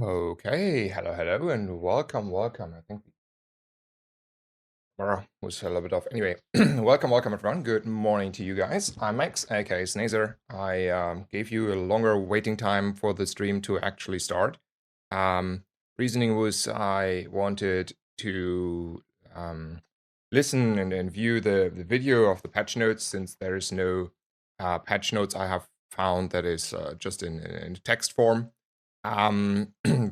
Okay, hello, and welcome. I think the camera was a little bit off. Anyway, welcome, everyone. Good morning to you guys. I'm Max, aka Snazer. I gave you a longer waiting time for the stream to actually start. Reasoning was I wanted to listen and view the video of the patch notes since there is no patch notes I have found that is just in text form.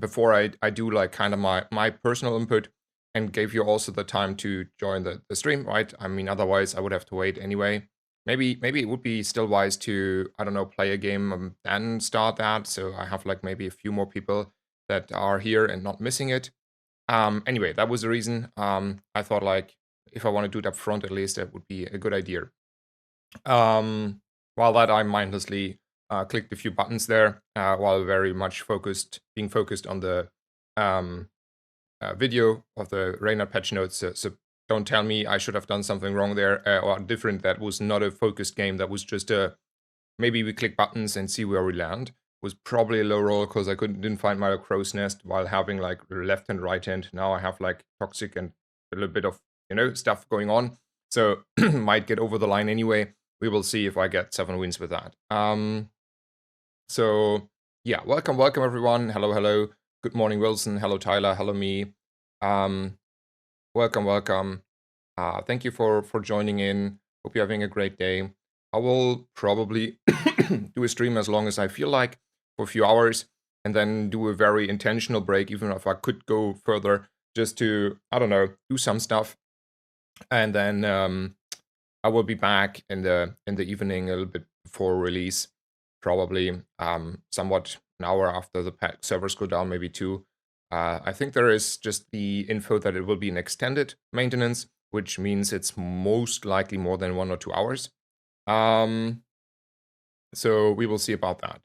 Before I do like kind of my personal input and gave you also the time to join the stream, right? I mean, otherwise I would have to wait anyway. Maybe it would be still wise to, I don't know, play a game and then start that. So I have like maybe a few more people that are here and not missing it. Anyway, that was the reason. I thought like if I want to do it up front, at least that would be a good idea. Um, while that I mindlessly clicked a few buttons there, while very much being focused on the um, video of the Reynard patch notes. So don't tell me I should have done something wrong there or different. That was not a focused game. That was just a maybe we click buttons and see where we land. Was probably a low roll because I didn't find my crow's nest while having like left and right hand. Now I have like toxic and a little bit of stuff going on. So might get over the line anyway. We will see if I get 7 wins with that. So yeah, welcome everyone. Hello. Good morning, Wilson. Hello, Tyler. Hello, me. Welcome. Thank you for joining in. Hope you're having a great day. I will probably do a stream as long as I feel like for a few hours and then do a very intentional break, even if I could go further, just to, I don't know, do some stuff. And then I will be back in the evening a little bit before release, probably somewhat an hour after the servers go down, maybe two. I think there is just the info that it will be an extended maintenance, which means it's most likely more than 1 or 2 hours. So we will see about that.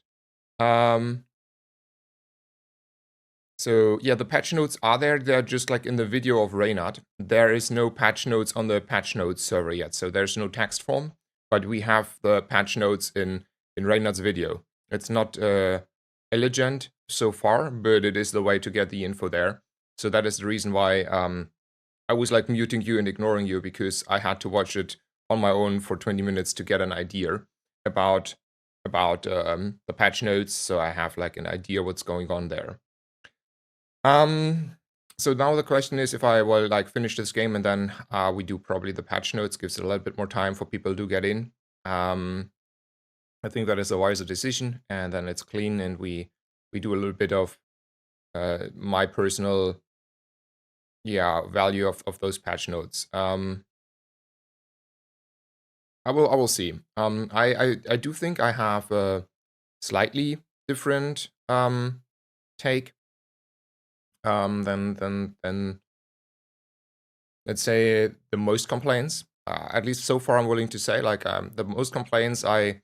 So yeah, the patch notes are there. They're just like in the video of Reynard. There is no patch notes on the patch notes server yet, so there's no text form. But we have the patch notes in Reynard's video. It's not elegant so far, but it is the way to get the info there. So that is the reason why I was like muting you and ignoring you, because I had to watch it on my own for 20 minutes to get an idea about the patch notes. So I have like an idea what's going on there. So now the question is if I will like finish this game and then we do probably the patch notes, gives it a little bit more time for people to get in. I think that is a wiser decision, and then it's clean and we do a little bit of my personal value of those patch notes. I will see. I do think I have a slightly different take than let's say the most complaints. At least so far, I'm willing to say like the most complaints. I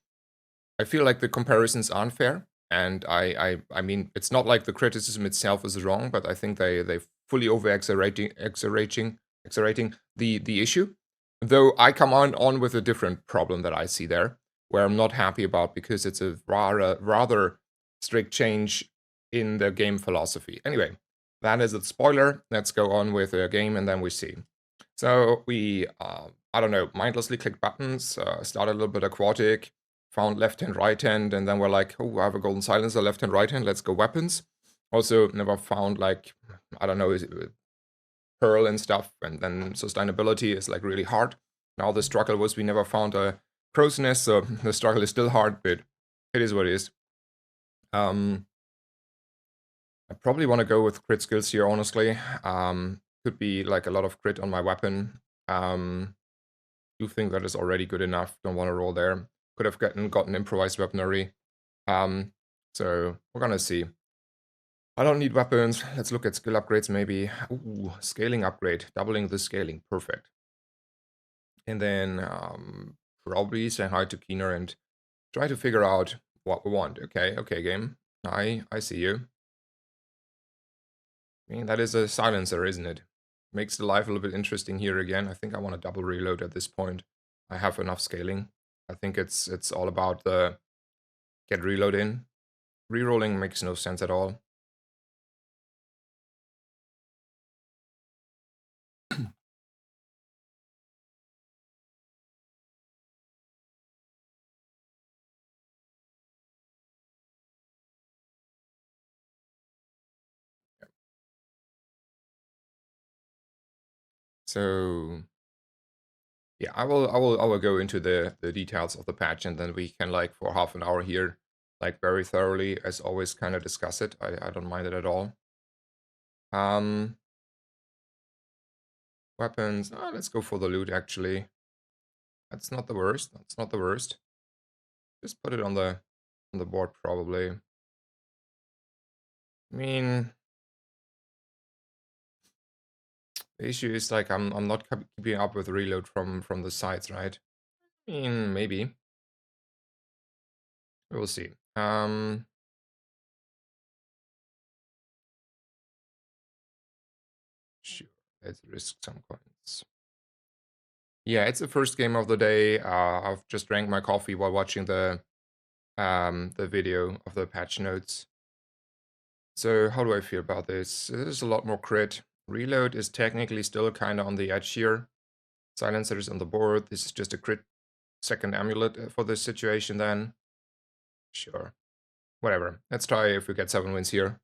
feel like the comparisons aren't fair, and I mean it's not like the criticism itself is wrong, but I think they fully over exaggerating the issue. Though I come on with a different problem that I see there, where I'm not happy about because it's a rather strict change in the game philosophy. Anyway, that is a spoiler. Let's go on with the game and then we see. So we, I don't know, mindlessly clicked buttons, started a little bit aquatic, found left hand, right hand, and then we're like, oh, I have a golden silencer, left hand, right hand, let's go weapons. Also never found like, I don't know, pearl and stuff, and then sustainability is like really hard. Now the struggle was we never found a crow's nest, so the struggle is still hard, but it is what it is. I probably want to go with crit skills here, honestly. Could be like a lot of crit on my weapon. Do think that is already good enough. Don't want to roll there. Could have gotten improvised weaponry. So we're gonna see. I don't need weapons. Let's look at skill upgrades maybe. Ooh, scaling upgrade. Doubling the scaling. Perfect. And then probably say hi to Keener and try to figure out what we want. Okay, game. I see you. I mean, that is a silencer, isn't it? Makes the life a little bit interesting here again. I think I want to double reload at this point. I have enough scaling. I think it's all about the get reload in. Rerolling makes no sense at all. So yeah, I will go into the details of the patch, and then we can like for half an hour here, like very thoroughly as always, kind of discuss it. I don't mind it at all. Um, weapons. Let's go for the loot actually. That's not the worst. That's not the worst. Just put it on the board probably. I mean, the issue is like I'm not keeping up with reload from the sides, right? I mean, maybe we'll see. Sure, let's risk some coins. Yeah, it's the first game of the day. I've just drank my coffee while watching the video of the patch notes. So how do I feel about this? There's a lot more crit. Reload is technically still kind of on the edge here. Silencers on the board. This is just a crit second amulet for this situation then. Sure. Whatever. Let's try if we get 7 wins here.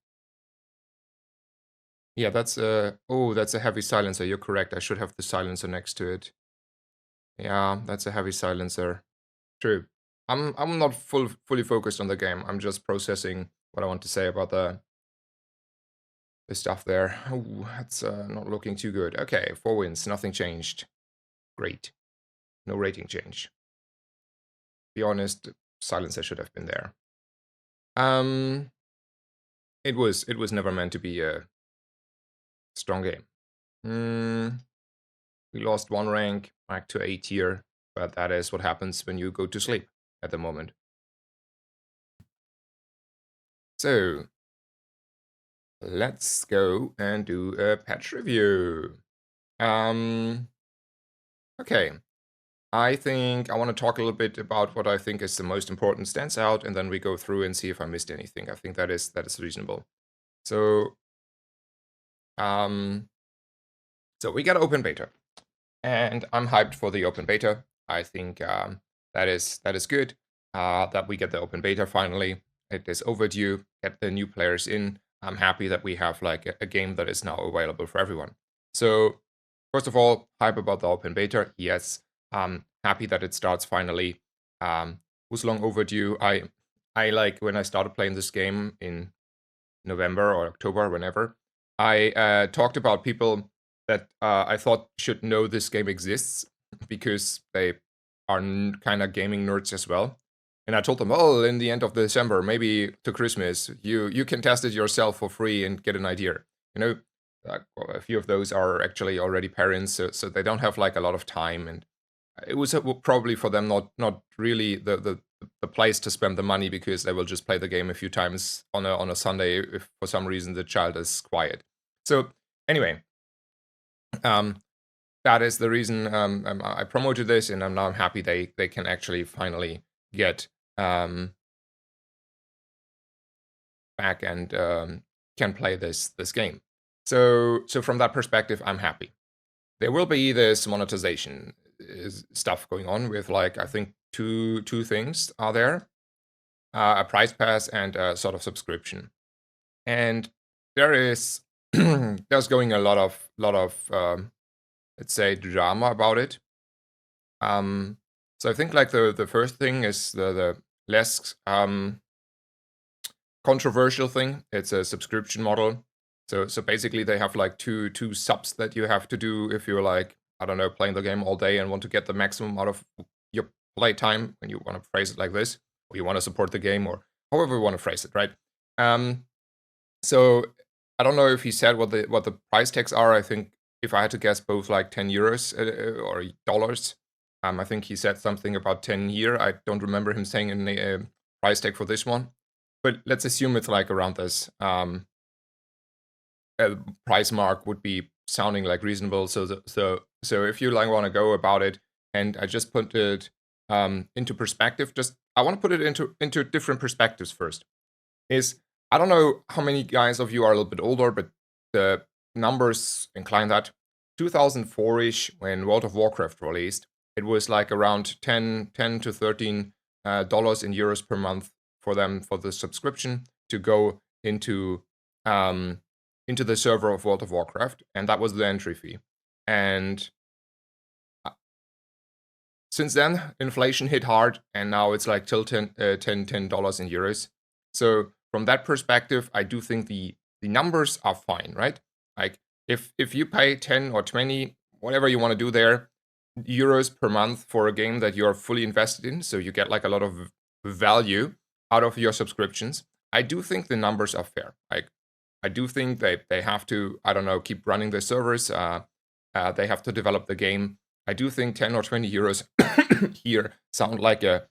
Yeah, that's that's a heavy silencer. You're correct. I should have the silencer next to it. Yeah, that's a heavy silencer. True. I'm not fully focused on the game. I'm just processing what I want to say about the stuff there. Ooh, that's not looking too good. Okay, 4 wins, nothing changed. Great. No rating change. Be honest, silencer should have been there. Um it was never meant to be a strong game. We lost 1 rank back to A tier, but that is what happens when you go to sleep at the moment. So, let's go and do a patch review. Okay. I think I want to talk a little bit about what I think is the most important stands out, and then we go through and see if I missed anything. I think that is reasonable. So, um, so we got open beta, and I'm hyped for the open beta. I think that is good. That we get the open beta finally. It is overdue. Get the new players in. I'm happy that we have like a game that is now available for everyone. So first of all, hype about the open beta. Yes, happy that it starts finally. Was long overdue. I like when I started playing this game in November or October, whenever. I talked about people that I thought should know this game exists because they are kind of gaming nerds as well. And I told them, oh, in the end of December, maybe to Christmas, you can test it yourself for free and get an idea. You know, well, a few of those are actually already parents, so they don't have like a lot of time, and it was probably for them not really the place to spend the money because they will just play the game a few times on a Sunday if for some reason the child is quiet. So anyway, um, that is the reason I promoted this, and I'm happy they can actually finally get back and can play this game. So from that perspective, I'm happy. There will be this monetization stuff going on with like I think two things are there, a price pass and a sort of subscription, and there is there's going a lot of let's say drama about it. So I think like the first thing is the less controversial thing. It's a subscription model. So basically they have like two subs that you have to do if you're like, I don't know, playing the game all day and want to get the maximum out of your play time, when you want to phrase it like this, or you want to support the game, or however you want to phrase it, right? So I don't know if he said what the price tags are. I think if I had to guess, both like 10 euros or dollars. I think he said something about 10 here. I don't remember him saying a price tag for this one, but let's assume it's like around this. Price mark would be sounding like reasonable. So if you like want to go about it, and I just put it into perspective. Just I want to put it into different perspectives first. Is I don't know how many guys of you are a little bit older, but the numbers incline that 2004-ish, when World of Warcraft released, it was like around 10 to 13 dollars in euros per month for them for the subscription to go into the server of World of Warcraft, and that was the entry fee. And since then, inflation hit hard, and now it's like till $10 in euros. So from that perspective, I do think the numbers are fine, right? Like if you pay 10 or 20, whatever you want to do there, euros per month for a game that you're fully invested in, so you get like a lot of value out of your subscriptions, I do think the numbers are fair. Like I do think they have to, I don't know, keep running the servers. They have to develop the game. I do think 10 or 20 euros here sound like a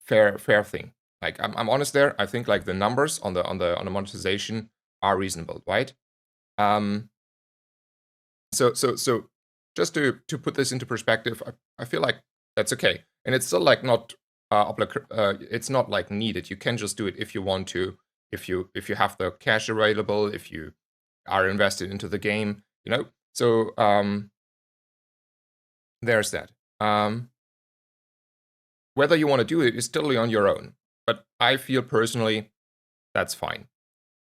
fair thing. Like I'm honest there. I think like the numbers on the monetization are reasonable, right? So just to put this into perspective, I feel like that's okay, and it's still like not it's not like needed. You can just do it if you want to, if you have the cash available, if you are invested into the game, you know. So there's that. Whether you want to do it is totally on your own, but I feel personally that's fine.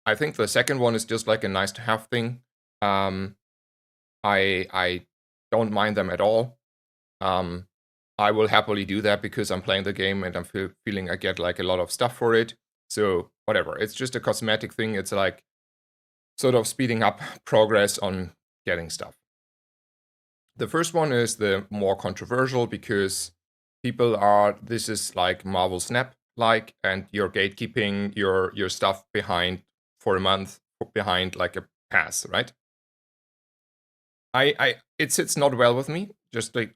I think the second one is just like a nice to have thing. I don't mind them at all. I will happily do that because I'm playing the game and I'm feeling I get like a lot of stuff for it. So whatever, it's just a cosmetic thing. It's like sort of speeding up progress on getting stuff. The first one is the more controversial because this is like Marvel Snap like, and you're gatekeeping your stuff behind for a month behind like a pass, right? It sits not well with me. Just like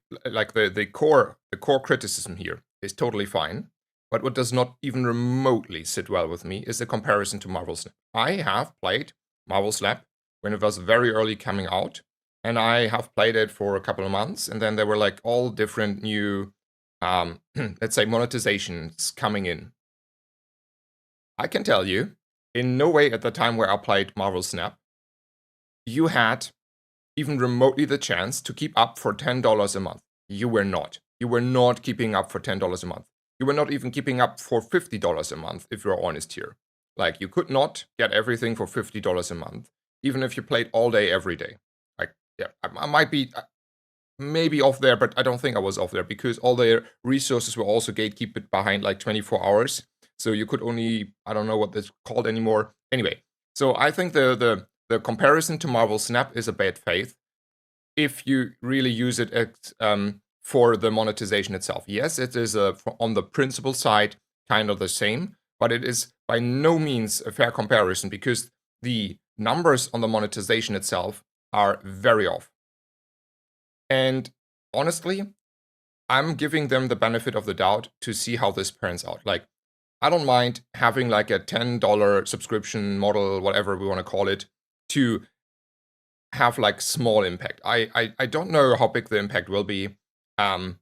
the core criticism here is totally fine. But what does not even remotely sit well with me is the comparison to Marvel Snap. I have played Marvel Snap when it was very early coming out, and I have played it for a couple of months, and then there were like all different new, let's say, monetizations coming in. I can tell you, in no way at the time where I played Marvel Snap, you had even remotely the chance to keep up for $10 a month. You were not. You were not keeping up for $10 a month. You were not even keeping up for $50 a month, if you're honest here. Like, you could not get everything for $50 a month, even if you played all day, every day. Like, yeah, I might be maybe off there, but I don't think I was off there because all the resources were also gatekeeped behind like 24 hours. So you could only, I don't know what that's called anymore. Anyway, so I think the comparison to Marvel Snap is a bad faith if you really use it for the monetization itself. Yes, it is on the principle side kind of the same, but it is by no means a fair comparison because the numbers on the monetization itself are very off. And honestly, I'm giving them the benefit of the doubt to see how this turns out. Like, I don't mind having like a $10 subscription model, whatever we want to call it, to have like small impact. I don't know how big the impact will be. And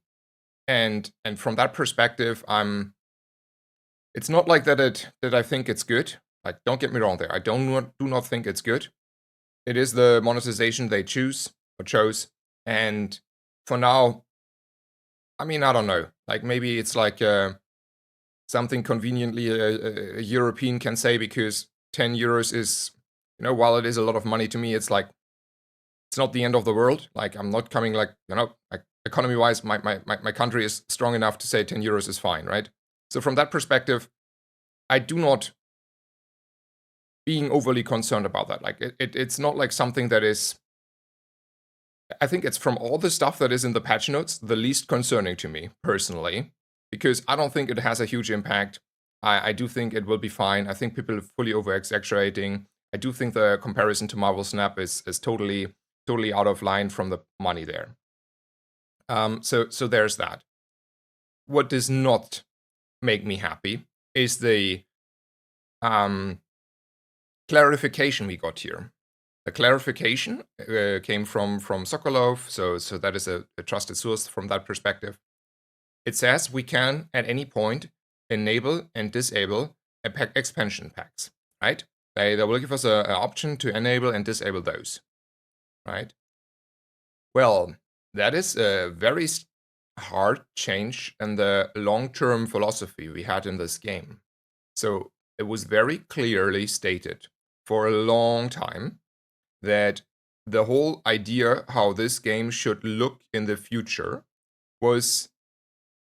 from that perspective, it's not like that I think it's good. Like, don't get me wrong there. I do not think it's good. It is the monetization they chose, and for now, I mean, I don't know. Like, maybe it's like something conveniently a European can say because 10 euros is, while it is a lot of money to me, it's like, it's not the end of the world. Like, I'm not coming like, like economy-wise, my country is strong enough to say 10 euros is fine, right? So from that perspective, I do not being overly concerned about that. Like, it's not like something that is, I think it's from all the stuff that is in the patch notes, the least concerning to me, personally, because I don't think it has a huge impact. I do think it will be fine. I think people are fully over-exaggerating. I do think the comparison to Marvel Snap is totally out of line from the money there. So there's that. What does not make me happy is the clarification we got here. The clarification came from Sokolov, so that is a trusted source from that perspective. It says we can, at any point, enable and disable expansion packs, right? They will give us an option to enable and disable those, right? Well, that is a very hard change in the long-term philosophy we had in this game. So it was very clearly stated for a long time that the whole idea how this game should look in the future was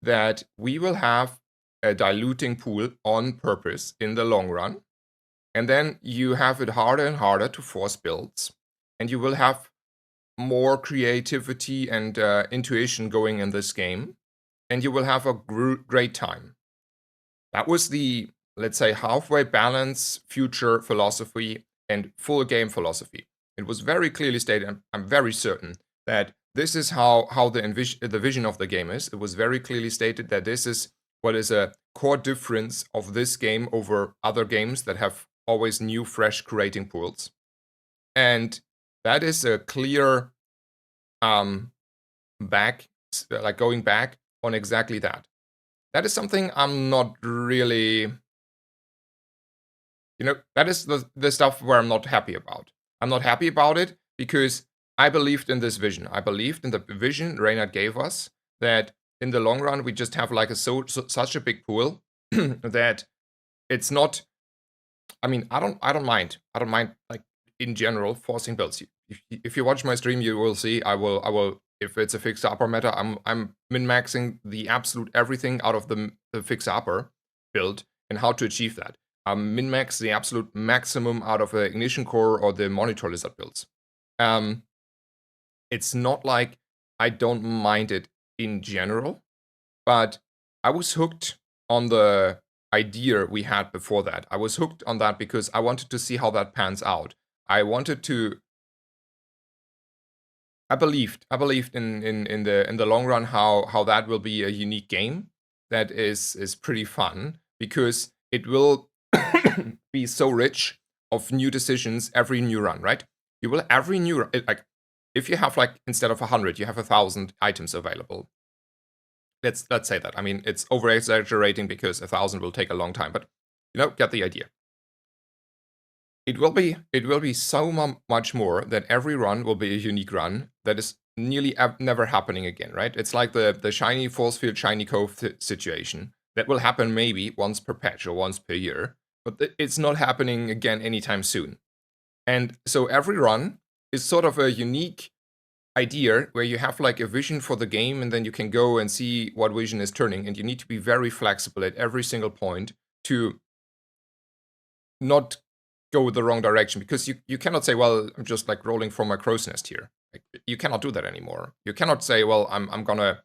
that we will have a diluting pool on purpose in the long run. And then you have it harder and harder to force builds. And you will have more creativity and intuition going in this game. And you will have a great time. That was the, let's say, halfway balance future philosophy and full game philosophy. It was very clearly stated, I'm very certain, that this is how the vision of the game is. It was very clearly stated that this is what is a core difference of this game over other games that have always new, fresh creating pools. And that is a clear going back on exactly that. That is something I'm not really, that is the stuff where I'm not happy about. I'm not happy about it because I believed in this vision. I believed in the vision Reynard gave us that in the long run we just have like such a big pool that it's not. I mean, I don't mind. I don't mind like in general forcing builds. If you watch my stream, you will see I will. If it's a fixer upper meta, I'm min maxing the absolute everything out of the fixer upper build and how to achieve that. Min max the absolute maximum out of the ignition core or the monitor lizard builds. It's not like I don't mind it in general, but I was hooked on the idea we had before that. I was hooked on that because I wanted to see how that pans out. I wanted to. I believed in the long run how that will be a unique game that is pretty fun because it will be so rich of new decisions every new run, right? You will every new run, like if you have like instead of 100, you have 1,000 items available. Let's say that. I mean, it's over exaggerating because 1,000 will take a long time, but get the idea. It will be so much more that every run will be a unique run that is nearly never happening again, right? It's like the shiny force field, shiny cove situation that will happen maybe once per patch or once per year, but it's not happening again anytime soon. And so every run is sort of a unique idea where you have like a vision for the game and then you can go and see what vision is turning, and you need to be very flexible at every single point to not go the wrong direction, because you cannot say, well, I'm just like rolling from my crow's nest here. Like, you cannot do that anymore. You cannot say, well, I'm gonna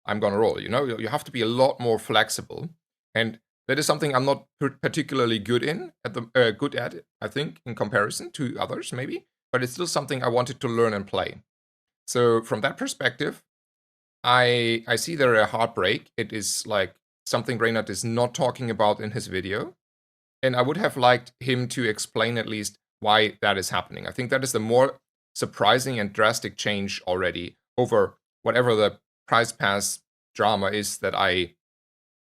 roll. You have to be a lot more flexible, and that is something I'm not particularly good at. I think in comparison to others, maybe, but it's still something I wanted to learn and play. So from that perspective, I see there a heartbreak. It is like something Reynard is not talking about in his video. And I would have liked him to explain at least why that is happening. I think that is the more surprising and drastic change already over whatever the price pass drama is that I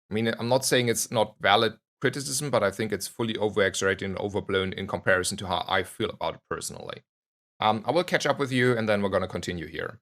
mean, I'm not saying it's not valid criticism, but I think it's fully over-exaggerated and overblown in comparison to how I feel about it personally. I will catch up with you, and then we're going to continue here.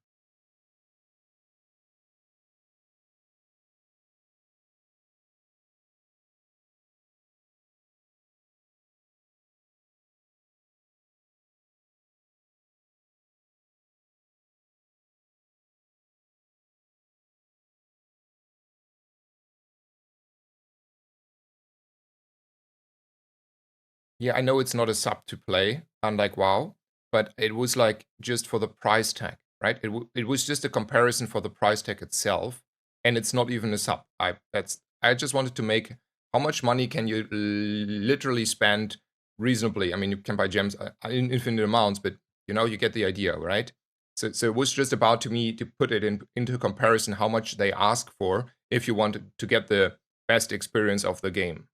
Yeah, I know it's not a sub to play, unlike WoW, but it was like just for the price tag, right? It was just a comparison for the price tag itself, and it's not even a sub. I just wanted to make how much money can you literally spend reasonably. I mean, you can buy gems in infinite amounts, but you get the idea, right? So it was just about to me to put it into comparison how much they ask for if you want to get the best experience of the game.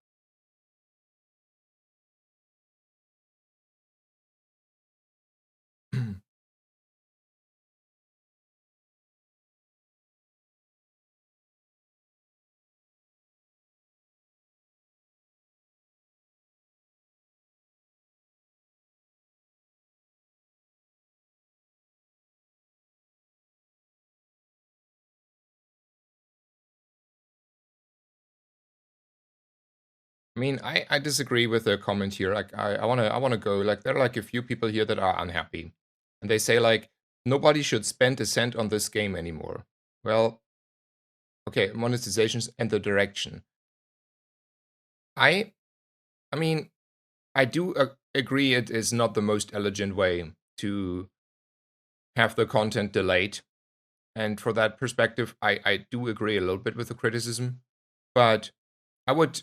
I mean, I disagree with the comment here. Like, I wanna go. Like, there are like a few people here that are unhappy. and they say like nobody should spend a cent on this game anymore. Well, okay, monetizations and the direction. I I mean, I do agree it is not the most elegant way to have the content delayed. And for that perspective, I do agree a little bit with the criticism. But I would,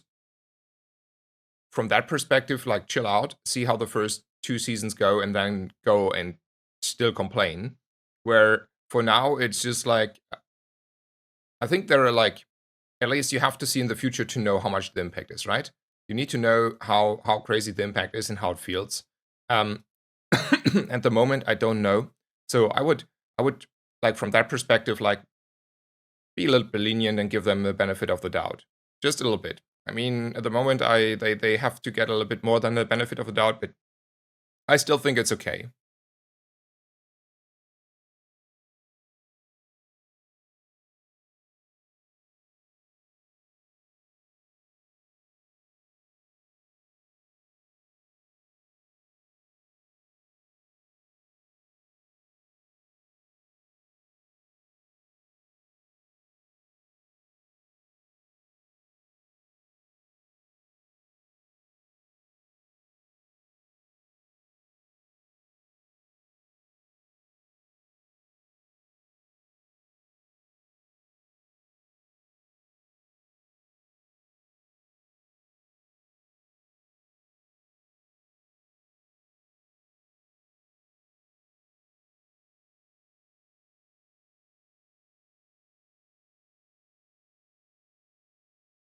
from that perspective, like chill out, see how the first two seasons go, and then go and still complain. Where for now, it's just like, I think there are like, at least you have to see in the future to know how much the impact is, right? You need to know how crazy the impact is and how it feels. Um, at the moment, I don't know. So I would like from that perspective, like be a little bit lenient and give them the benefit of the doubt, just a little bit. I mean, at the moment, they have to get a little bit more than the benefit of the doubt, but I still think it's okay.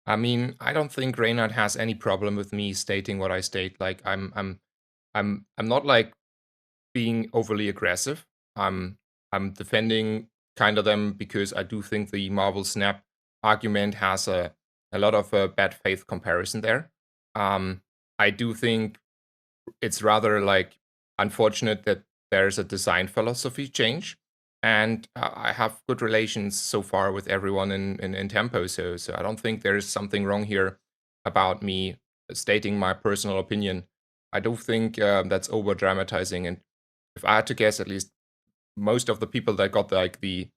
I mean, I don't think Reynard has any problem with me stating what I state. Like, I'm not like being overly aggressive. I'm defending kind of them because I do think the Marvel Snap argument has a lot of bad faith comparison there. Um, I do think it's rather like unfortunate that there's a design philosophy change, and I have good relations so far with everyone in Tempo, so I don't think there's something wrong here about me stating my personal opinion. I do think that's over dramatizing, and if I had to guess, at least most of the people that got like the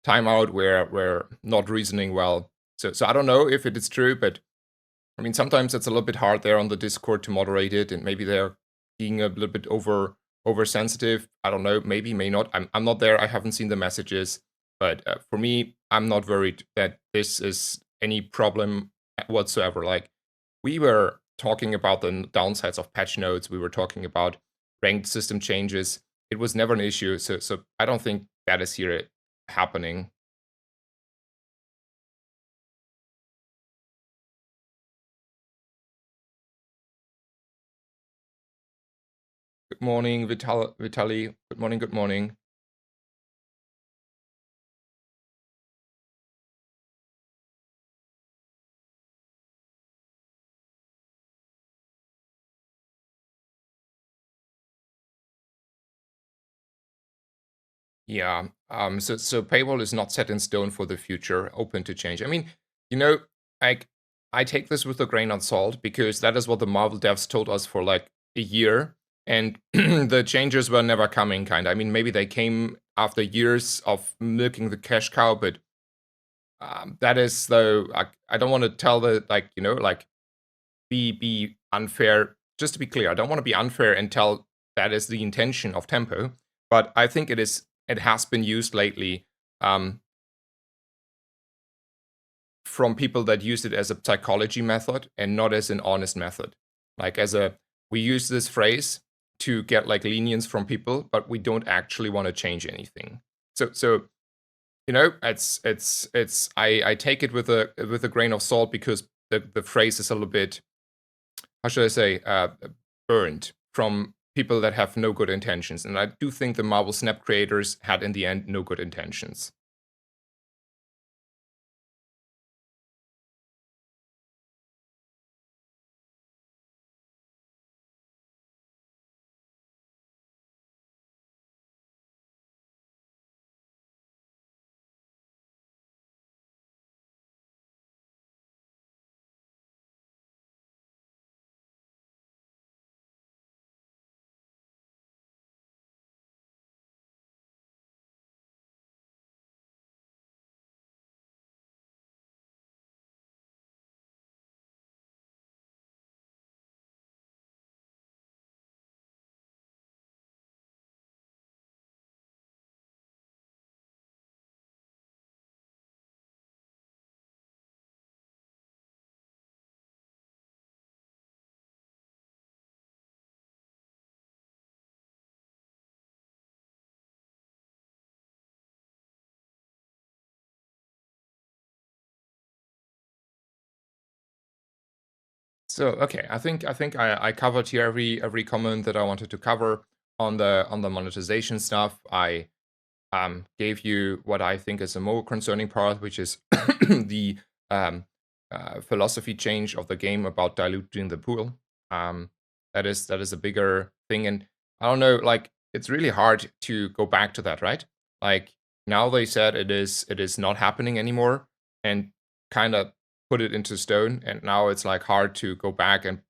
timeout were not reasoning well. So I don't know if it is true, but I mean, sometimes it's a little bit hard there on the Discord to moderate it, and maybe they're being a little bit oversensitive. I don't know. Maybe, may not. I'm not there. I haven't seen the messages, but for me, I'm not worried that this is any problem whatsoever. Like we were talking about the downsides of patch notes. We were talking about ranked system changes. It was never an issue. So I don't think that is here happening. Good morning, Vitali. Good morning. Good morning. Yeah. So paywall is not set in stone for the future, open to change. I mean, you know, like I take this with a grain of salt because that is what the Marvel devs told us for like a year, and the changes were never coming. Kind of. I mean, maybe they came after years of milking the cash cow, but that is though. I don't want to tell the like like be unfair. Just to be clear, I don't want to be unfair and tell that is the intention of Tempo, but I think it is. It has been used lately um, from people that use it as a psychology method and not as an honest method. Like as a we use this phrase to get like lenience from people, but we don't actually want to change anything. So it's I take it with a grain of salt because the phrase is a little bit, how should I say, burned from people that have no good intentions. And I do think the Marvel Snap creators had in the end no good intentions. So okay, I covered here every comment that I wanted to cover on the monetization stuff. I gave you what I think is a more concerning part, which is the um, philosophy change of the game about diluting the pool. Um, that is a bigger thing, and I don't know, like it's really hard to go back to that, right? Like now they said it is not happening anymore, and kind of put it into stone, and now it's like hard to go back and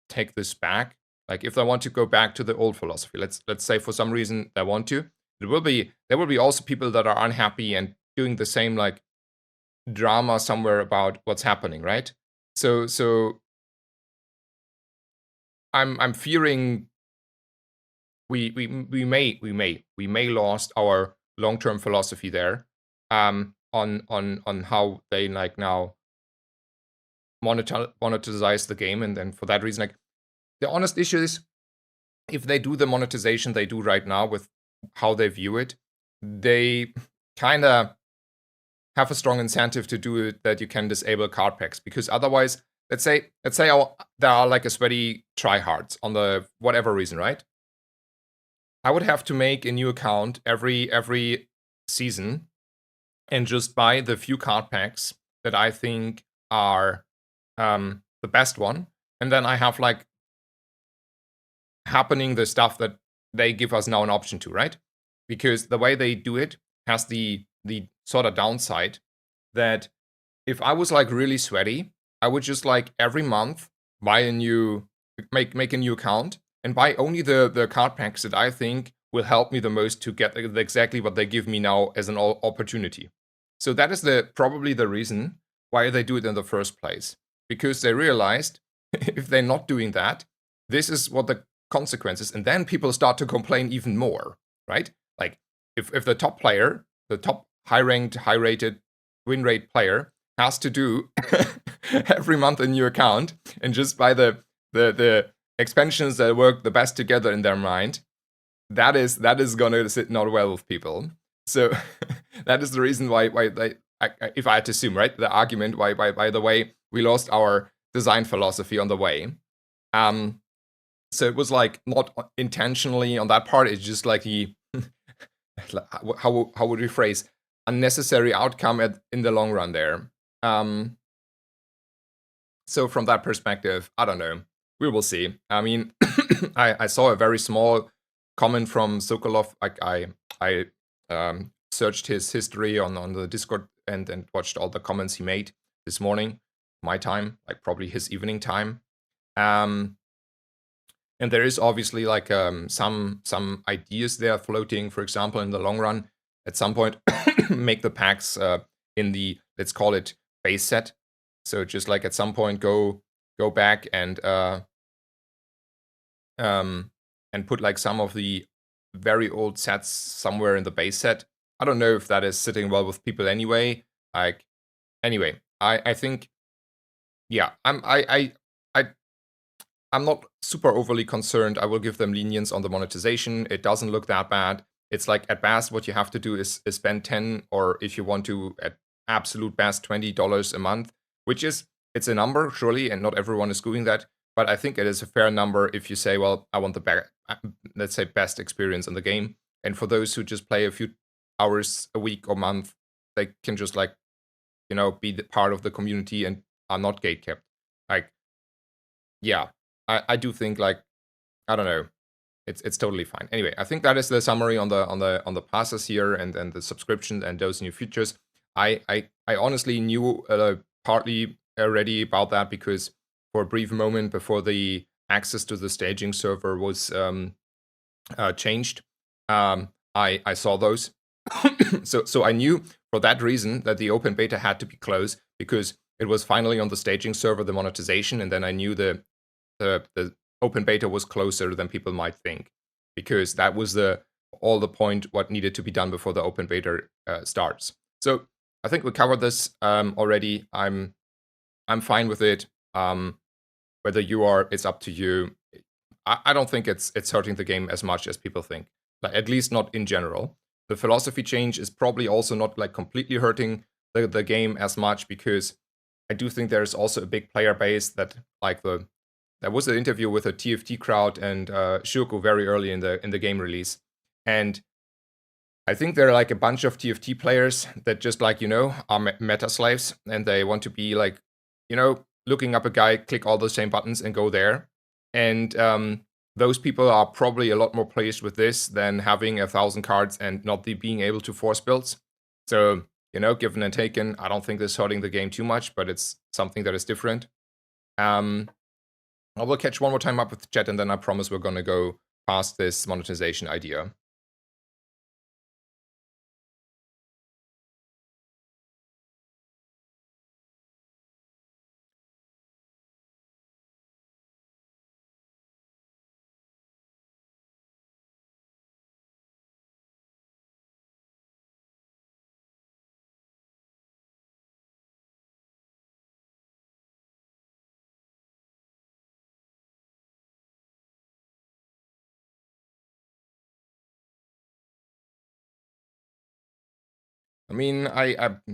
take this back. Like if they want to go back to the old philosophy, let's say for some reason they want to, there will be also people that are unhappy and doing the same like drama somewhere about what's happening, right? So I'm fearing we may lost our long term philosophy there, on how they like now monetize the game, and then for that reason, like the honest issue is if they do the monetization they do right now with how they view it, they kind of have a strong incentive to do it that you can disable card packs, because otherwise, let's say there are like a sweaty tryhards on the whatever reason, right? I would have to make a new account every season and just buy the few card packs that I think are the best one, and then I have like happening the stuff that they give us now an option to, right? Because the way they do it has the sort of downside that if I was like really sweaty, I would just like every month buy a new make a new account and buy only the card packs that I think will help me the most to get exactly what they give me now as an opportunity. So that is the probably the reason why they do it in the first place, because they realized if they're not doing that, this is what the consequences, and then people start to complain even more, right? Like if the top player, the top high ranked, high rated win rate player has to do every month a new account and just buy the expansions that work the best together in their mind, that is gonna sit not well with people. So that is the reason why they, if I had to assume, right, the argument why by the way we lost our design philosophy on the way. So it was like not intentionally on that part. It's just like the how would we phrase unnecessary outcome in the long run there. So from that perspective, I don't know. We will see. I mean, I saw a very small comment from Sokolov. Like I searched his history on the Discord and watched all the comments he made this morning, my time, like probably his evening time. And there is obviously like some ideas there floating. For example, in the long run, at some point, make the packs in the, let's call it, base set. So just like at some point go back and put like some of the very old sets somewhere in the base set. I don't know if that is sitting well with people anyway. Like anyway, I think yeah, I'm not super overly concerned. I will give them lenience on the monetization. It doesn't look that bad. It's like at best what you have to do is spend 10, or if you want to at absolute best $20 a month, which is, it's a number surely, and not everyone is doing that. But I think it is a fair number if you say, well, I want the let's say best experience in the game. And for those who just play a few hours a week or month, they can just like, be the part of the community and are not gatekept. Like, yeah, I do think like, I don't know, it's totally fine. Anyway, I think that is the summary on the passes here and the subscription and those new features. I honestly knew partly already about that, because for a brief moment before the access to the staging server was changed, I saw those. So I knew for that reason that the open beta had to be closed, because it was finally on the staging server, the monetization, and then I knew the open beta was closer than people might think, because that was all the point what needed to be done before the open beta starts. So I think we covered this already. I'm fine with it. Whether you are, it's up to you. I don't think it's hurting the game as much as people think. Like, at least not in general. The philosophy change is probably also not like completely hurting the game as much, because I do think there's also a big player base that like the there was an interview with a TFT crowd and Shurko very early in the game release, and I think they're like a bunch of TFT players that just like, are meta slaves, and they want to be like, looking up a guy, click all the same buttons and go there. And those people are probably a lot more pleased with this than having 1,000 cards and not being able to force builds. So, given and taken, I don't think this is hurting the game too much, but it's something that is different. I will catch one more time up with the chat, and then I promise we're going to go past this monetization idea. I mean,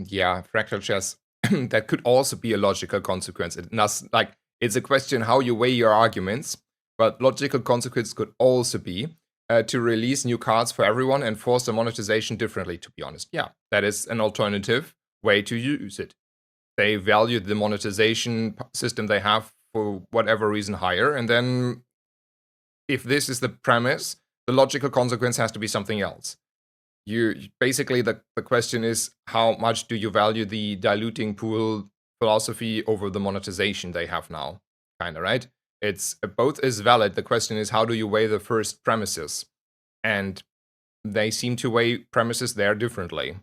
yeah, fractal chess, that could also be a logical consequence. It's a question how you weigh your arguments, but logical consequence could also be to release new cards for everyone and force the monetization differently, to be honest. Yeah, that is an alternative way to use it. They value the monetization system they have for whatever reason higher, and then if this is the premise, the logical consequence has to be something else. You basically, the question is, how much do you value the diluting pool philosophy over the monetization they have now? Kind of, right? It's both is valid. The question is, how do you weigh the first premises? And they seem to weigh premises there differently.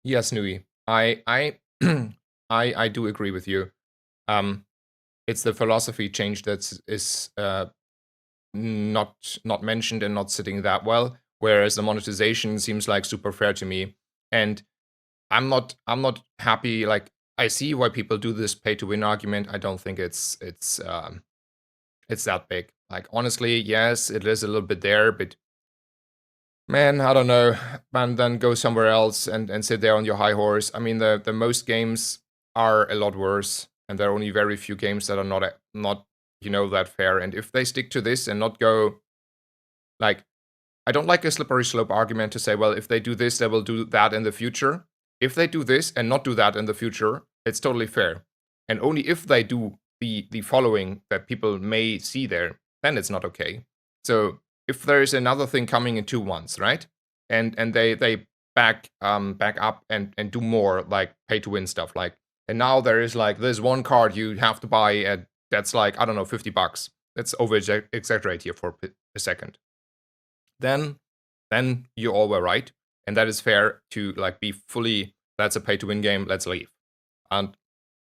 Yes, Nui. I do agree with you. It's the philosophy change that is not mentioned and not sitting that well, whereas the monetization seems like super fair to me. And I'm not happy. Like, I see why people do this pay to win argument. I don't think it's that big. Like, honestly, yes, it is a little bit there, but man, I don't know. Man, then go somewhere else and sit there on your high horse. I mean, the most games are a lot worse, and there are only very few games that are not that fair. And if they stick to this and not go like, I don't like a slippery slope argument to say, well, if they do this, they will do that in the future. If they do this and not do that in the future, it's totally fair. And only if they do the following that people may see there, then it's not okay. So if there is another thing coming in 2 months, right? And they back up and do more like pay to win stuff. Like, and now there is like this one card you have to buy at that's like, I don't know, $50. Let's over exaggerate here for a second. Then you all were right, and that is fair to like be fully, that's a pay to win game, let's leave. And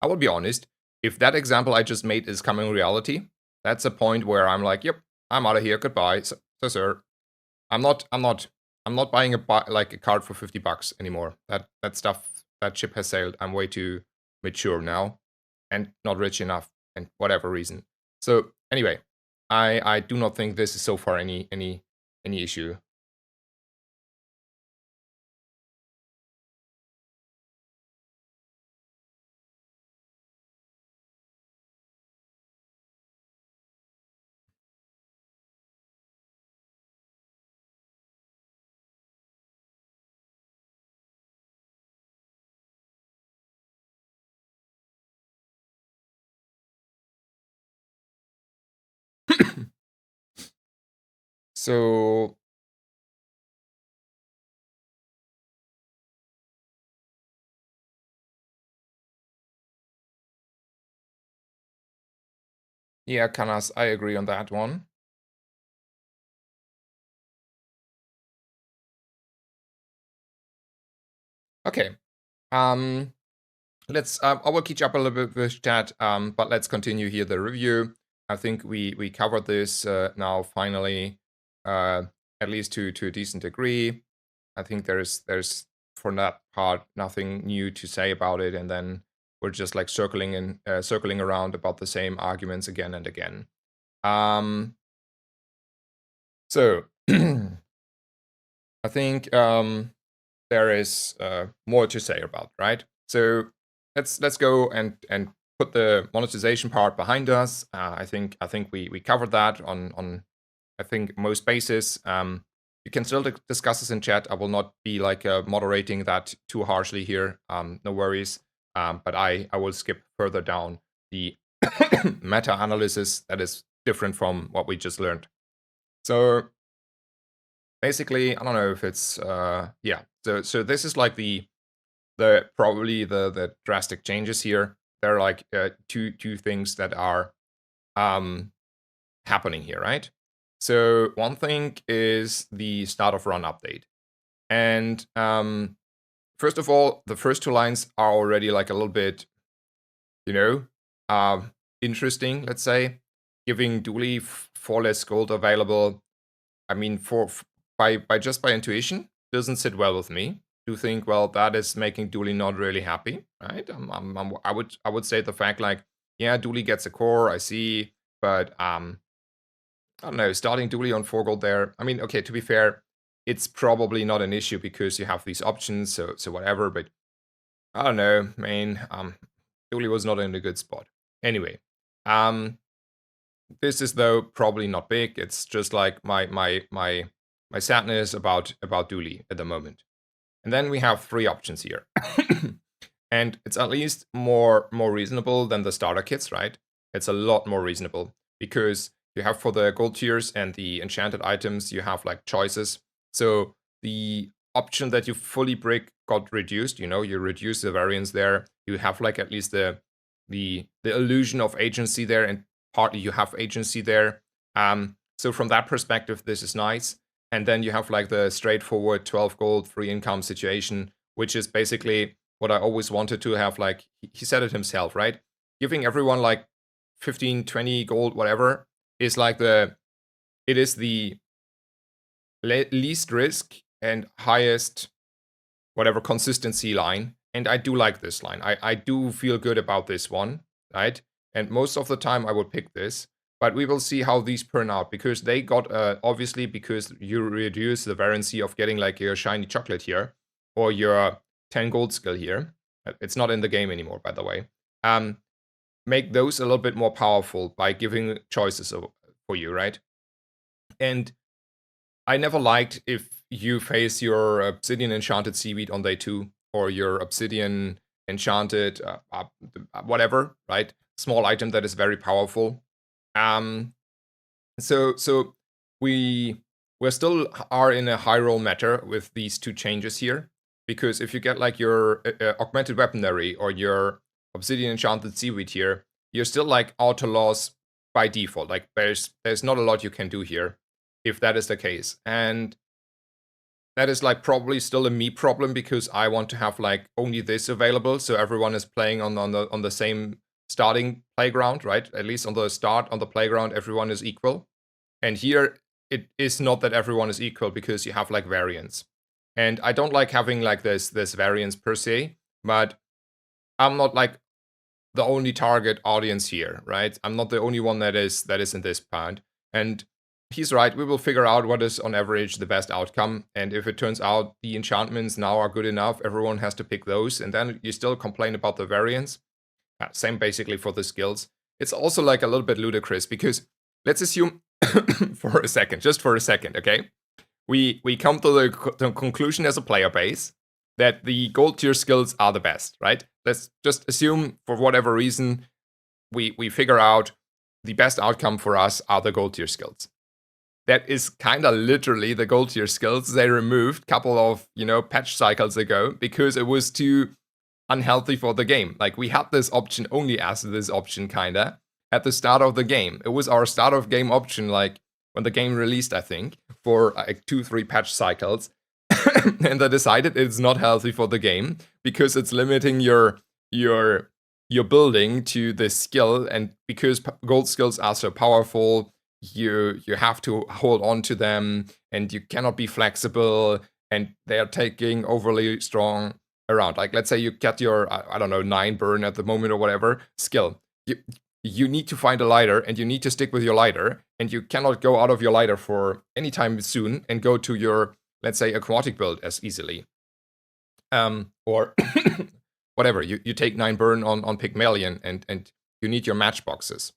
I will be honest, if that example I just made is coming reality, that's a point where I'm like, yep, I'm out of here, goodbye. So sir, I'm not buying a card for $50 anymore. That stuff, that ship has sailed. I'm way too mature now and not rich enough, and whatever reason. So anyway, I do not think this is so far any issue. So yeah, Kanas, I agree on that one. Okay. Let's I will catch up a little bit with chat, but let's continue here the review. I think we covered this now finally, at least to a decent degree. I think there's for that part nothing new to say about it, and then we're just like circling around about the same arguments again and again. So I think there is more to say about, right? So let's go and put the monetization part behind us. I think we covered that on I think most bases. You can still discuss this in chat. I will not be like moderating that too harshly here. No worries. But I will skip further down the meta analysis that is different from what we just learned. So basically, I don't know if it's yeah. So this is like the probably the drastic changes here. There are like two things that are happening here, right? So one thing is the start of run update, and first of all, the first two lines are already like a little bit, you know, interesting. Let's say giving Dooley 4 less gold available. I mean, by just by intuition, doesn't sit well with me. Do think, well, that is making Dooley not really happy, right? I would say the fact like, yeah, Dooley gets a core, I see, but I don't know, starting Dooley on 4 gold there. I mean, okay, to be fair, it's probably not an issue because you have these options, so whatever. But I don't know, man. Dooley was not in a good spot. Anyway, this is though probably not big. It's just like my sadness about Dooley at the moment. And then we have 3 options here. And it's at least more reasonable than the starter kits, right? It's a lot more reasonable because you have for the gold tiers and the enchanted items, you have like choices. So the option that you fully brick got reduced, you know, you reduce the variance there. You have like at least the illusion of agency there, and partly you have agency there. So from that perspective, this is nice. And then you have like the straightforward 12 gold free income situation, which is basically what I always wanted to have. Like he said it himself, right? Giving everyone like 15, 20 gold, whatever, is like it is the least risk and highest, whatever, consistency line. And I do like this line. I do feel good about this one, right? And most of the time I would pick this. But we will see how these turn out, because they got, obviously, because you reduce the variancy of getting like your shiny chocolate here, or your 10 gold skill here. It's not in the game anymore, by the way. Make those a little bit more powerful by giving choices for you, right? And I never liked if you face your Obsidian Enchanted Seaweed on day 2, or your Obsidian Enchanted whatever, right? Small item that is very powerful. So we're still are in a high roll matter with these 2 changes here, because if you get like your augmented weaponry or your Obsidian Enchanted Seaweed here, you're still like auto loss by default. Like there's not a lot you can do here if that is the case. And that is like probably still a me problem, because I want to have like only this available, so everyone is playing on the same starting playground, right? At least on the start on the playground, everyone is equal. And here it is not that everyone is equal, because you have like variance. And I don't like having like this variance per se, but I'm not like the only target audience here, right? I'm not the only one that is in this part. And he's right, we will figure out what is on average the best outcome. And if it turns out the enchantments now are good enough, everyone has to pick those, and then you still complain about the variance. Same basically for the skills. It's also like a little bit ludicrous, because let's assume for a second, just for a second, okay? We come to the conclusion as a player base that the gold tier skills are the best, right? Let's just assume, for whatever reason, we figure out the best outcome for us are the gold tier skills. That is kind of literally the gold tier skills they removed a couple of, patch cycles ago, because it was too unhealthy for the game. Like, we had this option only as this option, kinda, at the start of the game. It was our start of game option, like, when the game released, I think, for like 2-3 patch cycles. And they decided it's not healthy for the game, because it's limiting your building to this skill, and because gold skills are so powerful, you have to hold on to them, and you cannot be flexible, and they are taking overly strong around. Like, let's say you get your, I don't know, 9 burn at the moment or whatever skill. you need to find a lighter and you need to stick with your lighter, and you cannot go out of your lighter for any time soon and go to your, let's say, aquatic build as easily. Or whatever, you take 9 burn on Pygmalion, and you need your matchboxes.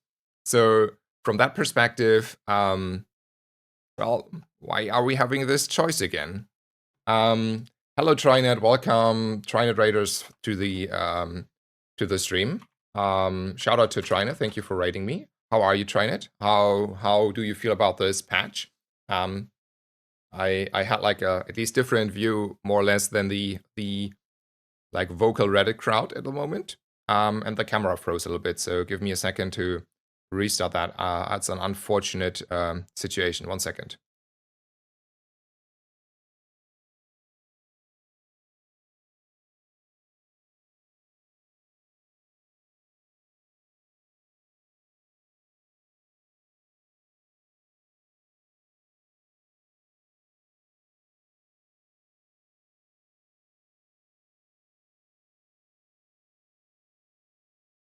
So from that perspective, well, why are we having this choice again? Hello Trinet, welcome Trinet Raiders to the stream. Shout out to Trinet, thank you for raiding me. How are you, Trinet? How do you feel about this patch? I had like a at least different view, more or less, than the like vocal Reddit crowd at the moment. And the camera froze a little bit, so give me a second to restart that. That's an unfortunate situation. 1 second.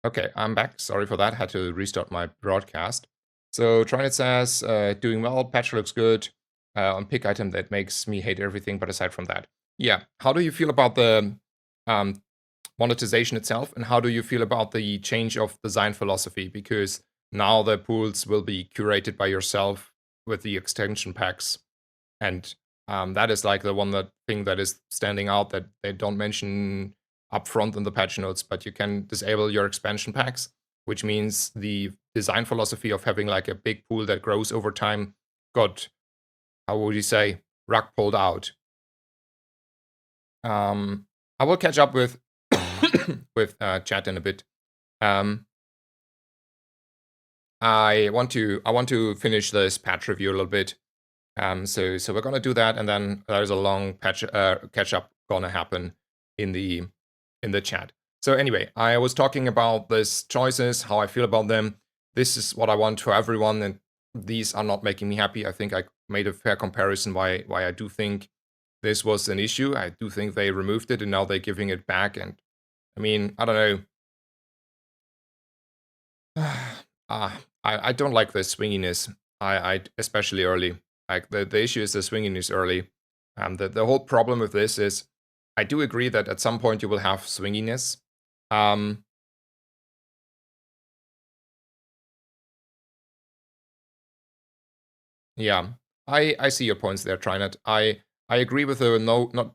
Okay, I'm back. Sorry for that. Had to restart my broadcast. So Trinet says, doing well, patch looks good. On pick item that makes me hate everything, but aside from that. Yeah, how do you feel about the monetization itself, and how do you feel about the change of design philosophy? Because now the pools will be curated by yourself with the extension packs, and that is like the one thing that is standing out that they don't mention upfront in the patch notes, but you can disable your expansion packs, which means the design philosophy of having like a big pool that grows over time got, how would you say, rug pulled out. I will catch up with with chat in a bit. I want to finish this patch review a little bit. So we're gonna do that, and then there's a long patch catch up gonna happen in the chat. So anyway, I was talking about these choices, how I feel about them. This is what I want for everyone, and these are not making me happy. I think I made a fair comparison why I do think this was an issue. I do think they removed it, and now they're giving it back. And I mean, I don't know. I don't like the swinginess. I especially early. Like the issue is the swinginess early. The whole problem with this is, I do agree that at some point you will have swinginess. Yeah, I see your points there, Trinet. I agree with the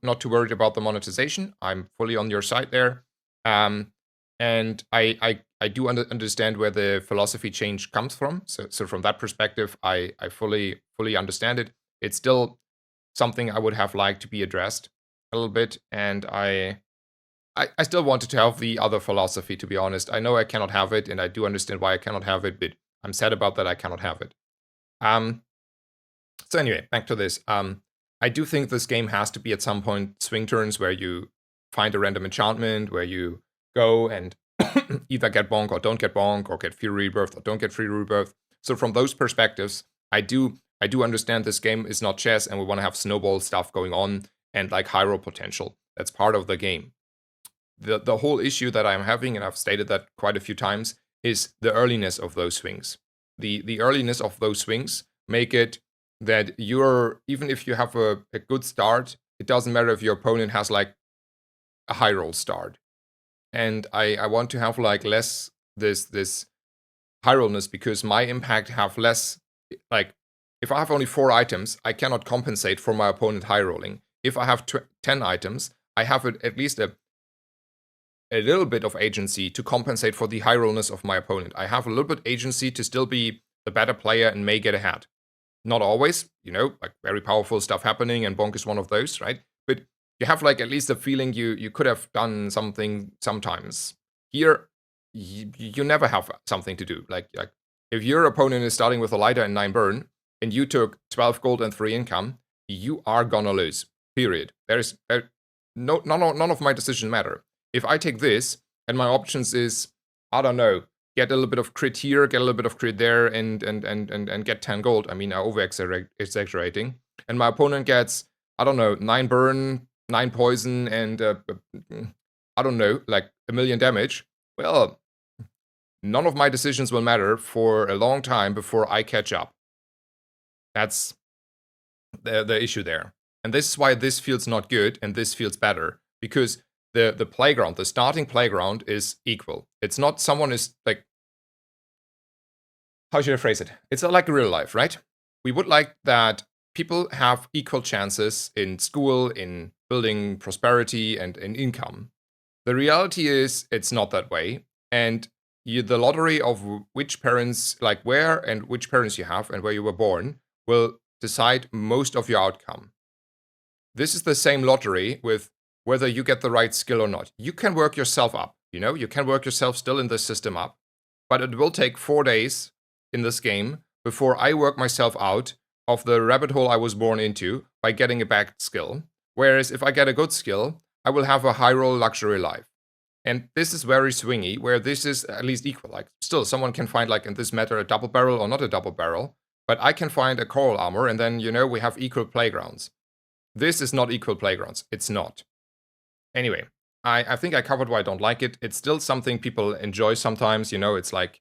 not too worried about the monetization. I'm fully on your side there. And I do understand where the philosophy change comes from. So from that perspective, I fully understand it. It's still something I would have liked to be addressed a little bit, and I still wanted to have the other philosophy, to be honest. I know I cannot have it, and I do understand why I cannot have it, but I'm sad about that I cannot have it. So anyway, back to this. I do think this game has to be at some point swing turns where you find a random enchantment, where you go and either get bonk or don't get bonk, or get free rebirth or don't get free rebirth. So from those perspectives, I do understand this game is not chess, and we want to have snowball stuff going on and like high roll potential. That's part of the game. The whole issue that I'm having, and I've stated that quite a few times, is the earliness of those swings. The earliness of those swings make it that you're, even if you have a good start, it doesn't matter if your opponent has like a high roll start. And I want to have like less this high rollness, because my impact have less, like, if I have only 4 items, I cannot compensate for my opponent high rolling. If I have 10 items, I have at least a little bit of agency to compensate for the high rollness of my opponent. I have a little bit agency to still be the better player and may get ahead. Not always, like very powerful stuff happening, and bonk is one of those, right? But you have like at least a feeling you could have done something sometimes. Here, you never have something to do. Like if your opponent is starting with a lighter and 9 burn, and you took 12 gold and 3 income, you are gonna lose. Period. There's none of my decisions matter. If I take this and my options is, I don't know, get a little bit of crit here, get a little bit of crit there, and get 10 gold. I mean, I'm over exaggerating. And my opponent gets, I don't know, 9 burn, 9 poison, and I don't know, like a million damage. Well, none of my decisions will matter for a long time before I catch up. That's the issue there. And this is why this feels not good and this feels better, because the playground, the starting playground is equal. It's not someone is like, how should I phrase it? It's not like real life, right? We would like that people have equal chances in school, in building prosperity and in income. The reality is it's not that way. And the lottery of which parents, like where and which parents you have and where you were born, will decide most of your outcome. This is the same lottery with whether you get the right skill or not. You can work yourself up, you can work yourself still in the system up, but it will take 4 days in this game before I work myself out of the rabbit hole I was born into by getting a bad skill. Whereas if I get a good skill, I will have a high roll luxury life. And this is very swingy, where this is at least equal. Like, still, someone can find, like, in this matter, a double barrel or not a double barrel, but I can find a coral armor, and then, we have equal playgrounds. This is not equal playgrounds. It's not. Anyway, I think I covered why I don't like it. It's still something people enjoy sometimes, it's like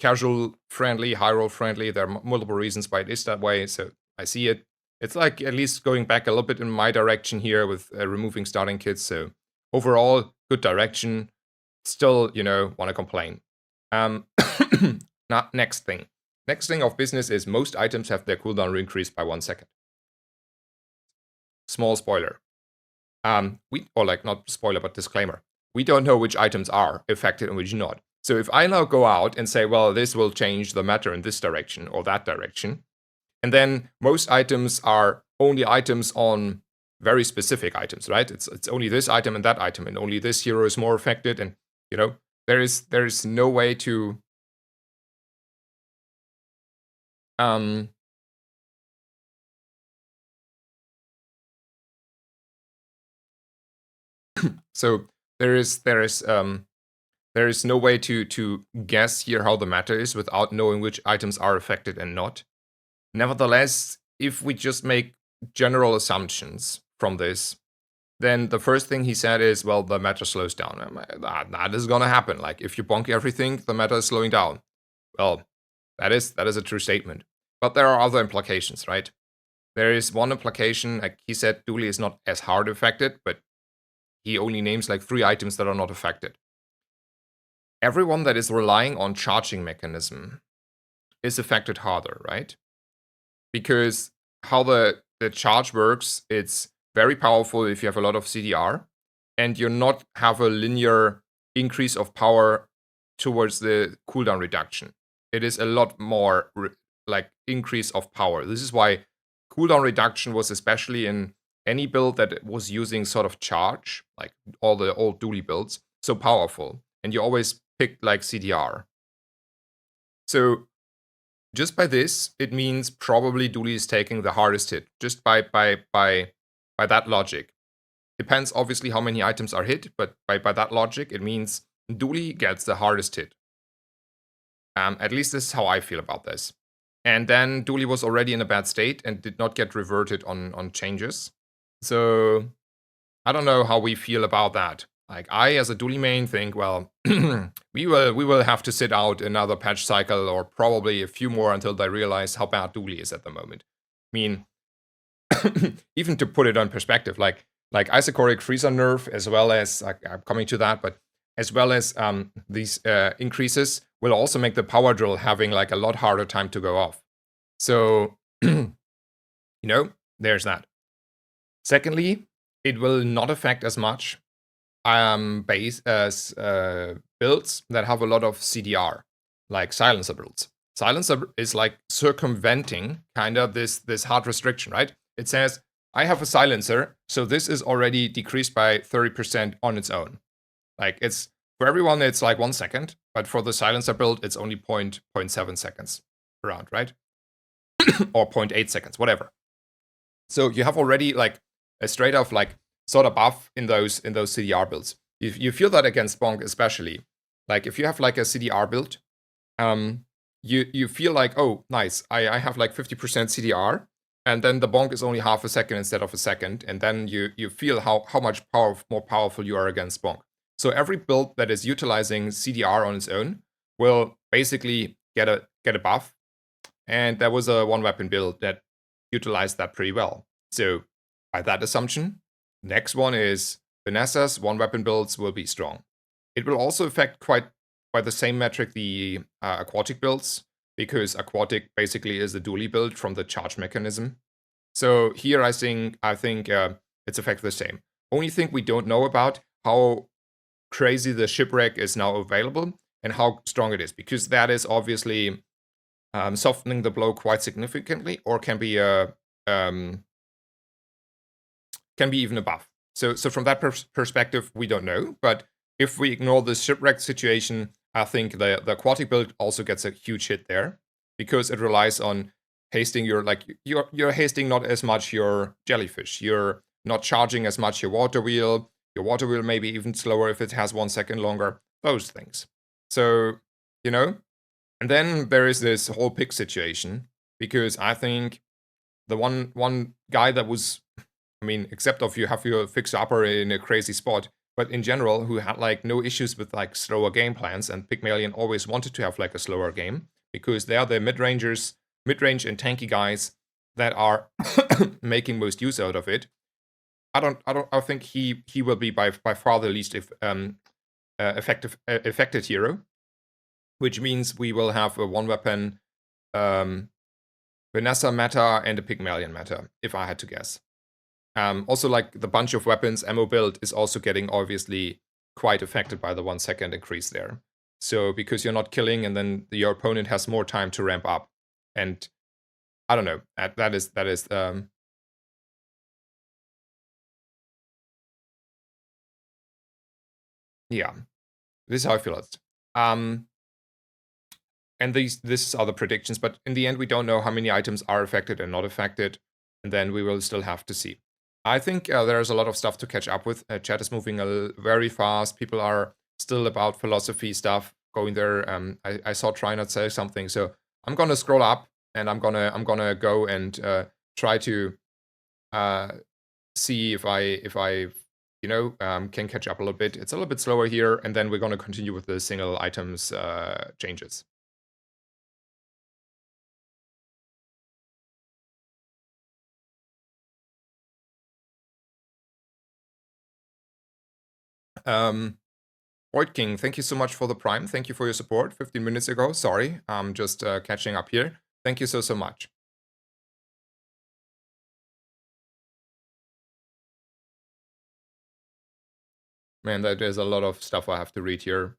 casual friendly, high roll friendly. There are multiple reasons why it is that way, so I see it. It's like at least going back a little bit in my direction here with removing starting kits, so overall, good direction. Still, want to complain. Now, next thing. Next thing of business is most items have their cooldown increased by 1 second. Small spoiler. Not spoiler, but disclaimer. We don't know which items are affected and which not. So if I now go out and say, well, this will change the matter in this direction or that direction, and then most items are only items on very specific items, right? It's only this item and that item, and only this hero is more affected, and there is no way to so there is no way to guess here how the matter is without knowing which items are affected and not. Nevertheless, if we just make general assumptions from this, then the first thing he said is, well, the matter slows down. That is gonna happen. Like, if you bonk everything, the matter is slowing down. Well, that is a true statement. But there are other implications, right? There is one implication, like he said, Dooley is not as hard affected, but he only names like 3 items that are not affected. Everyone that is relying on charging mechanism is affected harder, right? Because how the charge works, it's very powerful if you have a lot of CDR, and you not have a linear increase of power towards the cooldown reduction. It is a lot more increase of power. This is why cooldown reduction was, especially in any build that was using sort of charge, like all the old Dooley builds, so powerful. And you always pick like CDR. So just by this, it means probably Dooley is taking the hardest hit, just by that logic. Depends obviously how many items are hit, but by that logic, it means Dooley gets the hardest hit. At least this is how I feel about this. And then Dooley was already in a bad state and did not get reverted on changes. So I don't know how we feel about that. Like, I, as a Dooley main, think, well, we will have to sit out another patch cycle or probably a few more until they realize how bad Dooley is at the moment. I mean, even to put it on perspective, like Isocoric Freezer nerf, as well as, I'm coming to that, but as well as these increases will also make the power drill having like a lot harder time to go off. So, there's that. Secondly, it will not affect as much builds that have a lot of CDR, like silencer builds. Silencer is like circumventing kind of this hard restriction, right? It says, I have a silencer, so this is already decreased by 30% on its own. Like, it's for everyone, it's like 1 second, but for the silencer build, it's only 0.7 seconds around, right? Or 0.8 seconds, whatever. So you have already like a straight off like sort of buff in those CDR builds. You feel that against Bonk especially. Like, if you have like a CDR build, you feel like, oh, nice, I have like 50% CDR, and then the bonk is only half a second instead of a second, and then you feel how much more powerful you are against bonk. So every build that is utilizing CDR on its own will basically get a buff. And there was a one weapon build that utilized that pretty well. So by that assumption, next one is Vanessa's one weapon builds will be strong. It will also affect quite by the same metric the aquatic builds, because aquatic basically is the dually build from the charge mechanism. So here I think it's affected the same. Only thing we don't know about how crazy the shipwreck is now available and how strong it is, because that is obviously softening the blow quite significantly, or can be even a buff. So from that perspective, we don't know. But if we ignore the shipwreck situation, I think the aquatic build also gets a huge hit there, because it relies on hasting you're hasting not as much your jellyfish. You're not charging as much your water wheel. Your water wheel may be even slower if it has 1 second longer. Those things. So, and then there is this whole pick situation, because I think the one guy that was, except if you have your fixer upper in a crazy spot, but in general, who had like no issues with like slower game plans, and Pygmalion always wanted to have like a slower game, because they are the mid-range and tanky guys that are making most use out of it. I think he will be by far the least affected hero, which means we will have a one weapon Vanessa meta and a Pygmalion meta, if I had to guess. Also, like the bunch of weapons ammo build is also getting obviously quite affected by the 1 second increase there. So because you're not killing, and then your opponent has more time to ramp up, and I don't know. That is yeah. This is how I feel it. And this are the predictions, but in the end, we don't know how many items are affected and not affected, and then we will still have to see. I think there's a lot of stuff to catch up with. Chat is moving very fast. People are still about philosophy stuff going there. I saw Try Not say something, so I'm gonna scroll up, and I'm gonna go and try to see if I can catch up a little bit. It's a little bit slower here, and then we're gonna continue with the single items changes. Void King, thank you so much for the Prime. Thank you for your support 15 minutes ago. Sorry, I'm just catching up here. Thank you so much. Man, there's a lot of stuff I have to read here.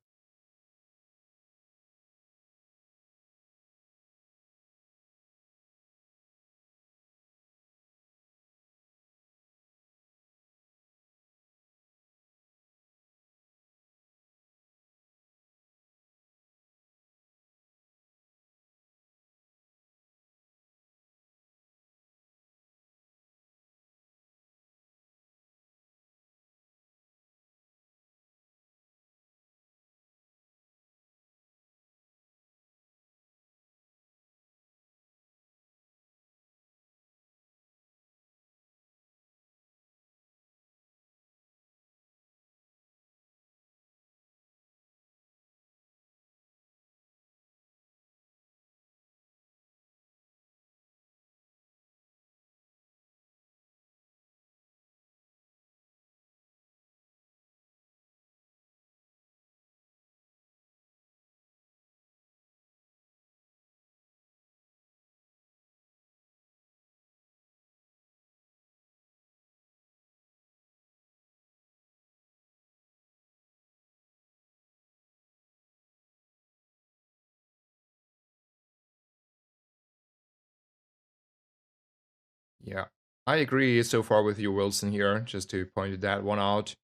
Yeah, I agree so far with you, Wilson, here, just to point that one out.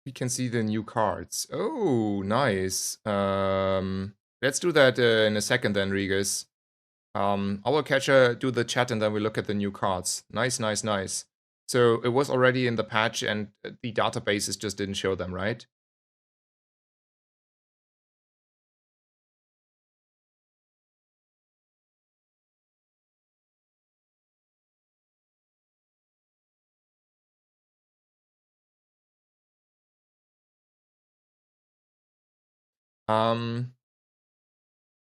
We can see the new cards. Oh, nice. Let's do that in a second then, Regis. I will do the chat, and then we look at the new cards. Nice, nice, nice. So it was already in the patch, and the databases just didn't show them, right?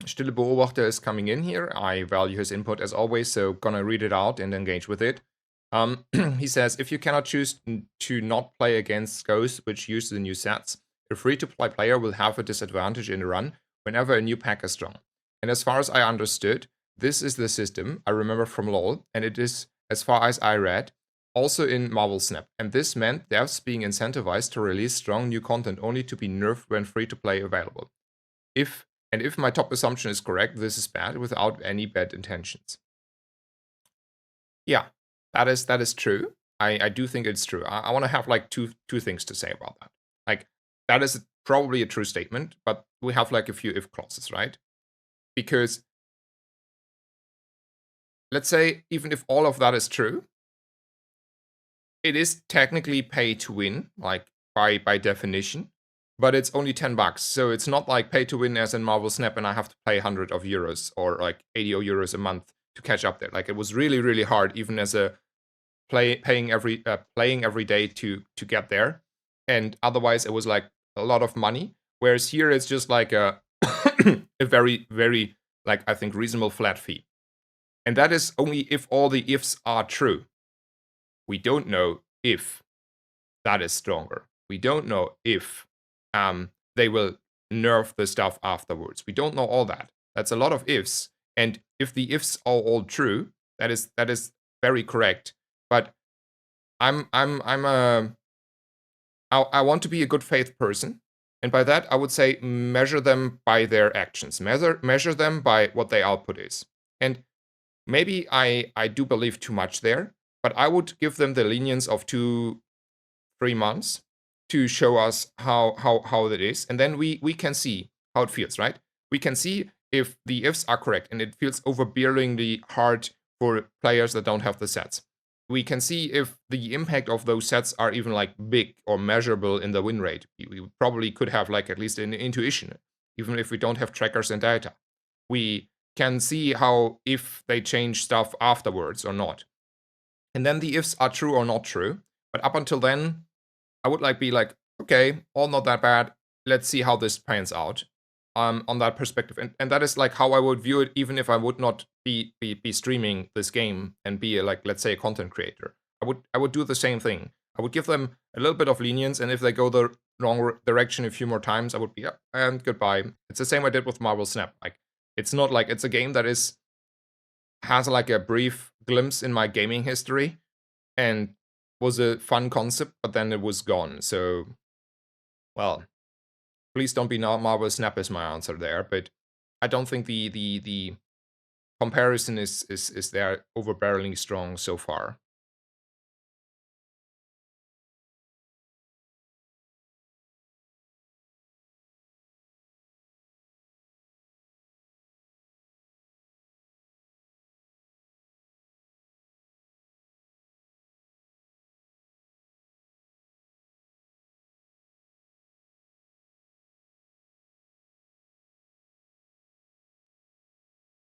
Stille Beobachter is coming in here. I value his input as always, so gonna read it out and engage with it. He says, if you cannot choose to not play against ghosts which use the new sets, a free-to-play player will have a disadvantage in the run whenever a new pack is drawn. And as far as I understood, this is the system I remember from LoL, and it is, as far as I read, also in Marvel Snap. And this meant devs being incentivized to release strong new content only to be nerfed when free-to-play available. If my top assumption is correct, this is bad without any bad intentions. Yeah, that is true. I do think it's true. I want to have like two things to say about that. Like, that is probably a true statement, but we have like a few if clauses, right? Because let's say even if all of that is true, it is technically pay to win, like by definition, but it's only $10. So it's not like pay to win as in Marvel Snap and I have to pay 100 of euros or like 80 euros a month to catch up there. Like, it was really, really hard, even as a playing every day to get there. And otherwise it was like a lot of money. Whereas here it's just like a a very, very, like, I think reasonable flat fee. And that is only if all the ifs are true. We don't know if that is stronger. We don't know if they will nerf the stuff afterwards. We don't know all that. That's a lot of ifs. And if the ifs are all true, that is very correct. But I want to be a good faith person. And by that, I would say measure them by their actions. Measure them by what their output is. And maybe I do believe too much there, but I would give them the lenience of 2-3 months to show us how that is. And then we can see how it feels, right? We can see if the ifs are correct and it feels overbearingly hard for players that don't have the sets. We can see if the impact of those sets are even like big or measurable in the win rate. We probably could have like at least an intuition, even if we don't have trackers and data. We can see how if they change stuff afterwards or not. And then the ifs are true or not true. But up until then, I would like be like, okay, all not that bad. Let's see how this pans out. On that perspective, and that is like how I would view it, even if I would not be streaming this game and be like, let's say, a content creator. I would do the same thing. I would give them a little bit of lenience, and if they go the wrong direction a few more times, I would be up and goodbye. It's the same I did with Marvel Snap. Like, it's not like it's a game that has like a brief glimpse in my gaming history and was a fun concept, but then it was gone. So, well, please don't be Marvel Snap is my answer there, but I don't think the comparison is there overbearingly strong so far.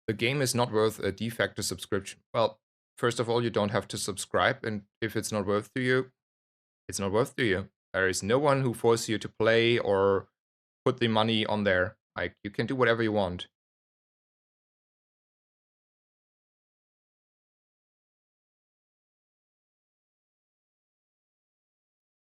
The game is not worth a de facto subscription. Well, first of all, you don't have to subscribe, and if it's not worth to you, it's not worth to you. There is no one who forces you to play or put the money on there. Like, you can do whatever you want.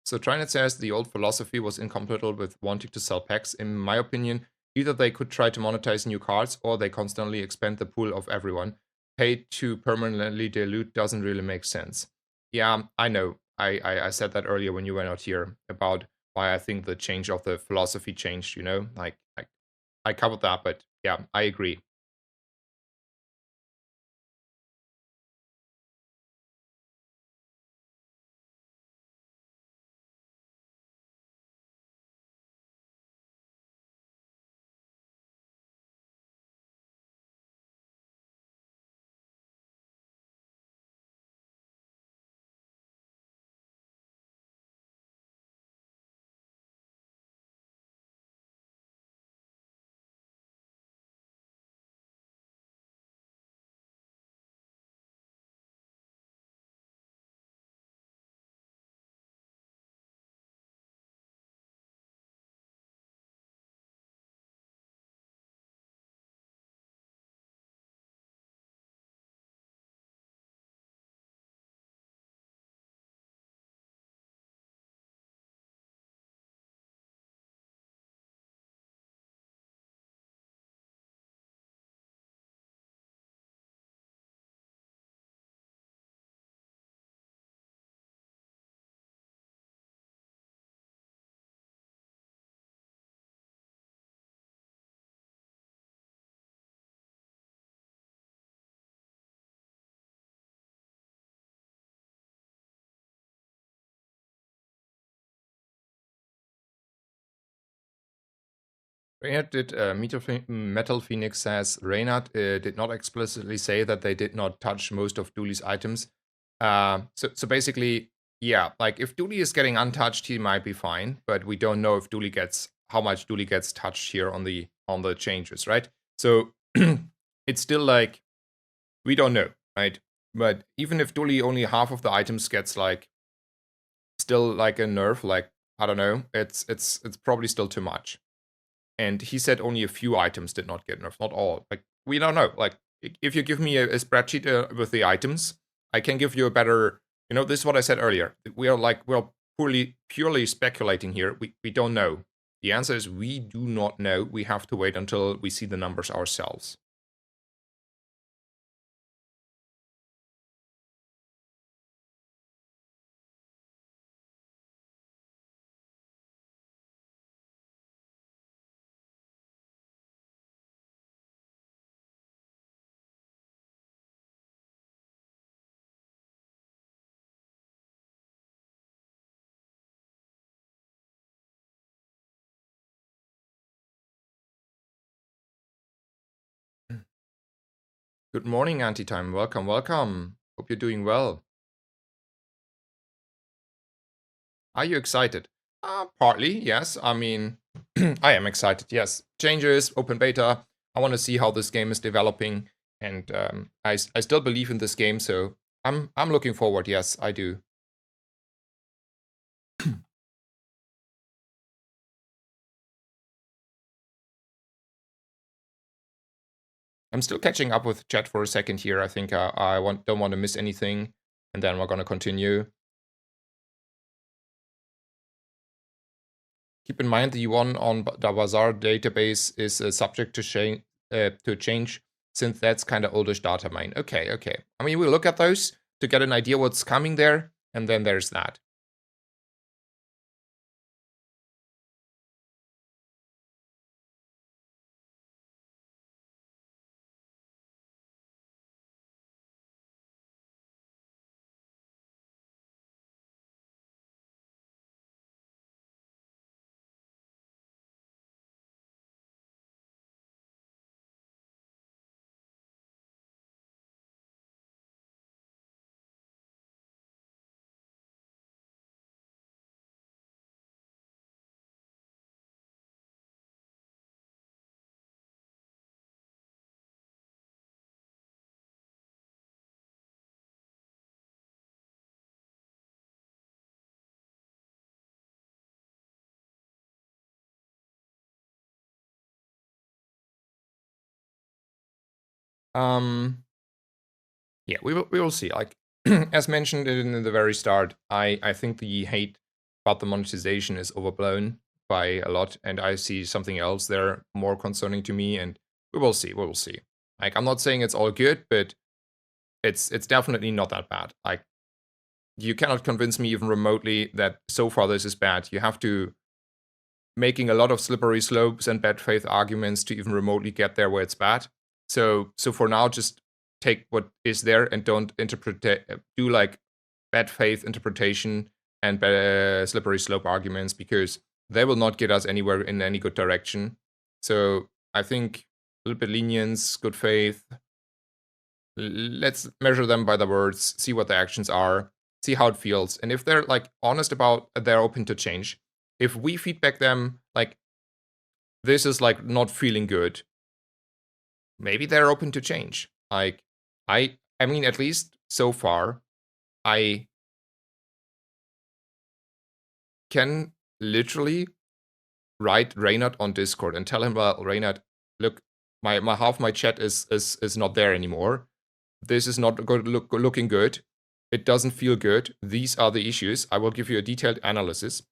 So Trinet says the old philosophy was incompatible with wanting to sell packs. In my opinion, either they could try to monetize new cards or they constantly expand the pool of everyone. Paid to permanently dilute doesn't really make sense. Yeah, I know. I said that earlier when you were not here about why I think the change of the philosophy changed, you know? Like I covered that, but yeah, I agree. Reynard did, Metal Phoenix says, Reynard did not explicitly say that they did not touch most of Dooley's items. So basically, yeah, like if Dooley is getting untouched, he might be fine, but we don't know if Dooley gets, how much Dooley gets touched here on the changes, right? So it's still like, we don't know, right? But even if Dooley only half of the items gets like, still like a nerf, like, I don't know, it's probably still too much. And he said only a few items did not get nerfed, not all. Like, we don't know. Like, if you give me a spreadsheet with the items, I can give you a better, this is what I said earlier. We're purely speculating here. We don't know. The answer is we do not know. We have to wait until we see the numbers ourselves. Good morning, Antitime. Welcome, welcome. Hope you're doing well. Are you excited? Partly, yes. I mean, I am excited, yes. Changes, open beta. I want to see how this game is developing. And I still believe in this game, so I'm looking forward, yes, I do. I'm still catching up with chat for a second here. I think I don't want to miss anything. And then we're going to continue. Keep in mind the one on the Bazaar database is subject to change, since that's kind of oldish data mine. Okay. I mean, we'll look at those to get an idea what's coming there, and then there's that. Yeah, we will see. Like as mentioned in the very start, I think the hate about the monetization is overblown by a lot, and I see something else there more concerning to me, and we will see. We will see. Like, I'm not saying it's all good, but it's definitely not that bad. Like, you cannot convince me even remotely that so far this is bad. You have to making a lot of slippery slopes and bad faith arguments to even remotely get there where it's bad. So for now, just take what is there and don't do like bad faith interpretation and slippery slope arguments, because they will not get us anywhere in any good direction. So I think a little bit lenience, good faith. Let's measure them by the words, see what the actions are, see how it feels, and if they're like honest about they're open to change. If we feedback them like this is like not feeling good, maybe they're open to change. Like I mean, at least so far, I can literally write Reynard on Discord and tell him, well, Reynard, look, my half my chat is not there anymore. This is not looking good. It doesn't feel good. These are the issues. I will give you a detailed analysis.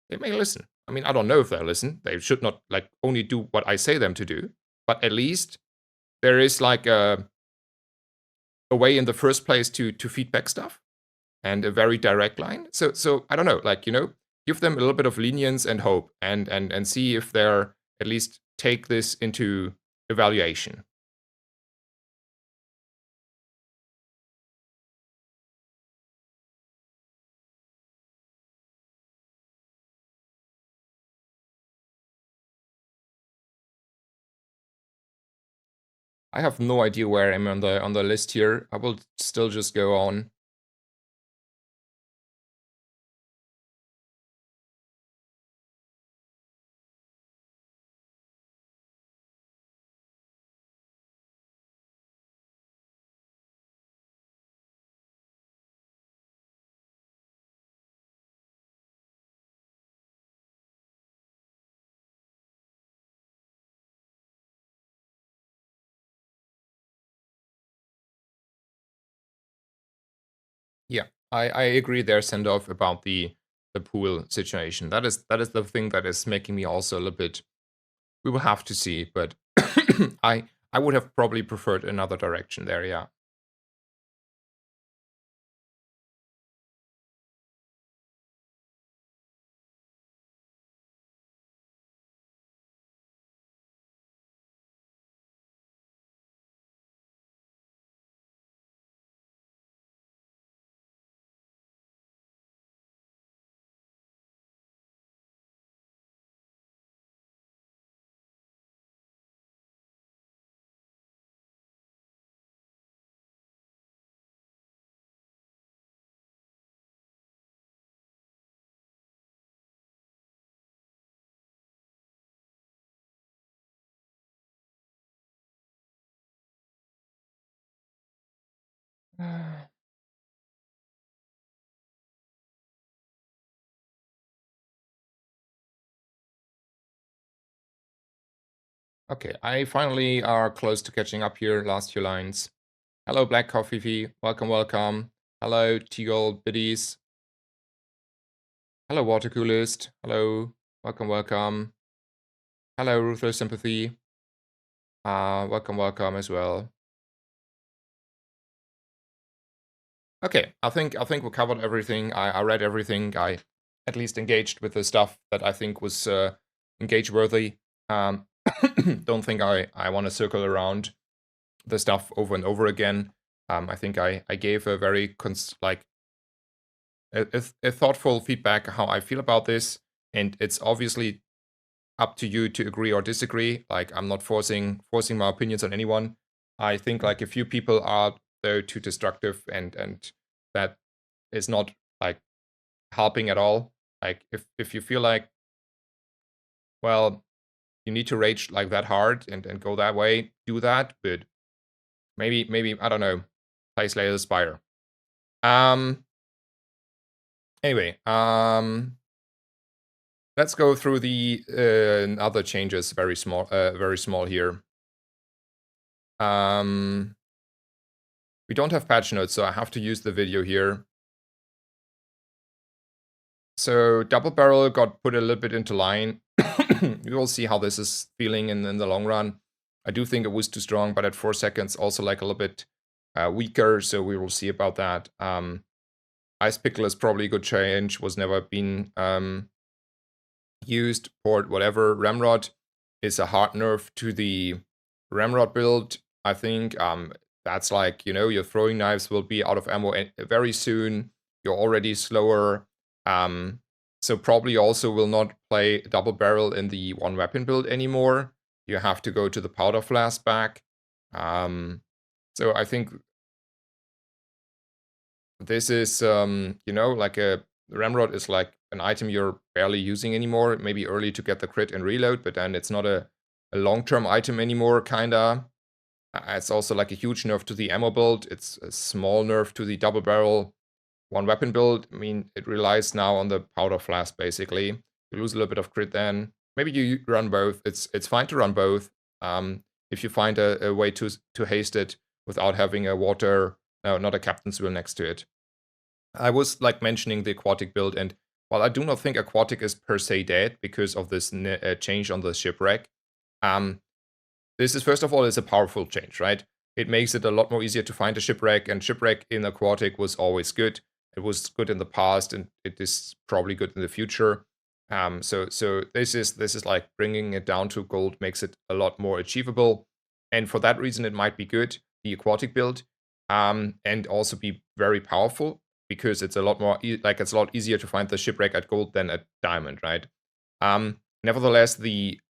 They may listen. I mean, I don't know if they listen. They should not like only do what I say them to do. But at least there is like a way in the first place to feedback stuff, and a very direct line. So I don't know, like, give them a little bit of lenience and hope, and see if they're at least take this into evaluation. I have no idea where I'm on the list here. I will still just go on. Yeah, I agree there, Sendorf, about the pool situation. That is the thing that is making me also a little bit. We will have to see, but I would have probably preferred another direction there. Yeah. Okay, I finally are close to catching up here. Last few lines. Hello, Black Coffee Fee. Welcome, welcome. Hello, Teagle Biddies. Hello, Water Coolest. Hello, welcome, welcome. Hello, Ruthless Sympathy. Welcome, welcome as well. Okay, I think we covered everything. I read everything. I at least engaged with the stuff that I think was engage worthy. Um, don't think I want to circle around the stuff over and over again. I think I gave a very a thoughtful feedback how I feel about this, and it's obviously up to you to agree or disagree. Like I'm not forcing my opinions on anyone. I think like a few people are though too destructive, and that is not like helping at all. Like if you feel like, well, you need to rage like that hard and go that way, do that. But maybe I don't know, play Slay the Spire. Um. Anyway, let's go through the other changes. Very small here. We don't have patch notes, so I have to use the video here. So double barrel got put a little bit into line. We will see how this is feeling in the long run. I do think it was too strong, but at 4 seconds also like a little bit weaker, so we will see about that. Ice Pickle is probably a good change, was never been used, port, whatever. Ramrod is a hard nerf to the Ramrod build. I think that's like, your throwing knives will be out of ammo very soon. You're already slower. So probably also will not play double barrel in the one weapon build anymore. You have to go to the powder flask back. So I think this is, like a Ramrod is like an item you're barely using anymore. Maybe early to get the crit and reload, but then it's not a long-term item anymore, kinda. It's also like a huge nerf to the ammo build. It's a small nerf to the double barrel one weapon build. I mean, it relies now on the powder flask, basically. You lose a little bit of crit then. Maybe you run both. It's fine to run both. If you find a way to haste it without having a water, no, not a captain's wheel next to it. I was like mentioning the aquatic build, and while I do not think aquatic is per se dead because of this change on the shipwreck, this is first of all is a powerful change, right? It makes it a lot more easier to find a shipwreck, and shipwreck in aquatic was always good. It was good in the past, and it is probably good in the future. So this is like bringing it down to gold makes it a lot more achievable, and for that reason, it might be good the aquatic build, and also be very powerful because it's a lot more it's a lot easier to find the shipwreck at gold than at diamond, right? Nevertheless, the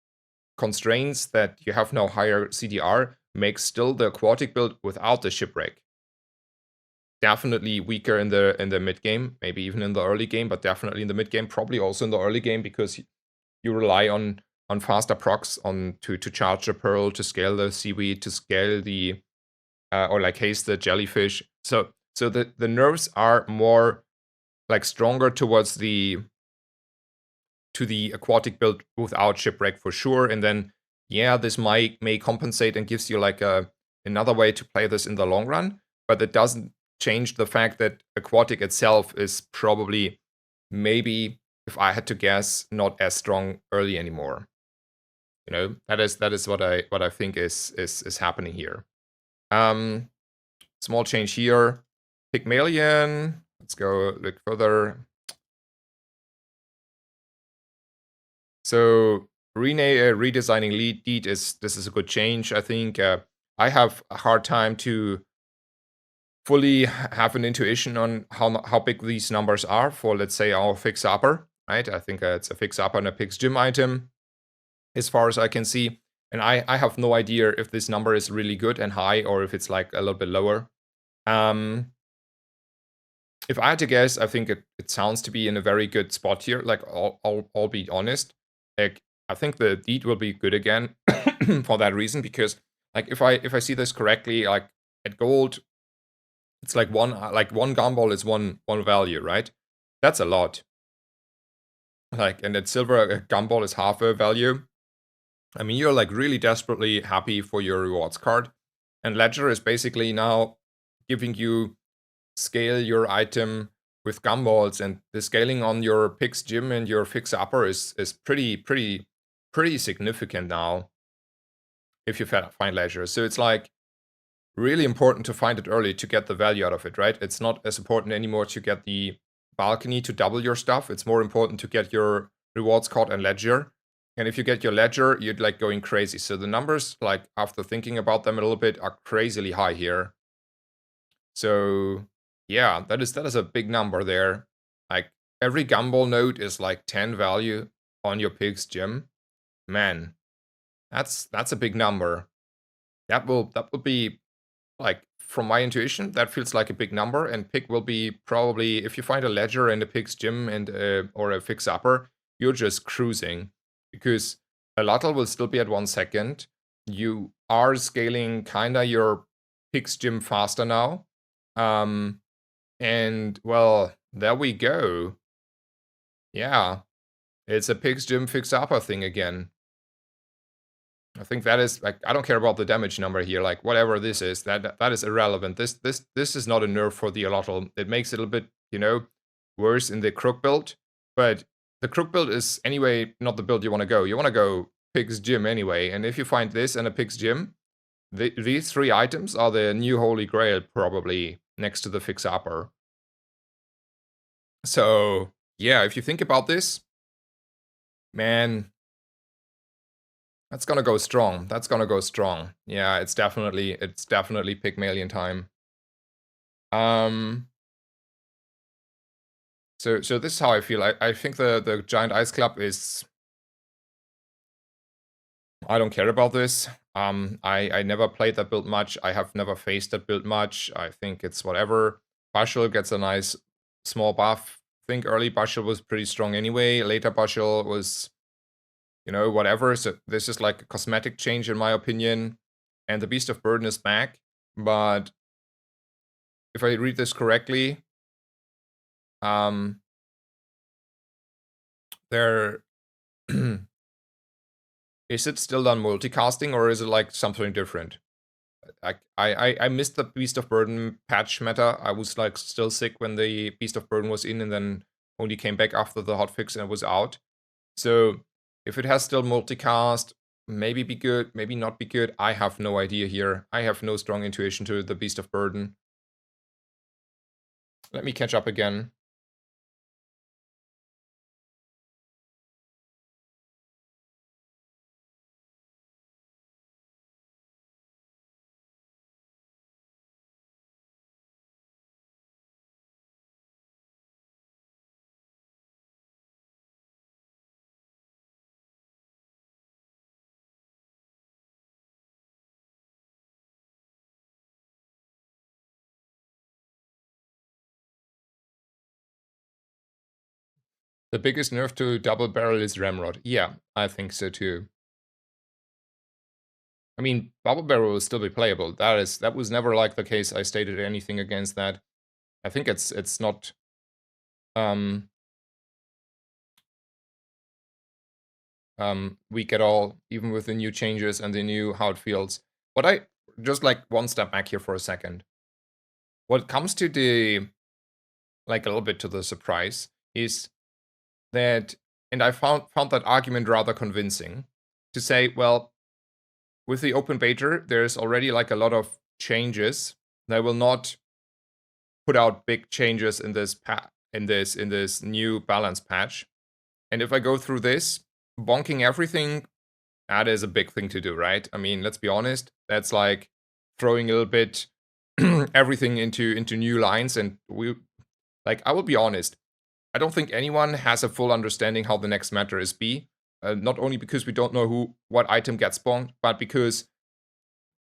constraints that you have no higher CDR makes still the aquatic build without the shipwreck definitely weaker in the mid game, maybe even in the early game, but definitely in the mid game, probably also in the early game, because you rely on faster procs on to charge the pearl, to scale the seaweed, to scale the or like haste the jellyfish. So the nerfs are more like stronger towards the aquatic build without shipwreck for sure. And then yeah, this may compensate and gives you like another way to play this in the long run, but it doesn't change the fact that aquatic itself is probably, maybe if I had to guess, not as strong early anymore. You know, that is what I think is happening here. Small change here. Pygmalion. Let's go look further. So redesigning lead deed this is a good change. I think I have a hard time to fully have an intuition on how big these numbers are for, let's say, our fix upper, right? I think it's a fix upper and a pix gym item, as far as I can see. And I have no idea if this number is really good and high or if it's like a little bit lower. If I had to guess, I think it sounds to be in a very good spot here. Like, I'll be honest. Like, I think the deed will be good again for that reason, because like if I see this correctly, like at gold, it's like one gumball is one value, right? That's a lot. Like, and at silver, a gumball is half a value. I mean, you're like really desperately happy for your rewards card, and Ledger is basically now giving you scale your item with gumballs, and the scaling on your pix gym and your fix upper is pretty significant now if you find Ledger. So it's like really important to find it early to get the value out of it, right? It's not as important anymore to get the balcony to double your stuff. It's more important to get your rewards card and Ledger. And if you get your Ledger, you're like going crazy. So the numbers, like after thinking about them a little bit, are crazily high here. So yeah, that is a big number there. Like every gumball node is like 10 value on your pig's gym. Man, that's a big number. That will be, like, from my intuition, that feels like a big number, and pig will be probably, if you find a ledger and a pig's gym and or a fix upper, you're just cruising, because a lottle will still be at 1 second. You are scaling kinda your pig's gym faster now. And well, there we go. Yeah, it's a pig's gym fix upper thing again. I think that is, like, I don't care about the damage number here, like whatever this is, that is irrelevant. This is not a nerf for the Allotl. It makes it a little bit, you know, worse in the crook build, but the crook build is anyway not the build you want to go. You want to go pig's gym anyway, and if you find this and a pig's gym, these three items are the new holy grail, probably, next to the fix upper. So yeah, if you think about this, man, that's gonna go strong. That's gonna go strong. Yeah, it's definitely Pygmalion time. So this is how I feel. I think the Giant Ice Club is, I don't care about this. I never played that build much. I have never faced that build much. I think it's whatever. Partial gets a nice small buff. I think early Partial was pretty strong anyway. Later Partial was, you know, whatever. So this is like a cosmetic change in my opinion. And the Beast of Burden is back. But if I read this correctly, there is it still done multicasting, or is it like something different? I missed the Beast of Burden patch meta. I was like still sick when the Beast of Burden was in, and then only came back after the hotfix and it was out. So if it has still multicast, maybe be good, maybe not be good. I have no idea here. I have no strong intuition to the Beast of Burden. Let me catch up again. The biggest nerf to double barrel is Ramrod. Yeah, I think so too. I mean, double barrel will still be playable. That was never like the case. I stated anything against that. I think it's not weak at all, even with the new changes and the new how it feels. What I just like one step back here for a second. What comes to the like a little bit to the surprise is that, and I found that argument rather convincing to say, well, with the open beta, there's already like a lot of changes. They will not put out big changes in this in this new balance patch. And if I go through this, bonking everything, that is a big thing to do, right? I mean, let's be honest. That's like throwing a little bit everything into new lines, and we like. I will be honest. I don't think anyone has a full understanding how the next meta is be. Not only because we don't know what item gets spawned, but because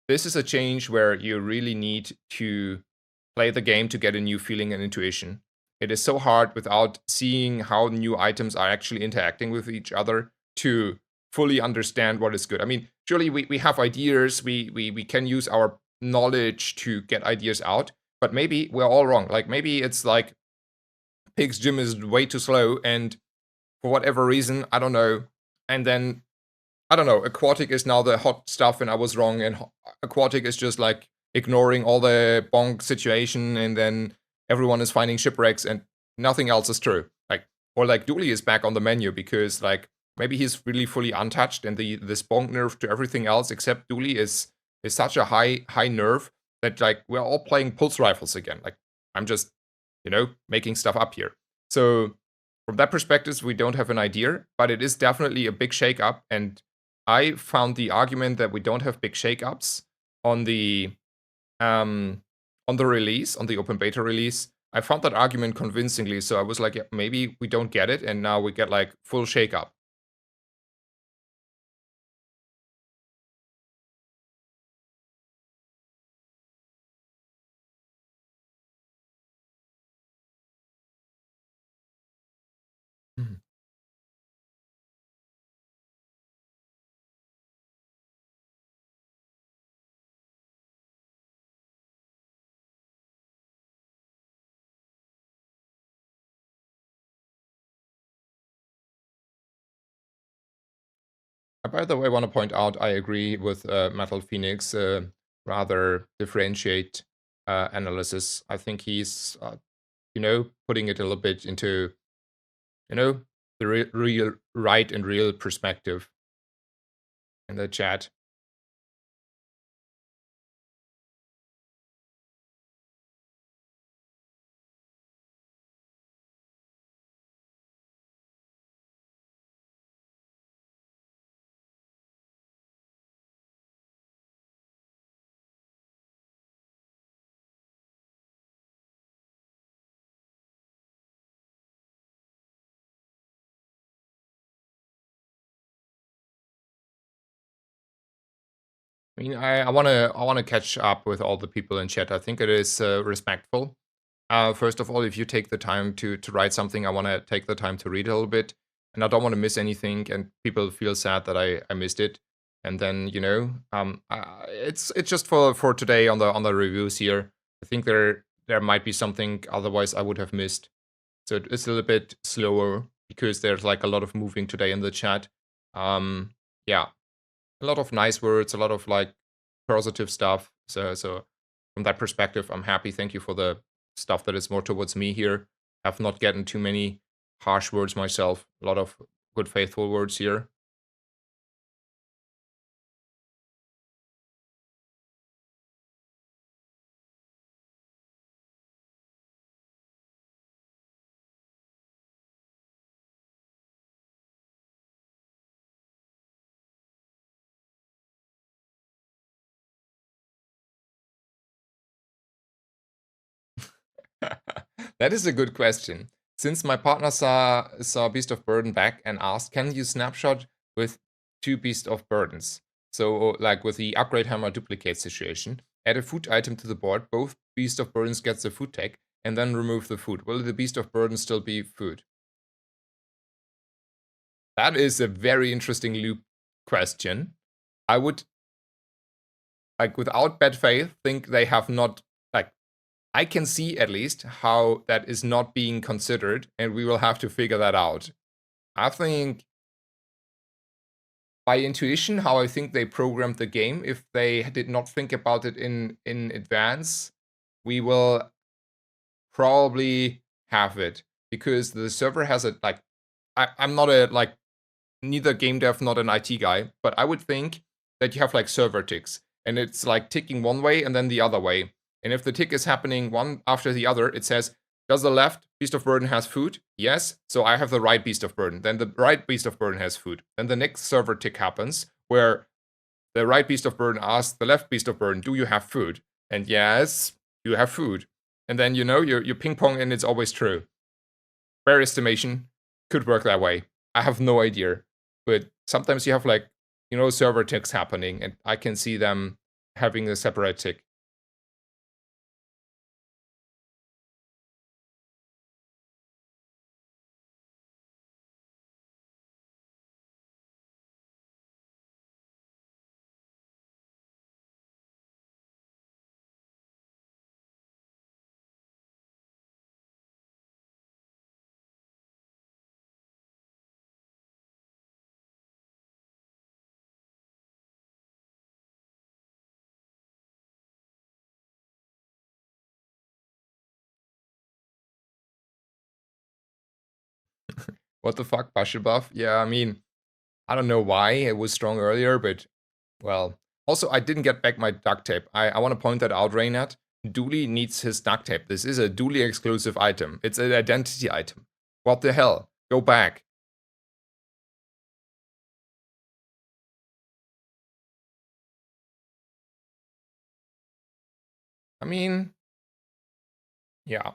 this is a change where you really need to play the game to get a new feeling and intuition. It is so hard without seeing how new items are actually interacting with each other to fully understand what is good. I mean, surely we have ideas, we can use our knowledge to get ideas out, but maybe we're all wrong. Like maybe it's like Pig's gym is way too slow, and for whatever reason, I don't know. And then I don't know, aquatic is now the hot stuff, and I was wrong, and aquatic is just like ignoring all the bonk situation, and then everyone is finding shipwrecks, and nothing else is true. Like, or like Dooley is back on the menu because like maybe he's really fully untouched, and this bonk nerf to everything else except Dooley is such a high nerf that like we're all playing pulse rifles again. Like I'm just making stuff up here. So from that perspective, we don't have an idea, but it is definitely a big shakeup. And I found the argument that we don't have big shakeups on the release, on the open beta release. I found that argument convincingly, so I was like, yeah, maybe we don't get it, and now we get like full shakeup. Mhm. By the way, I want to point out I agree with Metal Phoenix. Rather differentiate analysis. I think he's putting it a little bit into the real right and real perspective in the chat. I mean, I wanna catch up with all the people in chat. I think it is respectful. First of all, if you take the time to write something, I want to take the time to read a little bit, and I don't want to miss anything, and people feel sad that I missed it. And then it's just for today on the reviews here. I think there might be something otherwise I would have missed. So it's a little bit slower because there's like a lot of moving today in the chat. Yeah, a lot of nice words, a lot of like positive stuff. So from that perspective, I'm happy. Thank you for the stuff that is more towards me here. I've not gotten too many harsh words myself. A lot of good, faithful words here. That is a good question. Since my partner saw Beast of Burden back and asked, can you snapshot with 2 Beast of Burdens? So like with the upgrade hammer duplicate situation, add a food item to the board, both Beast of Burdens gets the food tag, and then remove the food. Will the Beast of Burden still be food? that is a very interesting loop question. I would, like, without bad faith, think they have not, like, I can see at least how that is not being considered, and we will have to figure that out. I think by intuition, how I think they programmed the game, if they did not think about it in advance, we will probably have it, because the server has a, like, I'm not a, like, neither game dev, not an IT guy, but I would think that you have like server ticks, and it's like ticking one way and then the other way. And if the tick is happening one after the other, it says, does the left beast of burden has food? Yes. So I have the right beast of burden. Then the right beast of burden has food. Then the next server tick happens where the right beast of burden asks the left beast of burden, do you have food? And yes, you have food. And then, you know, you ping pong and it's always true. Fair estimation could work that way. I have no idea. But sometimes you have, like, you know, server ticks happening, and I can see them having a separate tick. What the fuck, partial buff? Yeah, I mean, I don't know why it was strong earlier, but, well. Also, I didn't get back my duct tape. I want to point that out, Reynat. Dooley needs his duct tape. This is a Dooley exclusive item. It's an identity item. What the hell? Go back. I mean, yeah.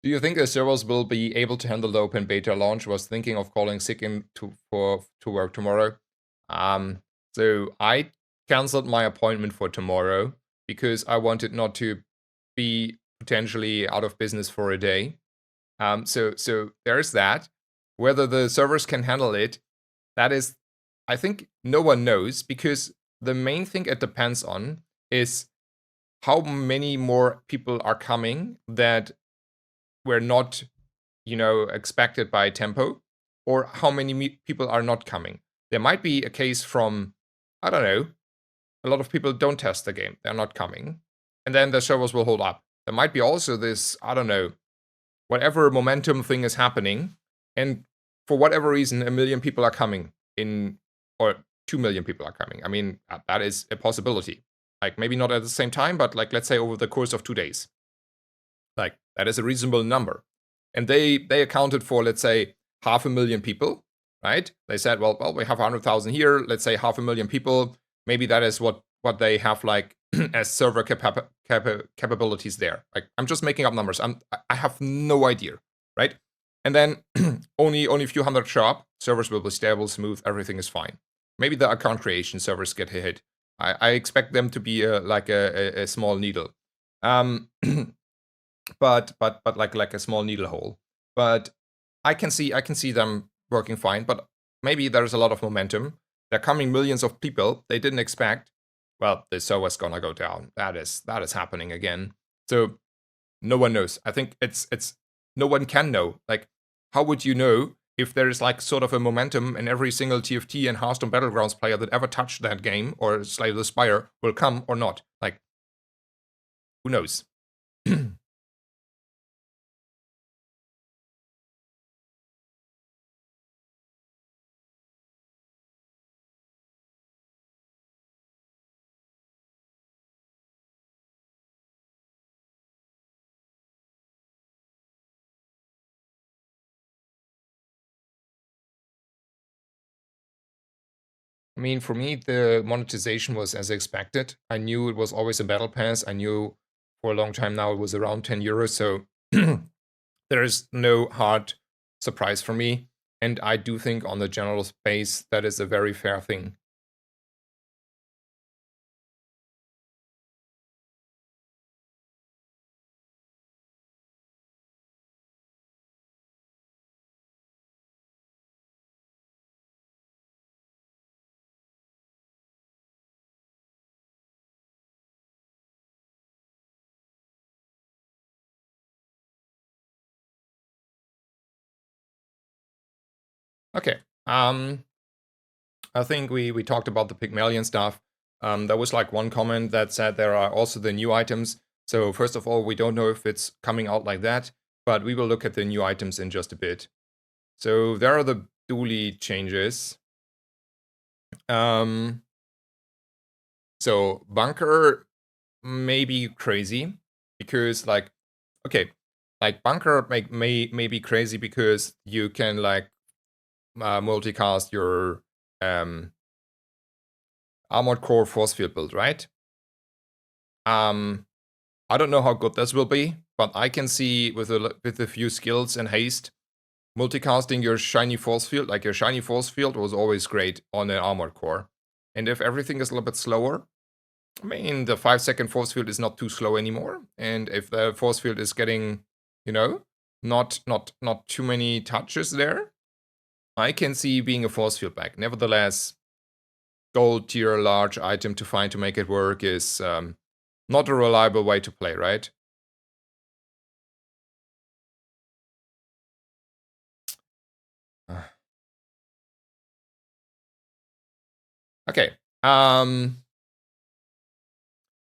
Do you think the servers will be able to handle the open beta launch? Was thinking of calling sick in to work tomorrow. So I cancelled my appointment for tomorrow because I wanted not to be potentially out of business for a day. So there's that. Whether the servers can handle it, that is, I think no one knows, because the main thing it depends on is how many more people are coming that were not, you know, expected by tempo, or how many people are not coming. There might be a case from, I don't know, a lot of people don't test the game, they're not coming, and then the servers will hold up. There might be also this, I don't know, whatever momentum thing is happening, and for whatever reason, 1 million people are coming in, or 2 million people are coming. I mean, that is a possibility. Like, maybe not at the same time, but, like, let's say over the course of 2 days. Like, that is a reasonable number. And they accounted for, let's say, 500,000 people, right? They said, well, we have 100,000 here. Let's say 500,000 people. Maybe that is what they have, like, as server capabilities there. Like, I'm just making up numbers. I have no idea, right? And then only a few hundred show up. Servers will be stable, smooth. Everything is fine. Maybe the account creation servers get hit. I expect them to be like a small needle. But like a small needle hole. But I can see them working fine. But maybe there's a lot of momentum. They're coming millions of people they didn't expect. Well, the server's gonna go down. That is happening again. So no one knows. I think it's no one can know. Like, how would you know if there is, like, sort of a momentum and every single TFT and Hearthstone Battlegrounds player that ever touched that game or Slay the Spire will come or not? Like, who knows? I mean, for me, the monetization was as expected. I knew it was always a battle pass. I knew for a long time now it was around 10 euros. So there is no hard surprise for me. And I do think on the general space, that is a very fair thing. Okay. I think we talked about the Pygmalion stuff. There was like one comment that said there are also the new items. So first of all, we don't know if it's coming out like that, but we will look at the new items in just a bit. So there are the dually changes. So bunker may be crazy because like, okay, like bunker may be crazy because you can like multicast your armored core force field build, right? I don't know how good this will be, but I can see with a few skills and haste, multicasting your shiny force field, like your shiny force field was always great on an armored core. And if everything is a little bit slower, I mean, the 5-second force field is not too slow anymore. And if the force field is getting, you know, not too many touches there, I can see being a force field back. Nevertheless, gold tier large item to find to make it work is not a reliable way to play, right? Okay.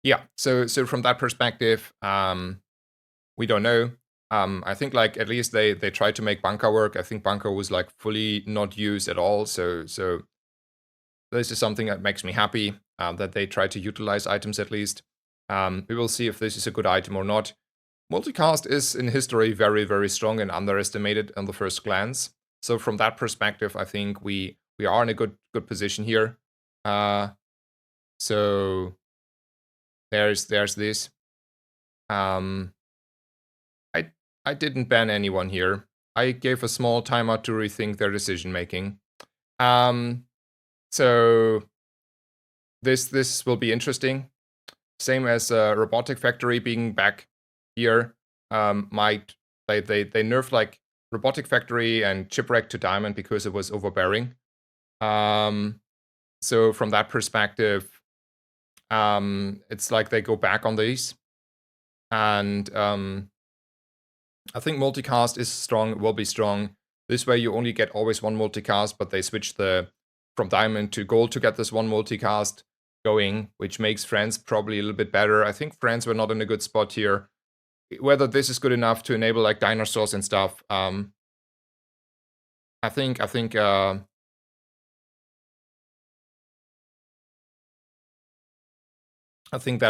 Yeah. So from that perspective, we don't know. I think like at least they tried to make bunker work. I think bunker was like fully not used at all. So this is something that makes me happy that they try to utilize items at least. We will see if this is a good item or not. Multicast is in history very, very strong and underestimated on the first glance. So from that perspective, I think we are in a good position here. So there's this. I didn't ban anyone here. I gave a small timeout to rethink their decision making. So this will be interesting. Same as Robotic Factory being back here. Might they nerfed like Robotic Factory and Chipwreck to Diamond because it was overbearing. So from that perspective, it's like they go back on these. And I think multicast is strong, will be strong. This way you only get always one multicast, but they switch from diamond to gold to get this one multicast going, which makes friends probably a little bit better. I think friends were not in a good spot here. Whether this is good enough to enable like dinosaurs and stuff, I think that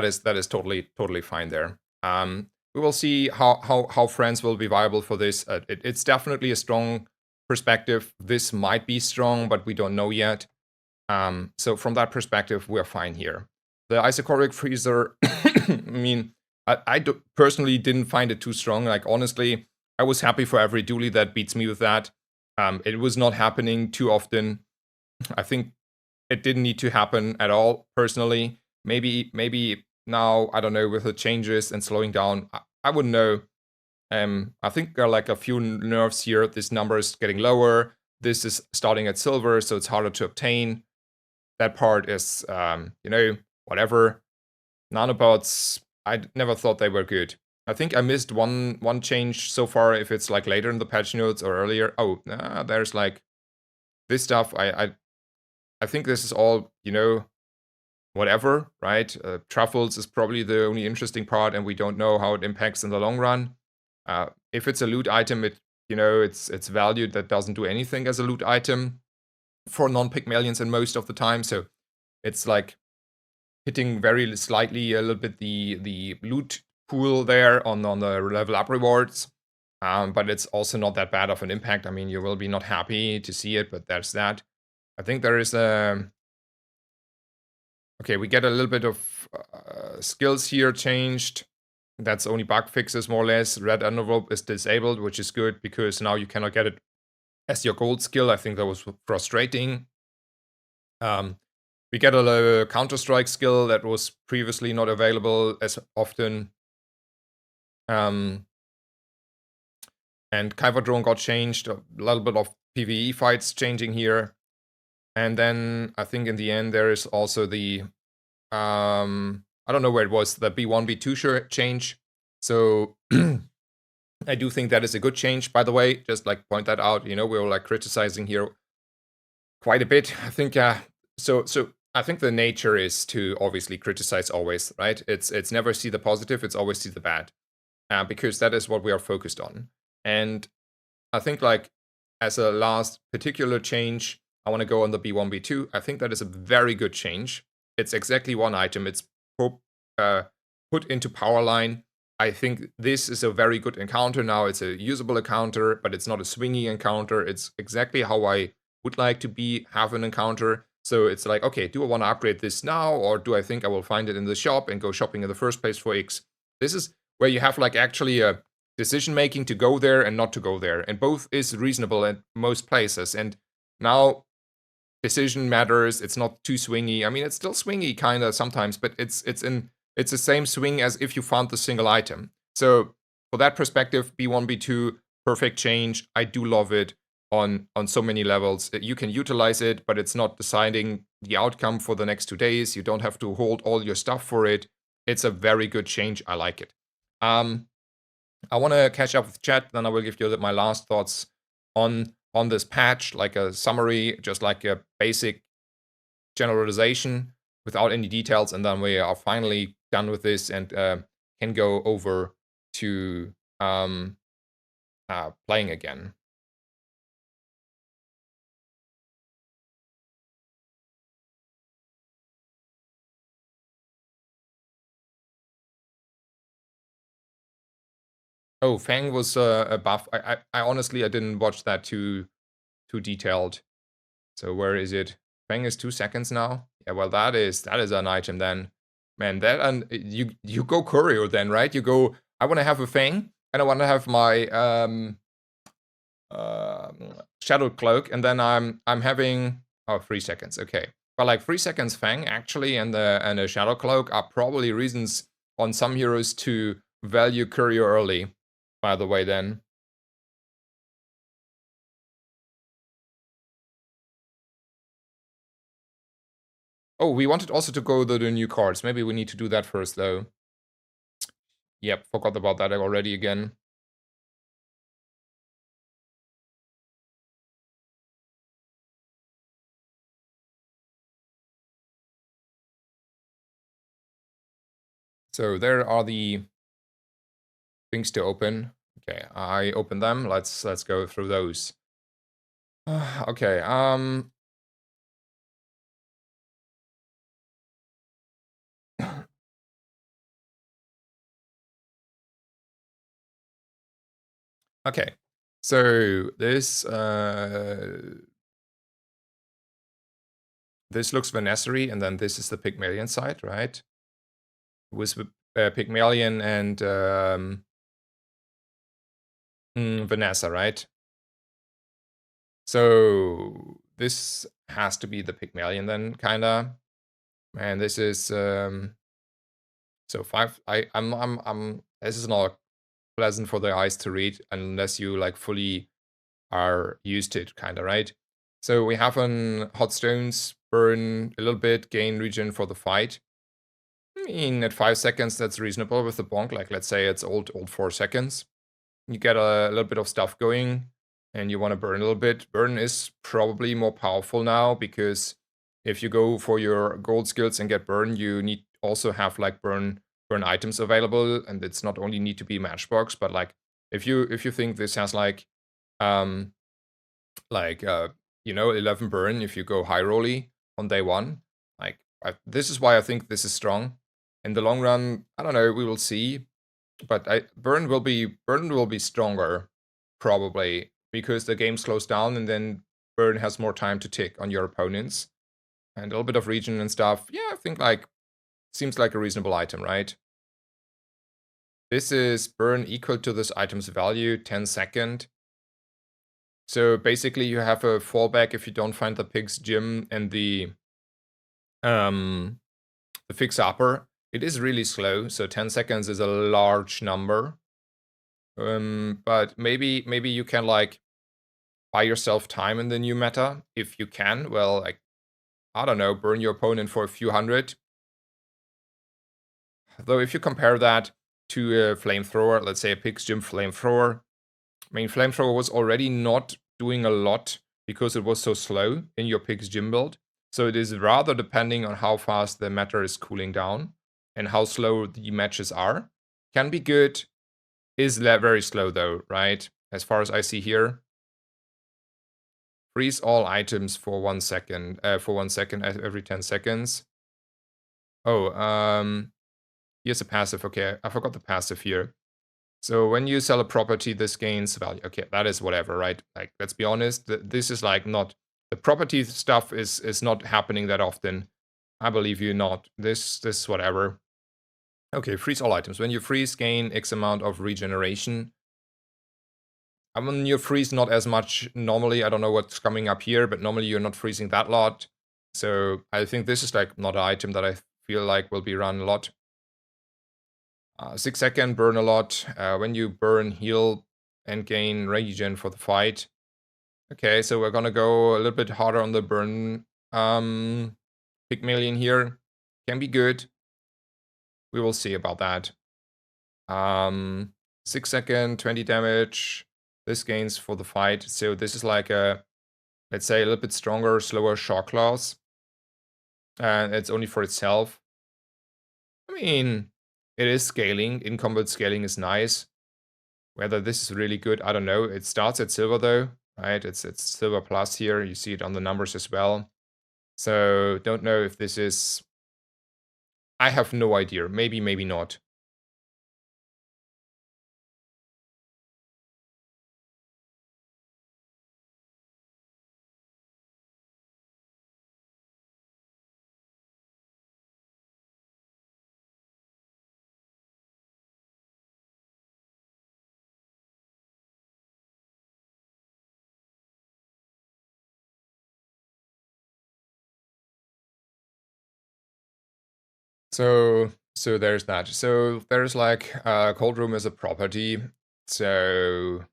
is totally fine there. We will see how friends will be viable for this. It's definitely a strong perspective. This might be strong, but we don't know yet. So from that perspective, we're fine here. The isocoric freezer, I mean, I personally didn't find it too strong. Like honestly, I was happy for every dually that beats me with that. It was not happening too often. I think it didn't need to happen at all, personally. Maybe now, I don't know, with the changes and slowing down, I wouldn't know. I think there are like a few nerfs here. This number is getting lower. This is starting at silver, so it's harder to obtain. That part is, whatever. Nanobots, I never thought they were good. I think I missed one change so far, if it's like later in the patch notes or earlier. Oh, there's like this stuff. I think this is all, whatever, right? Truffles is probably the only interesting part, and we don't know how it impacts in the long run. If it's a loot item, it's valued that doesn't do anything as a loot item for non-Pygmalions in most of the time. So it's like hitting very slightly a little bit the loot pool there on the level up rewards. But it's also not that bad of an impact. I mean, you will be not happy to see it, but that's that. I think there is a... Okay, we get a little bit of skills here changed. That's only bug fixes, more or less. Red envelope is disabled, which is good because now you cannot get it as your gold skill. I think that was frustrating. We get a Counter-Strike skill that was previously not available as often. And Kyber Drone got changed. A little bit of PvE fights changing here. And then I think in the end there is also the... I don't know where it was, the B1, B2 change. So I do think that is a good change, by the way. Just like point that out, we were like criticizing here quite a bit. I think so I think the nature is to obviously criticize always, right? It's never see the positive, it's always see the bad. Because that is what we are focused on. And I think like as a last particular change, I want to go on the B1, B2. I think that is a very good change. It's exactly one item. It's uh, put into power line. I think this is a very good encounter now. It's a usable encounter, but it's not a swingy encounter. It's exactly how I would like to have an encounter. So it's like, okay, do I want to upgrade this now, or do I think I will find it in the shop and go shopping in the first place for X? This is where you have like actually a decision making to go there and not to go there, and both is reasonable at most places. And now decision matters. It's not too swingy. I mean, it's still swingy kind of sometimes, but it's the same swing as if you found the single item. So for that perspective, B1, B2, perfect change. I do love it on so many levels. You can utilize it, but it's not deciding the outcome for the next 2 days. You don't have to hold all your stuff for it. It's a very good change. I like it. I want to catch up with chat, then I will give you my last thoughts on this patch, like a summary, just like a basic generalization without any details, and then we are finally done with this and can go over to playing again. Oh, Fang was a buff. I honestly I didn't watch that too detailed. So where is it? Fang is 2 seconds now. Yeah, well that is an item then. Man, that and you go courier then, right? You go. I want to have a Fang and I want to have my shadow cloak, and then I'm having 3 seconds. Okay, but like 3 seconds Fang actually and a shadow cloak are probably reasons on some heroes to value courier early. By the way, then. Oh, we wanted also to go to the new cards. Maybe we need to do that first, though. Yep, forgot about that already again. So there are the things to open. Okay, I open them. Let's go through those. Okay, okay. So this this looks Vanessary, and then this is the Pygmalion side, right? With Pygmalion and Vanessa, right? So this has to be the Pygmalion then, kinda. And this is so 5. I'm. This is not pleasant for the eyes to read unless you like fully are used to it, kinda, right? So we have an hot stones, burn a little bit, gain regen for the fight. I mean, at 5 seconds, that's reasonable with the bonk. Like, let's say it's old 4 seconds. You get a little bit of stuff going, and you want to burn a little bit. Burn is probably more powerful now, because if you go for your gold skills and get burn, you need also have like burn items available, and it's not only need to be matchbox, but like if you think this has like 11 burn if you go high rolly on day 1, like this is why I think this is strong. In the long run, I don't know, we will see, but burn will be stronger probably, because the game slows down and then burn has more time to tick on your opponents, and a little bit of regen and stuff. Yeah, I think like seems like a reasonable item, right? This is burn equal to this item's value, 10 second. So basically you have a fallback if you don't find the pig's gym and the fix upper. It is really slow, so 10 seconds is a large number. But maybe you can like buy yourself time in the new meta if you can. Well, like I don't know, burn your opponent for a few hundred. Though if you compare that to a flamethrower, let's say a pig's gym flamethrower, I mean flamethrower was already not doing a lot because it was so slow in your pig's gym build. So it is rather depending on how fast the meta is cooling down and how slow the matches are. Can be good, is very slow though, right? As far as I see here. Freeze all items for 1 second, every 10 seconds. Oh, here's a passive. Okay, I forgot the passive here. So when you sell a property, this gains value. Okay, that is whatever, right? Like, let's be honest, this is like not, the property stuff is not happening that often. I believe you not. This whatever. Okay, freeze all items. When you freeze, gain X amount of regeneration. I mean, you freeze not as much normally. I don't know what's coming up here, but normally you're not freezing that lot. So I think this is like not an item that I feel like will be run a lot. 6 second, burn a lot. When you burn, heal and gain regen for the fight. Okay, so we're gonna go a little bit harder on the burn. Pygmalion here can be good. We will see about that. 6 second, 20 damage. This gains for the fight. So this is like a, let's say, a little bit stronger, slower shock class. And it's only for itself. I mean, it is scaling. In combat scaling is nice. Whether this is really good, I don't know. It starts at silver though, right? It's silver plus here. You see it on the numbers as well. So don't know if this is, I have no idea. Maybe, maybe not. So there's that. So there's like cold room as a property. So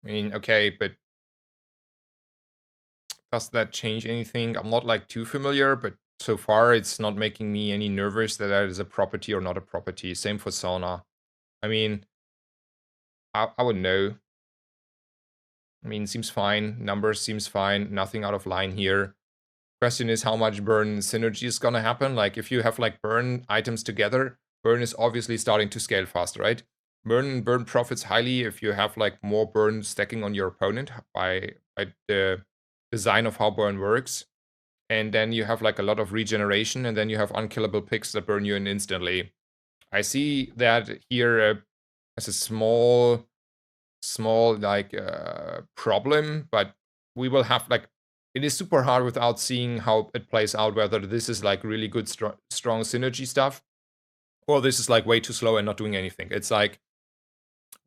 I mean, okay, but does that change anything? I'm not like too familiar, but so far it's not making me any nervous that that is a property or not a property. Same for sauna. I mean, I would know. I mean, seems fine. Numbers seems fine. Nothing out of line here. Question is how much burn synergy is gonna happen. Like if you have like burn items together, burn is obviously starting to scale faster, right? Burn profits highly if you have like more burn stacking on your opponent by the design of how burn works. And then you have like a lot of regeneration, and then you have unkillable picks that burn you in instantly. I see that here as a small like problem, but we will have like, it is super hard without seeing how it plays out, whether this is like really good strong synergy stuff or this is like way too slow and not doing anything. It's like,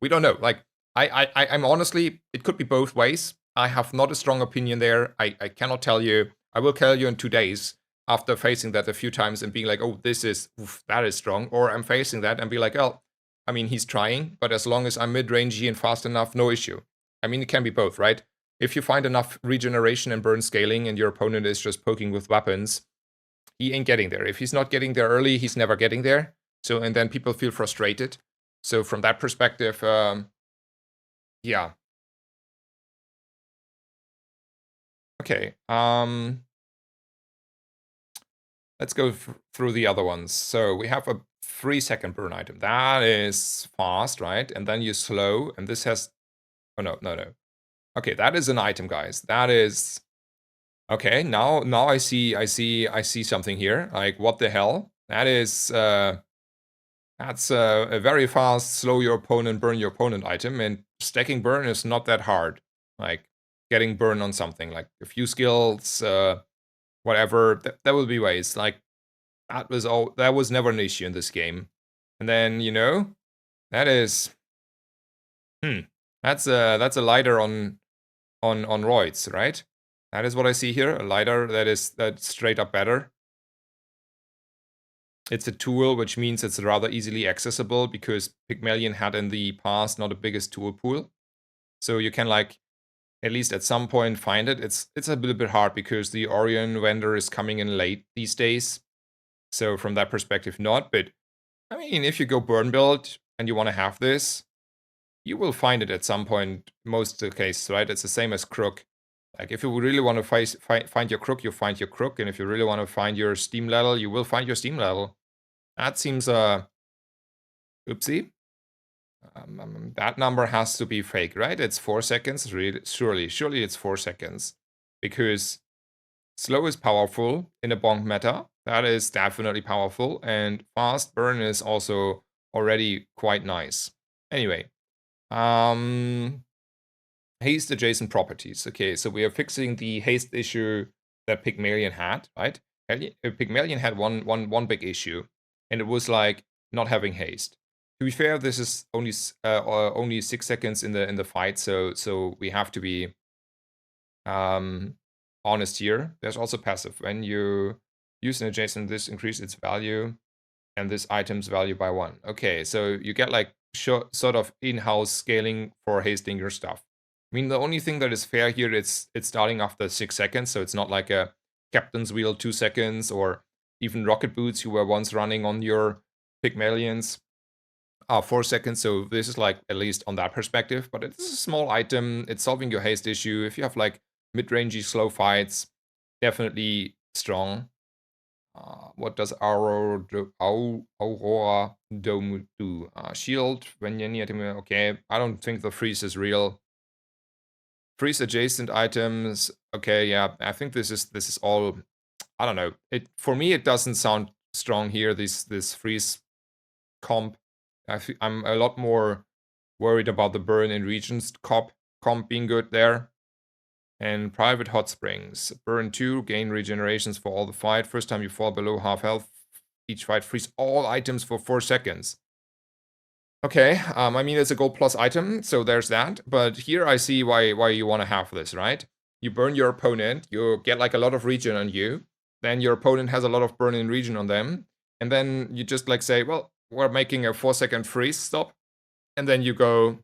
we don't know. Like I'm honestly, it could be both ways. I have not a strong opinion there. I cannot tell you. I will tell you in 2 days after facing that a few times and being like, oh, this is, oof, that is strong. Or I'm facing that and be like, oh, I mean, he's trying, but as long as I'm mid-rangey and fast enough, no issue. I mean, it can be both, right? If you find enough regeneration and burn scaling and your opponent is just poking with weapons, he ain't getting there. If he's not getting there early, he's never getting there. So, and then people feel frustrated. So from that perspective, yeah. Okay. Let's go through the other ones. So we have a 3 second burn item. That is fast, right? And then you slow, and this has, oh no. Okay, that is an item, guys. That is, okay, now I see something here. Like, what the hell? That is, that's a very fast, slow your opponent, burn your opponent item, and stacking burn is not that hard. Like, getting burn on something, like a few skills, whatever, there will be ways. Like, that was never an issue in this game. And then, you know, that is, that's a lighter on roids, right? That is what I see here, a lighter that's straight up better. It's a tool, which means it's rather easily accessible because Pygmalion had in the past not the biggest tool pool. So you can like, at least at some point, find it. It's a little bit hard because the Orion vendor is coming in late these days. So from that perspective, not. But I mean, if you go burn build and you want to have this, you will find it at some point, most of the case, right? It's the same as crook. Like if you really want to find your crook, you find your crook. And if you really want to find your steam level, you will find your steam level. That seems, oopsie. That number has to be fake, right? It's 4 seconds, really, surely it's 4 seconds. Because slow is powerful in a bonk meta. That is definitely powerful. And fast burn is also already quite nice. Anyway, haste adjacent properties. Okay, so we are fixing the haste issue that Pygmalion had, right? Pygmalion had one big issue, and it was like not having haste. To be fair, this is only 6 seconds in the fight, so we have to be honest here. There's also passive. When you use an adjacent, this increases its value and this item's value by 1. Okay, so you get like sort of in-house scaling for hasting your stuff. I mean, the only thing that is fair here, it's starting after 6 seconds, so it's not like a Captain's Wheel 2 seconds, or even Rocket Boots you were once running on your Pygmalions 4 seconds, so this is like at least on that perspective, but it's a small item, it's solving your haste issue. If you have like mid-rangey slow fights, definitely strong. What does Aurora Dome do? Shield when you're near him. Okay, I don't think the freeze is real. Freeze adjacent items. Okay, yeah, I think this is all. I don't know. For me it doesn't sound strong here. This freeze comp. I'm a lot more worried about the burn in regions comp being good there. And private hot springs. Burn 2, gain regenerations for all the fight. First time you fall below half health, each fight freeze all items for 4 seconds. Okay, I mean, it's a gold plus item, so there's that. But here I see why you want to have this, right? You burn your opponent, you get like a lot of regen on you. Then your opponent has a lot of burn in regen on them. And then you just like say, well, we're making a 4-second freeze stop. And then you go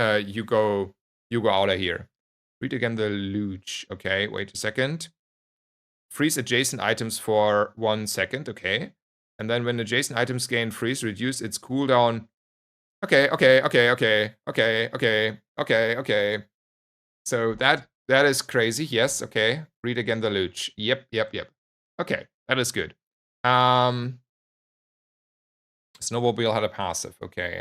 out of here. Read again the luge. Okay, wait a second. Freeze adjacent items for 1 second. Okay. And then when adjacent items gain freeze, reduce its cooldown. Okay. So that is crazy. Yes. Okay. Read again the luge. Yep. Okay, that is good. Snowmobile had a passive. Okay.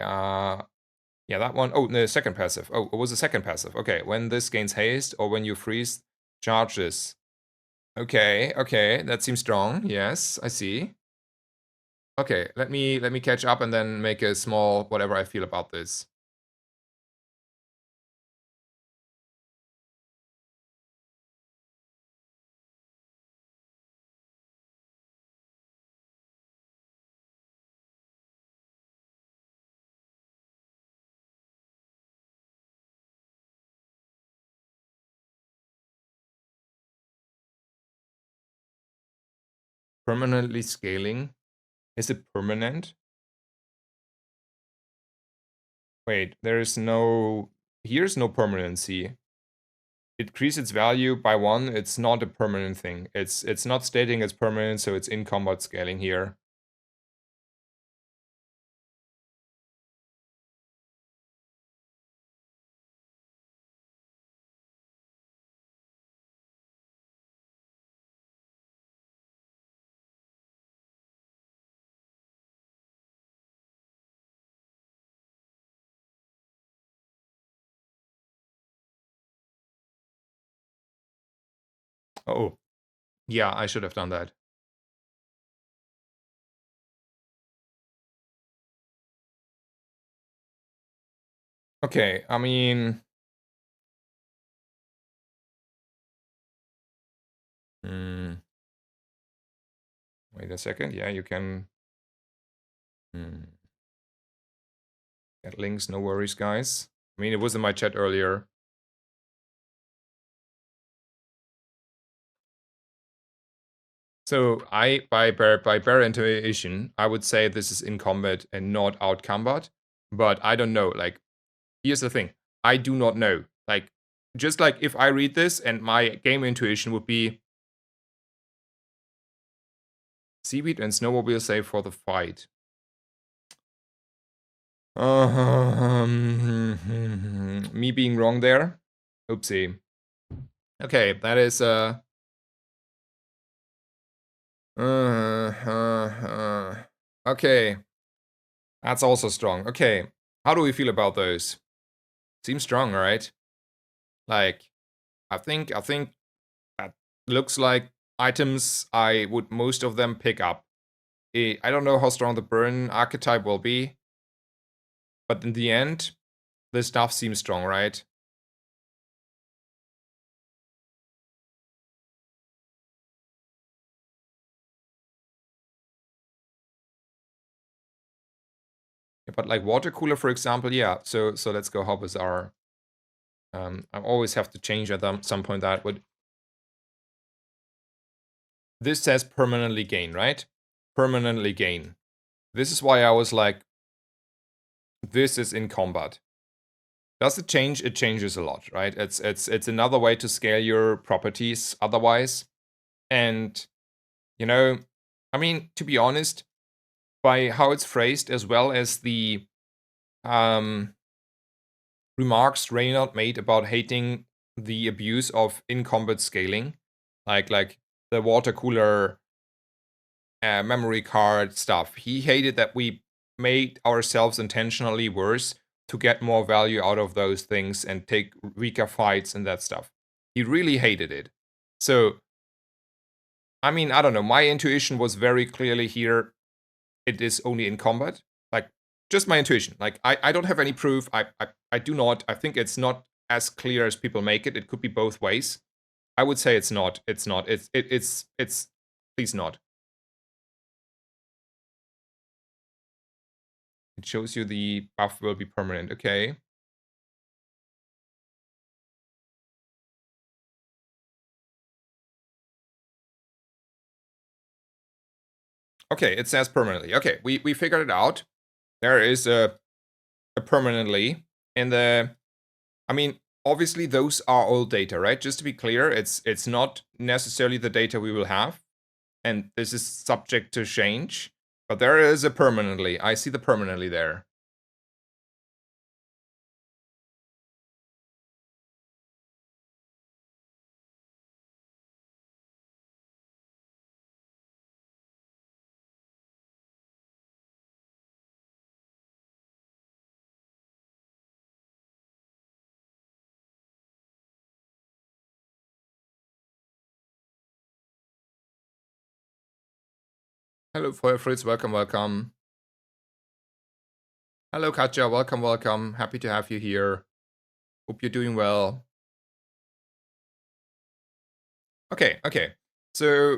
Yeah, that one. Oh, the second passive. Oh, it was the second passive. Okay, when this gains haste or when you freeze, charges. Okay, that seems strong. Yes, I see. Okay, let me catch up and then make a small whatever I feel about this. Permanently scaling. Is it permanent? Wait, here's no permanency. It increases its value by 1. It's not a permanent thing. It's not stating it's permanent, so it's in combat scaling here. Oh, yeah, I should have done that. Okay, I mean... Wait a second. Yeah, you can... Get links, no worries, guys. I mean, it was in my chat earlier. So by bare intuition, I would say this is in combat and not out combat. But I don't know. Like, here's the thing. I do not know. Like, just like if I read this and my game intuition would be Seaweed and Snowmobile save for the fight. Me being wrong there. Oopsie. Okay, that is okay. That's also strong. Okay. How do we feel about those? Seems strong, right? Like, I think that looks like items I would most of them pick up. I don't know how strong the burn archetype will be, but in the end, this stuff seems strong, right? But like water cooler, for example, yeah. So let's go how bizarre. I always have to change at some point that would. This says permanently gain, right? Permanently gain. This is why I was like, this is in combat. Does it change? It changes a lot, right? It's another way to scale your properties otherwise. And you know, I mean, to be honest, by how it's phrased as well as the remarks Reynard made about hating the abuse of in-combat scaling, like the water cooler memory card stuff. He hated that we made ourselves intentionally worse to get more value out of those things and take weaker fights and that stuff. He really hated it. So, I mean, I don't know. My intuition was very clearly here. It is only in combat. Like, just my intuition. Like, I don't have any proof. I do not. I think it's not as clear as people make it. It could be both ways. I would say it's not. It's not. It's please not. It shows you the buff will be permanent. Okay. Okay, it says permanently. Okay, we figured it out. There is a permanently in the. I mean, obviously those are all data, right? Just to be clear, it's not necessarily the data we will have, and this is subject to change. But there is a permanently. I see the permanently there. Hello, Fritz. Welcome, welcome. Hello, Katja. Welcome, welcome. Happy to have you here. Hope you're doing well. Okay, okay. So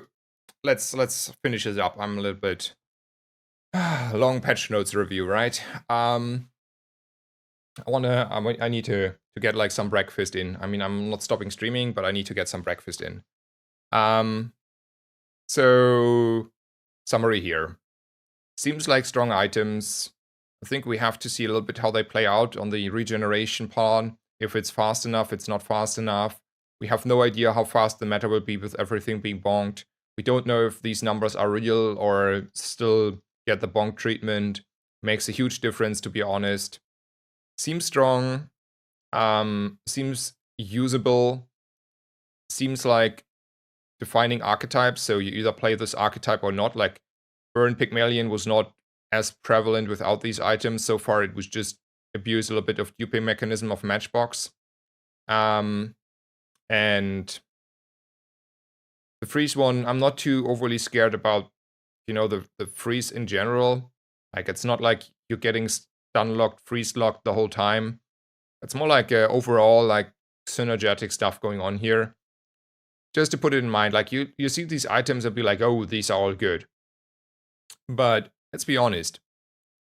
let's finish this up. I'm a little bit long patch notes review, right? I need to get like some breakfast in. I mean, I'm not stopping streaming, but I need to get some breakfast in. So summary here. Seems like strong items. I think we have to see a little bit how they play out on the regeneration part. If it's fast enough, it's not fast enough. We have no idea how fast the meta will be with everything being bonked. We don't know if these numbers are real or still get the bonk treatment. Makes a huge difference, to be honest. Seems strong. Seems usable. Seems like defining archetypes. So you either play this archetype or not. Like Burn Pygmalion was not as prevalent without these items. So far, it was just abuse a little bit of duping mechanism of Matchbox. And the freeze one, I'm not too overly scared about, the freeze in general. Like, it's not like you're getting stun locked, freeze locked the whole time. It's more like overall, like, synergetic stuff going on here. Just to put it in mind, like, you see these items and be like, oh, these are all good. But let's be honest,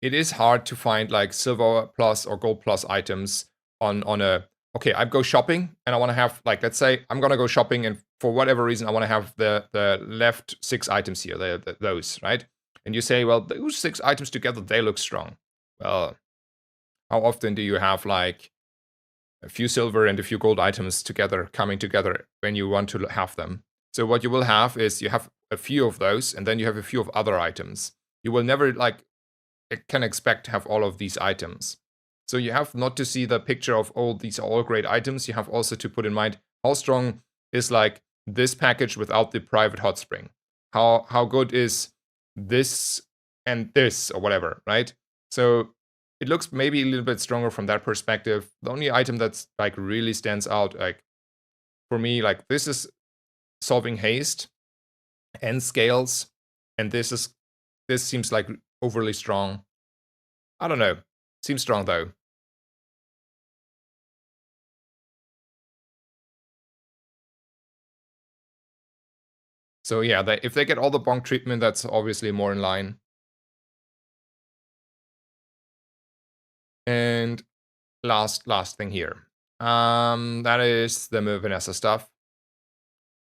it is hard to find like silver plus or gold plus items on a okay, I go shopping and I want to have like, let's say I'm gonna go shopping and for whatever reason I want to have the left 6 items here, those, right? And you say, well, those 6 items together, they look strong. Well, how often do you have like a few silver and a few gold items together coming together when you want to have them? So what you will have is you have a few of those and then you have a few of other items. You will never like can expect to have all of these items. So you have not to see the picture of, oh, these are all great items. You have also to put in mind how strong is like this package without the private hot spring. How good is this and this or whatever, right? So it looks maybe a little bit stronger from that perspective. The only item that's like really stands out, like for me, like this is solving haste and scales, and this seems like overly strong. I don't know. Seems strong though. So yeah, if they get all the bonk treatment, that's obviously more in line. And last thing here. That is the Vanessa stuff.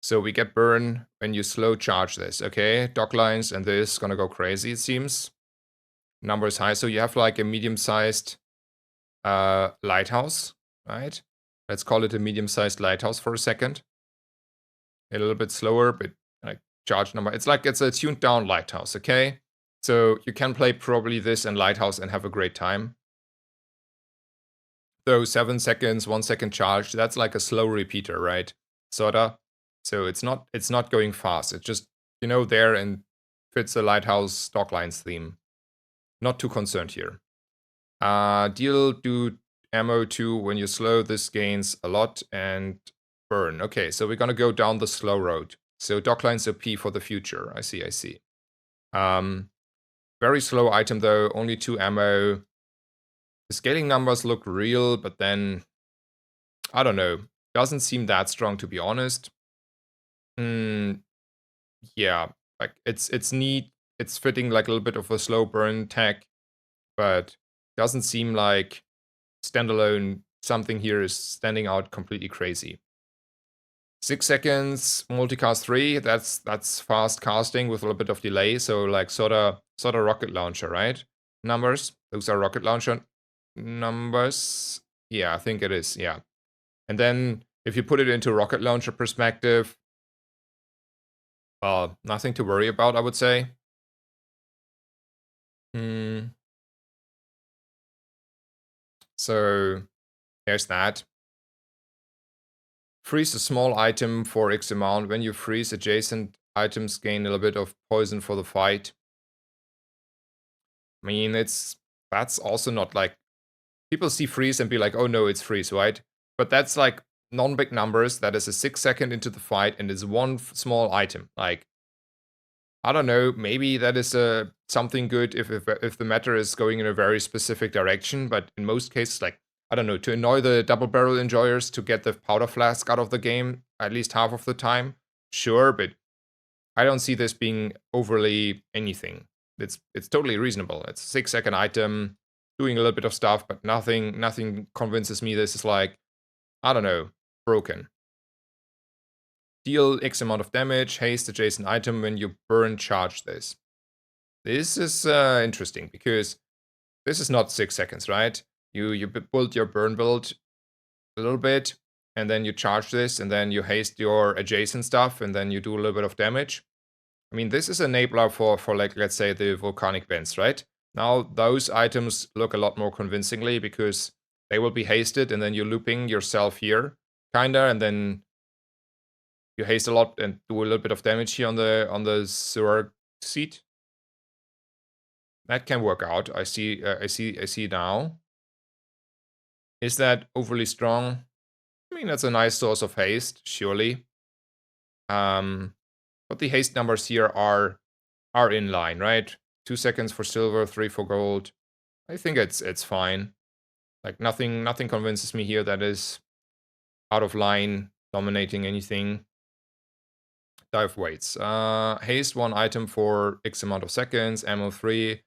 So we get burn when you slow charge this, okay? Dock lines and this gonna go crazy, it seems. Number is high, so you have like a medium-sized lighthouse, right? Let's call it a medium-sized lighthouse for a second. A little bit slower, but like charge number. It's a tuned down lighthouse, okay? So you can play probably this and lighthouse and have a great time. So 7 seconds, 1 second charge, that's like a slow repeater, right? Sorta. So it's not going fast. It's just, there and fits the lighthouse dock lines theme. Not too concerned here. Do ammo too when you slow. This gains a lot and burn. Okay, so we're gonna go down the slow road. So dock lines OP for the future. I see. Very slow item though, only 2 ammo. The scaling numbers look real, but then I don't know. Doesn't seem that strong to be honest. Yeah, like it's neat. It's fitting like a little bit of a slow burn tech, but doesn't seem like standalone something here is standing out completely crazy. 6 seconds, multicast 3, that's fast casting with a little bit of delay, so like sorta rocket launcher, right? Numbers, those are rocket launcher numbers. Yeah, I think it is, yeah. And then if you put it into rocket launcher perspective, well, nothing to worry about, I would say. So there's that. Freeze a small item for X amount. When you freeze, adjacent items gain a little bit of poison for the fight. I mean, that's also not like, people see freeze and be like, oh no, it's freeze, right? But that's like non-big numbers. That is a 6 second into the fight and it's one small item. Like, I don't know, maybe that is something good if the meta is going in a very specific direction, but in most cases, like, I don't know, to annoy the double barrel enjoyers to get the powder flask out of the game at least half of the time, sure, but I don't see this being overly anything. It's totally reasonable. It's a 6 second item, doing a little bit of stuff, but nothing convinces me this is like, I don't know, broken. Deal X amount of damage, haste adjacent item when you burn charge this. This is interesting because this is not 6 seconds, right? You build your burn build a little bit, and then you charge this, and then you haste your adjacent stuff, and then you do a little bit of damage. I mean, this is enabler for like, let's say, the volcanic vents, right? Now, those items look a lot more convincingly because they will be hasted, and then you're looping yourself here, kinda, and then you haste a lot and do a little bit of damage here on the sewer seat. That can work out. I see now. Is that overly strong? I mean, that's a nice source of haste, surely. But the haste numbers here are in line, right? 2 seconds for silver, 3 for gold. I think it's fine. Like nothing convinces me here that is out of line, dominating anything. Dive weights. Haste 1 item for X amount of seconds, ammo 3.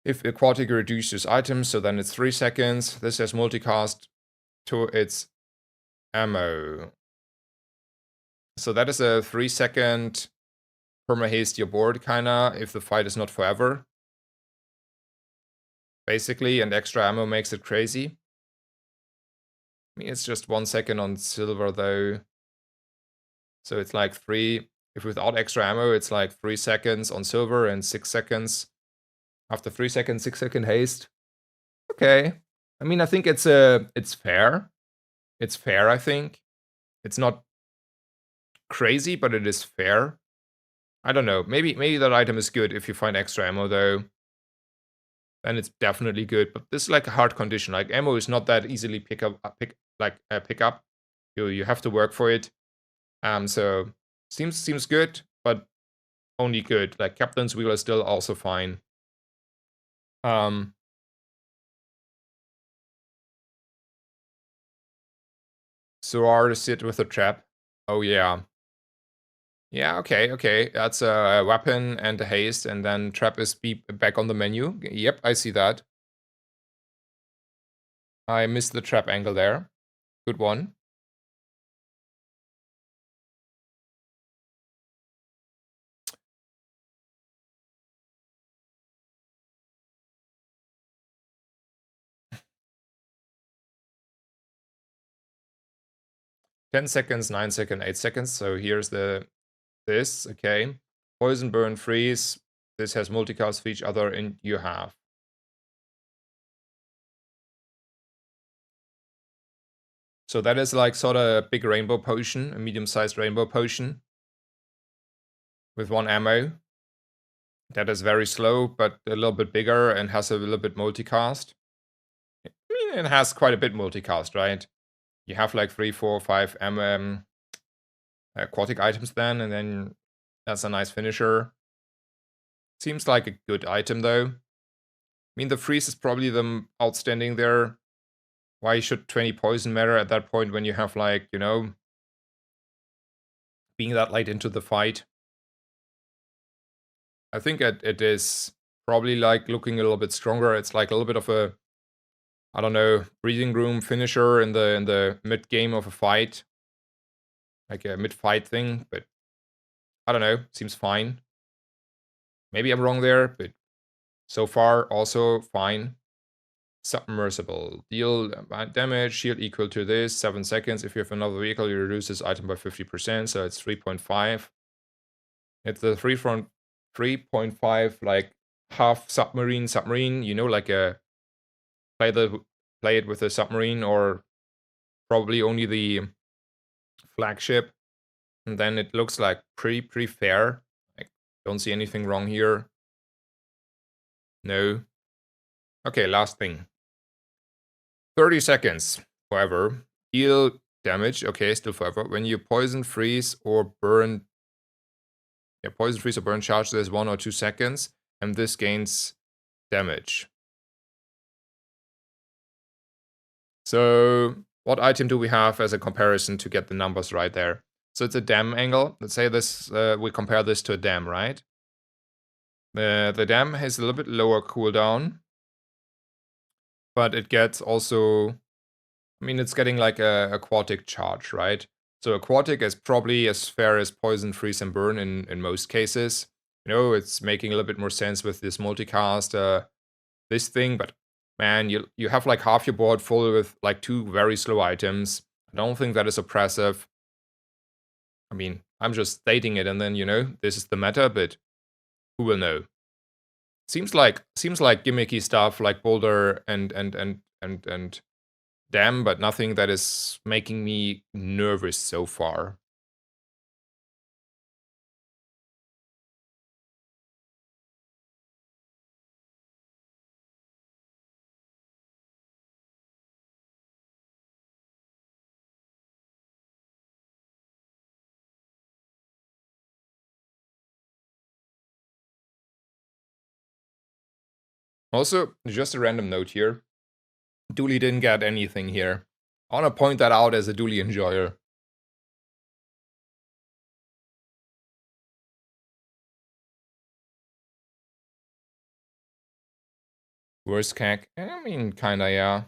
If aquatic reduces items, so then it's 3 seconds. This has multicast to its ammo. So that is a 3 second perma-haste your board, kinda, if the fight is not forever. Basically, and extra ammo makes it crazy. I mean, it's just 1 second on silver, though. So it's like 3, if without extra ammo, it's like 3 seconds on silver and 6 seconds After 3 seconds, 6-second haste. Okay. I mean, I think it's fair. It's fair, I think. It's not crazy, but it is fair. I don't know. Maybe that item is good if you find extra ammo though. Then it's definitely good. But this is like a hard condition. Like ammo is not that easily pick up. You have to work for it. So seems good, but only good. Like Captain's Wheel is still also fine. So are to sit with a trap. Oh yeah. Yeah, okay. That's a weapon and a haste, and then trap is back on the menu. Yep, I see that. I missed the trap angle there. Good one. Ten seconds, 9 seconds, 8 seconds. So here's this. Okay, poison, burn, freeze. This has multicast for each other, and you have. So that is like sort of a big rainbow potion, a medium-sized rainbow potion with 1 ammo. That is very slow, but a little bit bigger and has a little bit multicast. I mean, it has quite a bit multicast, right? You have like 3, 4, 5 aquatic items then, and then that's a nice finisher. Seems like a good item though. I mean, the freeze is probably the outstanding there. Why should 20 poison matter at that point when you have like, you know, being that late into the fight? I think it is probably like looking a little bit stronger. It's like a little bit of a, I don't know, breathing room finisher in the mid game of a fight, like a mid fight thing. But I don't know, seems fine. Maybe I'm wrong there, but so far also fine. Submersible. Deal damage, shield equal to this, 7 seconds. If you have another vehicle, you reduce this item by 50%, so it's 3.5. It's the 3.5, like half submarine, you know, like a play it with a submarine or probably only the flagship. And then it looks like pretty fair. I don't see anything wrong here. No. Okay, last thing. 30 seconds, however, deal damage. Okay, still forever. When you poison, freeze, or burn. Yeah, poison, freeze, or burn charge, there's 1 or 2 seconds, and this gains damage. So, what item do we have as a comparison to get the numbers right there? So it's a dam angle. Let's say this, we compare this to a dam, right? The dam has a little bit lower cooldown, but it gets also, I mean, it's getting like a aquatic charge, right? So aquatic is probably as fair as poison, freeze, and burn in most cases. You know, it's making a little bit more sense with this multicast, this thing, but man, you have like half your board full with like 2 very slow items. I don't think that is oppressive. I mean, I'm just stating it, and then, you know, this is the meta, but who will know? Seems like gimmicky stuff like Boulder and Dam, but nothing that is making me nervous so far. Also, just a random note here. Dooley didn't get anything here. I want to point that out as a Dooley enjoyer. Worst CAC? I mean, kinda, yeah.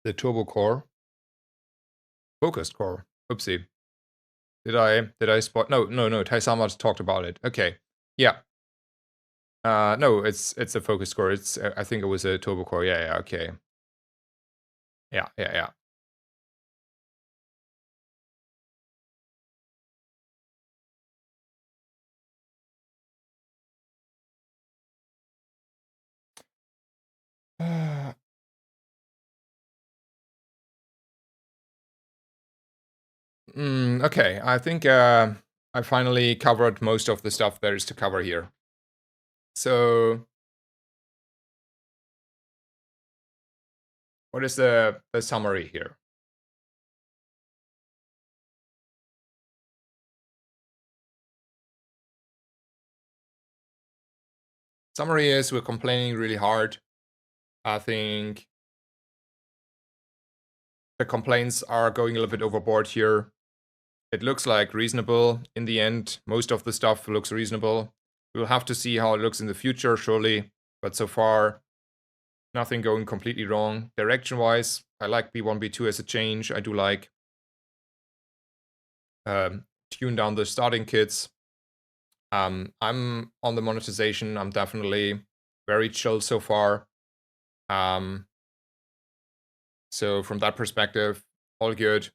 The turbo core. Focused core. Oopsie. Did I spot? No. Taisama talked about it. Okay. Yeah. No, it's a focus core. It's I think it was a turbo core. Yeah, okay. Yeah, yeah, yeah. Okay, I think I finally covered most of the stuff there is to cover here. So, what is the summary here? Summary is we're complaining really hard. I think the complaints are going a little bit overboard here. It looks like reasonable in the end. Most of the stuff looks reasonable. We'll have to see how it looks in the future, surely. But so far, nothing going completely wrong. Direction wise, I like B1, B2 as a change. I do like tune down the starting kits. I'm on the monetization. I'm definitely very chill so far. Um, so from that perspective, all good.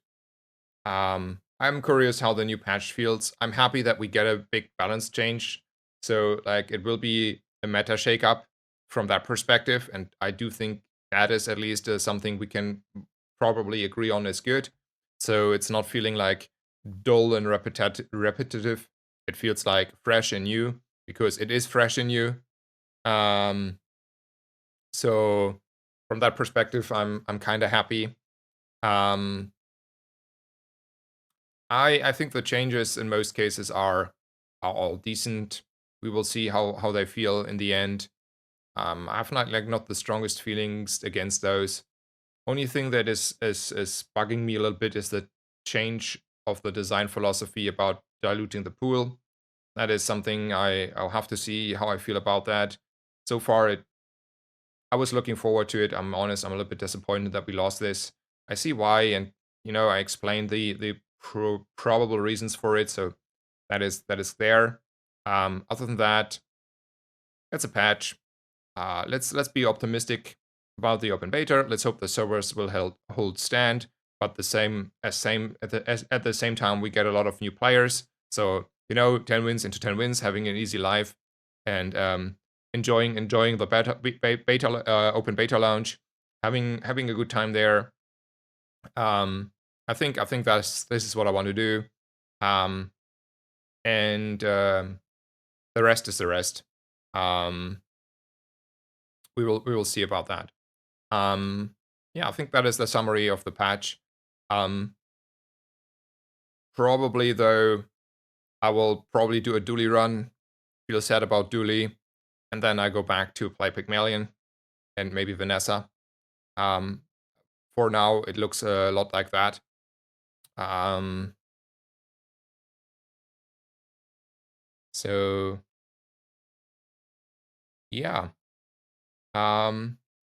I'm curious how the new patch feels. I'm happy that we get a big balance change. So like it will be a meta shakeup from that perspective, and I do think that is at least something we can probably agree on is good. So it's not feeling like dull and repetitive. It feels like fresh and new because it is fresh and new. Um, so from that perspective, I'm kind of happy. Um, I think the changes in most cases are all decent. We will see how they feel in the end. I have not the strongest feelings against those. Only thing that is bugging me a little bit is the change of the design philosophy about diluting the pool. That is something I'll have to see how I feel about that. So far, I was looking forward to it. I'm honest. I'm a little bit disappointed that we lost this. I see why, and I explained the probable reasons for it. So that is there. Other than that, it's a patch. Let's be optimistic about the open beta. Let's hope the servers will hold stand. But at the same time, we get a lot of new players. So 10 wins into 10 wins, having an easy life, and enjoying the open beta launch, having a good time there. I think this is what I want to do. Um, and the rest is the rest. Um, we will see about that. Yeah, I think that is the summary of the patch. Um, Probably though, I will probably do a dually run. Feel sad about dually, and then I go back to play Pygmalion and maybe Vanessa. Um, for now, it looks a lot like that. Um, so yeah.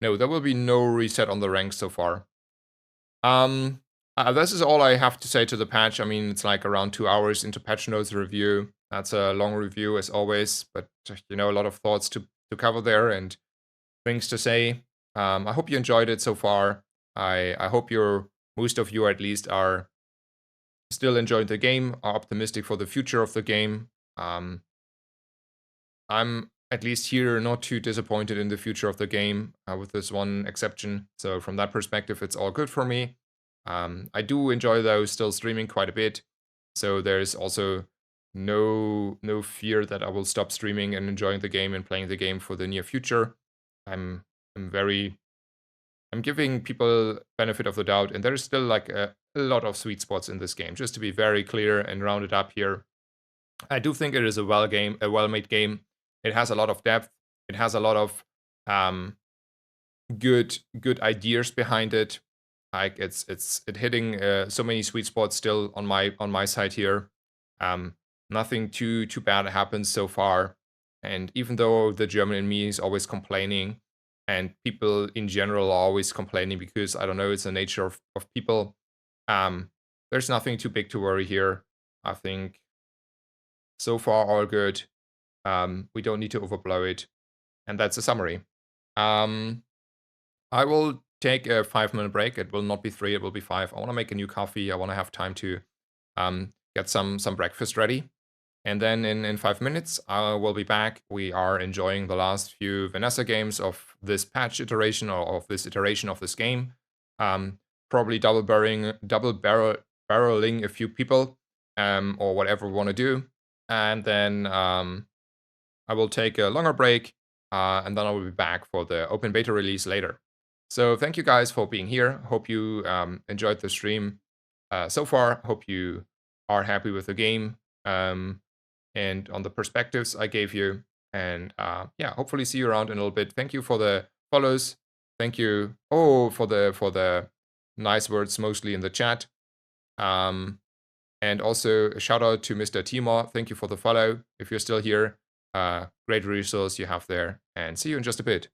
No, there will be no reset on the rank so far. Um, this is all I have to say to the patch. I mean, it's like around 2 hours into patch notes review. That's a long review as always, but a lot of thoughts to cover there and things to say. I hope you enjoyed it so far. I hope most of you at least are still enjoying the game, are optimistic for the future of the game. I'm at least here not too disappointed in the future of the game, with this one exception. So from that perspective, it's all good for me. I do enjoy though still streaming quite a bit, so there's also no fear that I will stop streaming and enjoying the game and playing the game for the near future. I'm I'm very I'm giving people benefit of the doubt, and there's still like a lot of sweet spots in this game. Just to be very clear and rounded up here, I do think it is a well-made game. It has a lot of depth. It has a lot of um, good ideas behind it. Like it hitting so many sweet spots still on my side here. Um, Nothing too bad happens so far. And even though the German in me is always complaining, and people in general are always complaining because I don't know, it's the nature of people. Um, there's nothing too big to worry here. I think so far all good. We don't need to overblow it, and that's a summary. Um, I will take a 5-minute break. It will not be 3, it will be 5. I want to make a new coffee. I want to have time to get some breakfast ready. And then in 5 minutes, I will be back. We are enjoying the last few Vanessa games of this patch iteration or of this iteration of this game. Probably barreling a few people or whatever we want to do. And then I will take a longer break and then I will be back for the open beta release later. So thank you guys for being here. Hope you enjoyed the stream so far. Hope you are happy with the game and on the perspectives I gave you. And yeah, hopefully see you around in a little bit. Thank you for the follows. Thank you. Oh, for the nice words, mostly in the chat. And also a shout out to Mr. Timor. Thank you for the follow. If you're still here, great resource you have there. And see you in just a bit.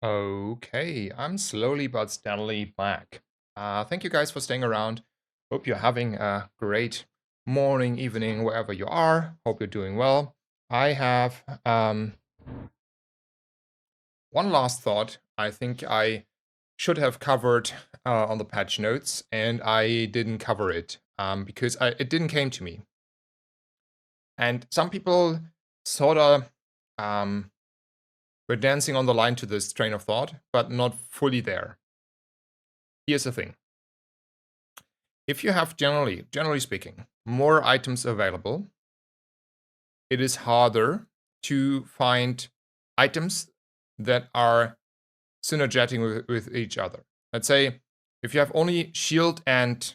Okay, I'm slowly but steadily back. Thank you guys for staying around. Hope you're having a great morning, evening, wherever you are. Hope you're doing well. I have one last thought. I think I should have covered on the patch notes, and I didn't cover it because it didn't came to me. And some people sort of were dancing on the line to this train of thought, but not fully there. Here's the thing. If you have generally speaking, more items available, it is harder to find items that are synergetic with each other. Let's say if you have only shield and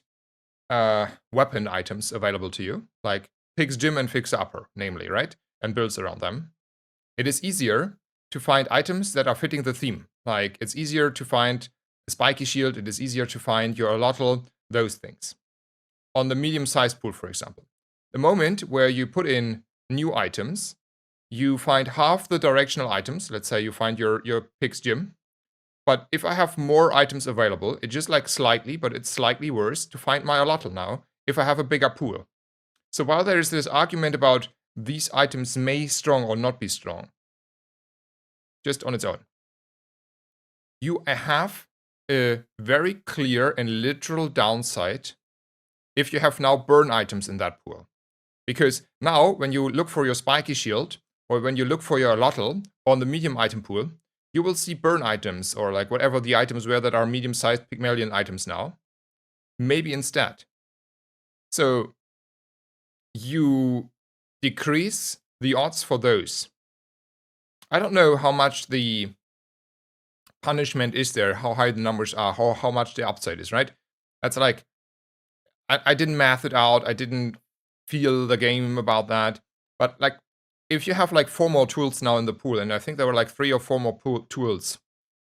weapon items available to you, like Pig's Gym and Fix Upper, namely, right? And builds around them, it is easier to find items that are fitting the theme. Like it's easier to find a spiky shield, it is easier to find your allotl, those things. On the medium-sized pool, for example. The moment where you put in new items, you find half the directional items. Let's say you find your Pig's Gym. But if I have more items available, it's just like slightly, but it's slightly worse to find my allotl now if I have a bigger pool. So while there is this argument about these items may strong or not be strong, just on its own, you have a very clear and literal downside if you have now burn items in that pool. Because now, when you look for your spiky shield, or when you look for your allotl on the medium item pool, you will see burn items, or like whatever the items were that are medium-sized Pygmalion items now, maybe instead. So you decrease the odds for those. I don't know how much the punishment is there, how high the numbers are, how much the upside is, right? That's like, I didn't math it out, I didn't feel the game about that, but like, if you have like 4 more tools now in the pool, and I think there were like 3 or 4 more tools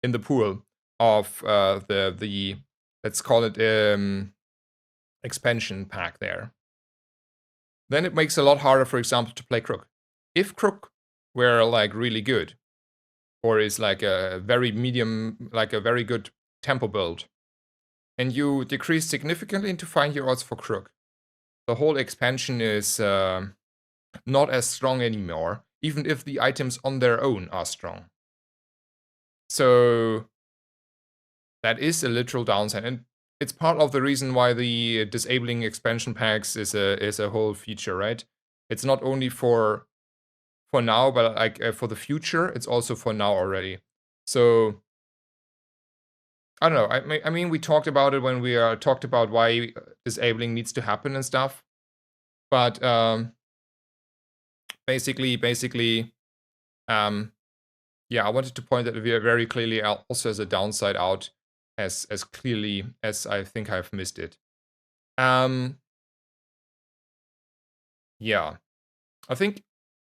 in the pool of the let's call it expansion pack there, then it makes it a lot harder, for example, to play Crook. If Crook were like really good, or is like a very medium, like a very good tempo build, and you decrease significantly to find your odds for Crook, the whole expansion is not as strong anymore, even if the items on their own are strong. So that is a literal downside, and it's part of the reason why the disabling expansion packs is a whole feature, right? It's not only for now, but like for the future, it's also for now already. So I don't know. I mean, we talked about it when we talked about why disabling needs to happen and stuff, but basically, yeah, I wanted to point that very clearly also as a downside out, as clearly as I think I've missed it. Yeah, I think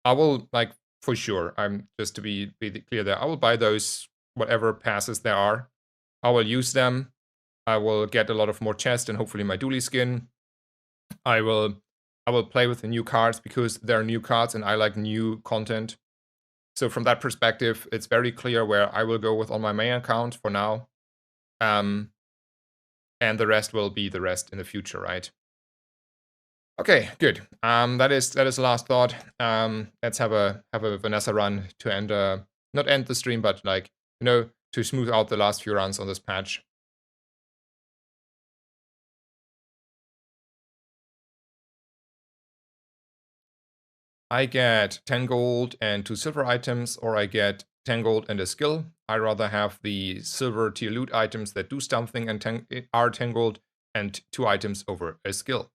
I will, like, for sure, I'm just to be clear there, I will buy those whatever passes there are. I will use them. I will get a lot of more chest and hopefully my dually skin. I will play with the new cards because they're new cards and I like new content. So from that perspective, it's very clear where I will go with on my main account for now. And the rest will be the rest in the future, right? Okay, good. That is the last thought. Let's have a Vanessa run to end not end the stream, but like, you know, to smooth out the last few runs on this patch. I get 10 gold and 2 silver items, or I get 10 gold and a skill. I rather have the silver tier loot items that do something and are 10 gold, and 2 items over a skill.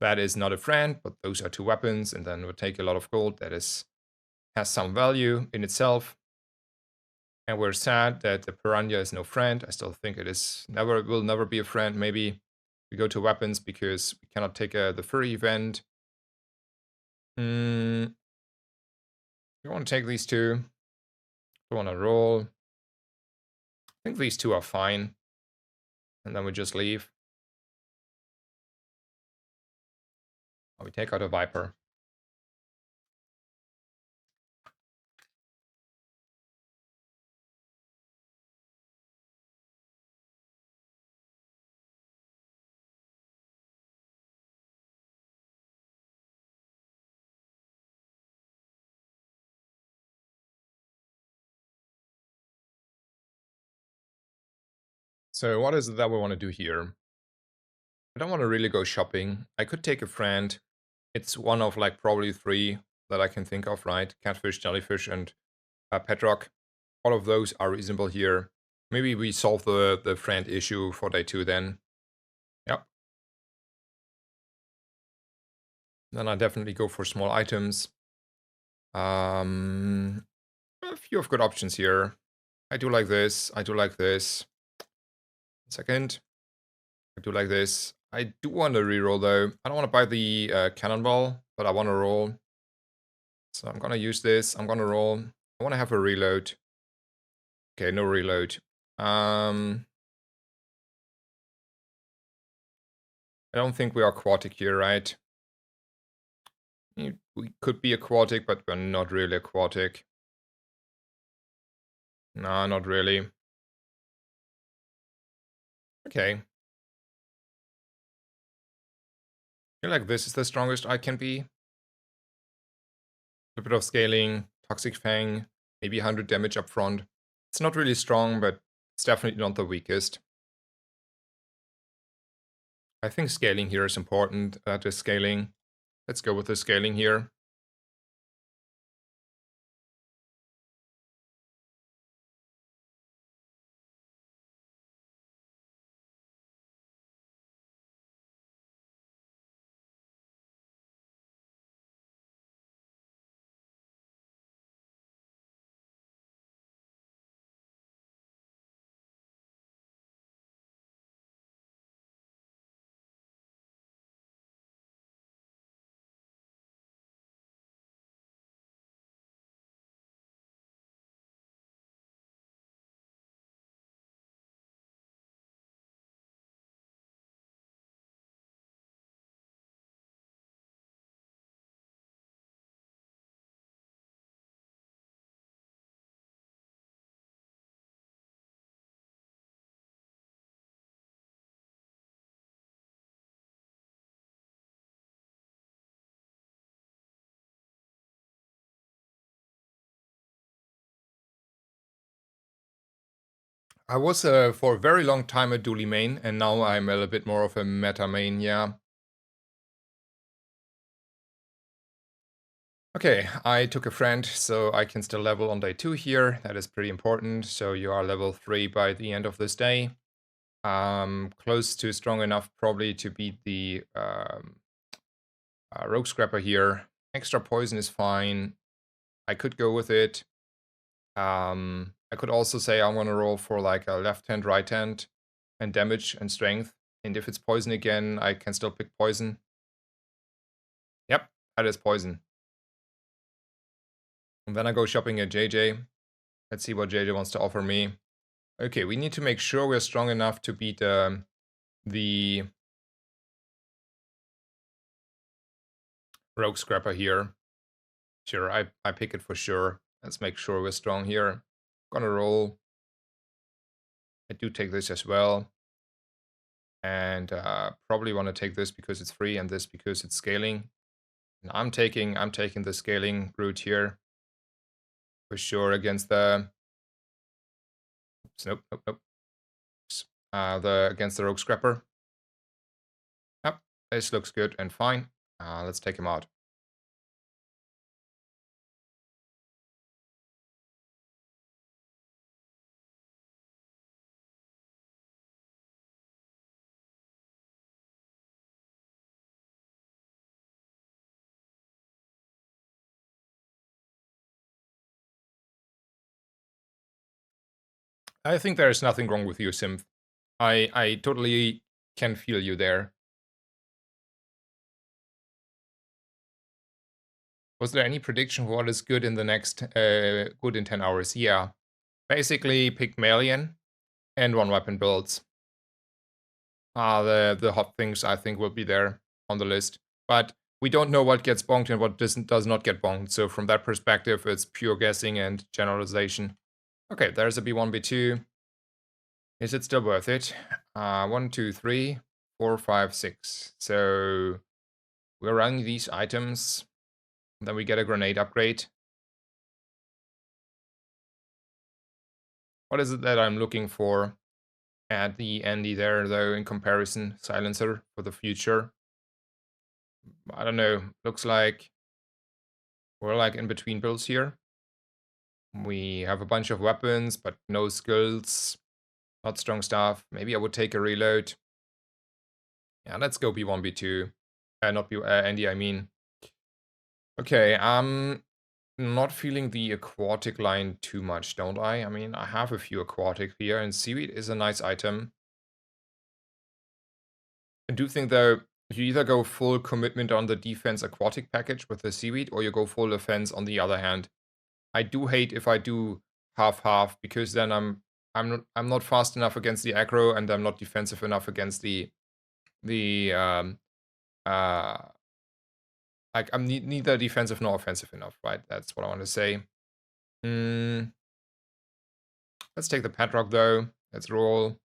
That is not a friend, but those are 2 weapons, and then we'll take a lot of gold. That has some value in itself. And we're sad that the piranha is no friend. I still think it is will never be a friend. Maybe we go to weapons because we cannot take the furry event. You want to take these 2. You want to roll. I think these 2 are fine. And then we just leave. We take out a Viper. So what is it that we want to do here? I don't want to really go shopping. I could take a friend. It's one of like probably three that I can think of, right? Catfish, jellyfish, and pet rock. All of those are reasonable here. Maybe we solve the friend issue for day 2 then. Yep. Then I definitely go for small items. A few of good options here. I do like this. I do like this. Second. I do like this. I do want to reroll though. I don't want to buy the cannonball, but I want to roll. So I'm gonna use this. I'm gonna roll. I want to have a reload. Okay, no reload. I don't think we are aquatic here, right? We could be aquatic, but we're not really aquatic. No, not really. Okay. I feel like this is the strongest I can be. A bit of scaling, Toxic Fang, maybe 100 damage up front. It's not really strong, but it's definitely not the weakest. I think scaling here is important. That is scaling. Let's go with the scaling here. I was for a very long time a dually main, and now I'm a little bit more of a meta main, yeah. Okay, I took a friend, so I can still level on day 2 here. That is pretty important. So you are level 3 by the end of this day. Close to strong enough probably to beat the Rogue Scrapper here. Extra poison is fine. I could go with it. I could also say I'm gonna roll for like a left hand, right hand, and damage and strength. And if it's poison again, I can still pick poison. Yep, that is poison. And then I go shopping at JJ. Let's see what JJ wants to offer me. Okay, we need to make sure we're strong enough to beat the Rogue Scrapper here. Sure, I pick it for sure. Let's make sure we're strong here. Gonna roll. I do take this as well. And probably want to take this because it's free and this because it's scaling. And I'm taking the scaling route here. For sure against the oops, nope, nope, nope. Against the Rogue Scrapper. Yep, this looks good and fine. Let's take him out. I think there is nothing wrong with you, Simp. I totally can feel you there. Was there any prediction for what is good in the next good in 10 hours? Yeah. Basically Pygmalion and one weapon builds. The hot things I think will be there on the list. But we don't know what gets bonked and what does not get bonked. So from that perspective, it's pure guessing and generalization. Okay, there's a B1, B2. Is it still worth it? 1, 2, 3, 4, 5, 6. So we're running these items. Then we get a grenade upgrade. What is it that I'm looking for? Add the Andy there, though, in comparison. Silencer for the future. I don't know. Looks like we're like in between builds here. We have a bunch of weapons, but no skills. Not strong stuff. Maybe I would take a reload. Yeah, let's go B1, B2. Not B, Andy, I mean. Okay, I'm not feeling the aquatic line too much, don't I? I mean, I have a few aquatic here, and seaweed is a nice item. I do think, though, you either go full commitment on the defense aquatic package with the seaweed, or you go full offense on the other hand. I do hate if I do half-half, because then I'm not fast enough against the aggro, and I'm not defensive enough against the uh like I'm neither defensive nor offensive enough, right? That's what I want to say. Let's take the Padrock though. Let's roll.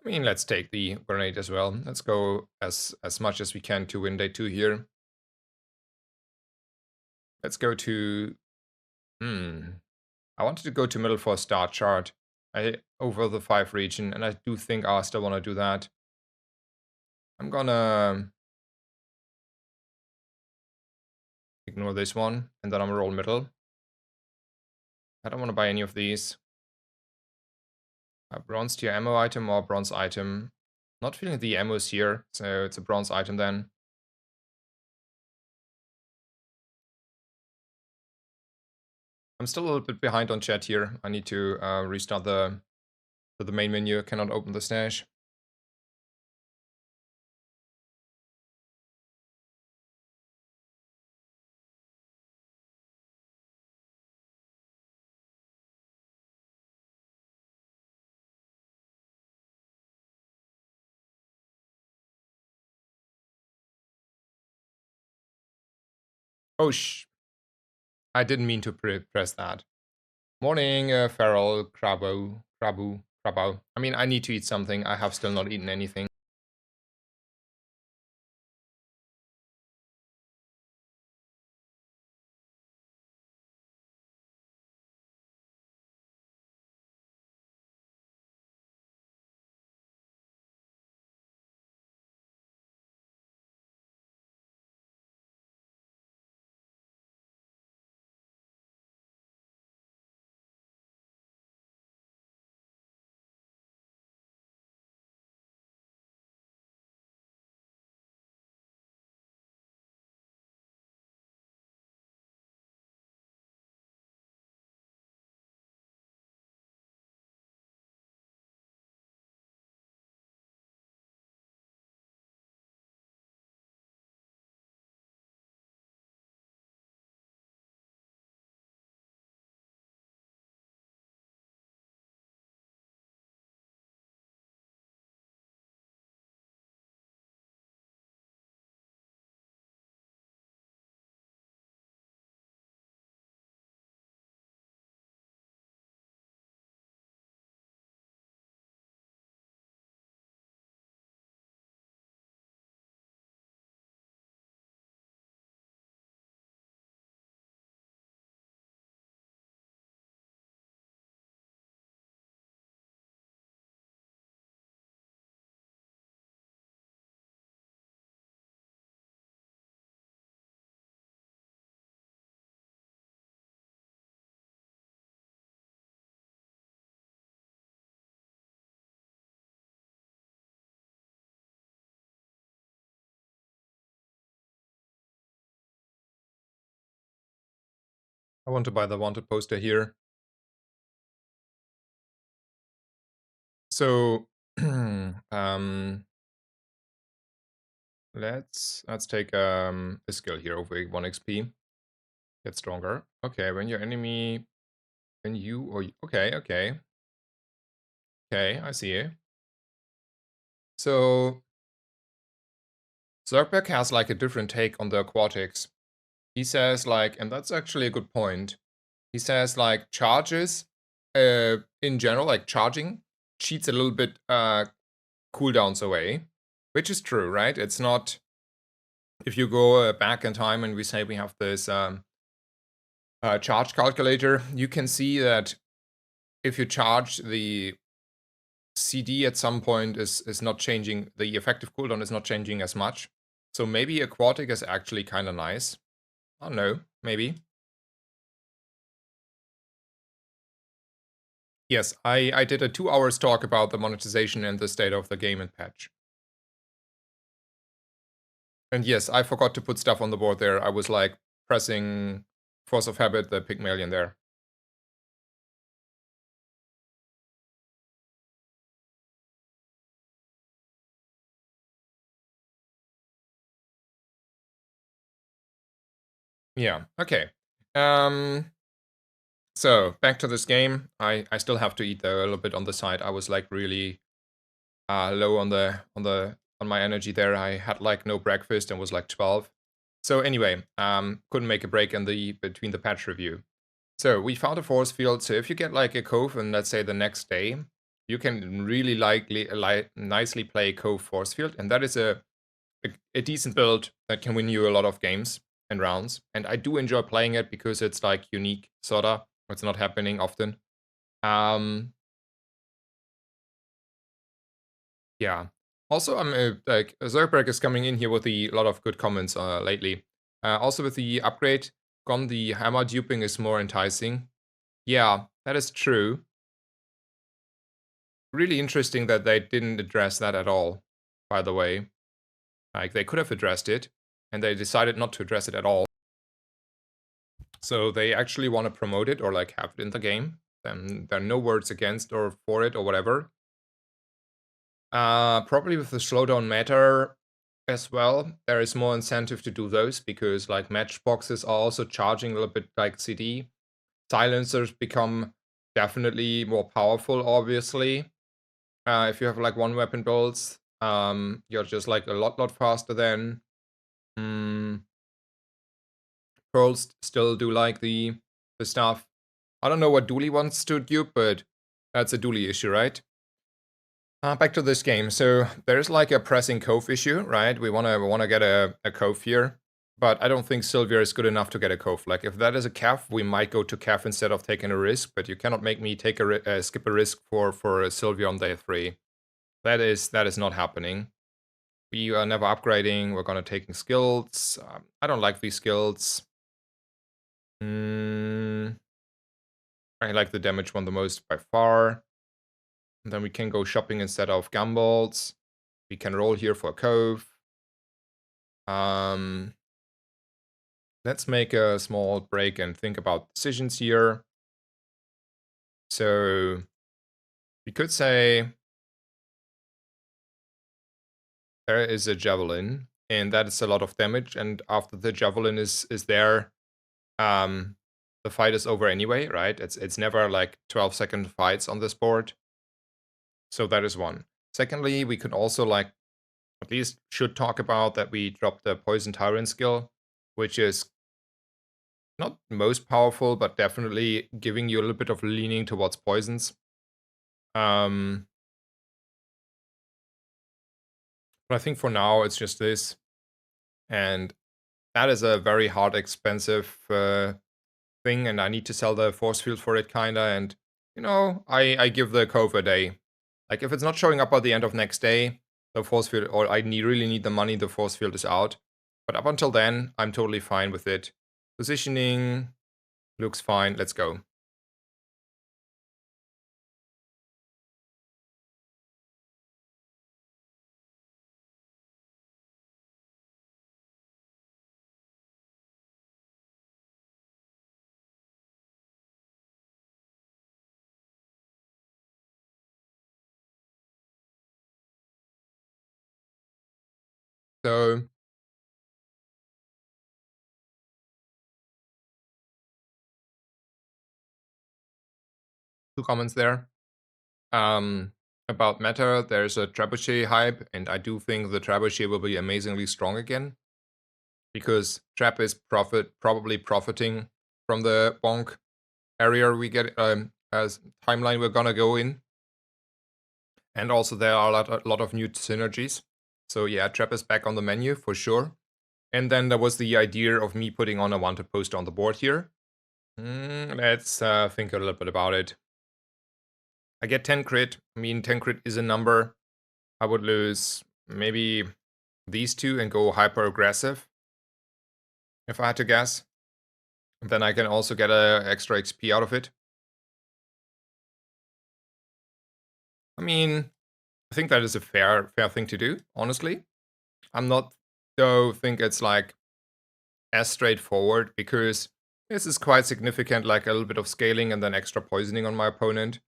I mean, let's take the grenade as well. Let's go as much as we can to win day 2 here. Let's go to... I wanted to go to middle for a start chart. Over the 5 region, and I do think I still want to do that. I'm gonna ignore this one, and then I'm gonna roll middle. I don't want to buy any of these. A bronze tier ammo item or bronze item. Not feeling the ammos here, so it's a bronze item then. I'm still a little bit behind on chat here. I need to restart the main menu. I cannot open the stash. Oh, I didn't mean to press that. Morning, Feral, Crabo. I mean, I need to eat something. I have still not eaten anything. I want to buy the wanted poster here. So, let's take a skill here over 1 XP. Get stronger. Okay, when your enemy, when you or okay, I see it. So Zergberg has like a different take on the aquatics. He says like, and that's actually a good point. He says like charges, in general, like charging cheats a little bit cooldowns away, which is true, right? It's not if you go back in time and we say we have this charge calculator, you can see that if you charge the CD at some point is not changing, the effective cooldown is not changing as much. So maybe aquatic is actually kind of nice. I don't know, maybe. Yes, I did a 2 hours talk about the monetization and the state of the game and patch. And yes, I forgot to put stuff on the board there. I was like pressing Force of Habit, the Pygmalion there. Yeah, okay. So back to this game. I still have to eat though a little bit on the side. I was like really low on my energy there. I had like no breakfast and was like 12. So anyway, couldn't make a break in the between the patch review. So we found a force field. So if you get like a Cove and let's say the next day, you can really nicely play a Cove force field, and that is a decent build that can win you a lot of games and rounds. And I do enjoy playing it because it's like unique, sorta. It's not happening often. Yeah. Also, I'm like Zerberg is coming in here with a lot of good comments lately. Also, with the upgrade, gone the hammer duping is more enticing. Yeah, that is true. Really interesting that they didn't address that at all. By the way, like they could have addressed it, and they decided not to address it at all. So they actually want to promote it or like have it in the game. Then there are no words against or for it or whatever. Probably with the slowdown matter as well, there is more incentive to do those because like matchboxes are also charging a little bit like CD. Silencers become definitely more powerful, obviously. If you have like one weapon builds, you're just like a lot faster than. Pearls still do like the stuff. I don't know what Dooley wants to dupe, but that's a Dooley issue, right? Back to this game. So there's like a pressing Cove issue, right? We wanna get a Cove here, but I don't think Sylvia is good enough to get a Cove. Like if that is a Cav, we might go to Cav instead of taking a risk. But you cannot make me take a skip a risk for a Sylvia on day 3. That is not happening. We are never upgrading. We're gonna taking skills. I don't like these skills. I like the damage one the most by far. And then we can go shopping instead of Gumballs. We can roll here for a Cove. Let's make a small break and think about decisions here. So we could say there is a Javelin, and that is a lot of damage. And after the Javelin is there, the fight is over anyway, right? It's never like 12-second fights on this board. So that is one. Secondly, we could also like at least should talk about that we dropped the Poison Tyrant skill, which is not most powerful, but definitely giving you a little bit of leaning towards poisons. But I think for now it's just this, and that is a very hard, expensive thing, and I need to sell the force field for it, kinda. And you know, I give the Cove a day. Like if it's not showing up at the end of next day, the force field, or really need the money, the force field is out. But up until then, I'm totally fine with it. Positioning looks fine. Let's go. So, 2 comments there. About meta, there's a trebuchet hype, and I do think the trebuchet will be amazingly strong again. Because Trap is probably profiting from the bonk area we get as timeline we're gonna go in. And also there are a lot of new synergies. So yeah, Trap is back on the menu for sure. And then there was the idea of me putting on a wanted poster on the board here. Let's think a little bit about it. I get 10 crit. I mean, 10 crit is a number. I would lose maybe these two and go hyper aggressive, if I had to guess. And then I can also get a extra XP out of it. I mean, I think that is a fair thing to do, honestly. I'm not, though, think it's like as straightforward, because this is quite significant, like a little bit of scaling and then extra poisoning on my opponent.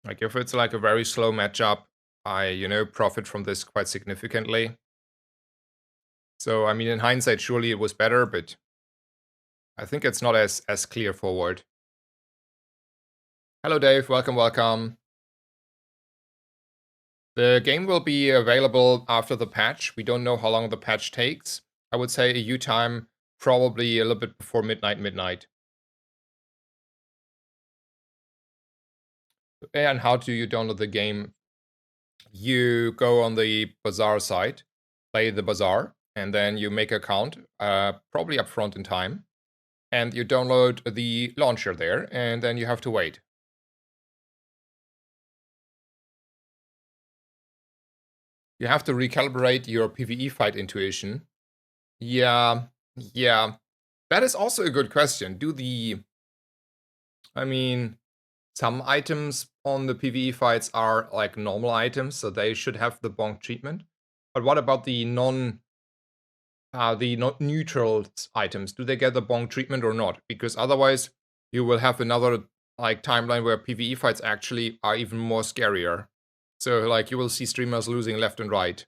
Like if it's like a very slow matchup, I, profit from this quite significantly. So, I mean, in hindsight, surely it was better, but I think it's not as clear forward. Hello, Dave. Welcome, welcome. The game will be available after the patch. We don't know how long the patch takes. I would say EU time, probably a little bit before midnight. And how do you download the game? You go on the Bazaar site, play the Bazaar, and then you make an account, probably upfront in time, and you download the launcher there, and then you have to wait. You have to recalibrate your PvE fight intuition. Yeah. That is also a good question. I mean, some items on the PvE fights are like normal items, so they should have the bonk treatment. But what about the not neutral items? Do they get the bonk treatment or not? Because otherwise, you will have another like timeline where PvE fights actually are even more scarier. So like you will see streamers losing left and right.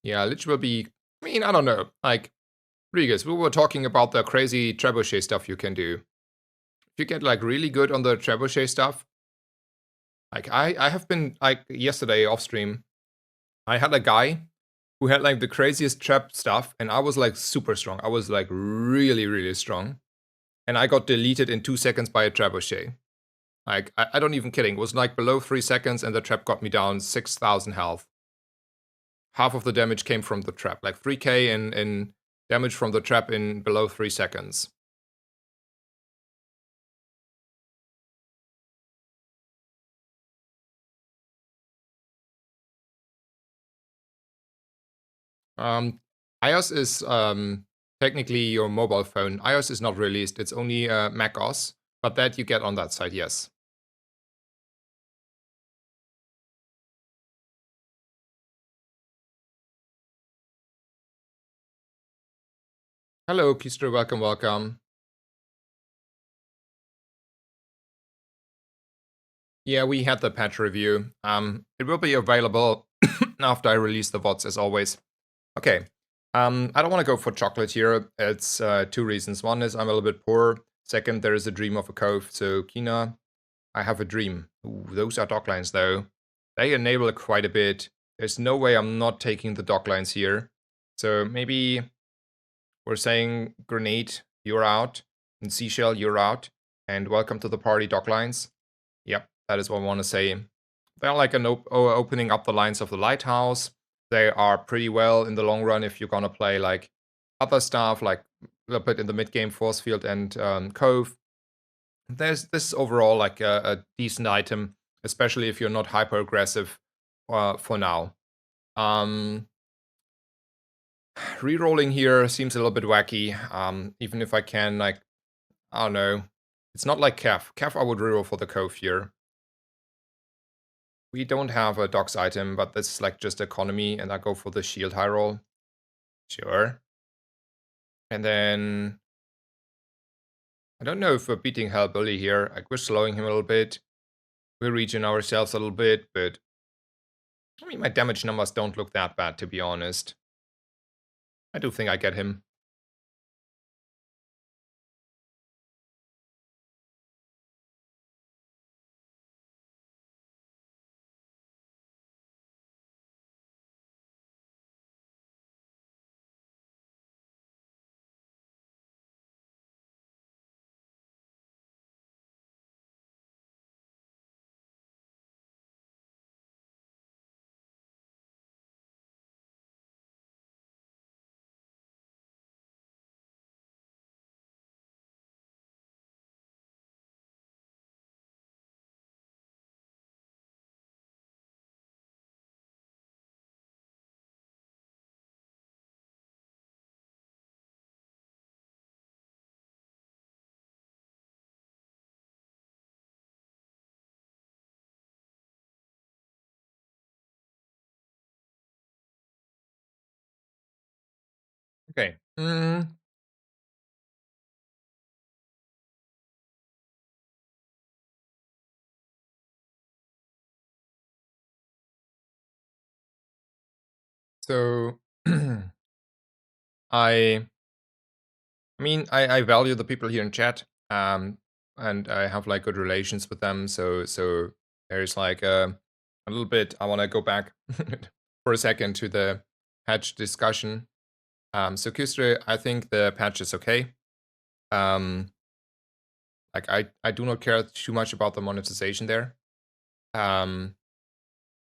Yeah, Lich will be. I mean, I don't know. Like, Rigas, we were talking about the crazy trebuchet stuff you can do. If you get like really good on the trebuchet stuff, like I have been like yesterday off stream, I had a guy who had like the craziest trap stuff, and I was like super strong. I was like really strong, and I got deleted in 2 seconds by a trebuchet. Like I don't even kidding. It was like below 3 seconds, and the trap got me down 6,000 health. Half of the damage came from the trap, like 3k in damage from the trap in below 3 seconds. iOS is technically your mobile phone. iOS is not released. It's only Mac OS, but that you get on that side, yes. Hello, Kistro. Welcome, welcome. Yeah, we had the patch review. It will be available after I release the VODs, as always. Okay. I don't want to go for chocolate here. It's 2 reasons. One is I'm a little bit poor. Second, there is a dream of a cove. So, Kina, I have a dream. Ooh, those are dock lines, though. They enable quite a bit. There's no way I'm not taking the dock lines here. So maybe we're saying Grenade, you're out. And Seashell, you're out. And welcome to the party, dock lines. Yep, that is what I want to say. They're like opening up the lines of the lighthouse. They are pretty well in the long run if you're gonna play like other stuff, like a little bit in the mid game, force field and cove. This is overall like a decent item, especially if you're not hyper aggressive for now. Rerolling here seems a little bit wacky. Even if I can, like, I don't know. It's not like Kef. Kef I would reroll for the cove here. We don't have a docks item, but this is like just economy, and I go for the shield high roll. Sure. And then I don't know if we're beating Hellbilly here. Like we're slowing him a little bit. We're reaching ourselves a little bit, but I mean my damage numbers don't look that bad, to be honest. I do think I get him. Okay. So I I value the people here in chat, and I have like good relations with them. So there's like a little bit. I want to go back for a second to the patch discussion. So Kustre, I think the patch is okay. Like I do not care too much about the monetization there.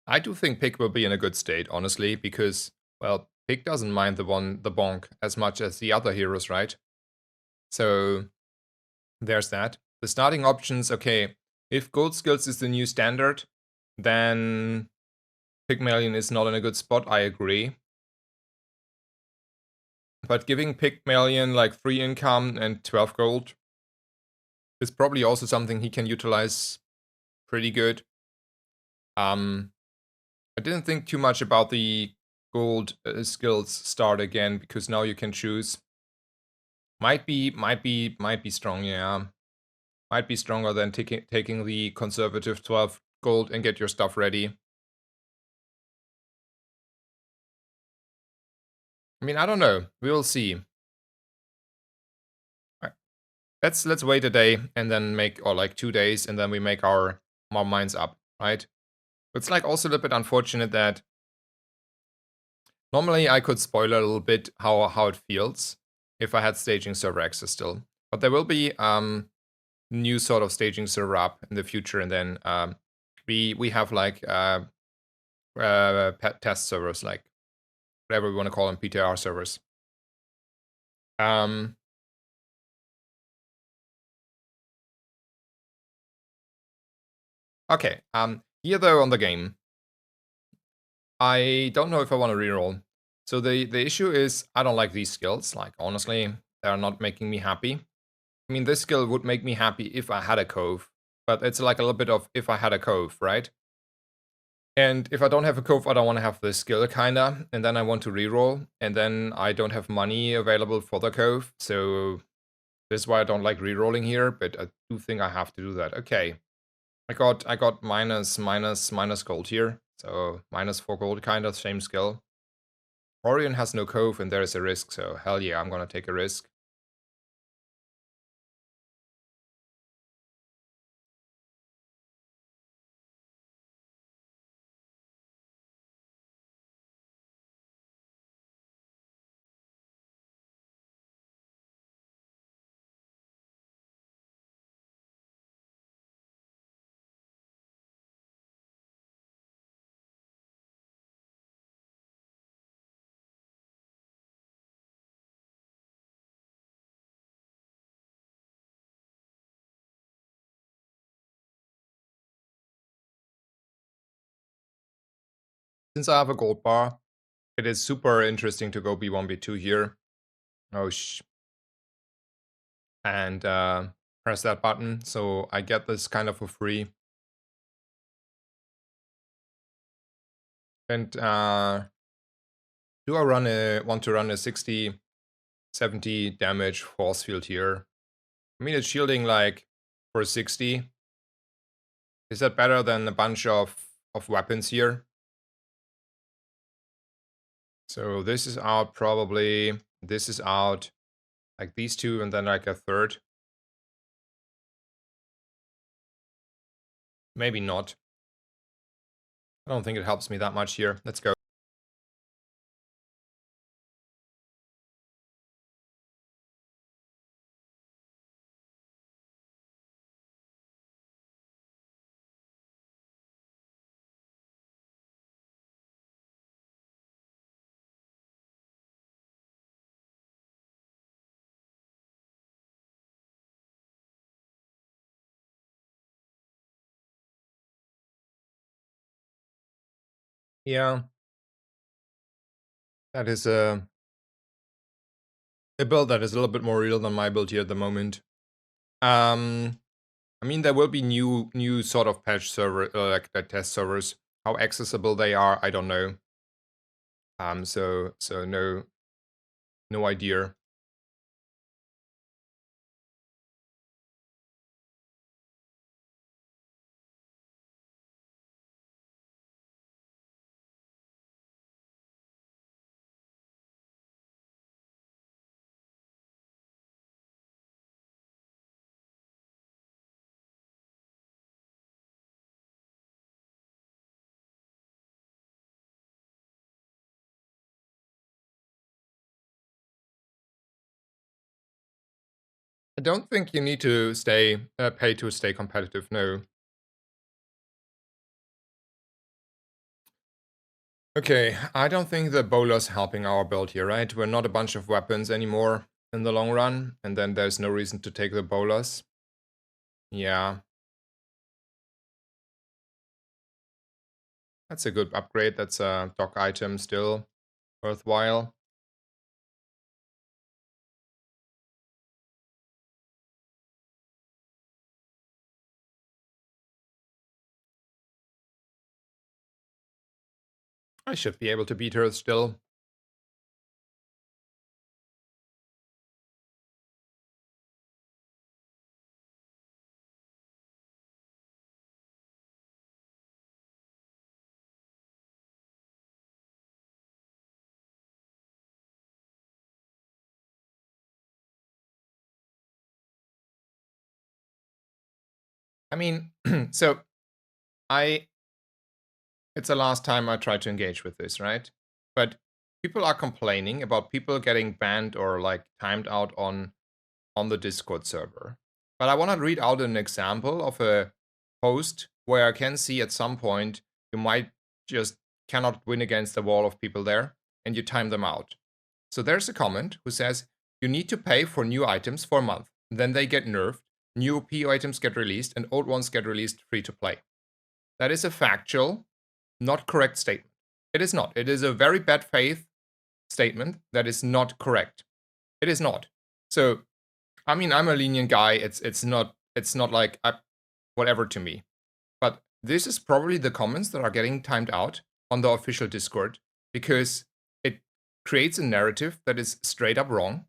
I do think Pick will be in a good state, honestly, because well, Pick doesn't mind the bonk as much as the other heroes, right? So there's that. The starting options, okay. If gold skills is the new standard, then Pygmalion is not in a good spot, I agree. But giving Pygmalion like 3 income and 12 gold is probably also something he can utilize pretty good. I didn't think too much about the gold skills start again, because now you can choose. Might be strong, yeah. Might be stronger than taking the conservative 12 gold and get your stuff ready. I mean, I don't know. We will see. Let's wait a day and then make, or like 2 days, and then we make our minds up, right? It's like also a little bit unfortunate that normally I could spoil a little bit how it feels if I had staging server access still. But there will be new sort of staging server up in the future, and then we have like test servers, like whatever we want to call them, PTR servers. Okay. Here though on the game, I don't know if I want to reroll. So the issue is I don't like these skills. Like honestly, they're not making me happy. I mean, this skill would make me happy if I had a cove, but it's like a little bit of if I had a cove, right? And if I don't have a cove, I don't want to have this skill kinda, and then I want to reroll, and then I don't have money available for the cove, so this is why I don't like rerolling here, but I do think I have to do that. Okay. I got minus gold here, so -4 gold, kind of same skill. Orion has no cove and there is a risk, so hell yeah, I'm gonna take a risk. Since I have a gold bar, it is super interesting to go B1, B2 here. Oh and press that button, so I get this kind of for free. And do I want to run a 60, 70 damage force field here? I mean, it's shielding like for 60. Is that better than a bunch of weapons here? So this is out probably. This is out. Like these two, and then like a third. Maybe not. I don't think it helps me that much here. Let's go. Yeah. That is a build that is a little bit more real than my build here at the moment. I mean, there will be new sort of patch server, like the test servers. How accessible they are, I don't know. So no No idea. I don't think you need to stay pay to stay competitive. No. Okay, I don't think the bowler's helping our build here, right? We're not a bunch of weapons anymore in the long run, and then there's no reason to take the bowlers. Yeah, that's a good upgrade. That's a dock item still worthwhile. I should be able to beat her still. I mean, so I it's the last time I try to engage with this, right? But people are complaining about people getting banned or like timed out on the Discord server. But I want to read out an example of a post where I can see at some point you might just cannot win against a wall of people there and you time them out. So there's a comment who says you need to pay for new items for a month. Then they get nerfed, new OP items get released, and old ones get released free to play. That is a factual, not correct statement. It is not. It is a very bad faith statement that is not correct. It is not. So I mean, I'm a lenient guy. It's not like whatever to me. But this is probably the comments that are getting timed out on the official Discord because it creates a narrative that is straight up wrong,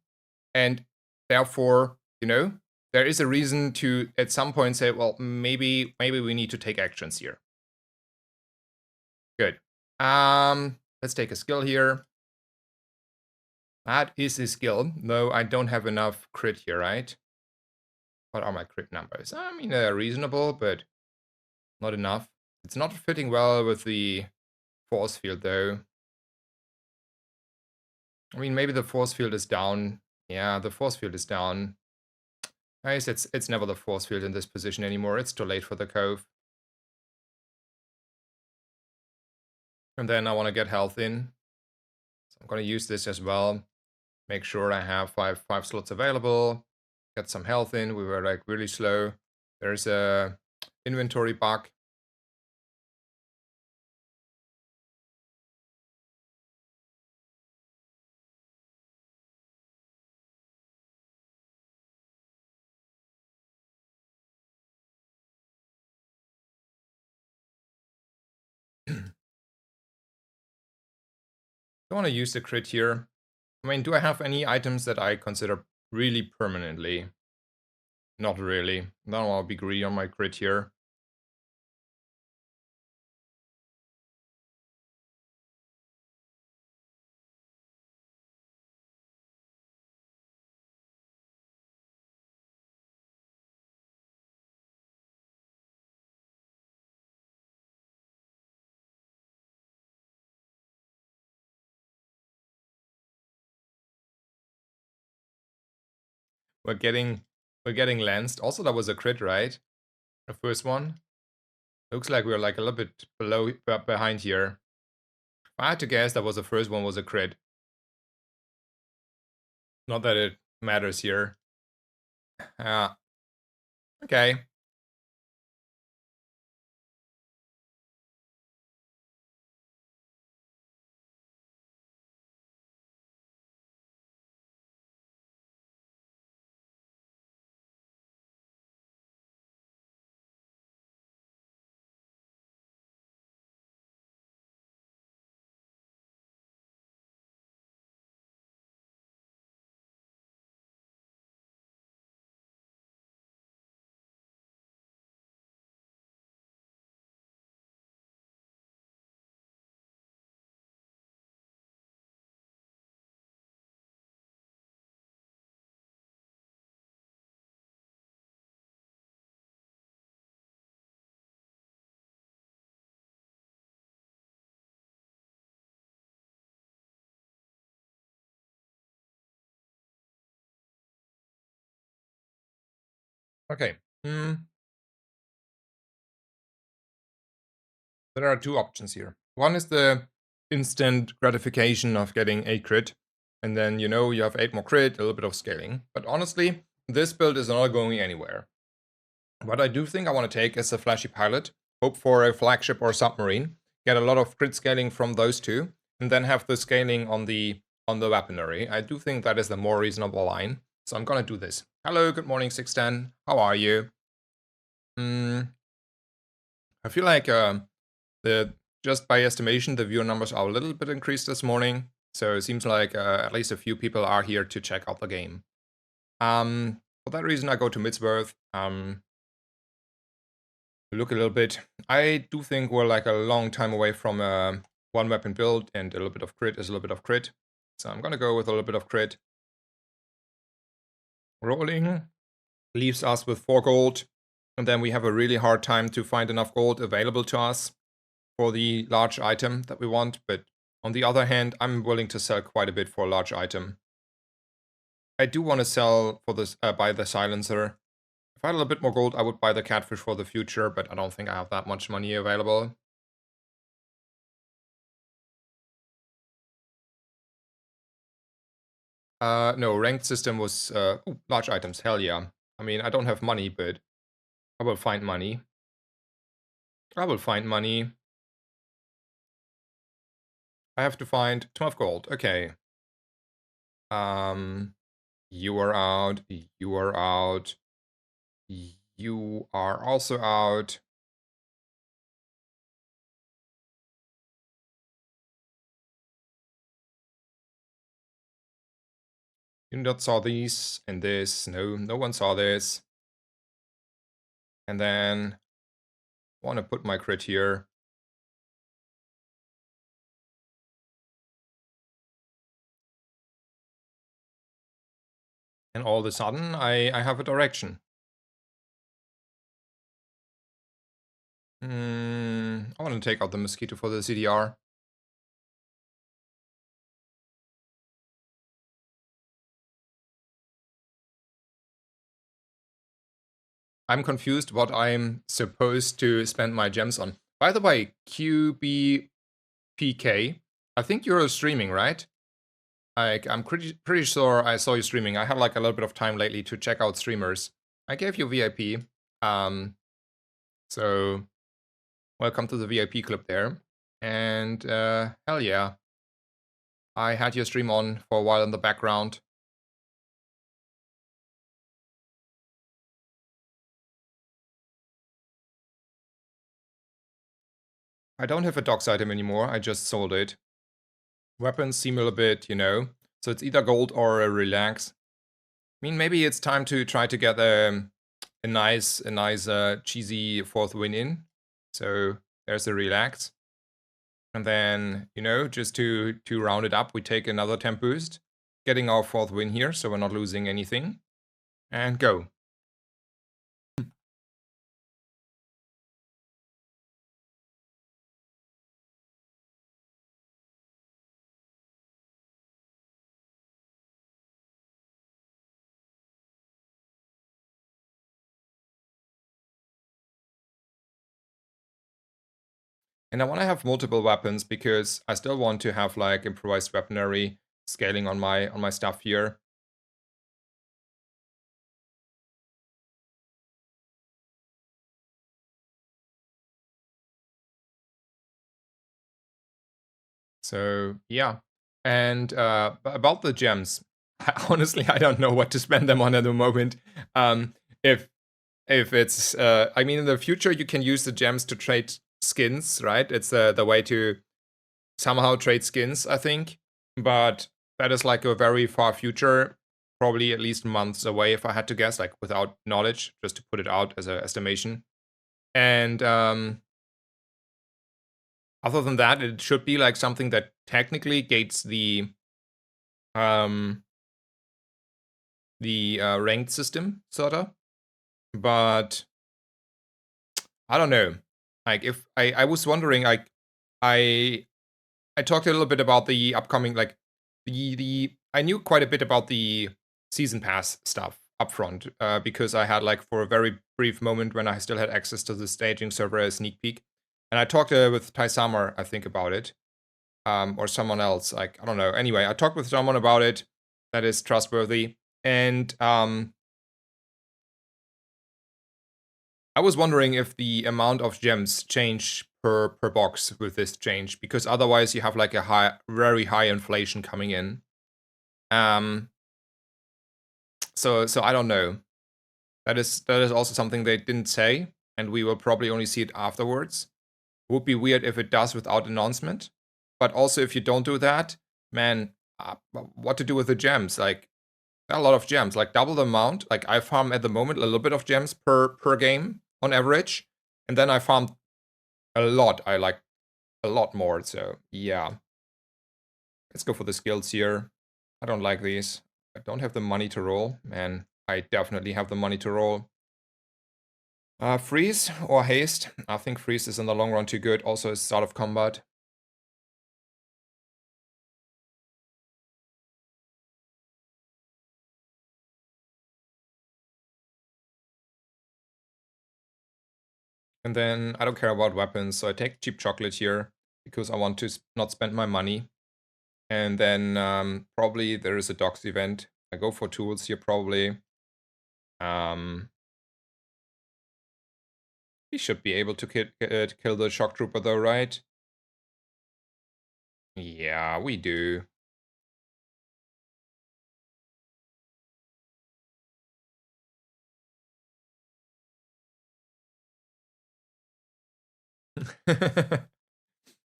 and therefore, there is a reason to at some point say, well, maybe we need to take actions here. Good. Let's take a skill here. That is a skill. No, I don't have enough crit here, right? What are my crit numbers? I mean, they're reasonable, but not enough. It's not fitting well with the force field, though. I mean, maybe the force field is down. Yeah, the force field is down. I guess it's never the force field in this position anymore. It's too late for the cove. And then I want to get health in. So I'm going to use this as well. Make sure I have five slots available. Get some health in. We were like really slow. There's a inventory bug. I want to use the crit here. I mean, do I have any items that I consider really permanently? Not really. I don't want to be greedy on my crit here. We're getting lanced. Also, that was a crit, right? The first one. Looks like we're like a little bit behind here. If I had to guess, that was the first one was a crit. Not that it matters here. Okay. Okay. There are two options here. One is the instant gratification of getting 8 crit, and then you have 8 more crit, a little bit of scaling. But honestly, this build is not going anywhere. What I do think I want to take is a flashy pilot, hope for a flagship or submarine, get a lot of crit scaling from those two, and then have the scaling on the weaponry. I do think that is the more reasonable line, so I'm gonna do this. Hello, good morning, 610. How are you? I feel like the just by estimation, the viewer numbers are a little bit increased this morning, so it seems like at least a few people are here to check out the game. For that reason, I go to Midsworth. Look a little bit. I do think we're like a long time away from a one weapon build, and a little bit of crit is a little bit of crit. So I'm gonna go with a little bit of crit. Rolling leaves us with 4 gold, and then we have a really hard time to find enough gold available to us for the large item that we want. But on the other hand, I'm willing to sell quite a bit for a large item. I do want to sell for this, buy the silencer. If I had a little bit more gold, I would buy the catfish for the future, but I don't think I have that much money available. No, ranked system was large items. Hell yeah. I mean, I don't have money, but I will find money. I will find money. I have to find 12 gold. Okay. You are out. You are out. You are also out. You not saw these and this. No one saw this. And then I want to put my crit here. And all of a sudden, I have a direction. I want to take out the mosquito for the CDR. I'm confused what I'm supposed to spend my gems on. By the way, QBPK, I think you're streaming, right? I'm pretty sure I saw you streaming. I had like a little bit of time lately to check out streamers. I gave you VIP. So welcome to the VIP club there. And hell yeah. I had your stream on for a while in the background. I don't have a docs item anymore. I just sold it. Weapons seem a little bit, so it's either gold or a relax. I mean, maybe it's time to try to get a nice cheesy 4th win in. So there's a relax. And then, just to round it up, we take another temp boost, getting our 4th win here, so we're not losing anything. And go. And I want to have multiple weapons because I still want to have like improvised weaponry scaling on my stuff here. So yeah. And about the gems, honestly, I don't know what to spend them on at the moment. If it's, I mean, in the future, you can use the gems to trade skins, right? It's the way to somehow trade skins, I think. But that is like a very far future, probably at least months away, if I had to guess, like without knowledge, just to put it out as an estimation. And other than that, it should be like something that technically gates the ranked system, sorta. But I don't know. Like, if I was wondering, like, I talked a little bit about the upcoming, like, the I knew quite a bit about the season pass stuff upfront because I had like for a very brief moment when I still had access to the staging server a sneak peek. And I talked with Tai Samar, I think, about it. Or someone else, like, I don't know. Anyway, I talked with someone about it that is trustworthy. And I was wondering if the amount of gems change per box with this change, because otherwise you have like a very high inflation coming in. So I don't know. That is also something they didn't say, and we will probably only see it afterwards. Would be weird if it does without announcement. But also, if you don't do that, man, what to do with the gems? Like, there are a lot of gems, like double the amount. Like, I farm at the moment a little bit of gems per game on average, and then I farm a lot. I like a lot more. So yeah, let's go for the skills here. I don't like these. I don't have the money to roll, man. I definitely have the money to roll. Freeze or haste? I think freeze is in the long run too good. Also, it's start of combat. And then I don't care about weapons, so I take cheap chocolate here because I want to not spend my money. And then probably there is a docs event. I go for tools here probably. We should be able to kill the shock trooper though, right? Yeah, we do.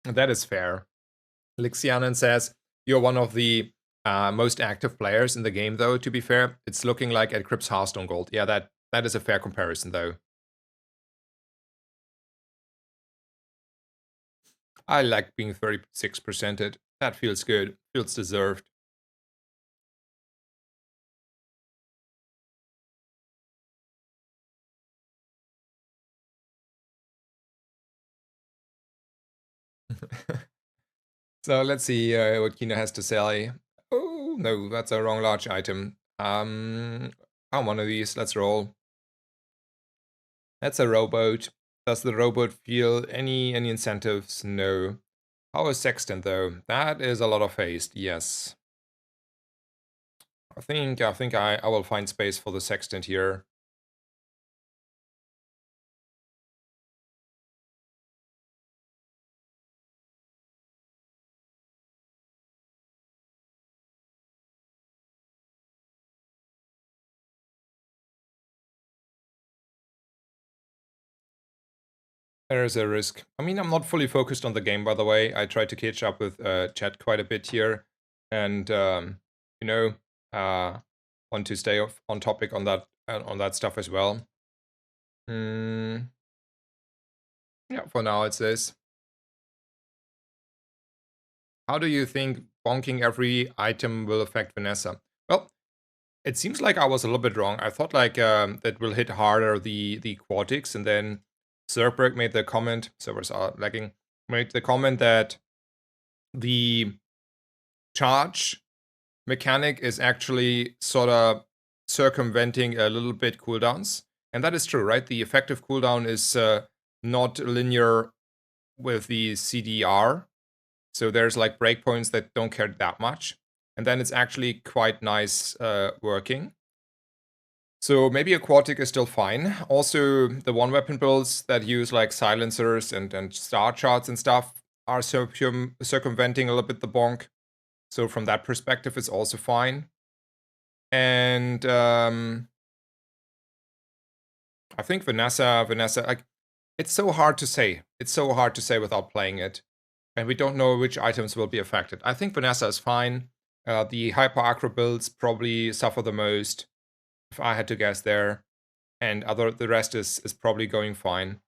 That is fair. Lixianen says, you're one of the most active players in the game, though, to be fair. It's looking like at Crips Hearthstone Gold. Yeah, that is a fair comparison, though. I like being 36%ed. That feels good. Feels deserved. So let's see what Kina has to say. Oh, no, that's a wrong large item. I'm one of these. Let's roll. That's a rowboat. Does the rowboat feel any incentives? No. How is Sextant, though? That is a lot of haste, yes. I think I will find space for the Sextant here. There is a risk. I mean, I'm not fully focused on the game, by the way. I try to catch up with chat quite a bit here, and you know, want to stay on topic on that stuff as well. Yeah, for now it's this. How do you think bonking every item will affect Vanessa? Well, it seems like I was a little bit wrong. I thought like that will hit harder the Quartics, and then Zerberg made the comment, servers are lagging, made the comment that the charge mechanic is actually sort of circumventing a little bit cooldowns. And that is true, right? The effective cooldown is not linear with the CDR. So there's like breakpoints that don't care that much. And then it's actually quite nice working. So maybe Aquatic is still fine. Also, the one-weapon builds that use like silencers and star charts and stuff are circumventing a little bit the bonk. So from that perspective, it's also fine. And I think Vanessa, like, it's so hard to say. It's so hard to say without playing it. And we don't know which items will be affected. I think Vanessa is fine. The Hyper Acro builds probably suffer the most, if I had to guess there. And the rest is probably going fine.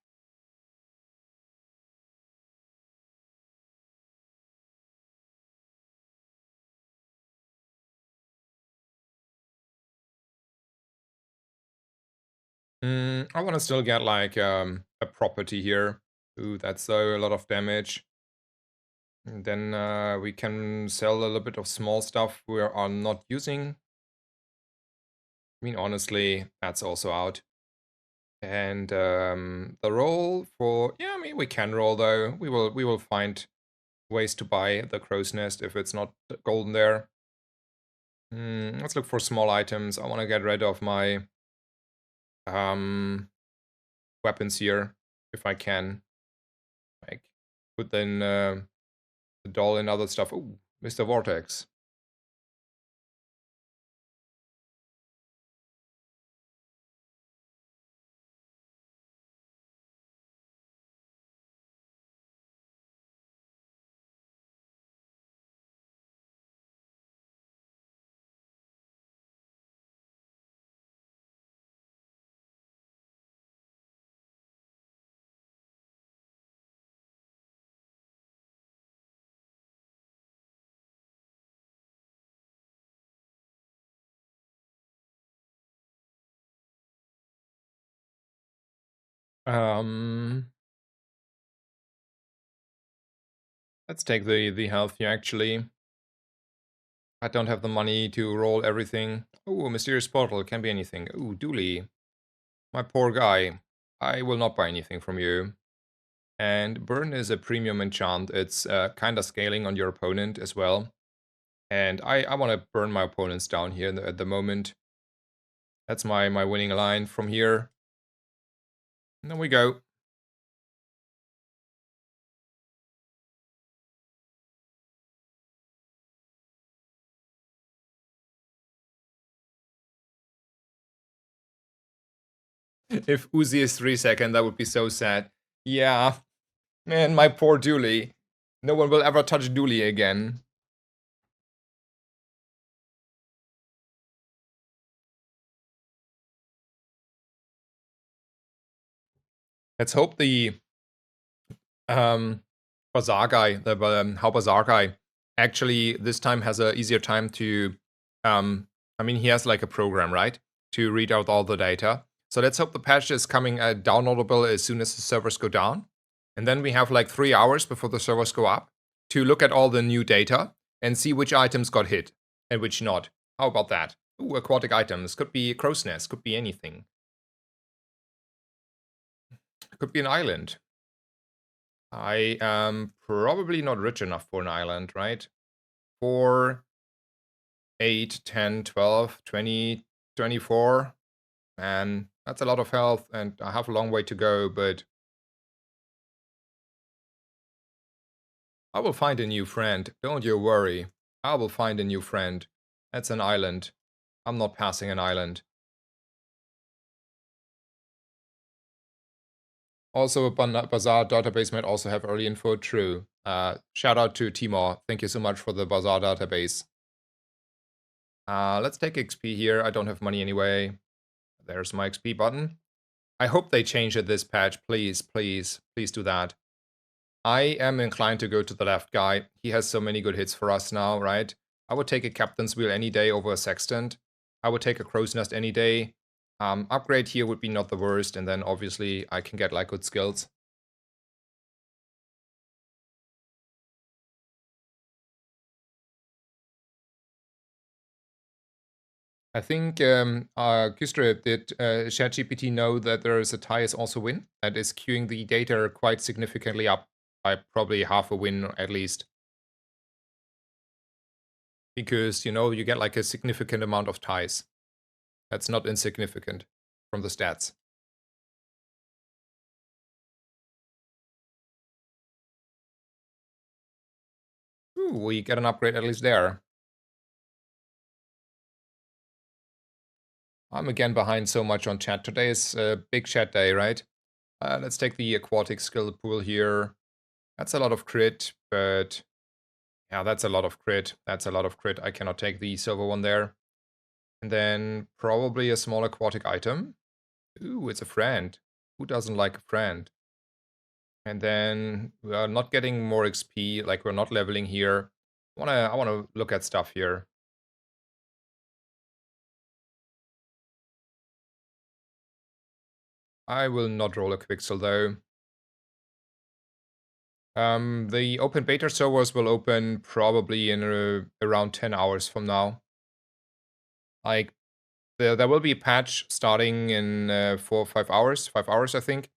I want to still get like a property here. Ooh, that's a lot of damage. And then we can sell a little bit of small stuff we are not using. mean, honestly, that's also out. And the roll for, yeah, I mean, we can roll though. We will find ways to buy the crow's nest if it's not golden there. Let's look for small items. I want to get rid of my weapons here if I can. Like put then the doll and other stuff. Ooh, Mr. Vortex. Um, let's take the health here actually. I don't have the money to roll everything. Oh, mysterious portal, can be anything. Ooh, Dooley. My poor guy. I will not buy anything from you. And Burn is a premium enchant. It's kind of scaling on your opponent as well. And I want to burn my opponents down here at the moment. That's my winning line from here. And then we go. If Uzi is 3 seconds, that would be so sad. Yeah. Man, my poor Dooley. No one will ever touch Dooley again. Let's hope the bazaar guy, the how bazaar guy, actually this time has a easier time to. I mean, he has like a program, right, to read out all the data. So let's hope the patch is coming downloadable as soon as the servers go down, and then we have like 3 hours before the servers go up to look at all the new data and see which items got hit and which not. How about that? Ooh, aquatic items. Could be a crow's nest. Could be anything. Could be an island. I am probably not rich enough for an island, right? 4, 8, 10, 12, 20, 24. Man, that's a lot of health, and I have a long way to go, but I will find a new friend. Don't you worry. I will find a new friend. That's an island. I'm not passing an island. Also, a Bazaar database might also have early info. True. Shout out to Timor. Thank you so much for the Bazaar database. Let's take XP here. I don't have money anyway. There's my XP button. I hope they change it this patch. Please, please, please do that. I am inclined to go to the left guy. He has so many good hits for us now, right? I would take a Captain's Wheel any day over a Sextant. I would take a Crow's Nest any day. Upgrade here would be not the worst, and then obviously I can get like good skills. I think, Kustre, did ChatGPT know that there is a tie is also win? That is queuing the data quite significantly up by probably half a win at least. Because, you know, you get like a significant amount of ties. That's not insignificant from the stats. Ooh, we get an upgrade at least there. I'm again behind so much on chat. Today is a big chat day, right? Let's take the aquatic skill pool here. That's a lot of crit, but yeah, that's a lot of crit. That's a lot of crit. I cannot take the silver one there. And then probably a small aquatic item. Ooh, it's a friend. Who doesn't like a friend? And then we are not getting more XP, like we're not leveling here. I wanna look at stuff here. I will not roll a Quixel though. The open beta servers will open probably in around 10 hours from now. Like, there will be a patch starting in 4 or 5 hours, 5 hours I think.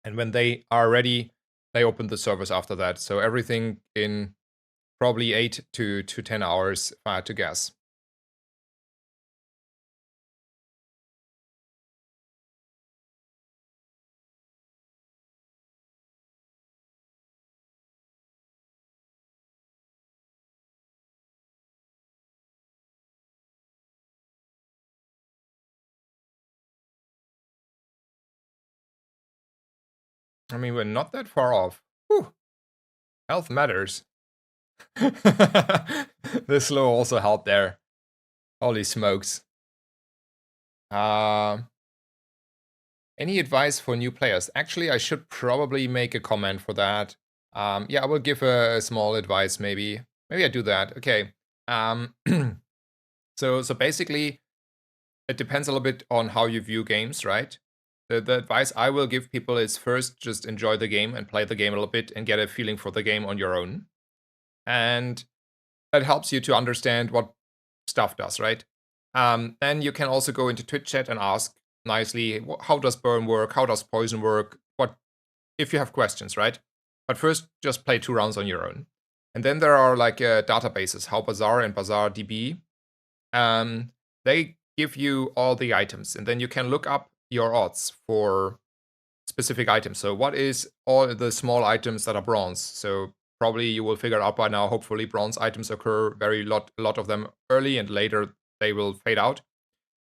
And when they are ready, they open the servers after that. So everything in probably 8 to 10 hours, if I had to guess. I mean, we're not that far off. Whew. Health matters. The slow also helped there. Holy smokes. Uh, any advice for new players? Actually, I should probably make a comment for that. Yeah, I will give a small advice maybe. Maybe I do that. Okay. Um, so basically, it depends a little bit on how you view games, right? The advice I will give people is first just enjoy the game and play the game a little bit and get a feeling for the game on your own. And that helps you to understand what stuff does, right? Then you can also go into Twitch chat and ask nicely, how does burn work? How does poison work? What if you have questions, right? But first, just play 2 rounds on your own. And then there are like databases, How Bazaar and Bazaar DB. They give you all the items, and then you can look up your odds for specific items. So what is all the small items that are bronze? So probably you will figure out by now, hopefully bronze items occur a lot of them early, and later they will fade out.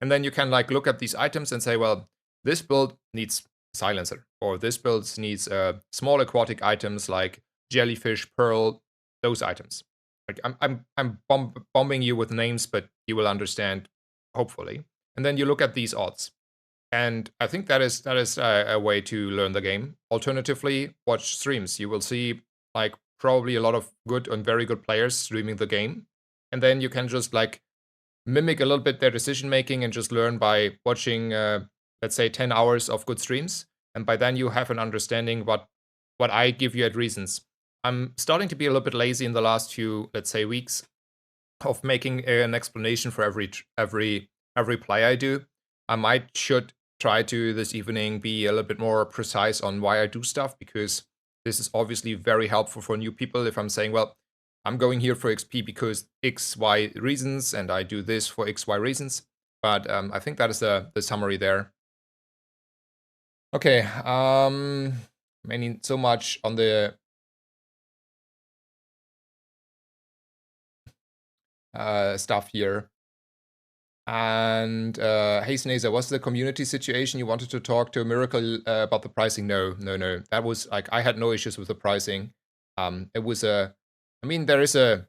And then you can like look at these items and say, well, this build needs silencer, or this build needs small aquatic items like jellyfish, pearl, those items. Like I'm bombing you with names, but you will understand, hopefully. And then you look at these odds. And I think that is a way to learn the game. Alternatively, watch streams. You will see like probably a lot of good and very good players streaming the game, and then you can just like mimic a little bit their decision making and just learn by watching, let's say, 10 hours of good streams. And by then you have an understanding what I give you at reasons. I'm starting to be a little bit lazy in the last few, let's say, weeks of making an explanation for every play I do. I should try to this evening be a little bit more precise on why I do stuff, because this is obviously very helpful for new people. If I'm saying, well, I'm going here for XP because X, Y reasons, and I do this for X, Y reasons. But I think that is the summary there. Okay, I mean, so much on the stuff here. And hey, Snazer, what's the community situation? You wanted to talk to a Miracle about the pricing? No. That was like, I had no issues with the pricing. It was I mean, there is a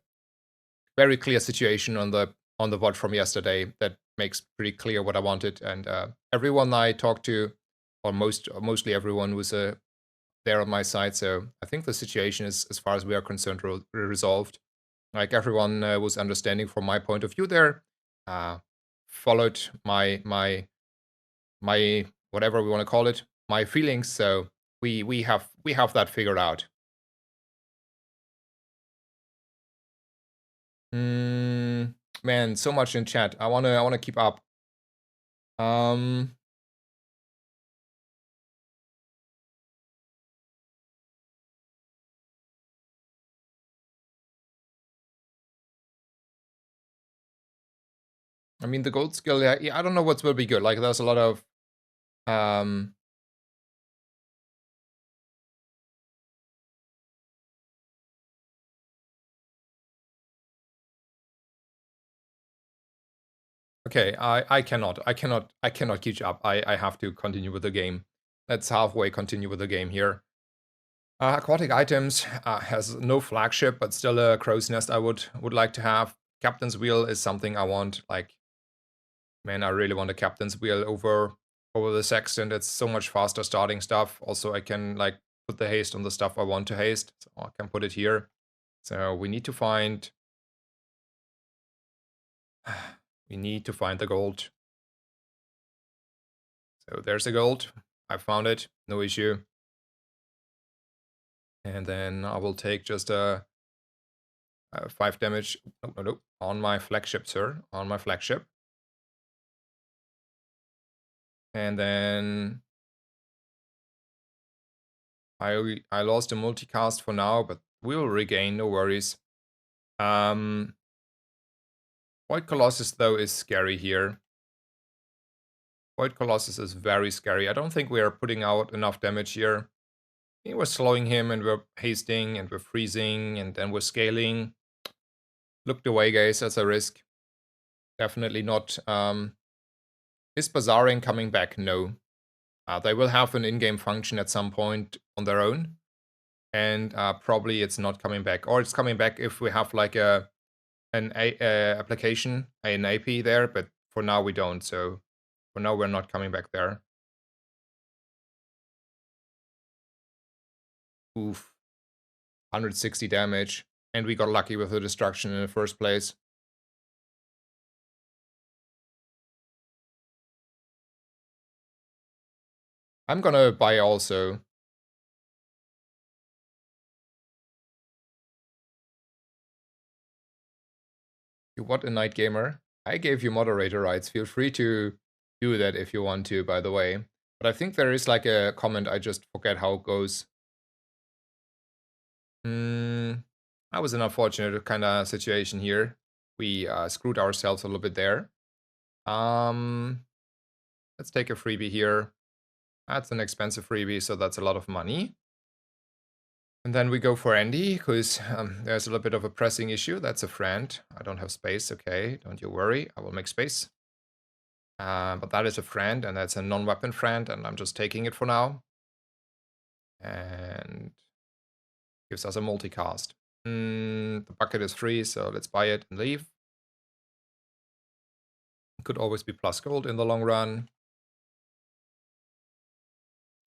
very clear situation on the VOD from yesterday that makes pretty clear what I wanted. And everyone I talked to, or mostly everyone, was there on my side. So I think the situation is, as far as we are concerned, resolved. Like everyone was understanding from my point of view there. Followed my whatever we want to call it, my feelings. So we have that figured out. Man, so much in chat. I wanna keep up. I mean, the gold skill, yeah, I don't know what will be good. Like, there's a lot of okay, I cannot catch up. I have to continue with the game. Let's halfway continue with the game here. Aquatic items has no flagship, but still a crow's nest I would like to have. Captain's wheel is something I want. Like, man, I really want a captain's wheel over the sextant. It's so much faster starting stuff. Also, I can like put the haste on the stuff I want to haste. So I can put it here. So we need to find the gold. So there's the gold. I found it. No issue. And then I will take just a 5 damage. No, on my flagship, sir. On my flagship. And then I lost a multicast for now, but we'll regain, no worries. Void Colossus, though, is scary here. Void Colossus is very scary. I don't think we are putting out enough damage here. We're slowing him, and we're hasting, and we're freezing, and then we're scaling. Looked away, guys. That's a risk. Definitely not. Is Bazaring coming back? No. They will have an in-game function at some point on their own. And probably it's not coming back. Or it's coming back if we have like an application, an AP there. But for now, we don't. So for now, we're not coming back there. Oof. 160 damage. And we got lucky with the destruction in the first place. I'm gonna buy also. You what a night gamer? I gave you moderator rights. Feel free to do that if you want to, by the way. But I think there is like a comment, I just forget how it goes. That was an unfortunate kind of situation here. We screwed ourselves a little bit there. Let's take a freebie here. That's an expensive freebie, so that's a lot of money. And then we go for Andy, because there's a little bit of a pressing issue. That's a friend. I don't have space. Okay, don't you worry. I will make space. But that is a friend, and that's a non-weapon friend, and I'm just taking it for now. And gives us a multicast. The bucket is free, so let's buy it and leave. Could always be plus gold in the long run.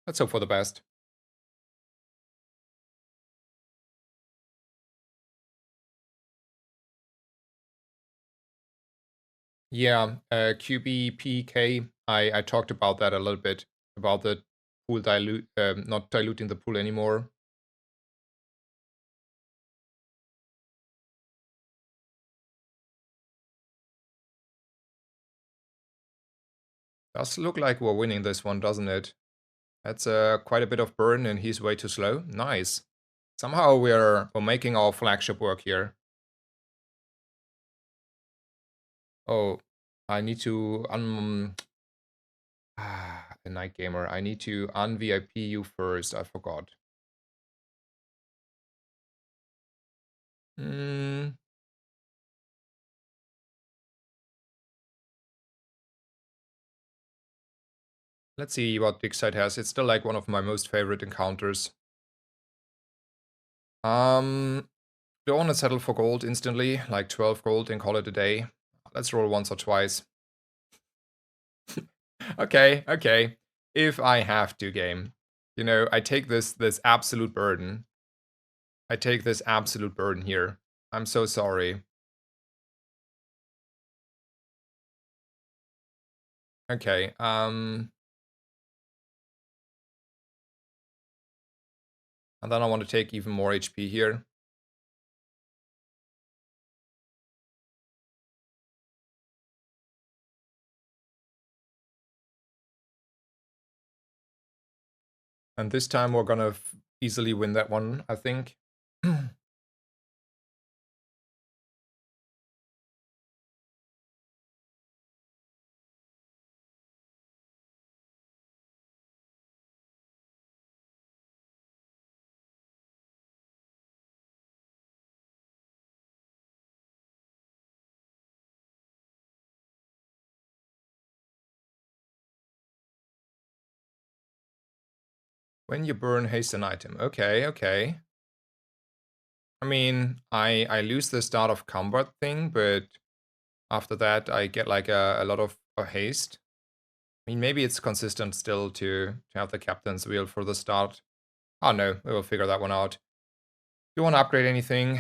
Let's hope for the best. Yeah, QBPK, I talked about that a little bit, about the pool not diluting the pool anymore. Does look like we're winning this one, doesn't it? That's quite a bit of burn, and he's way too slow. Nice. Somehow we're making our flagship work here. Oh, I need to a night gamer. I need to un-VIP you first. I forgot. Let's see what Digside has. It's still like one of my most favorite encounters. Don't want to settle for gold instantly, like 12 gold and call it a day. Let's roll once or twice. Okay. If I have to game, you know, I take this absolute burden. I take this absolute burden here. I'm so sorry. Okay, and then I want to take even more HP here. And this time we're gonna easily win that one, I think. When you burn, haste an item. Okay. I mean, I lose the start of combat thing, but after that I get like a lot of haste. I mean, maybe it's consistent still to have the captain's wheel for the start. Oh no, we will figure that one out. Do you want to upgrade anything?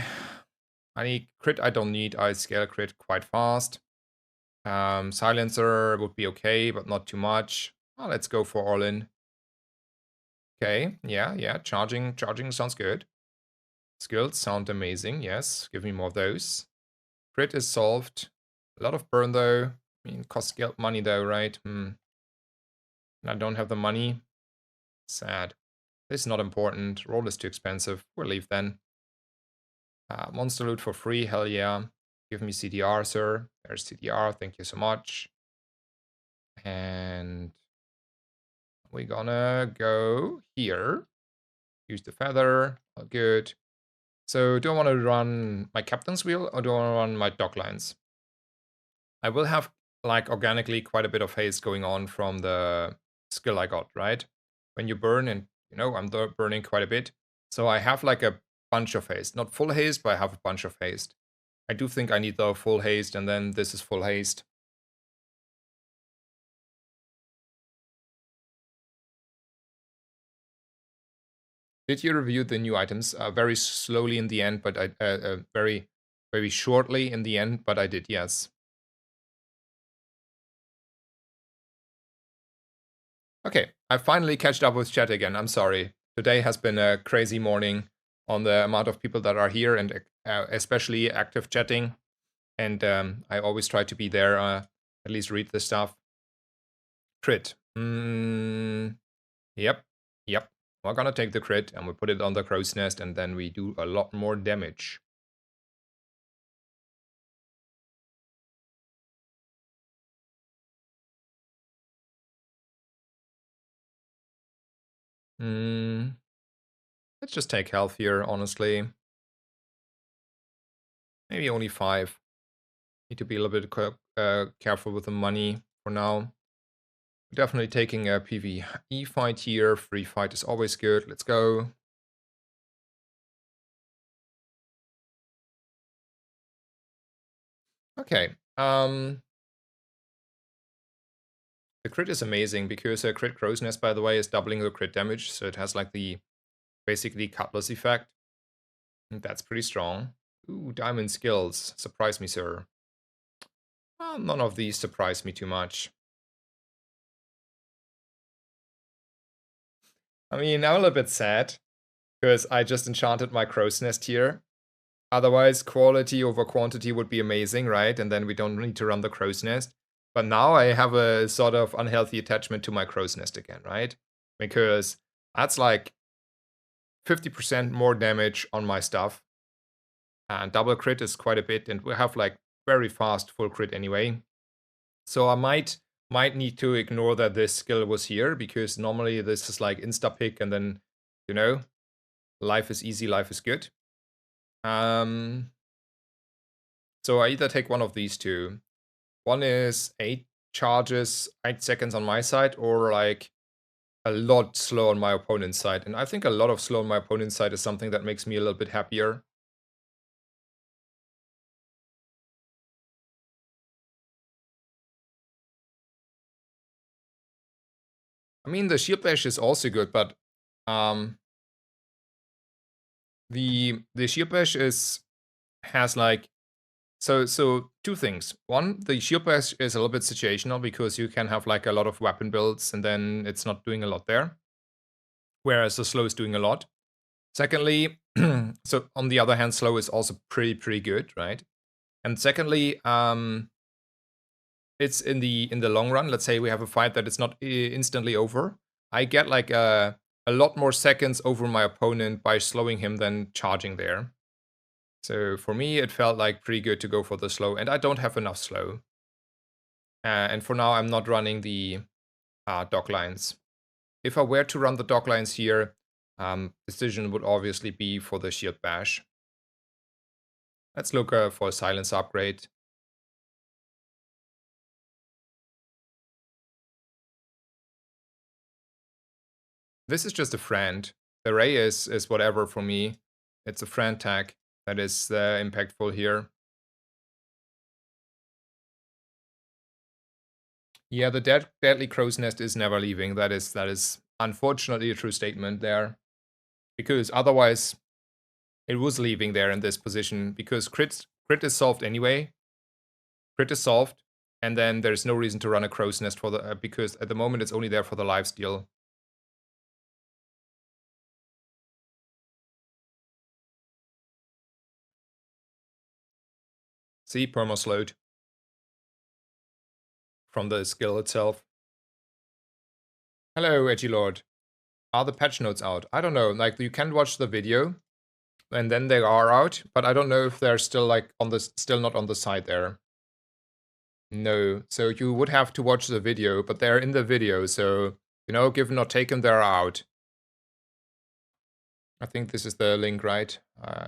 I need crit, I don't need. I scale crit quite fast. Silencer would be okay, but not too much. Oh, let's go for all in. Okay, yeah, charging sounds good. Skills sound amazing, yes, give me more of those. Crit is solved. A lot of burn though. I mean, cost money though, right? And I don't have the money. Sad. This is not important. Roll is too expensive. We'll leave then. Monster loot for free. Hell yeah. Give me CDR, sir. There's CDR. Thank you so much. And we're gonna go here. Use the feather. All good. So do I want to run my captain's wheel or do I want to run my dock lines? I will have like organically quite a bit of haste going on from the skill I got, right? When you burn, and you know, I'm burning quite a bit. So I have like a bunch of haste. Not full haste, but I have a bunch of haste. I do think I need the full haste, and then this is full haste. Did you review the new items? Very slowly in the end, but I very, very shortly in the end, but I did, yes. Okay, I finally catched up with chat again. I'm sorry. Today has been a crazy morning on the amount of people that are here and especially active chatting. And I always try to be there, at least read the stuff. Crit. Yep, yep. We're gonna take the crit and we put it on the crow's nest and then we do a lot more damage. Let's just take health here, honestly. Maybe only 5. Need to be a little bit careful with the money for now. Definitely taking a PvE fight here. Free fight is always good. Let's go. Okay. The crit is amazing because a crit crow's nest, by the way, is doubling the crit damage. So it has like the basically cutlass effect. And that's pretty strong. Ooh, diamond skills. Surprise me, sir. Well, none of these surprise me too much. I mean, I'm a little bit sad because I just enchanted my crow's nest here. Otherwise, quality over quantity would be amazing, right? And then we don't need to run the crow's nest. But now I have a sort of unhealthy attachment to my crow's nest again, right? Because that's like 50% more damage on my stuff. And double crit is quite a bit, and we have like very fast full crit anyway. So I might need to ignore that this skill was here, because normally this is like insta-pick and then, you know, life is easy, life is good. So I either take one of these two. One is 8 charges, 8 seconds on my side, or like a lot slow on my opponent's side. And I think a lot of slow on my opponent's side is something that makes me a little bit happier. I mean, the shield bash is also good, but the shield bash has like so two things. One, the shield bash is a little bit situational because you can have like a lot of weapon builds and then it's not doing a lot there, whereas the slow is doing a lot. Secondly, so on the other hand, slow is also pretty good, right? And secondly, it's in the long run. Let's say we have a fight that is not instantly over. I get like a lot more seconds over my opponent by slowing him than charging there. So for me, it felt like pretty good to go for the slow, and I don't have enough slow. And for now, I'm not running the dock lines. If I were to run the dock lines here, decision would obviously be for the shield bash. Let's look for a silence upgrade. This is just a friend. The ray is whatever for me. It's a friend tag that is impactful here. Yeah, the deadly crow's nest is never leaving. That is unfortunately a true statement there. Because otherwise it was leaving there in this position, because crit is solved anyway. Crit is solved, and then there's no reason to run a crow's nest for the because at the moment it's only there for the lifesteal. See, perma slowed from the skill itself. Hello, Edgelord. Are the patch notes out? I don't know. Like, you can watch the video, and then they are out, but I don't know if they're still like on the still not on the side there. No, so you would have to watch the video, but they're in the video, so you know, given or taken, they're out. I think this is the link, right?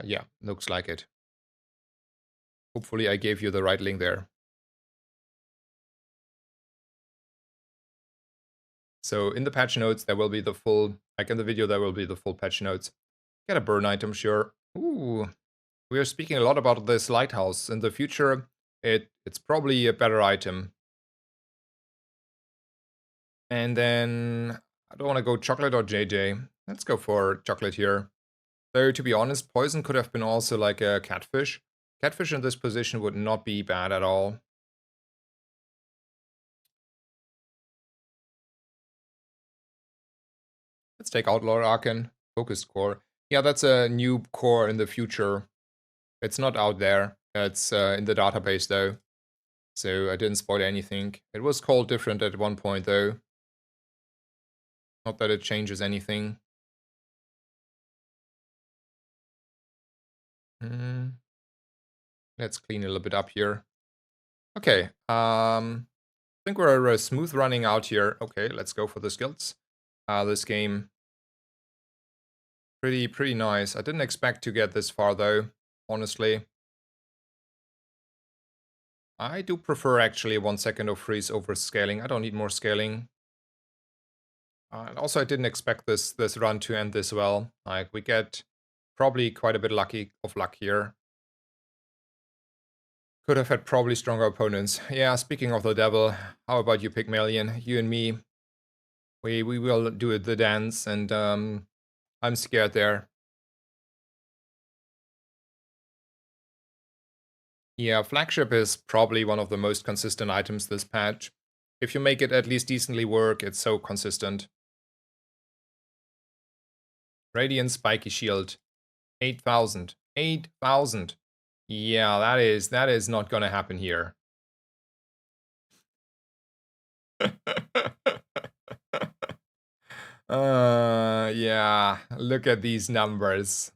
Yeah, looks like it. Hopefully, I gave you the right link there. So in the patch notes, there will be the full, like in the video, there will be the full patch notes. Get a burn item, sure. Ooh, we are speaking a lot about this lighthouse. In the future, it's probably a better item. And then, I don't want to go chocolate or JJ. Let's go for chocolate here. Though, to be honest, poison could have been also like a catfish. Catfish in this position would not be bad at all. Let's take Outlaw Arcan, Focused Core. Yeah, that's a new core in the future. It's not out there. It's in the database though. So I didn't spoil anything. It was called different at one point though. Not that it changes anything. Let's clean a little bit up here. Okay, I think we're smooth running out here. Okay, let's go for the skills. This game, pretty nice. I didn't expect to get this far though, honestly. I do prefer actually 1 second of freeze over scaling. I don't need more scaling. And also, I didn't expect this run to end this well. Like, we get probably quite a bit luck here. Could have had probably stronger opponents. Yeah, speaking of the devil, how about you, Pygmalion? You and me, we will do the dance, and I'm scared there. Yeah, flagship is probably one of the most consistent items this patch. If you make it at least decently work, it's so consistent. Radiant Spiky Shield, 8,000. 8,000. Yeah, that is not gonna happen here. Yeah, look at these numbers.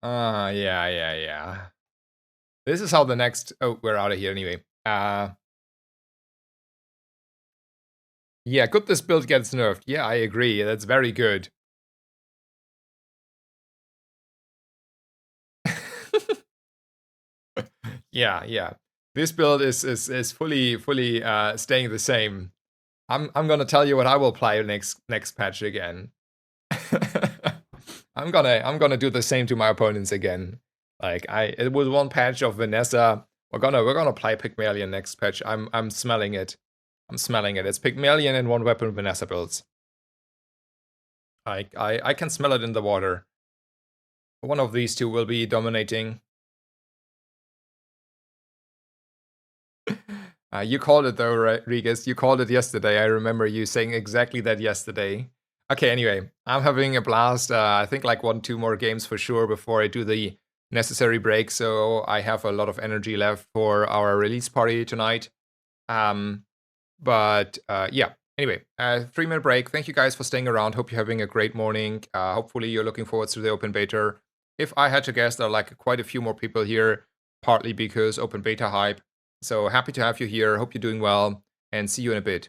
Yeah. This is how the next, oh, we're out of here anyway. Yeah, good this build gets nerfed. Yeah, I agree. That's very good. Yeah. This build is fully staying the same. I'm gonna tell you what I will play next patch again. I'm gonna do the same to my opponents again. Like it was one patch of Vanessa. We're gonna play Pygmalion next patch. I'm smelling it. I'm smelling it. It's Pygmalion and one weapon Vanessa builds. I can smell it in the water. One of these two will be dominating. You called it though, Regis. You called it yesterday. I remember you saying exactly that yesterday. Okay, anyway, I'm having a blast. I think like 1-2 more games for sure before I do the necessary break. So I have a lot of energy left for our release party tonight. Yeah. Anyway, 3-minute break. Thank you guys for staying around. Hope you're having a great morning. Hopefully you're looking forward to the open beta. If I had to guess, there are like quite a few more people here, partly because open beta hype. So happy to have you here. Hope you're doing well, and see you in a bit.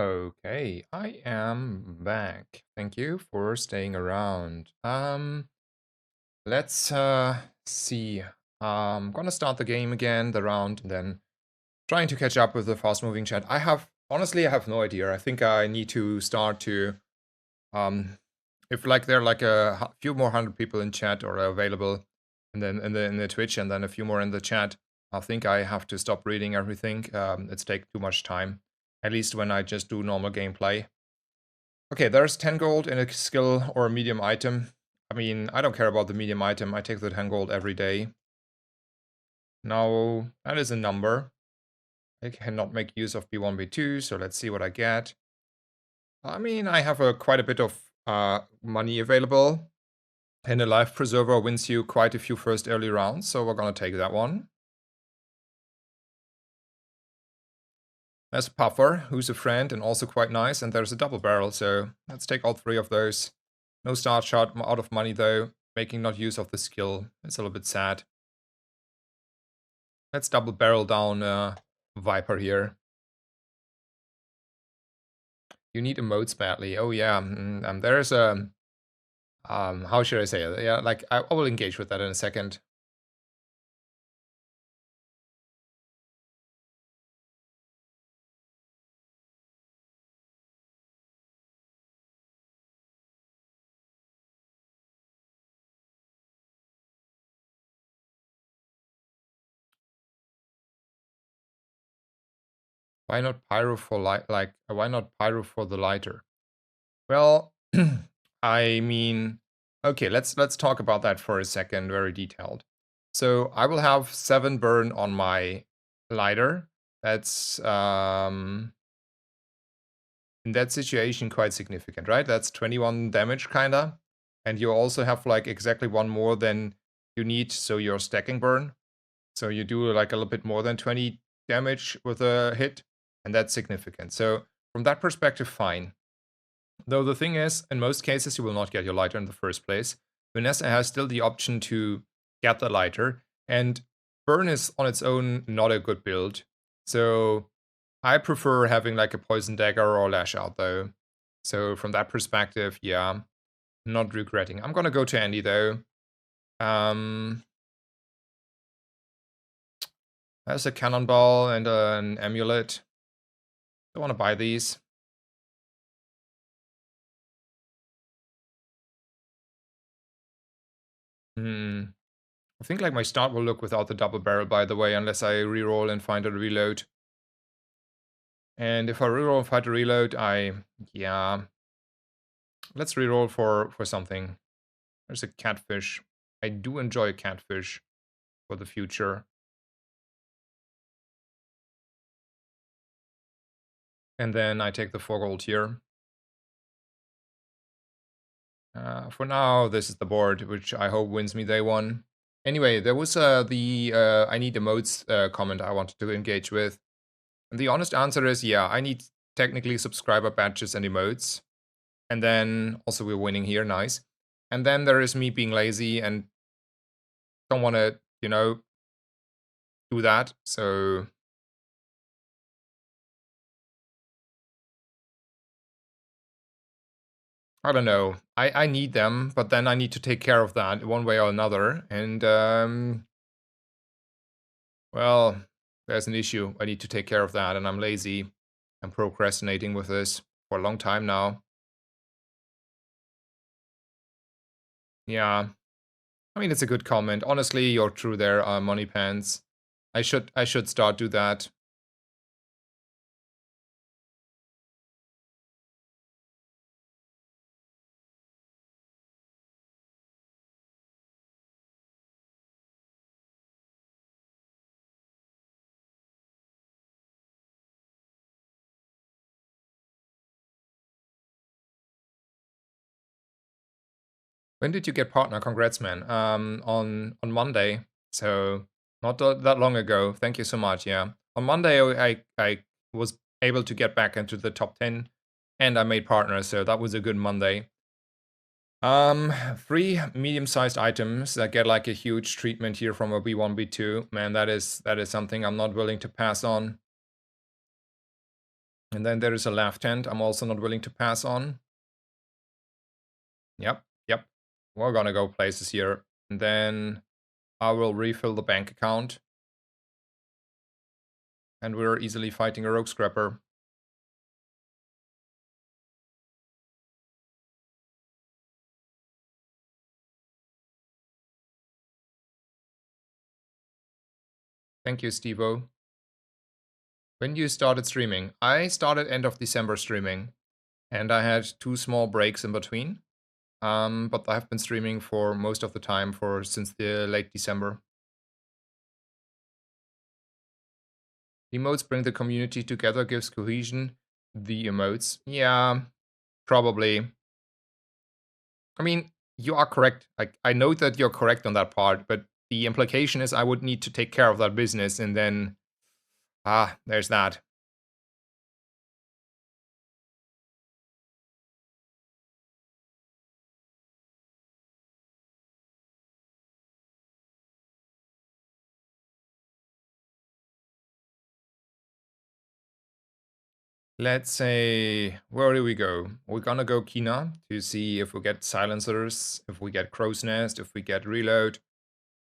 Okay, I am back. Thank you for staying around. Let's see. I'm gonna start the game again, the round, and then trying to catch up with the fast-moving chat. Honestly, I have no idea. I think I need to start to if like there are like a few more hundred people in chat or available, and then in the Twitch, and then a few more in the chat. I think I have to stop reading everything. It's take too much time. At least when I just do normal gameplay. Okay, there's 10 gold in a skill or a medium item. I mean, I don't care about the medium item. I take the 10 gold every day. Now, that is a number. I cannot make use of B1, B2, so let's see what I get. I mean, I have quite a bit of money available. And a life preserver wins you quite a few first early rounds, so we're gonna take that one. There's a puffer, who's a friend and also quite nice, and there's a double barrel, so let's take all three of those. No start shot, out of money though, making not use of the skill. It's a little bit sad. Let's double barrel down Viper here. You need emotes badly. Oh yeah, there's a... how should I say it? Yeah, like, I will engage with that in a second. Why not pyro for why not pyro for the lighter? Well, I mean, okay, let's talk about that for a second, very detailed. So I will have 7 burn on my lighter. That's in that situation quite significant, right? That's 21 damage kinda. And you also have like exactly one more than you need, so you're stacking burn. So you do like a little bit more than 20 damage with a hit, and that's significant. So from that perspective, fine. Though the thing is, in most cases, you will not get your lighter in the first place. Vanessa has still the option to get the lighter, and burn is on its own not a good build. So I prefer having like a poison dagger or lash out though. So from that perspective, yeah, not regretting. I'm gonna go to Andy though. There's a cannonball and an amulet. Don't want to buy these. I think like my start will look without the double barrel, by the way, unless I reroll and find a reload. And if I reroll and find a reload, yeah. Let's reroll for something. There's a catfish. I do enjoy catfish for the future. And then I take the 4 gold here. For now, this is the board, which I hope wins me day one. Anyway, there was the I need emotes comment I wanted to engage with. And the honest answer is, yeah, I need technically subscriber badges and emotes. And then also we're winning here, nice. And then there is me being lazy and don't want to, you know, do that. So I don't know. I need them, but then I need to take care of that one way or another. And well, there's an issue. I need to take care of that, and I'm lazy. I'm procrastinating with this for a long time now. Yeah. I mean, it's a good comment. Honestly, you're true there, Money Pants. I should start do that. When did you get partner? Congrats, man. On Monday, so not that long ago. Thank you so much. Yeah, on Monday I was able to get back into the top 10, and I made partner. So that was a good Monday. 3 medium-sized items that get like a huge treatment here from a B1, B2. Man, that is something I'm not willing to pass on. And then there is a left hand I'm also not willing to pass on. Yep, yep. We're gonna go places here. And then I will refill the bank account. And we're easily fighting a rogue scrapper. Thank you, Steve-O. When you started streaming? I started end of December streaming. And I had 2 small breaks in between. But I've been streaming for most of the time since the late December. Emotes bring the community together, gives cohesion. The emotes. Yeah, probably. I mean, you are correct. I know that you're correct on that part, but the implication is I would need to take care of that business, and then there's that. Let's say, where do we go? We're gonna go Kina to see if we get silencers, if we get crow's nest, if we get reload.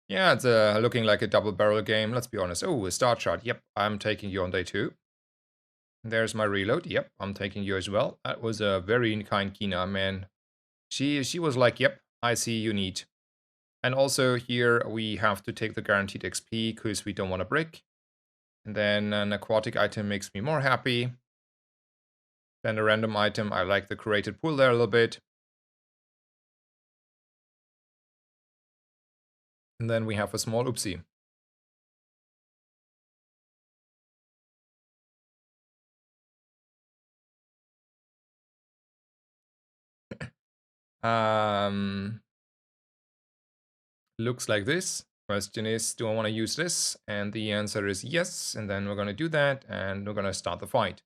Yeah, it's looking like a double barrel game, let's be honest. Oh, a start shot. Yep, I'm taking you on day 2. There's my reload. Yep, I'm taking you as well. That was a very kind Kina, man. She was like, yep, I see you need. And also here we have to take the guaranteed XP because we don't want to break. And then an aquatic item makes me more happy. Then a random item, I like the created pool there a little bit. And then we have a small oopsie. Looks like this. Question is, do I want to use this? And the answer is yes. And then we're going to do that and we're going to start the fight.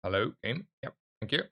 Hello, game. Yep, thank you.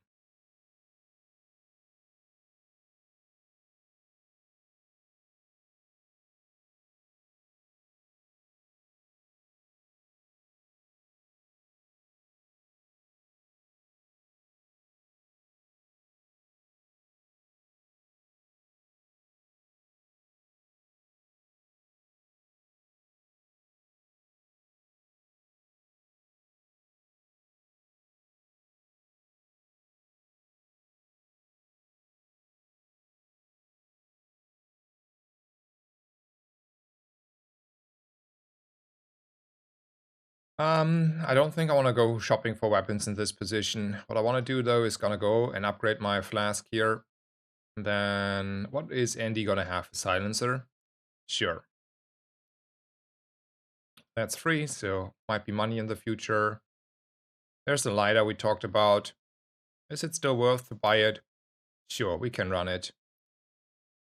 I don't think I want to go shopping for weapons in this position. What I want to do though is gonna go and upgrade my flask here. And then what is Andy gonna have? A silencer? Sure. That's free, so might be money in the future. There's the lighter we talked about. Is it still worth to buy it? Sure, we can run it.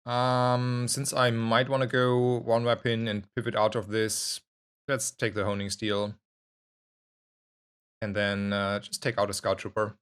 Since I might want to go one weapon and pivot out of this, let's take the honing steel. And then just take out a scout trooper.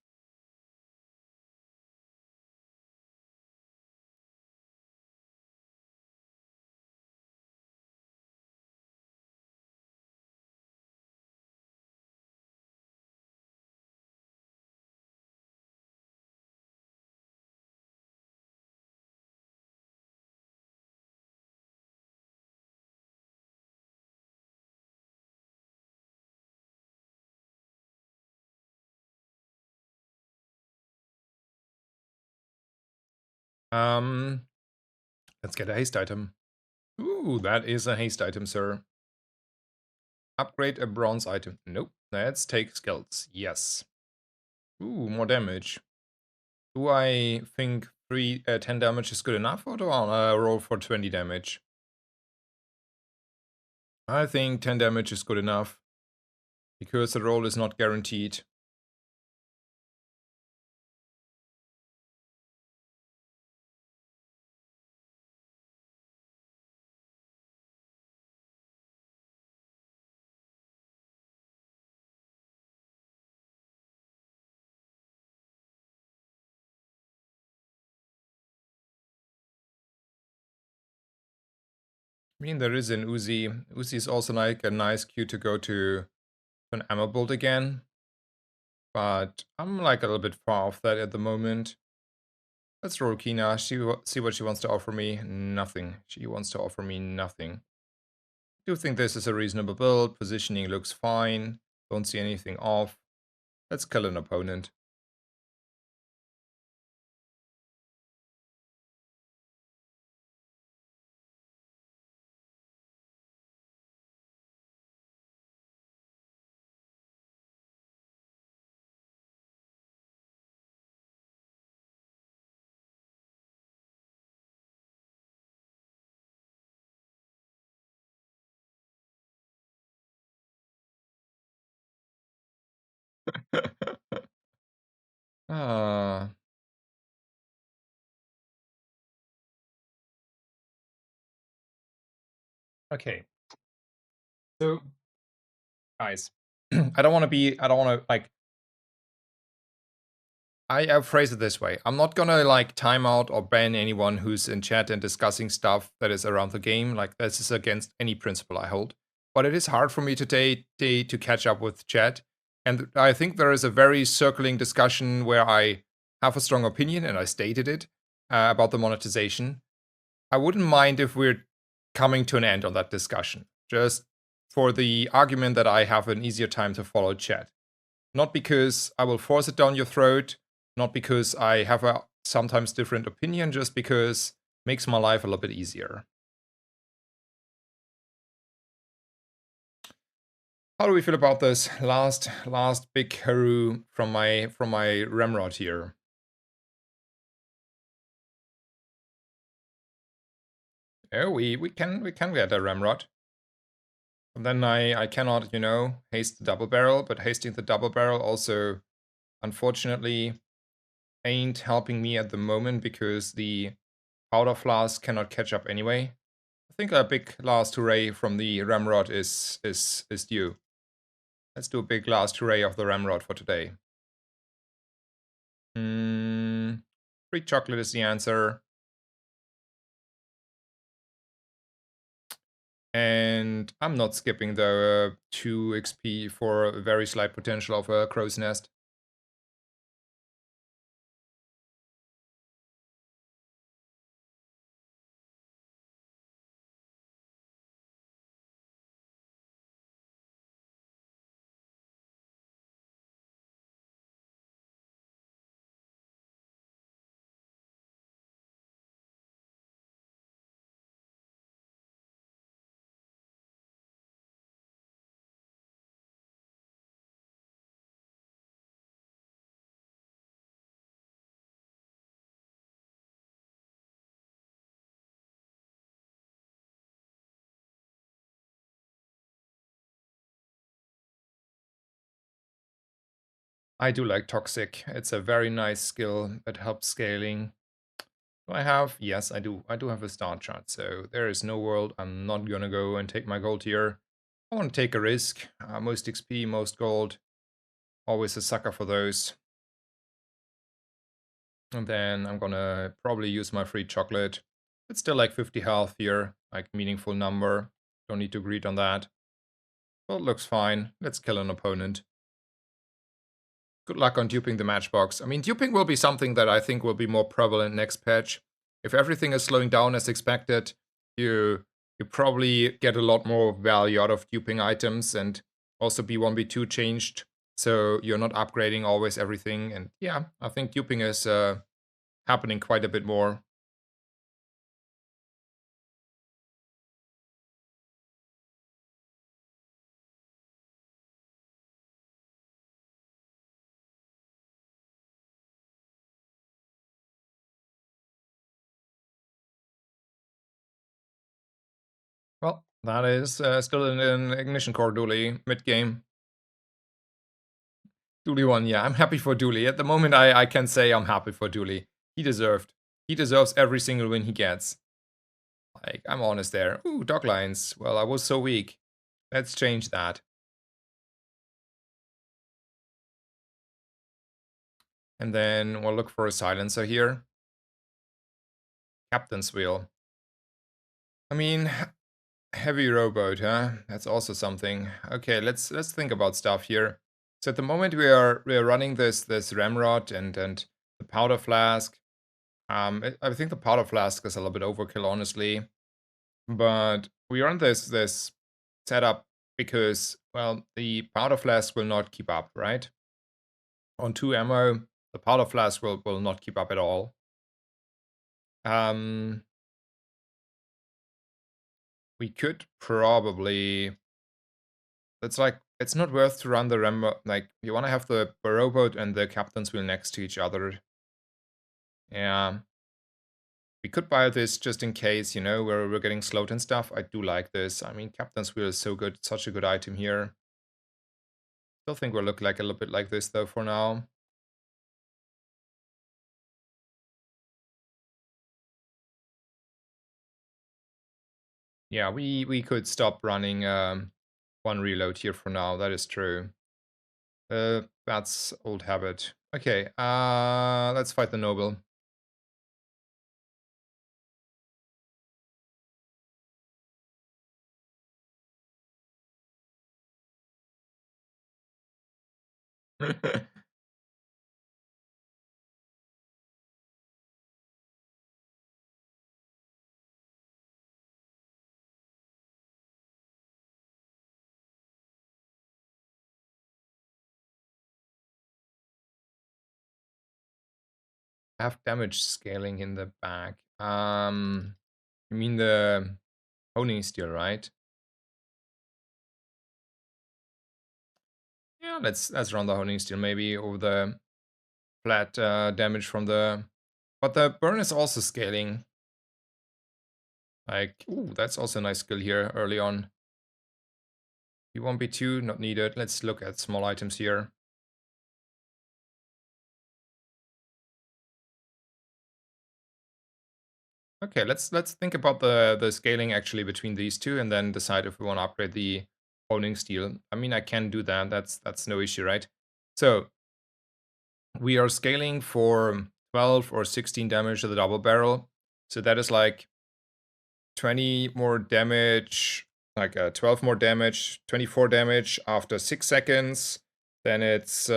Let's get a haste item. Ooh, that is a haste item, sir. Upgrade a bronze item. Nope. Let's take skills. Yes. Ooh, more damage. Do I think 10 damage is good enough, or do I want to roll for 20 damage? I think 10 damage is good enough, because the roll is not guaranteed. I mean, there is an Uzi. Uzi is also like a nice queue to go to an ammo build again. But I'm like a little bit far off that at the moment. Let's roll Kina. See what she wants to offer me. Nothing. She wants to offer me nothing. I do think this is a reasonable build. Positioning looks fine. Don't see anything off. Let's kill an opponent. Ah. Okay. So, guys, I don't want to be. I don't want to like. I phrase it this way. I'm not gonna like time out or ban anyone who's in chat and discussing stuff that is around the game. Like this is against any principle I hold. But it is hard for me today to catch up with chat. And I think there is a very circling discussion where I have a strong opinion and I stated it about the monetization. I wouldn't mind if we're coming to an end on that discussion. Just for the argument that I have an easier time to follow chat. Not because I will force it down your throat, not because I have a sometimes different opinion, just because it makes my life a little bit easier. How do we feel about this last big Haru from my Ramrod here? Oh, we can get a Ramrod. And then I cannot, you know, haste the double barrel, but hasting the double barrel also unfortunately ain't helping me at the moment because the powder flask cannot catch up anyway. I think a big last hooray from the Ramrod is due. Let's do a big last hooray of the Ramrod for today. Free chocolate is the answer. And I'm not skipping the 2 XP for a very slight potential of a crow's nest. I do like Toxic. It's a very nice skill that helps scaling. Do I have? Yes, I do. I do have a star chart, so there is no world I'm not gonna go and take my gold here. I want to take a risk. Most XP, most gold. Always a sucker for those. And then I'm gonna probably use my free chocolate. It's still like 50 health here, like meaningful number. Don't need to greed on that. Well, it looks fine. Let's kill an opponent. Good luck on duping the matchbox. I mean, duping will be something that I think will be more prevalent next patch. If everything is slowing down as expected, you probably get a lot more value out of duping items, and also B1, B2 changed, so you're not upgrading always everything. And yeah, I think duping is happening quite a bit more. Well, that is still an Ignition Core Dooley mid-game. Dooley won, yeah. I'm happy for Dooley. At the moment, I can say I'm happy for Dooley. He deserved. He deserves every single win he gets. Like, I'm honest there. Ooh, dog lines. Well, I was so weak. Let's change that. And then we'll look for a silencer here. Captain's wheel. I mean, Heavy rowboat, huh? That's also something. Okay, let's think about stuff here. So at the moment we are running this ramrod and the powder flask. I think the powder flask is a little bit overkill, honestly. But we run this setup because, well, the powder flask will not keep up, right? On 2 ammo, the powder flask will not keep up at all. Um, we could probably. It's not worth to run the like you want to have the rowboat and the captain's wheel next to each other. Yeah. We could buy this just in case, we're getting slowed and stuff. I do like this. I mean, captain's wheel is so good, such a good item here. Still think we'll look like a little bit like this though for now. Yeah, we could stop running one reload here for now. That is true. That's old habit. Okay, let's fight the noble. Have damage scaling in the back. You mean the honing steel, right? Yeah, let's run the honing steel maybe over the flat damage from the. But the burn is also scaling. Like, ooh, that's also a nice skill here early on. B1, B2, not needed. Let's look at small items here. Okay, let's think about the scaling actually between these two and then decide if we want to upgrade the honing steel. I mean, I can do that. That's no issue, right? So we are scaling for 12 or 16 damage to the double barrel. So that is like 20 more damage, like 12 more damage, 24 damage after 6 seconds. Then it's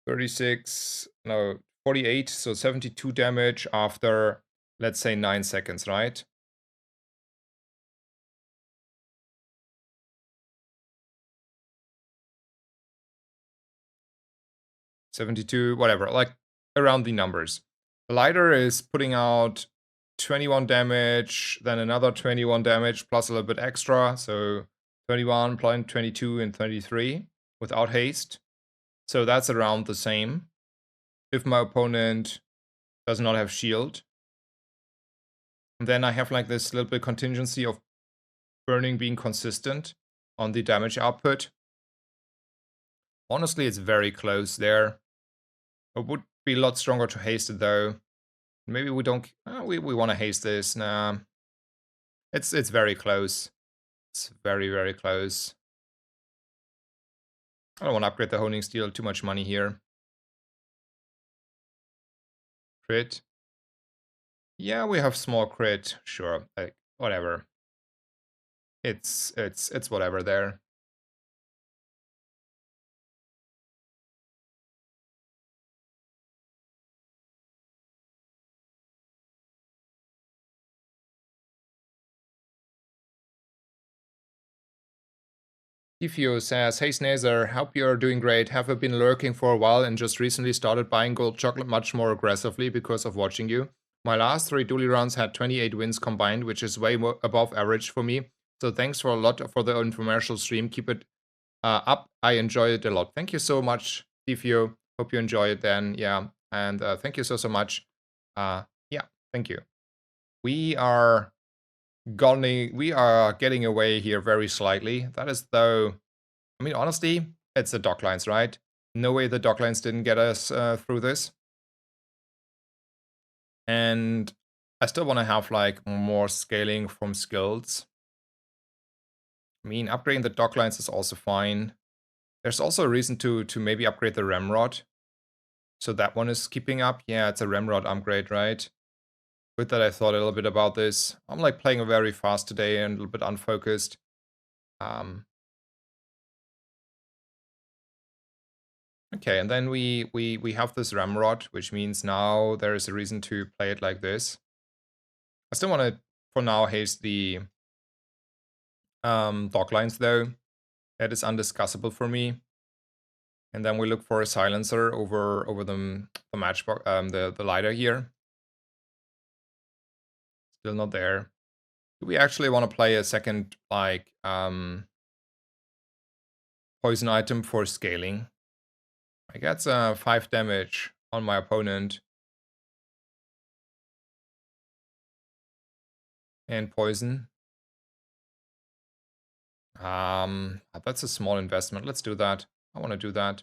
36, no, 48, so 72 damage after, let's say, 9 seconds, right? $72, whatever, like around the numbers. The lighter is putting out 21 damage, then another 21 damage plus a little bit extra, so 21 plus 22 and 23 without haste. So that's around the same. If my opponent does not have shield. And then I have like this little bit contingency of burning being consistent on the damage output. Honestly, it's very close there. It would be a lot stronger to haste it though. Maybe we don't. We want to haste this. Nah, it's very close. It's very close. I don't want to upgrade the honing steel. Too much money here. Crit. Yeah, we have small crit. Sure, like whatever. It's whatever there. Ifio says, hey Snazer, hope you're doing great. Have I been lurking for a while and just recently started buying gold chocolate much more aggressively because of watching you. My last 3 dually runs had 28 wins combined, which is way more above average for me. So thanks for a lot for the infomercial stream. Keep it up. I enjoy it a lot. Thank you so much, Ifio. Hope you enjoy it then. Yeah. And thank you so much. Yeah, thank you. We are getting away here very slightly. That is though, I mean, honestly, it's the dock lines, right? No way the dock lines didn't get us through this. And I still want to have like more scaling from skills. I mean, upgrading the dock lines is also fine. There's also a reason to maybe upgrade the ramrod. So that one is keeping up. Yeah, it's a ramrod upgrade, right? Good that I thought a little bit about this. I'm like playing very fast today and a little bit unfocused. Um, okay, and then we have this ramrod, which means now there is a reason to play it like this. I still want to, for now, haste the dog lines though. That is undiscussable for me. And then we look for a silencer over the matchbox, the lighter here. Still not there. Do we actually want to play a second like poison item for scaling? I get 5 damage on my opponent. And poison. That's a small investment. Let's do that. I want to do that.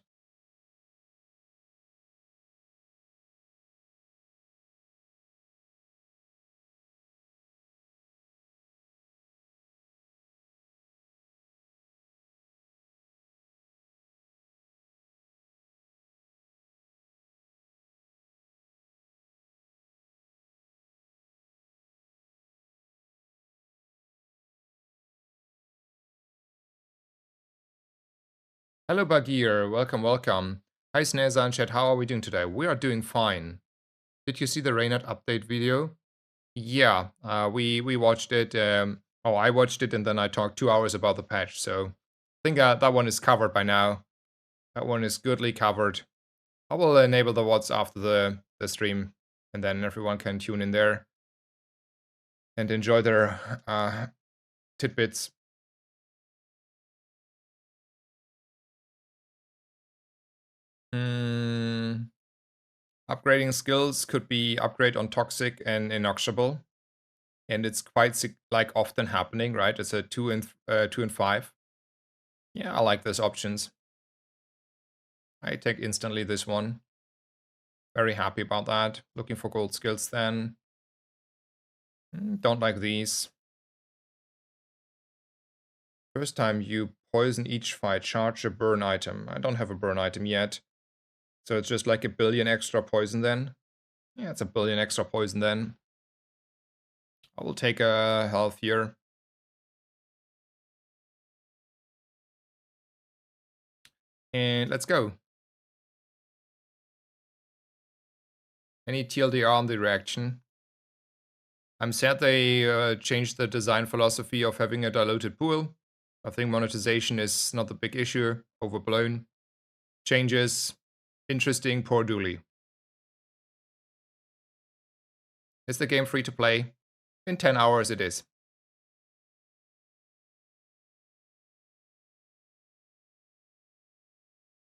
Hello, Bagir. Welcome, welcome. Hi, Sneza and chat. How are we doing today? We are doing fine. Did you see the Reynard update video? Yeah, we watched it. I watched it and then I talked 2 hours about the patch. So I think that one is covered by now. That one is goodly covered. I will enable the WOTS after the stream, and then everyone can tune in there and enjoy their tidbits. Upgrading skills could be upgrade on toxic and inoxiable, and it's quite like often happening, right? It's a 2 and 5. Yeah, I like those options. I take instantly this one. Very happy about that. Looking for gold skills then. Don't like these. First time you poison each fight, charge a burn item. I don't have a burn item yet. So it's just like a billion extra poison then. Yeah, it's a billion extra poison then. I will take a health here. And let's go. Any TLDR on the reaction? I'm sad they changed the design philosophy of having a diluted pool. I think monetization is not the big issue. Overblown. Changes. Interesting. Poor Dooley. Is the game free to play? In 10 hours it is.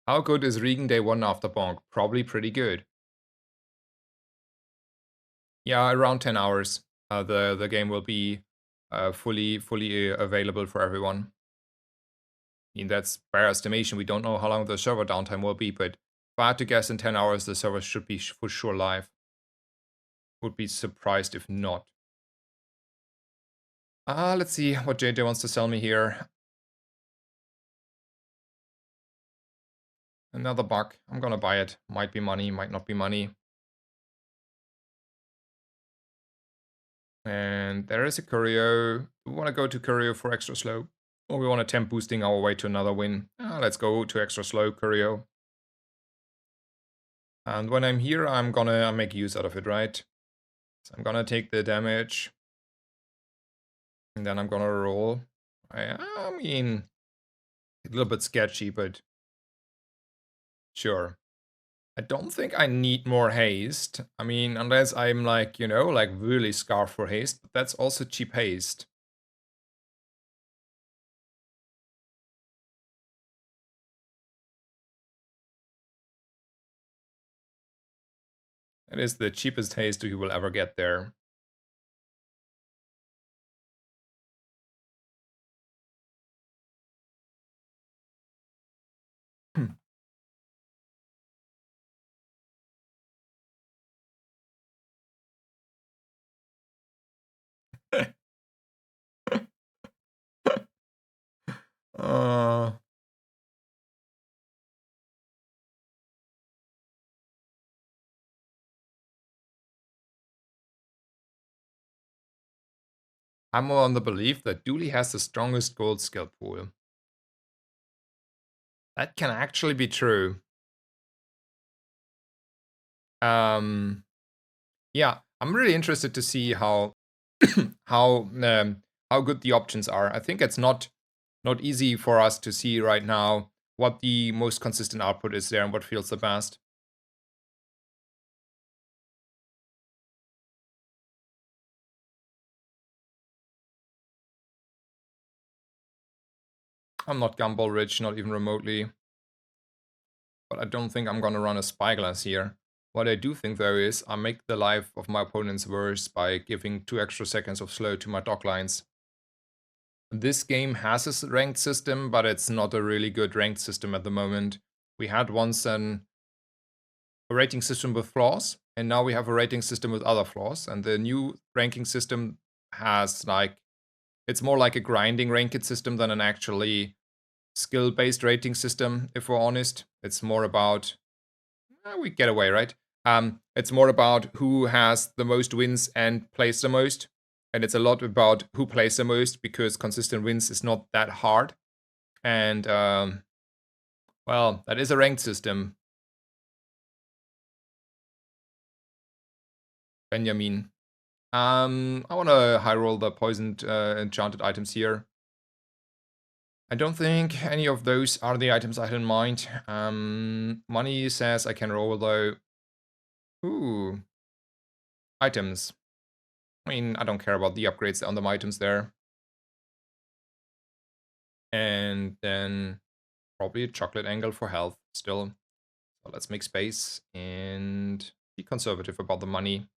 How good is Regen day 1 after Bonk? Probably pretty good. Yeah, around 10 hours. The game will be fully available for everyone. I mean, that's bare estimation. We don't know how long the server downtime will be, but if I had to guess, in 10 hours the server should be for sure live. Would be surprised if not. Let's see what JJ wants to sell me here. Another bug. I'm gonna buy it. Might be money, might not be money. And there is a Curio. We want to go to Curio for extra slow. Or we want to temp boosting our way to another win. Let's go to extra slow Curio. And when I'm here, I'm gonna make use out of it, right? So I'm gonna take the damage. And then I'm gonna roll. I mean, a little bit sketchy, but sure. I don't think I need more haste. I mean, unless I'm like, like really scarred for haste, but that's also cheap haste. It is the cheapest haste you will ever get there. uh, I'm on the belief that Dooley has the strongest gold skill pool. That can actually be true. Yeah, I'm really interested to see how how how good the options are. I think it's not easy for us to see right now what the most consistent output is there and what feels the best. I'm not gumball rich, not even remotely. But I don't think I'm gonna run a spyglass here. What I do think though is I make the life of my opponents worse by giving 2 extra seconds of slow to my dock lines. This game has a ranked system, but it's not a really good ranked system at the moment. We had once a rating system with flaws, and now we have a rating system with other flaws. And the new ranking system has it's more like a grinding ranked system than an actually skill-based rating system, if we're honest. It's more about we get away, right? It's more about who has the most wins and plays the most. And it's a lot about who plays the most because consistent wins is not that hard. And, well, that is a ranked system. Benjamin. I want to high roll the poisoned enchanted items here. I don't think any of those are the items I had in mind. Money says I can roll though. Ooh. Items. I mean, I don't care about the upgrades on the items there. And then probably a chocolate angle for health still. So let's make space and be conservative about the money.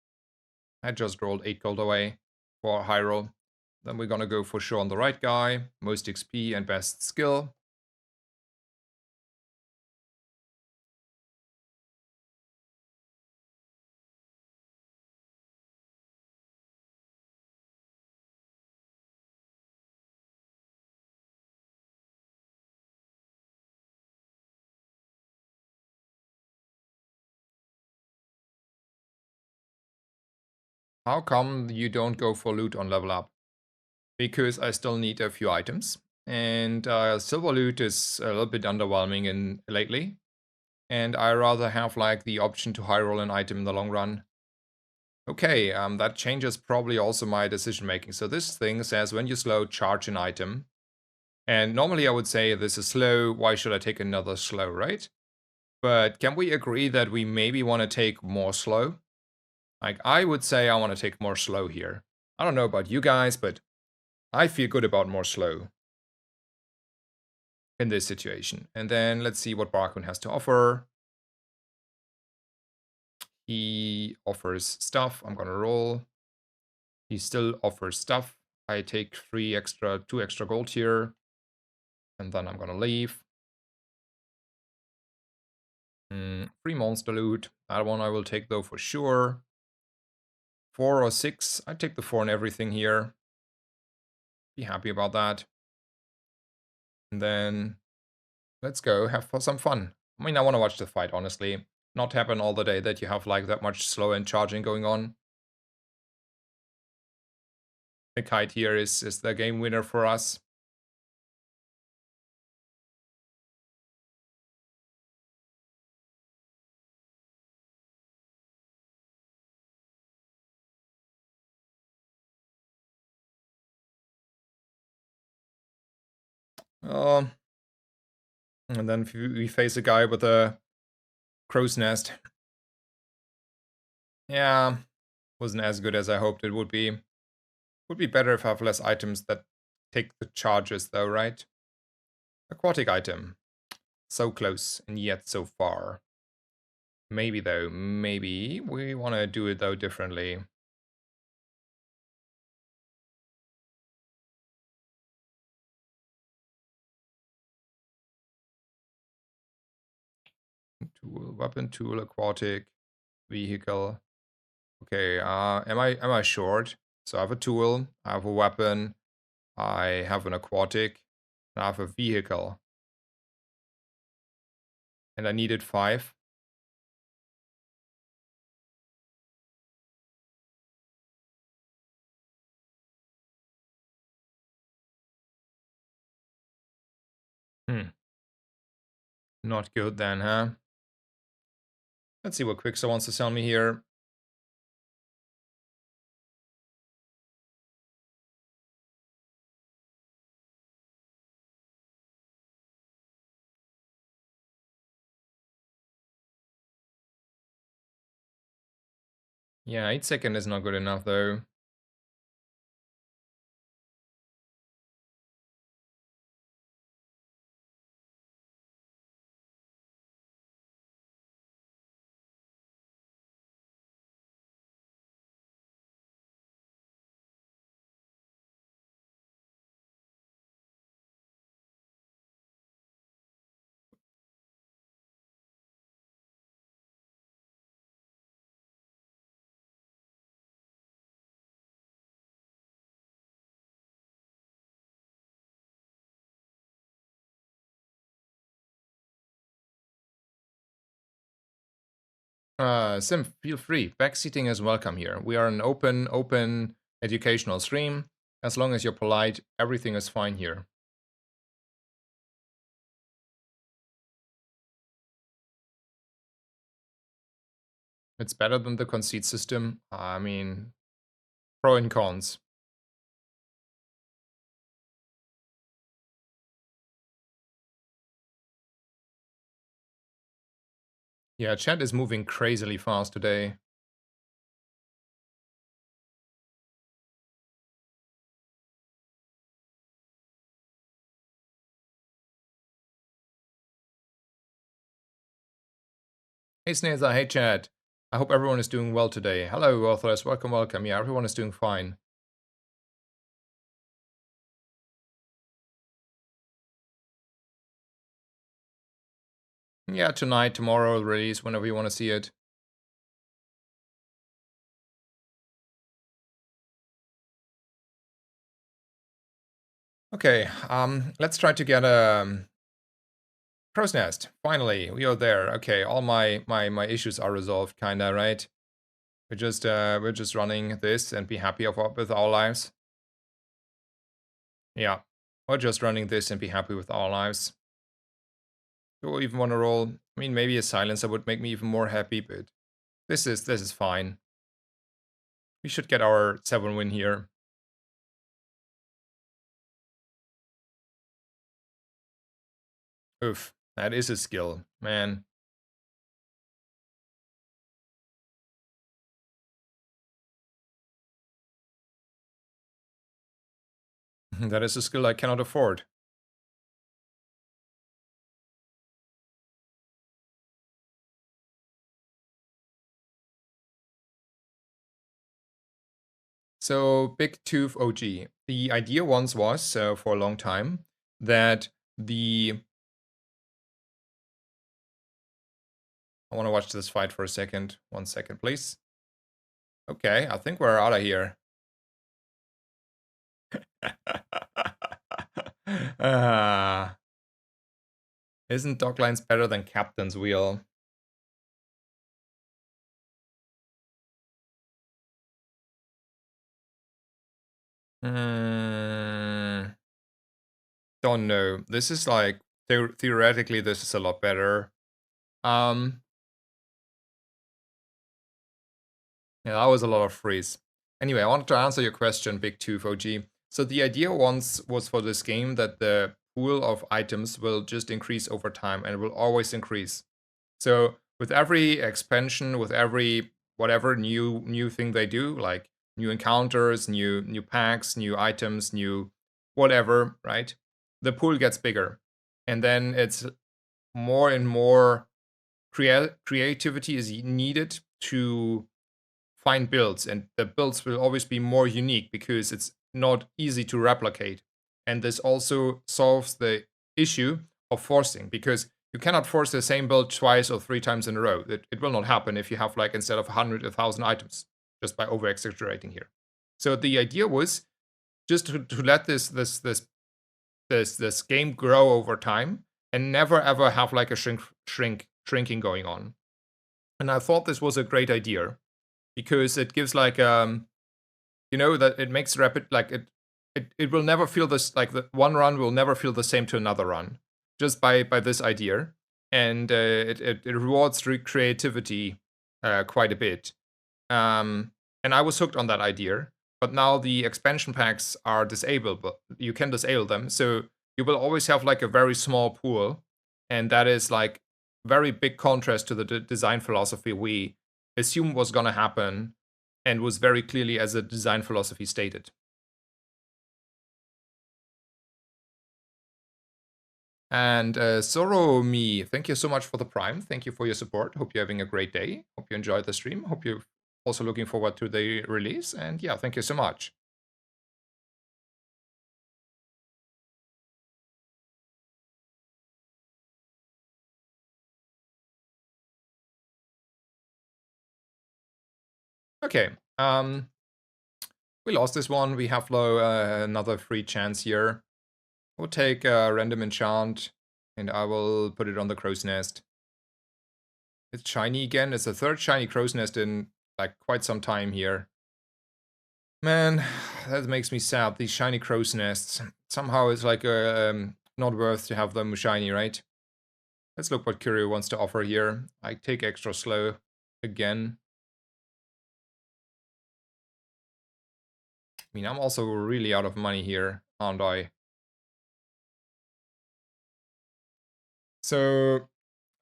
I just rolled 8 gold away for a high roll. Then we're gonna go for sure on the right guy. Most XP and best skill. How come you don't go for loot on level up? Because I still need a few items. And silver loot is a little bit underwhelming lately. And I rather have like the option to high roll an item in the long run. Okay, that changes probably also my decision making. So this thing says when you slow, charge an item. And normally I would say this is slow, why should I take another slow, right? But can we agree that we maybe want to take more slow? Like, I would say I want to take more slow here. I don't know about you guys, but I feel good about more slow in this situation. And then let's see what Barkun has to offer. He offers stuff. I'm gonna roll. He still offers stuff. I take 2 extra gold here. And then I'm gonna leave. Free monster loot. That one I will take though for sure. 4 or 6. I take the 4 and everything here. Be happy about that. And then let's go have some fun. I mean, I want to watch the fight, honestly. Not happen all the day that you have like that much slow and charging going on. The kite here is the game winner for us. Um, and then we face a guy with a crow's nest. Yeah, wasn't as good as I hoped it would be. Would be better if I have less items that take the charges though, right? Aquatic item. So close and yet so far. Maybe though, maybe we want to do it though differently. Tool, weapon, tool, aquatic, vehicle. Okay, am I short? So I have a tool, I have a weapon, I have an aquatic, and I have a vehicle. And I needed 5. Not good then, huh? Let's see what Quixo wants to sell me here. Yeah, 8 seconds is not good enough though. Sim, feel free. Backseating is welcome here. We are an open educational stream. As long as you're polite, everything is fine here. It's better than the conceit system. I mean, pro and cons. Yeah, chat is moving crazily fast today. Hey Sneza, hey chat. I hope everyone is doing well today. Hello authors, welcome, welcome. Yeah, everyone is doing fine. Yeah, tonight, tomorrow, release, whenever you want to see it. Okay, let's try to get a crow's nest. Finally, we are there. Okay, all my issues are resolved, kinda, right? We're just running this and be happy with our lives. Yeah, we're just running this and be happy with our lives. Do we even want to roll? I mean, maybe a silencer would make me even more happy, but this is fine. We should get our 7 win here. Oof, that is a skill, man. That is a skill I cannot afford. So, Big Tooth OG. The idea once was, for a long time, that the... I want to watch this fight for a second. 1 second, please. Okay, I think we're out of here. Isn't Doglines better than Captain's Wheel? Hmm. Don't know. This is like theoretically this is a lot better. Yeah, that was a lot of freeze. Anyway, I wanted to answer your question, Big Tooth OG. So the idea once was for this game that the pool of items will just increase over time and will always increase. So with every expansion, with every whatever new thing they do, like new encounters, new packs, new items, new whatever, right? The pool gets bigger. And then it's more and more creativity is needed to find builds, and the builds will always be more unique because it's not easy to replicate. And this also solves the issue of forcing, because you cannot force the same build twice or 3 times in a row. It will not happen if you have, like, instead of 100, 1,000 items, just by over exaggerating here. So the idea was just to let this game grow over time and never ever have like a shrinking going on. And I thought this was a great idea because it gives like that it makes rapid, like it will never feel this, like the one run will never feel the same to another run, just by this idea. and it rewards creativity quite a bit. And I was hooked on that idea. But now the expansion packs are disabled, but you can disable them. So you will always have like a very small pool, and that is like very big contrast to the design philosophy we assumed was gonna happen, and was very clearly as a design philosophy stated. And Zoro Me, thank you so much for the Prime. Thank you for your support. Hope you're having a great day. Hope you enjoyed the stream. Hope you're also looking forward to the release. And yeah, thank you so much. Okay. We lost this one. We have another free chance here. We'll take a random enchant, and I will put it on the crow's nest. It's shiny again. It's the third shiny crow's nest in like quite some time here. Man, that makes me sad. These shiny crow's nests. Somehow it's like not worth to have them shiny, right? Let's look what Curio wants to offer here. I take extra slow again. I mean, I'm also really out of money here, aren't I? So,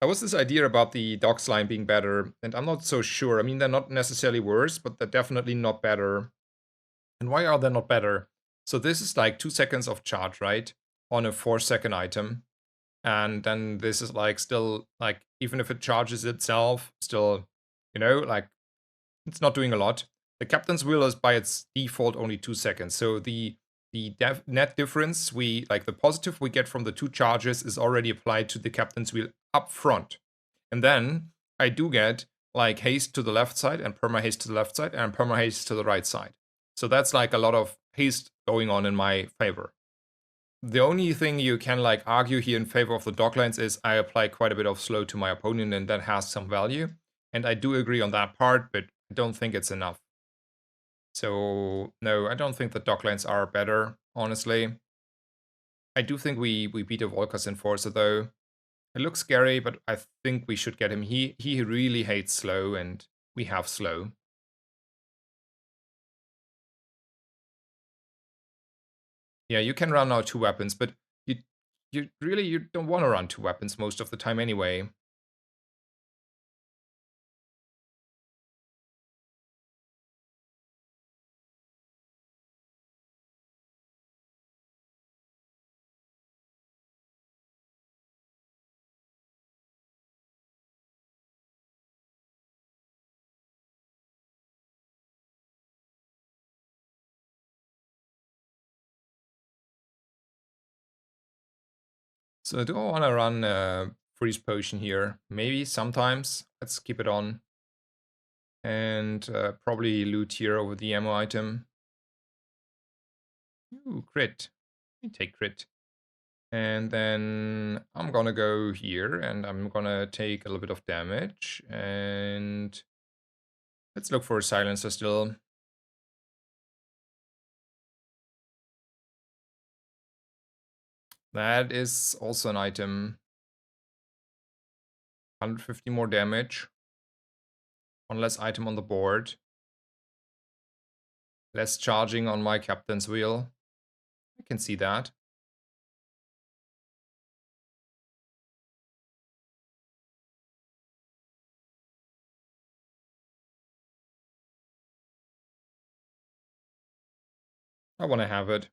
there was this idea about the dock slime being better, and I'm not so sure. I mean, they're not necessarily worse, but they're definitely not better. And why are they not better? So this is like 2 seconds of charge, right? On a 4 second item. And then this is like still, like, even if it charges itself, still, like, it's not doing a lot. The captain's wheel is by its default only 2 seconds. So the net difference like the positive we get from the two charges is already applied to the captain's wheel up front. And then I do get like haste to the left side and perma haste to the left side and perma haste to the right side. So that's like a lot of haste going on in my favor. The only thing you can like argue here in favor of the doglines is I apply quite a bit of slow to my opponent, and that has some value. And I do agree on that part, but I don't think it's enough. So no, I don't think the doglines are better, honestly. I do think we beat a Volkers Enforcer though. It looks scary, but I think we should get him. He really hates slow, and we have slow. Yeah, you can run now 2 weapons, but you don't want to run 2 weapons most of the time anyway. So do I want to run freeze potion here? Maybe sometimes. Let's keep it on. And probably loot here over the ammo item. Ooh, crit. We take crit. And then I'm gonna go here and I'm gonna take a little bit of damage. And let's look for a silencer still. That is also an item. 150 more damage. One less item on the board. Less charging on my captain's wheel. I can see that. I want to have it.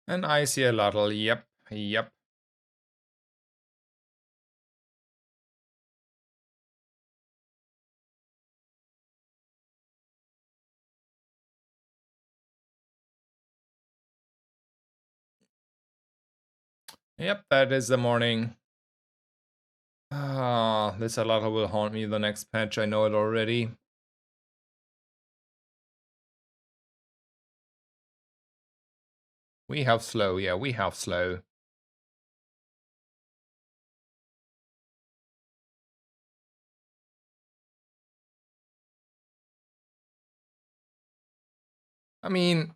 An icy Lattle, yep, yep. Yep, that is the morning. Ah, this Alata will haunt me the next patch, I know it already. We have slow, yeah, we have slow. I mean,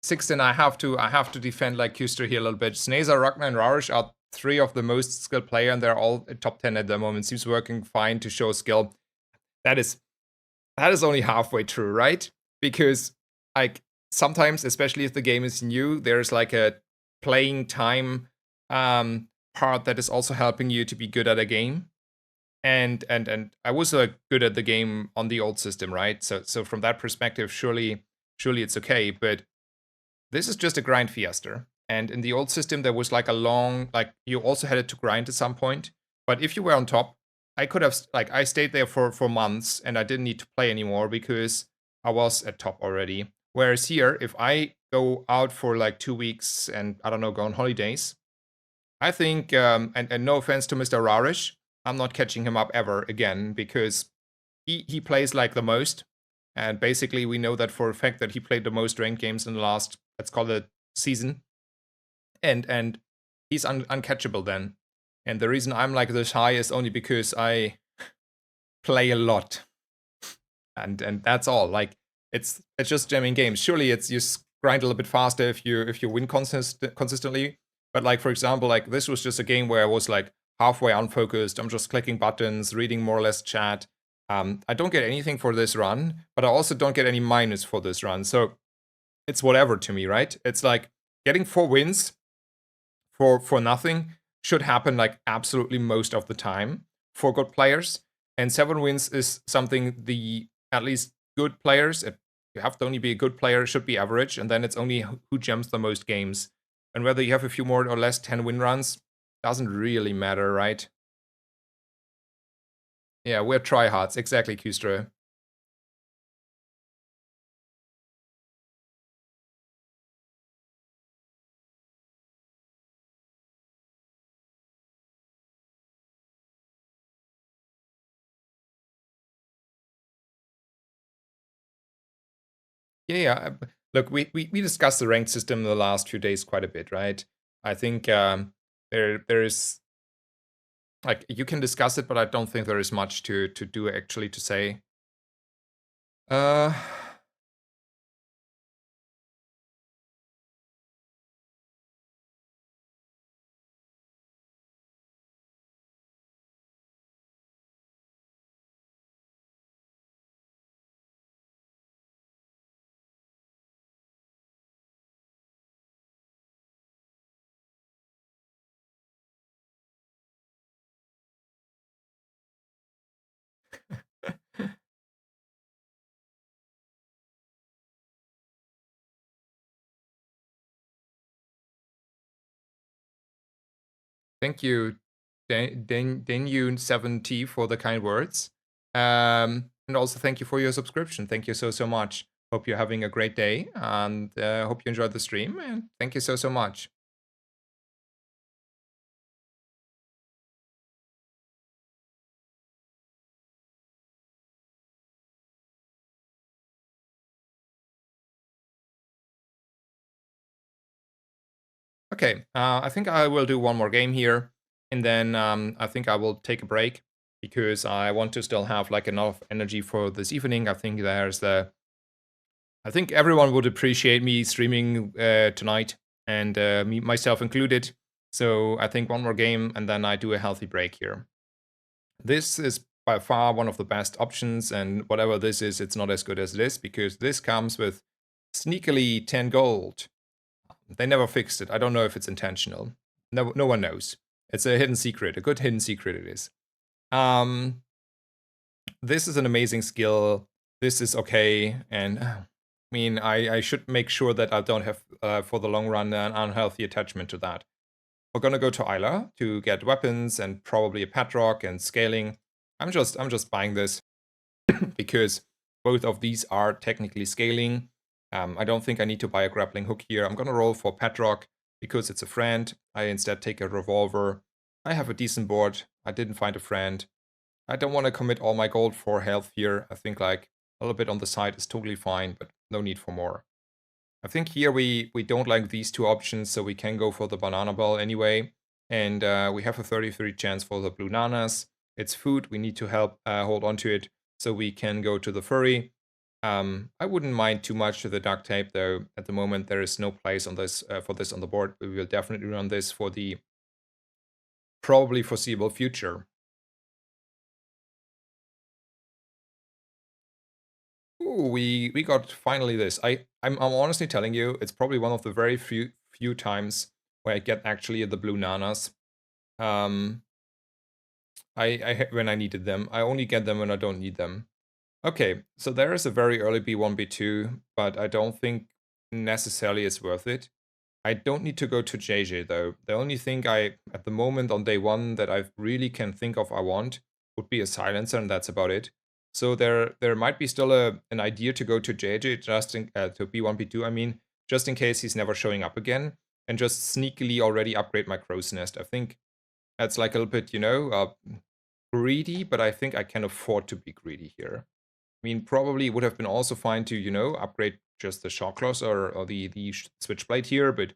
16, I have to defend like Kuster here a little bit. Snazer, Ragnar, and Rarish are 3 of the most skilled player, and they're all top 10 at the moment. Seems working fine to show skill. That is only halfway true, right? Because like sometimes, especially if the game is new, there's like a playing time part that is also helping you to be good at a game. And I was good at the game on the old system, right? So from that perspective, surely it's okay. But this is just a grind fiesta. And in the old system, there was like a long, like you also had it to grind at some point. But if you were on top, I could have, like, I stayed there for months and I didn't need to play anymore because I was at top already. Whereas here, if I go out for like 2 weeks and I don't know, go on holidays, I think, and no offense to Mr. Rarish, I'm not catching him up ever again because he plays like the most. And basically, we know that for a fact that he played the most ranked games in the last, let's call it, season. And he's uncatchable then. And the reason I'm like this high is only because I play a lot. And that's all. Like it's just jamming games. Surely it's you grind a little bit faster if you win consistently. But like for example, like this was just a game where I was like halfway unfocused. I'm just clicking buttons, reading more or less chat. I don't get anything for this run, but I also don't get any minus for this run. So it's whatever to me, right? It's like getting 4 wins for nothing should happen like absolutely most of the time for good players. And 7 wins is something the at least good players, if you have to only be a good player, should be average. And then it's only who jumps the most games. And whether you have a few more or less 10 win runs doesn't really matter, right? Yeah, we're tryhards. Exactly, Kustra. Yeah. Look, we discussed the ranked system in the last few days quite a bit, right? I think there is like you can discuss it, but I don't think there is much to do actually to say. Uh, thank you, Danyun7T for the kind words. And also thank you for your subscription. Thank you so much. Hope you're having a great day and hope you enjoyed the stream. And thank you so much. Okay, I think I will do one more game here, and then I think I will take a break because I want to still have like enough energy for this evening. I think I think everyone would appreciate me streaming tonight, and me myself included. So I think one more game, and then I do a healthy break here. This is by far one of the best options, and whatever this is, it's not as good as this because this comes with sneakily 10 gold. They never fixed it. I don't know if it's intentional. No one knows. It's a hidden secret. A good hidden secret it is. This is an amazing skill. This is okay. And I mean, I should make sure that I don't have, for the long run, an unhealthy attachment to that. We're gonna go to Isla to get weapons and probably a Patrock and scaling. I'm just buying this because both of these are technically scaling. I don't think I need to buy a grappling hook here. I'm gonna roll for Patrock because it's a friend. I instead take a revolver. I have a decent board. I didn't find a friend. I don't want to commit all my gold for health here. I think like a little bit on the side is totally fine, but no need for more. I think here we don't like these two options, so we can go for the banana ball anyway. And we have a 33 chance for the blue nanas. It's food. We need to help hold on to it, so we can go to the furry. I wouldn't mind too much to the duct tape, though. At the moment, there is no place on this for this on the board. We will definitely run this for the probably foreseeable future. Ooh, we got finally this. I'm honestly telling you, it's probably one of the very few times where I get actually the blue nanas. Um, when I needed them. I only get them when I don't need them. Okay, so there is a very early B1, B2, but I don't think necessarily it's worth it. I don't need to go to JJ though. The only thing at the moment on day one that I really can think of I want would be a silencer, and that's about it. So there might be still an idea to go to JJ to B1, B2. I mean, just in case he's never showing up again, and just sneakily already upgrade my crow's nest. I think that's like a little bit, greedy, but I think I can afford to be greedy here. I mean, probably would have been also fine to, upgrade just the shock claws or the switchblade here, but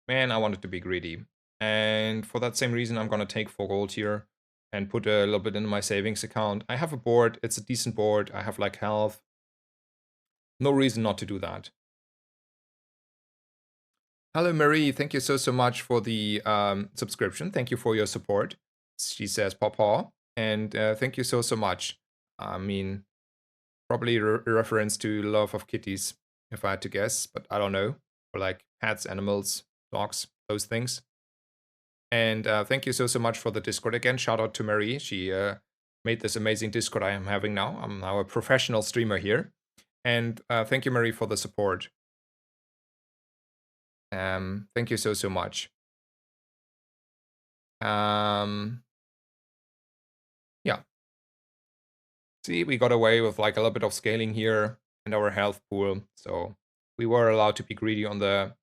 man, I wanted to be greedy. And for that same reason, I'm gonna take 4 gold here and put a little bit in my savings account. I have a board, it's a decent board, I have like health. No reason not to do that. Hello Marie, thank you so much for the subscription. Thank you for your support. She says Papa, and thank you so much. I mean, probably a reference to love of kitties, if I had to guess, but I don't know. Or like pets, animals, dogs, those things. And thank you so much for the Discord again. Shout out to Marie. She made this amazing Discord I am having now. I'm now a professional streamer here. And thank you, Marie, for the support. Thank you so much. Yeah. See, we got away with like a little bit of scaling here and our health pool. So we were allowed to be greedy on the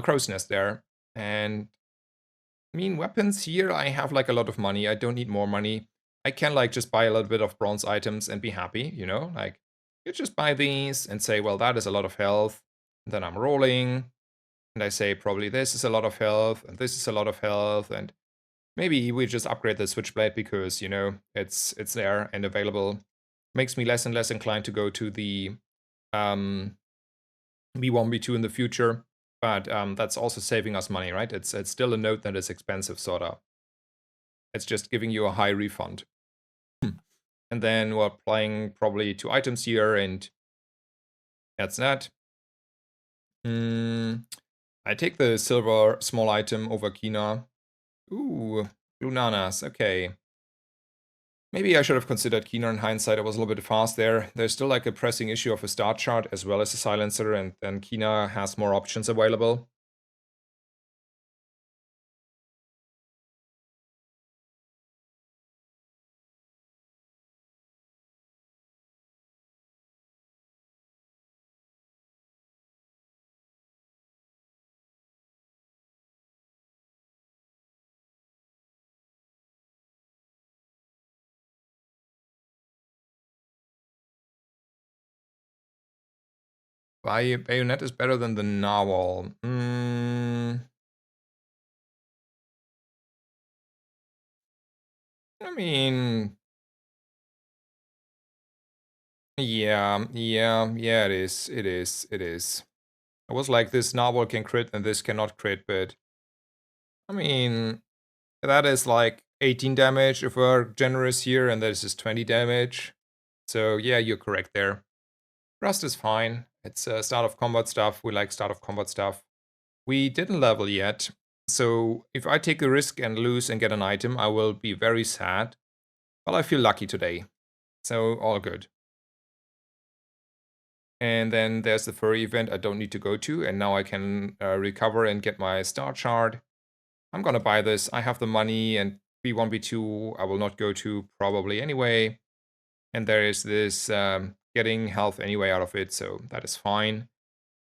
crow's nest there. And I mean, weapons here, I have like a lot of money. I don't need more money. I can like just buy a little bit of bronze items and be happy, Like, you just buy these and say, well, that is a lot of health. And then I'm rolling. And I say, probably this is a lot of health. And this is a lot of health. And maybe we just upgrade the switchblade because, it's there and available. Makes me less and less inclined to go to the B1, B2 in the future. But that's also saving us money, right? It's still a note that is expensive, sorta. It's just giving you a high refund. And then we're playing probably 2 items here, and that's that. I take the silver small item over Kina. Ooh, blue nanas, okay. Maybe I should have considered Kina in hindsight. I was a little bit fast there. There's still like a pressing issue of a start chart as well as a silencer, and then Kina has more options available. Bayonet is better than the narwhal. I mean, yeah, it is. It is. I was like, this narwhal can crit and this cannot crit, but I mean, that is like 18 damage if we're generous here, and this is 20 damage. So yeah, you're correct there. Rust is fine. It's start of combat stuff. We like start of combat stuff. We didn't level yet. So if I take a risk and lose and get an item, I will be very sad. Well, I feel lucky today. So all good. And then there's the furry event I don't need to go to. And now I can recover and get my star shard. I'm gonna buy this. I have the money, and B1, B2 I will not go to probably anyway. And there is this getting health anyway out of it, so that is fine.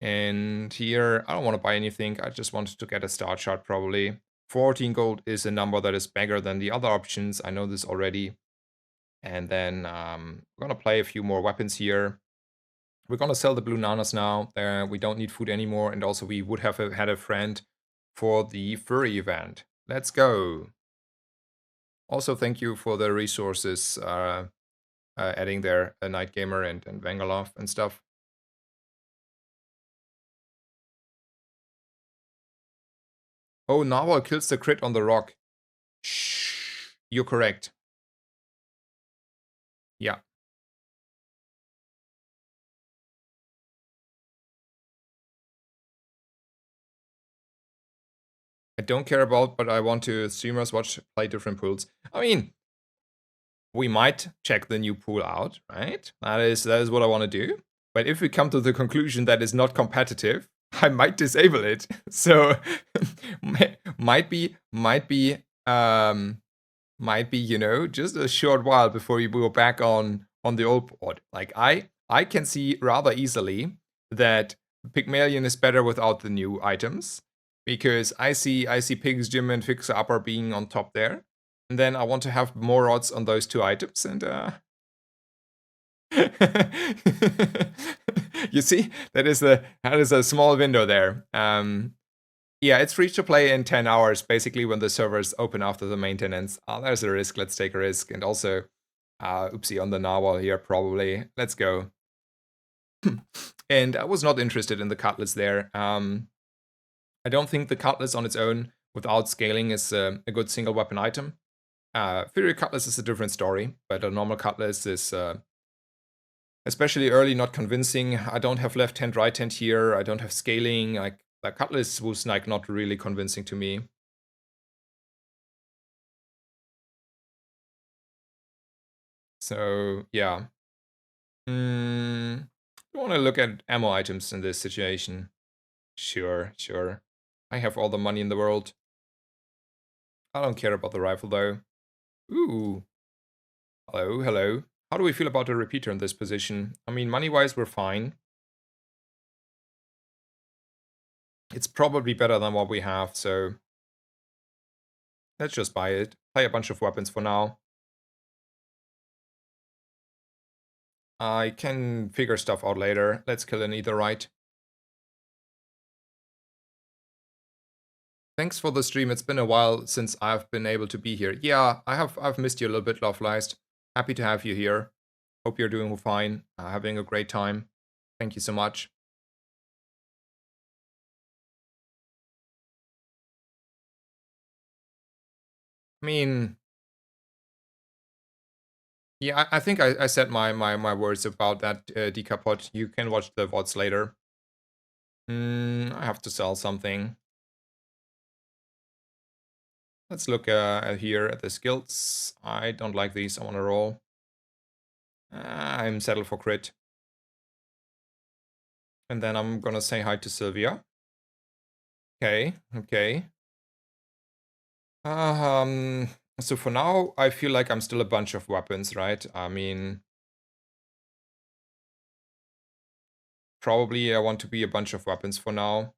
And here, I don't want to buy anything. I just wanted to get a star shard probably. 14 gold is a number that is bigger than the other options. I know this already. And then we're going to play a few more weapons here. We're going to sell the blue nanas now. We don't need food anymore. And also we would have had a friend for the furry event. Let's go. Also, thank you for the resources adding there, Night Gamer and Vangalov and stuff. Oh, Narwhal kills the crit on the rock. Shh, you're correct. Yeah. I don't care about, but I want to streamers watch play different pools. I mean, we might check the new pool out, right? That is what I want to do. But if we come to the conclusion that it's not competitive, I might disable it. So might be, you know, just a short while before we go back on the old board. Like I can see rather easily that Pygmalion is better without the new items, because I see Pig's Gym and Fixer Upper being on top there. And then I want to have more odds on those two items, and you see, that is a small window there. Yeah, it's free to play in 10 hours, basically when the servers open after the maintenance. Oh, there's a risk. Let's take a risk. And also, oopsie on the narwhal here, probably. Let's go. And I was not interested in the cutlass there. I don't think the cutlass on its own, without scaling, is a good single weapon item. Fury Cutlass is a different story, but a normal Cutlass is, especially early, not convincing. I don't have left hand, right hand here. I don't have scaling. Like, the Cutlass was like not really convincing to me. So, yeah. I want to look at ammo items in this situation. Sure. I have all the money in the world. I don't care about the rifle, though. Ooh. Hello. How do we feel about a repeater in this position? I mean, money-wise, we're fine. It's probably better than what we have, so let's just buy it. Play a bunch of weapons for now. I can figure stuff out later. Let's kill an Etherite. Thanks for the stream. It's been a while since I've been able to be here. Yeah, I've missed you a little bit, Loveleist. Happy to have you here. Hope you're doing fine, having a great time. Thank you so much. I mean, yeah, I think I said my words about that decapod. You can watch the VODs later. I have to sell something. Let's look here at the skills. I don't like these. I want to roll. I'm settled for crit. And then I'm gonna say hi to Sylvia. Okay. So for now, I feel like I'm still a bunch of weapons, right? I mean, probably I want to be a bunch of weapons for now.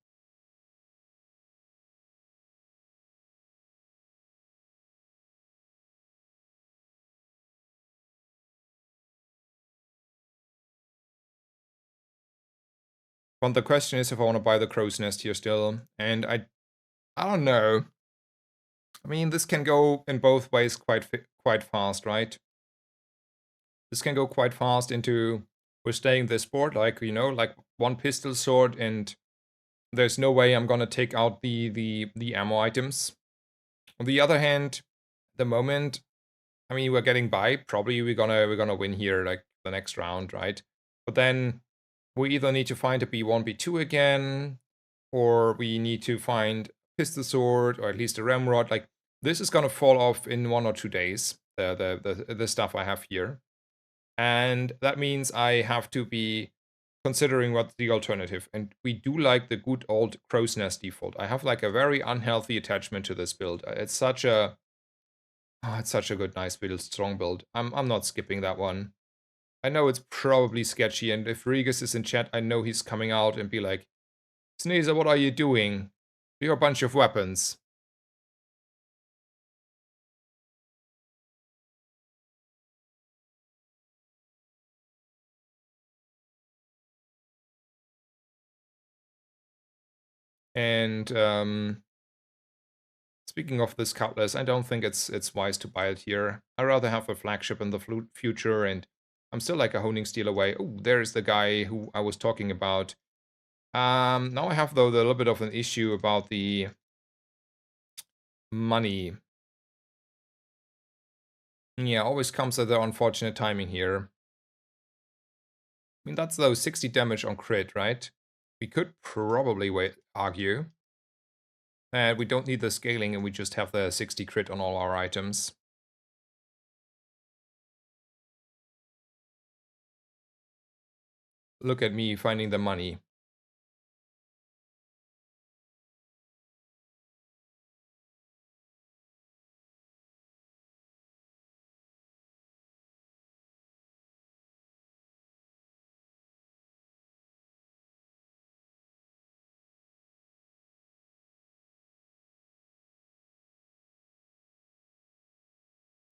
But the question is if I want to buy the crow's nest here still, and I don't know. I mean, this can go in both ways quite fast, right? This can go quite fast into we're staying this board, like, you know, like one pistol sword, and there's no way I'm gonna take out the ammo items. On the other hand, the moment, I mean, we're getting by, probably we're gonna win here, like the next round, right? But then we either need to find a B1, B2 again, or we need to find pistol sword, or at least a ramrod. Like, this is gonna fall off in 1 or 2 days, the stuff I have here. And that means I have to be considering what's the alternative. And we do like the good old crow's nest default. I have like a very unhealthy attachment to this build. It's such a good, nice build, strong build. I'm not skipping that one. I know it's probably sketchy, and if Regis is in chat, I know he's coming out and be like, Sneezer, what are you doing? You're a bunch of weapons. And speaking of this cutlass, I don't think it's wise to buy it here. I'd rather have a flagship in the future, and I'm still like a honing steel away. Oh, there's the guy who I was talking about. Now I have, though, a little bit of an issue about the money. Yeah, always comes at the unfortunate timing here. I mean, that's, though, 60 damage on crit, right? We could probably argue. We don't need the scaling, and we just have the 60 crit on all our items. Look at me finding the money.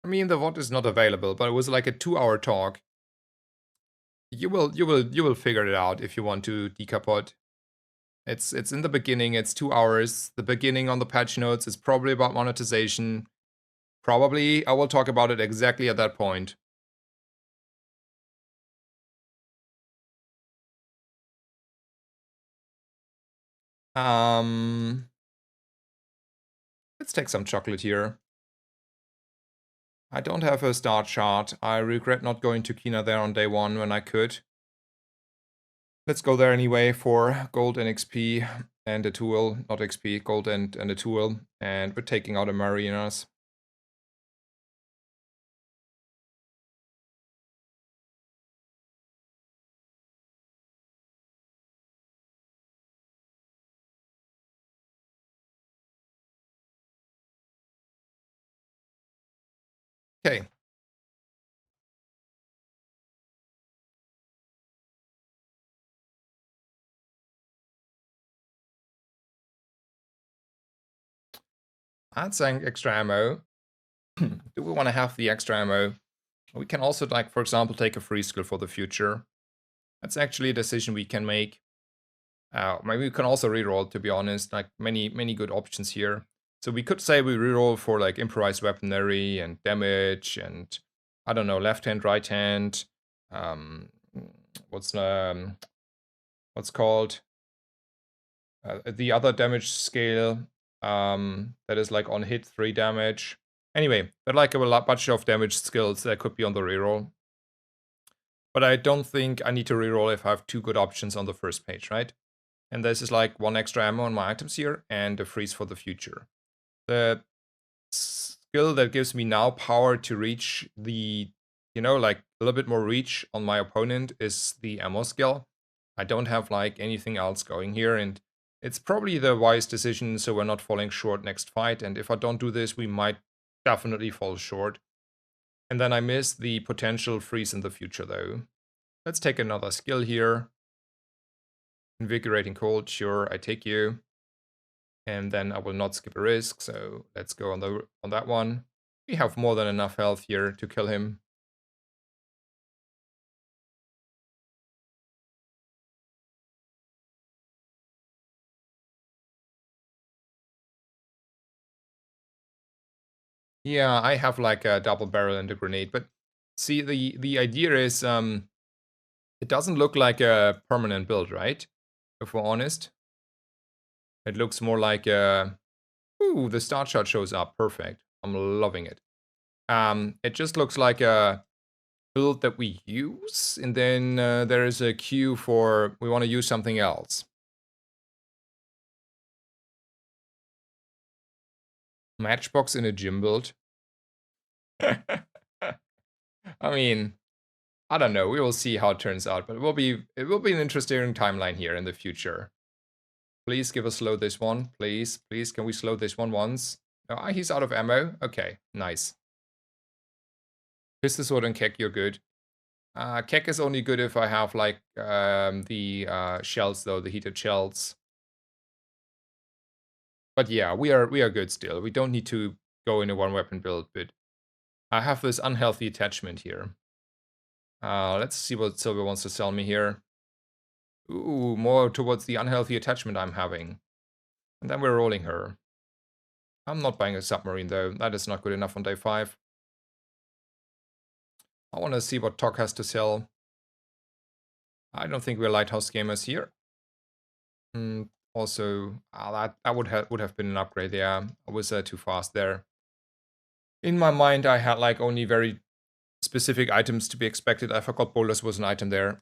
I mean, the VOD is not available, but it was like a 2-hour talk. You will figure it out if you want to decapot. It's in the beginning. It's 2 hours. The beginning on the patch notes is probably about monetization. Probably I will talk about it exactly at that point. Let's take some chocolate here. I don't have a start chart. I regret not going to Kina there on day 1 when I could. Let's go there anyway for gold and XP and a tool. Not XP, gold and a tool. And we're taking out a Marinas. Okay. That's saying extra ammo. Do we want to have the extra ammo? We can also, like, for example, take a free skill for the future. That's actually a decision we can make. Maybe we can also reroll, to be honest. Like, many good options here. So we could say we reroll for like improvised weaponry and damage and, I don't know, left hand, right hand. What's called the other damage scale that is like on hit 3 damage. Anyway, there are like a bunch of damage skills that could be on the reroll. But I don't think I need to reroll if I have 2 good options on the first page, right? And this is like 1 extra ammo on my items here and a freeze for the future. The skill that gives me now power to reach the, like a little bit more reach on my opponent is the ammo skill. I don't have like anything else going here, and it's probably the wise decision so we're not falling short next fight. And if I don't do this, we might definitely fall short. And then I miss the potential freeze in the future, though. Let's take another skill here. Invigorating cold, sure, I take you. And then I will not skip a risk, so let's go on that one. We have more than enough health here to kill him. Yeah, I have like a double barrel and a grenade, but see, the idea is it doesn't look like a permanent build, right? If we're honest. It looks more like a... Ooh, the start shot shows up. Perfect. I'm loving it. It just looks like a build that we use, and then there is a queue for we want to use something else. Matchbox in a gym build. I mean, I don't know. We will see how it turns out, but it will be an interesting timeline here in the future. Please give us slow this one. Please, can we slow this one once? No, he's out of ammo. Okay, nice. Pistol sword and Keck, you're good. Keck is only good if I have like the shells, though, the heated shells. But yeah, we are good still. We don't need to go in a one weapon build, but I have this unhealthy attachment here. Let's see what Silver wants to sell me here. Ooh, more towards the unhealthy attachment I'm having. And then we're rolling her. I'm not buying a submarine though. That is not good enough on day 5. I want to see what TOC has to sell. I don't think we're lighthouse gamers here. Also, that would have been an upgrade. Yeah, I was too fast there. In my mind, I had like only very specific items to be expected. I forgot boulders was an item there.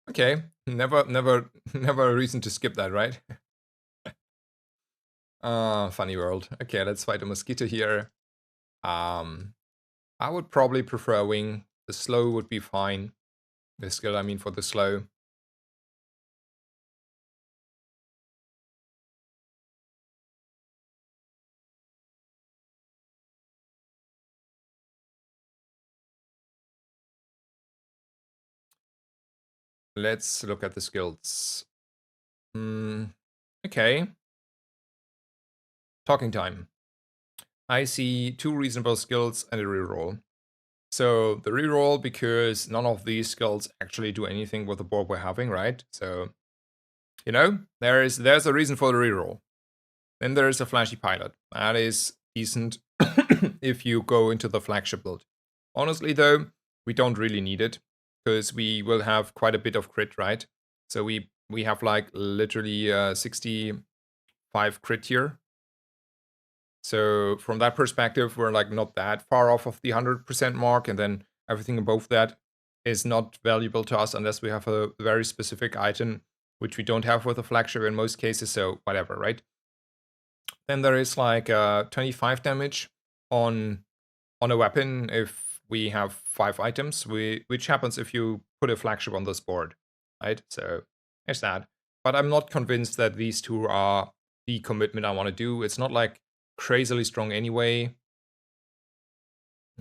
Okay, never a reason to skip that, right? Funny world. Okay, let's fight a mosquito here. I would probably prefer a wing. The slow would be fine. The skill, I mean, for the slow. Let's look at the skills. Okay. Talking time. I see 2 reasonable skills and a reroll. So the reroll, because none of these skills actually do anything with the board we're having, right? So, you know, there's a reason for the reroll. Then there's a flashy pilot. That is decent if you go into the flagship build. Honestly, though, we don't really need it because we will have quite a bit of crit, right? So we have like literally 65 crit here. So from that perspective, we're like not that far off of the 100% mark, and then everything above that is not valuable to us unless we have a very specific item, which we don't have with a flagship in most cases, so whatever, right? Then there is like 25 damage on a weapon if we have 5 items, which happens if you put a flagship on this board, right? So there's that. But I'm not convinced that these 2 are the commitment I want to do. It's not like crazily strong anyway.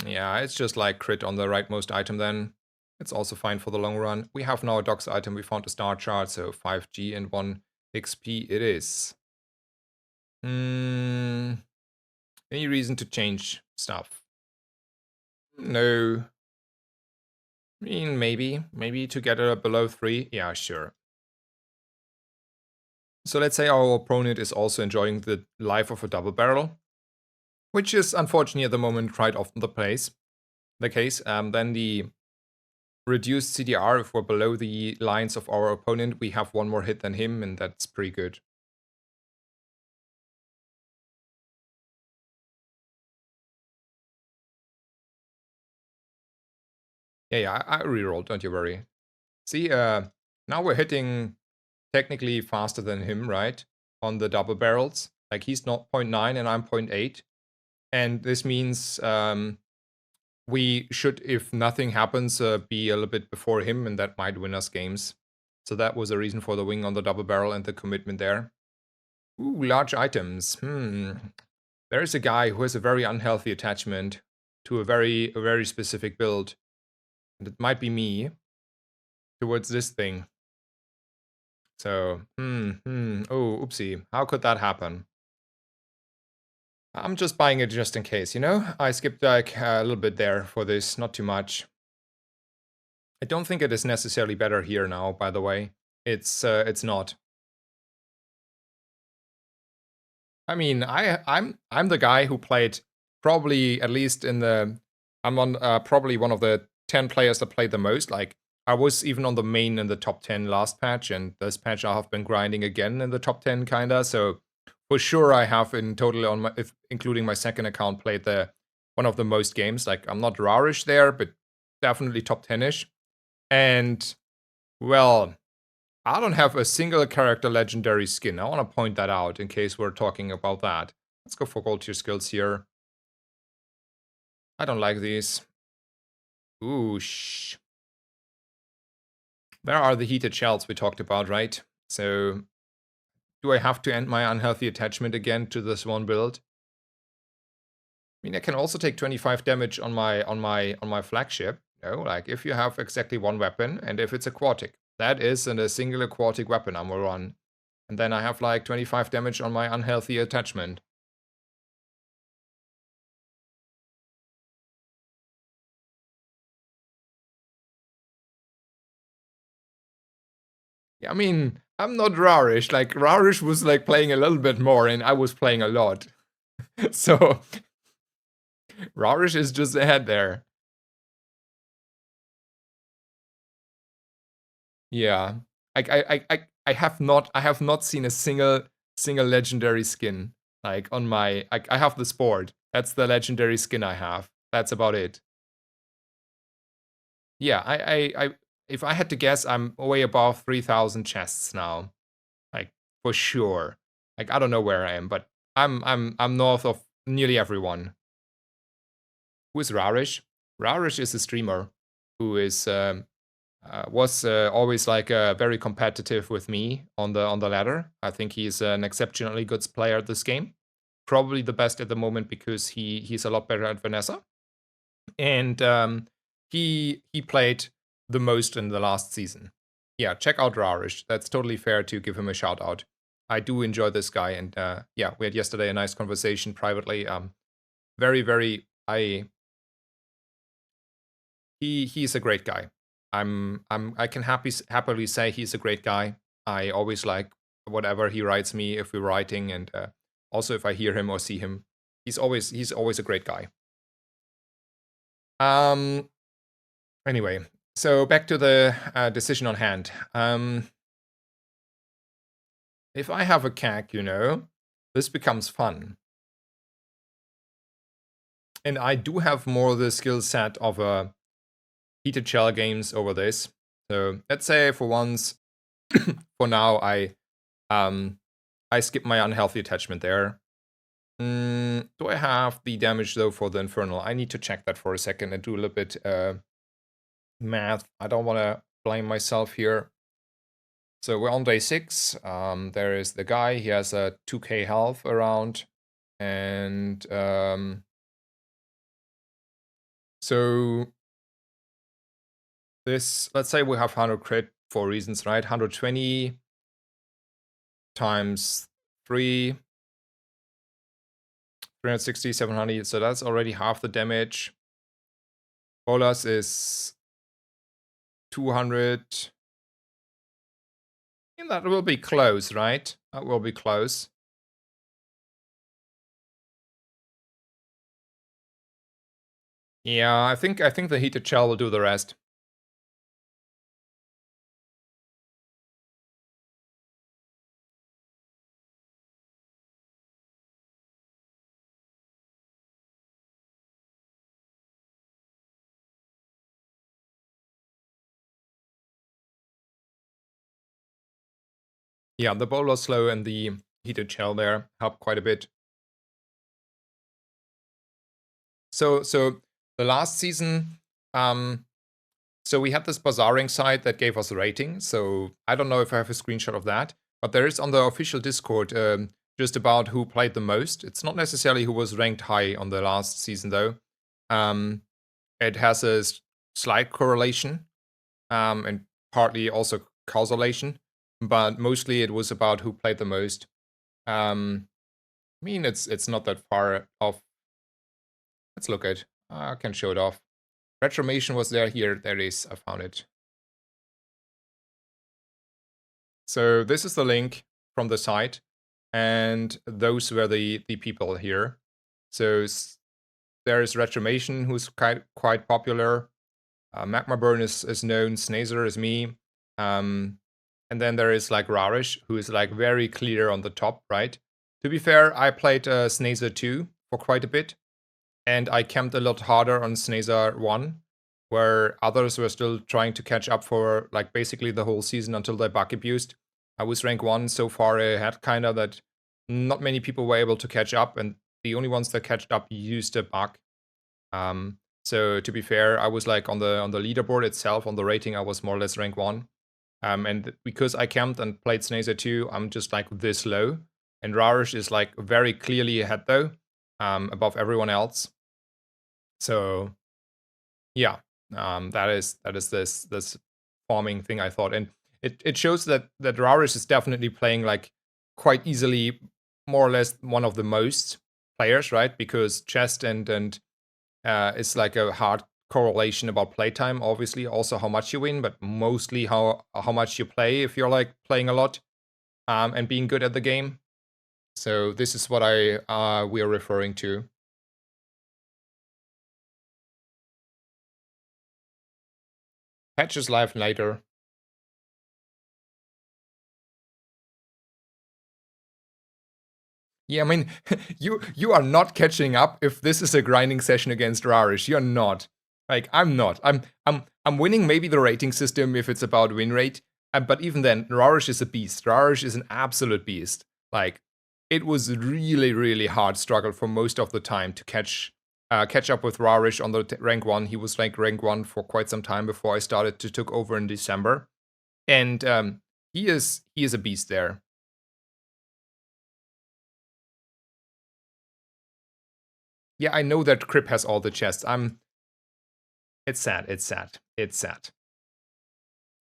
Yeah, it's just like crit on the rightmost item then. It's also fine for the long run. We have now a docs item. We found a star chart, so 5G and 1 XP it is. Any reason to change stuff? No. I mean, maybe to get it below 3. Yeah, sure. So let's say our opponent is also enjoying the life of a double barrel, which is unfortunately at the moment quite often the case. Then the reduced CDR, if we're below the lines of our opponent, we have 1 more hit than him, and that's pretty good. Yeah, I rerolled, don't you worry. See, now we're hitting technically faster than him, right? On the double barrels. Like he's not 0.9 and I'm 0.8. And this means we should, if nothing happens, be a little bit before him, and that might win us games. So that was a reason for the wing on the double barrel and the commitment there. Ooh, large items. There's a guy who has a very unhealthy attachment to a very specific build. And it might be me towards this thing. So, oh, oopsie. How could that happen? I'm just buying it just in case, you know? I skipped like a little bit there for this, not too much. I don't think it is necessarily better here now, by the way. It's not. I mean, I'm the guy who played probably at least in the I'm on probably one of the 10 players that played the most. Like I was even on the main in the top 10 last patch, and this patch I have been grinding again in the top 10 kinda. So for sure I have in total on my including my second account played the one of the most games. Like I'm not rarish there, but definitely top 10ish. And well, I don't have a single character legendary skin. I want to point that out in case we're talking about that. Let's go for gold tier skills here. I don't like these. Ooh, shh. There are the heated shells we talked about, right? So, do I have to end my unhealthy attachment again to this one build? I mean, I can also take 25 damage on my flagship. You know, like if you have exactly 1 weapon and if it's aquatic. That is a single aquatic weapon I'm gonna run. And then I have like 25 damage on my unhealthy attachment. Yeah, I mean, I'm not Rarish. Like, Rarish was like playing a little bit more and I was playing a lot. So, Rarish is just ahead there. Yeah. I have not seen a single legendary skin like on my I have the sport. That's the legendary skin I have. That's about it. Yeah, I if I had to guess, I'm way above 3,000 chests now. Like for sure. Like I don't know where I am, but I'm north of nearly everyone. Who is Rarish? Rarish is a streamer who is was always like very competitive with me on the ladder. I think he's an exceptionally good player at this game. Probably the best at the moment because he's a lot better at Vanessa. And he played the most in the last season. Yeah, check out Rarish. That's totally fair to give him a shout out. I do enjoy this guy, and yeah, we had yesterday a nice conversation privately. Very he's a great guy. I can happily say he's a great guy. I always like whatever he writes me if we're writing, and also if I hear him or see him, he's always a great guy. Anyway, so back to the decision on hand. If I have a CAC, this becomes fun. And I do have more the skill set of a heated shell games over this. So let's say for once, for now, I skip my unhealthy attachment there. Do I have the damage though for the Infernal? I need to check that for a second and do a little bit math. I don't want to blame myself here. So we're on day 6. There is the guy. He has a 2k health around. And so this, let's say we have 100 crit for reasons, right? 120 times 3, 360, 700. So that's already half the damage. Bolas is 200. And that will be close, right? That will be close. Yeah, I think the heated shell will do the rest. Yeah, the Bolas slow and the heated shell there help quite a bit. So the last season, so we had this bazaring site that gave us a rating. So I don't know if I have a screenshot of that, but there is on the official Discord just about who played the most. It's not necessarily who was ranked high on the last season though. It has a slight correlation and partly also causation, but mostly it was about who played the most. I mean, it's not that far off. Let's look at. I can show it off. Retromation was there. Here, there it is. I found it. So this is the link from the site, and those were the people here. So there is Retromation, who's quite popular. Magma Burn is known. Snazer is me. And then there is like Rarish, who is like very clear on the top, right? To be fair, I played Snazer 2 for quite a bit. And I camped a lot harder on Snazer 1, where others were still trying to catch up for like basically the whole season until they bug abused. I was rank 1 so far ahead, kinda, that not many people were able to catch up, and the only ones that catched up used a bug. So to be fair, I was like on the leaderboard itself, on the rating, I was more or less rank 1. And because I camped and played Snazer 2, I'm just like this low. And Rarish is like very clearly ahead though, above everyone else. So yeah, that is this farming thing I thought, and it shows that Rarish is definitely playing like quite easily more or less one of the most players, right? Because chest and is like a hard correlation about playtime, obviously, also how much you win, but mostly how much you play if you're like playing a lot and being good at the game. So this is what we are referring to. Patches live later. Yeah, I mean, you are not catching up if this is a grinding session against Rarish. You're not. Like, I'm not. I'm winning maybe the rating system if it's about win rate. But even then, Rarish is a beast. Rarish is an absolute beast. Like, it was really, really hard struggle for most of the time to catch up with Rarish on the rank 1. He was like rank 1 for quite some time before I started to took over in December. And he is a beast there. Yeah, I know that Crip has all the chests. It's sad. It's sad. It's sad.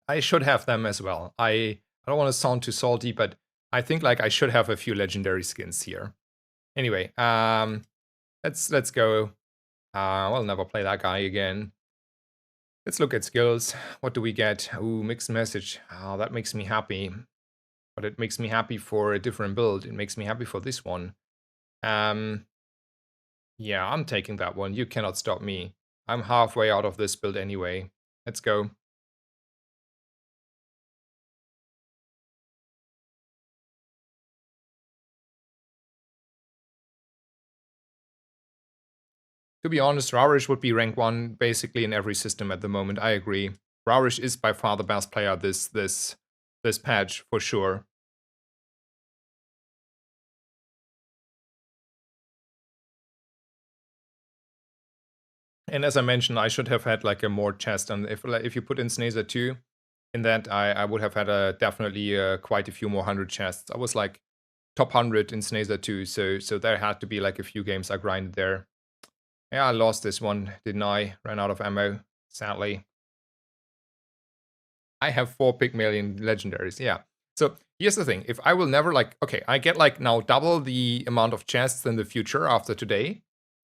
I should have them as well. I don't want to sound too salty, but I think like I should have a few legendary skins here. Anyway, let's go. I'll never play that guy again. Let's look at skills. What do we get? Ooh, mixed message. Oh, that makes me happy. But it makes me happy for a different build. It makes me happy for this one. Yeah, I'm taking that one. You cannot stop me. I'm halfway out of this build anyway. Let's go. To be honest, Rarish would be rank 1 basically in every system at the moment. I agree. Rarish is by far the best player this patch, for sure. And as I mentioned, I should have had like a more chest. And if you put in Snazer 2, in that I would have had definitely quite a few more 100 chests. I was like top 100 in Snazer 2, so there had to be like a few games I grinded there. Yeah, I lost this one, didn't I? Ran out of ammo, sadly. I have 4 Pygmalion legendaries, yeah. So here's the thing, if I will never like, okay, I get like now double the amount of chests in the future after today,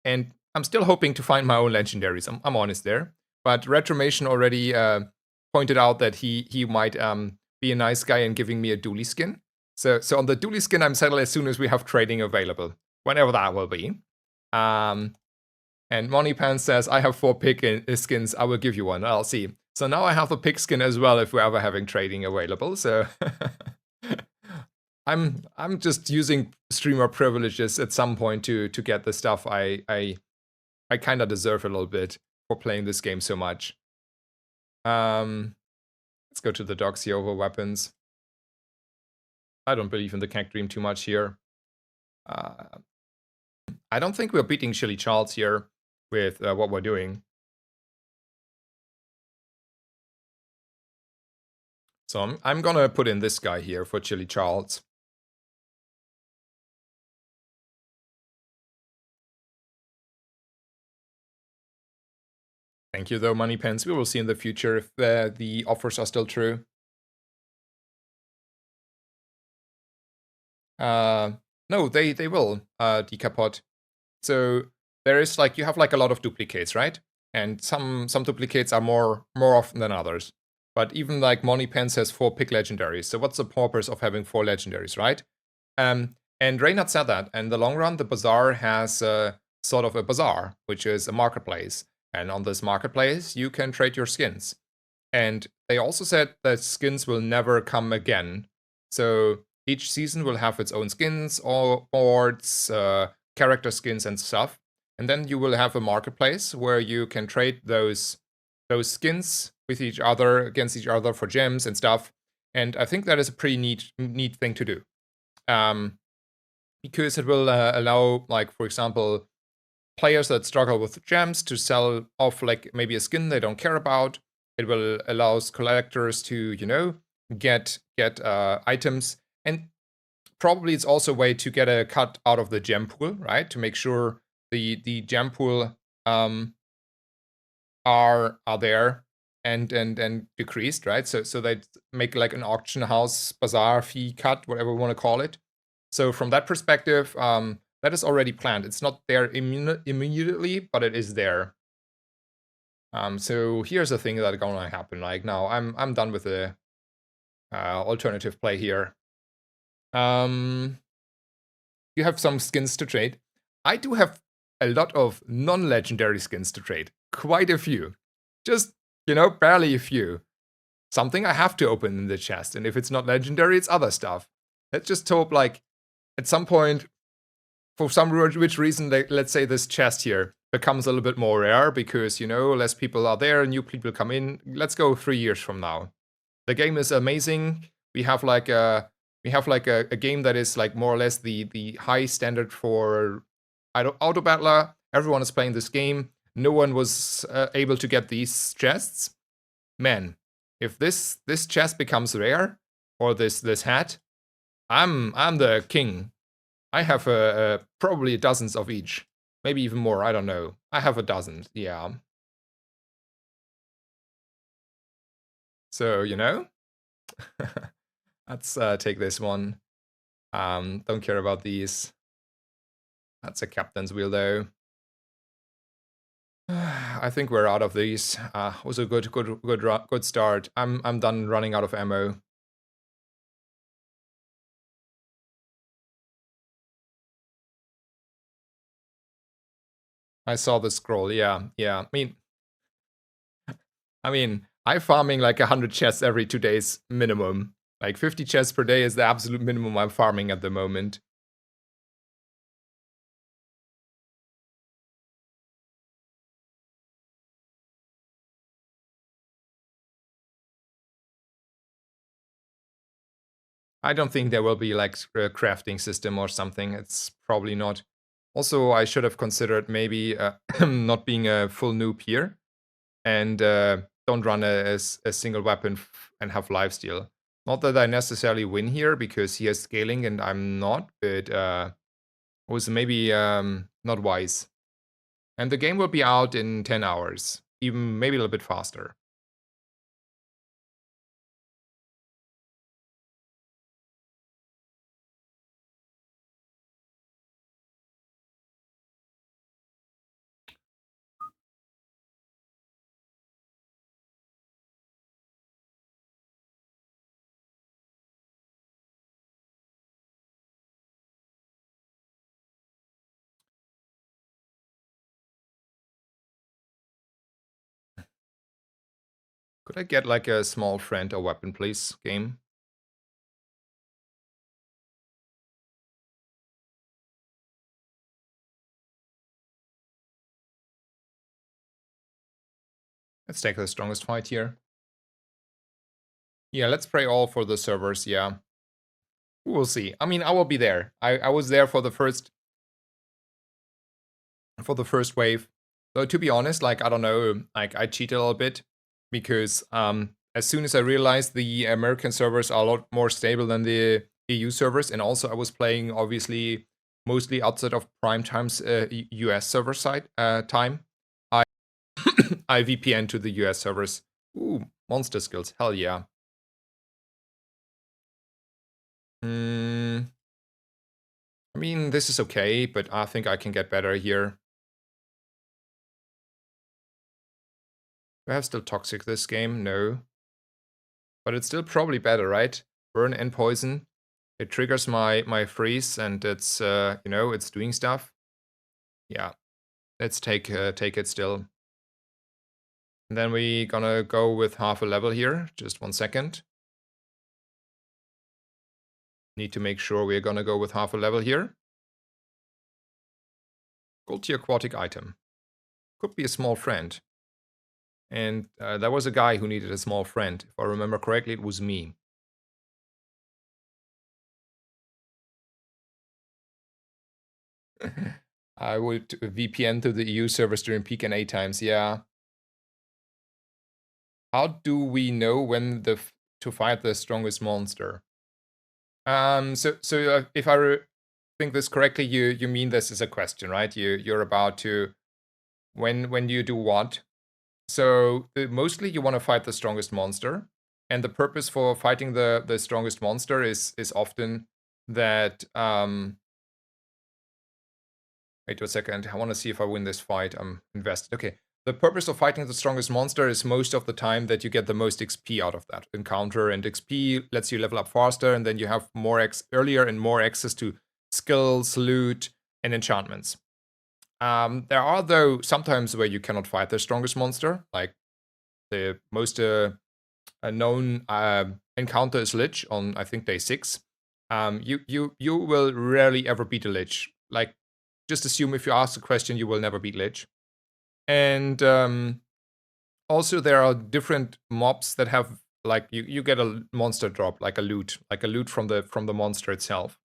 and I'm still hoping to find my own legendaries, I'm honest there. But Retromation already pointed out that he might be a nice guy and giving me a dually skin. So on the dually skin, I'm settled as soon as we have trading available, whenever that will be. And Moneypan says, I have 4 pig skins, I will give you one. I'll see. So now I have a pig skin as well if we're ever having trading available. So I'm just using streamer privileges at some point to get the stuff I kind of deserve a little bit for playing this game so much. Let's go to the Doxy over weapons. I don't believe in the Keg Dream too much here. I don't think we're beating Chili Charles here with what we're doing. So I'm gonna put in this guy here for Chili Charles. Thank you though, Moneypens. We will see in the future if the offers are still true. No, they will, Decapod. So there is like, you have like a lot of duplicates, right? And some duplicates are more often than others. But even like Moneypens has 4 pick legendaries. So what's the purpose of having 4 legendaries, right? And Reynard said that in the long run, the bazaar has sort of a bazaar, which is a marketplace. And on this marketplace, you can trade your skins. And they also said that skins will never come again. So each season will have its own skins, or boards, character skins and stuff. And then you will have a marketplace where you can trade those skins with each other, against each other for gems and stuff. And I think that is a pretty neat thing to do. Because it will allow, like, for example, players that struggle with gems to sell off like maybe a skin they don't care about. It will allows collectors to, you know, get items, and probably it's also a way to get a cut out of the gem pool, right? To make sure the gem pool are there. and decreased, right? So they make like an auction house bazaar fee cut, whatever we want to call it. So from that perspective, that is already planned. It's not there immediately, but it is there. So here's the thing that's gonna happen. Like now, I'm done with the alternative play here. You have some skins to trade. I do have a lot of non-legendary skins to trade. Quite a few. Just, barely a few. Something I have to open in the chest, and if it's not legendary, it's other stuff. Let's just hope, like, at some point, for some which reason, let's say this chest here becomes a little bit more rare because, less people are there, new people come in. Let's go 3 years from now. The game is amazing. We have like a game that is like more or less the high standard for auto battler. Everyone is playing this game. No one was able to get these chests. Man, if this chest becomes rare, or this hat, I'm the king. I have probably dozens of each, maybe even more. I don't know. I have a dozen. Yeah. So let's take this one. Don't care about these. That's a captain's wheel though. I think we're out of these. Was a good start. I'm done running out of ammo. I saw the scroll. Yeah. I'm farming like 100 chests every 2 days minimum. Like 50 chests per day is the absolute minimum I'm farming at the moment. I don't think there will be like a crafting system or something. It's probably not. Also, I should have considered maybe not being a full noob here and don't run a single weapon and have lifesteal. Not that I necessarily win here because he has scaling and I'm not, but was maybe not wise. And the game will be out in 10 hours, even maybe a little bit faster. Could I get like a small friend or weapon, please, game? Let's take the strongest fight here. Yeah, let's pray all for the servers, yeah. We'll see. I mean, I will be there. I was there for the first wave. Though to be honest, like I don't know, like I cheated a little bit because as soon as I realized the American servers are a lot more stable than the EU servers, and also I was playing obviously mostly outside of prime times US server side time, I I VPN to the US servers. Ooh, monster skills, hell yeah. I mean, this is okay, but I think I can get better here. Do I have still toxic this game? No. But it's still probably better, right? Burn and poison. It triggers my freeze and it's it's doing stuff. Yeah. Let's take it still. And then we gonna go with half a level here. Just 1 second. Need to make sure we're gonna go with half a level here. Gold tier aquatic item. Could be a small friend. And there was a guy who needed a small friend. If I remember correctly, it was me. I would VPN to the EU servers during peak and A times, yeah. How do we know when to fight the strongest monster? So if I think this correctly, you mean this is a question, right? You're about to when do you do what? So mostly you want to fight the strongest monster, and the purpose for fighting the strongest monster is often that wait a second, I want to see if I win this fight. I'm invested. Okay. The purpose of fighting the strongest monster is most of the time that you get the most XP out of that encounter, and XP lets you level up faster, and then you have more earlier and more access to skills, loot, and enchantments. There are, though, sometimes where you cannot fight the strongest monster, like the most known encounter is Lich on, I think, day 6. You will rarely ever beat a Lich. Like, just assume if you ask a question, you will never beat Lich. And also there are different mobs that have, like, you get a monster drop, like a loot from the monster itself.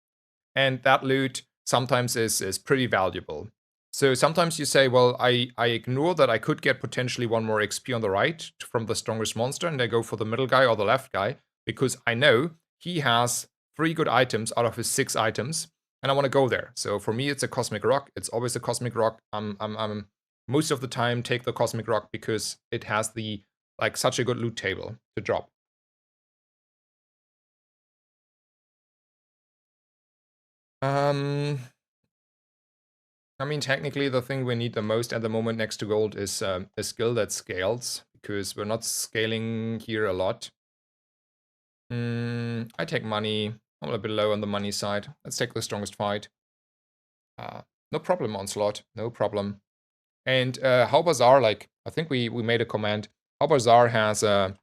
And that loot sometimes is pretty valuable. So sometimes you say, well, I ignore that I could get potentially 1 more XP on the right from the strongest monster, and I go for the middle guy or the left guy, because I know he has 3 good items out of his 6 items, and I want to go there. So for me, it's a Cosmic Rock. It's always a Cosmic Rock. I'm most of the time take the Cosmic Rock because it has the, like, such a good loot table to drop. I mean, technically, the thing we need the most at the moment next to gold is a skill that scales, because we're not scaling here a lot. I take money. I'm a bit low on the money side. Let's take the strongest fight. No problem, Onslaught. No problem. And How Bazaar, like, I think we made a comment. How Bazaar has a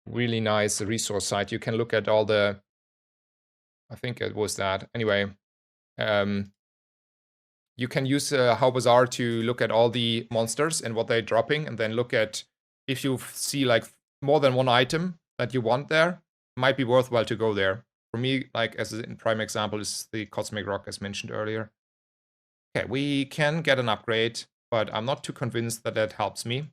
really nice resource site. You can look at all the... I think it was that. Anyway, you can use How Bazaar to look at all the monsters and what they're dropping, and then look at if you see like more than 1 item that you want there, might be worthwhile to go there. For me, like, as a prime example, is the Cosmic Rock, as mentioned earlier. Okay, we can get an upgrade, but I'm not too convinced that that helps me.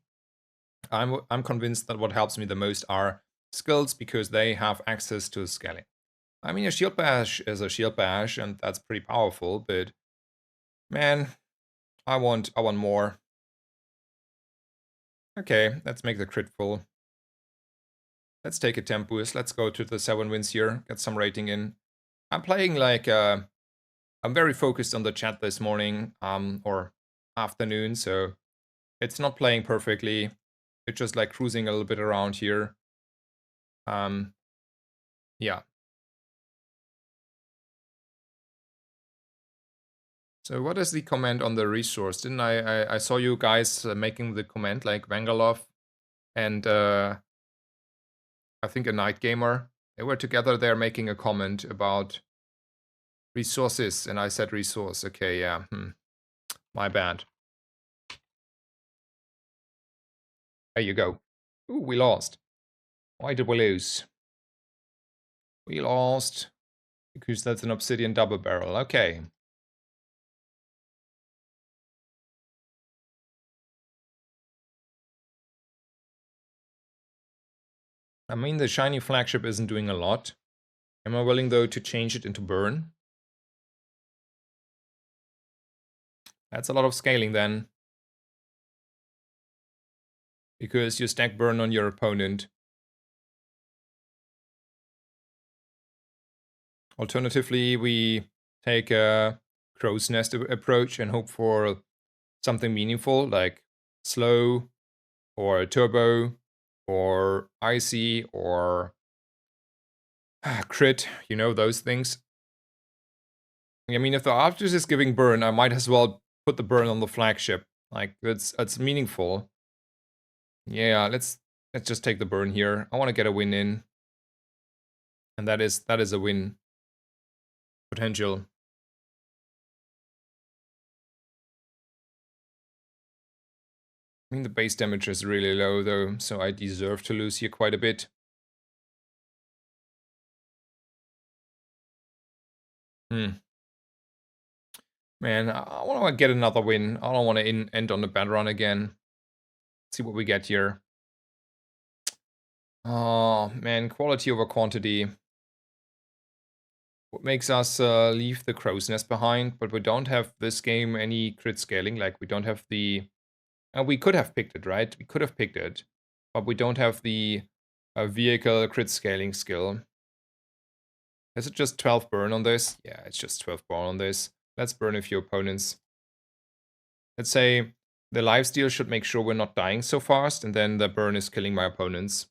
I'm convinced that what helps me the most are skills, because they have access to scaling. I mean, a shield bash is a shield bash, and that's pretty powerful, but man, I want more. Okay, let's make the crit full. Let's take a temp boost. Let's go to the 7 wins here, get some rating in. I'm playing like, I'm very focused on the chat this morning, or afternoon, so it's not playing perfectly. It's just like cruising a little bit around here. Yeah. So what is the comment on the resource? Didn't I saw you guys making the comment, like Vangalov and I think a Night Gamer. They were together there making a comment about resources, and I said resource. Okay, yeah. My bad. There you go. Ooh, we lost. Why did we lose? We lost because that's an obsidian double barrel. Okay. I mean, the shiny flagship isn't doing a lot. Am I willing, though, to change it into burn? That's a lot of scaling, then. Because you stack burn on your opponent. Alternatively, we take a crow's nest approach and hope for something meaningful, like slow, or turbo, or icy, or crit, you know, those things. I mean, if the object is giving burn, I might as well put the burn on the flagship. Like, it's meaningful. Yeah, let's just take the burn here. I want to get a win in. And that is a win potential. I mean, the base damage is really low, though, so I deserve to lose here quite a bit. Man, I want to get another win. I don't want to end on a bad run again. Let's see what we get here. Oh, man, quality over quantity. What makes us leave the crow's nest behind, but we don't have this game any crit scaling. Like, we don't have the And we could have picked it, right? We could have picked it, but we don't have the vehicle crit scaling skill. Is it just 12 burn on this? Yeah, it's just 12 burn on this. Let's burn a few opponents. Let's say the lifesteal should make sure we're not dying so fast, and then the burn is killing my opponents.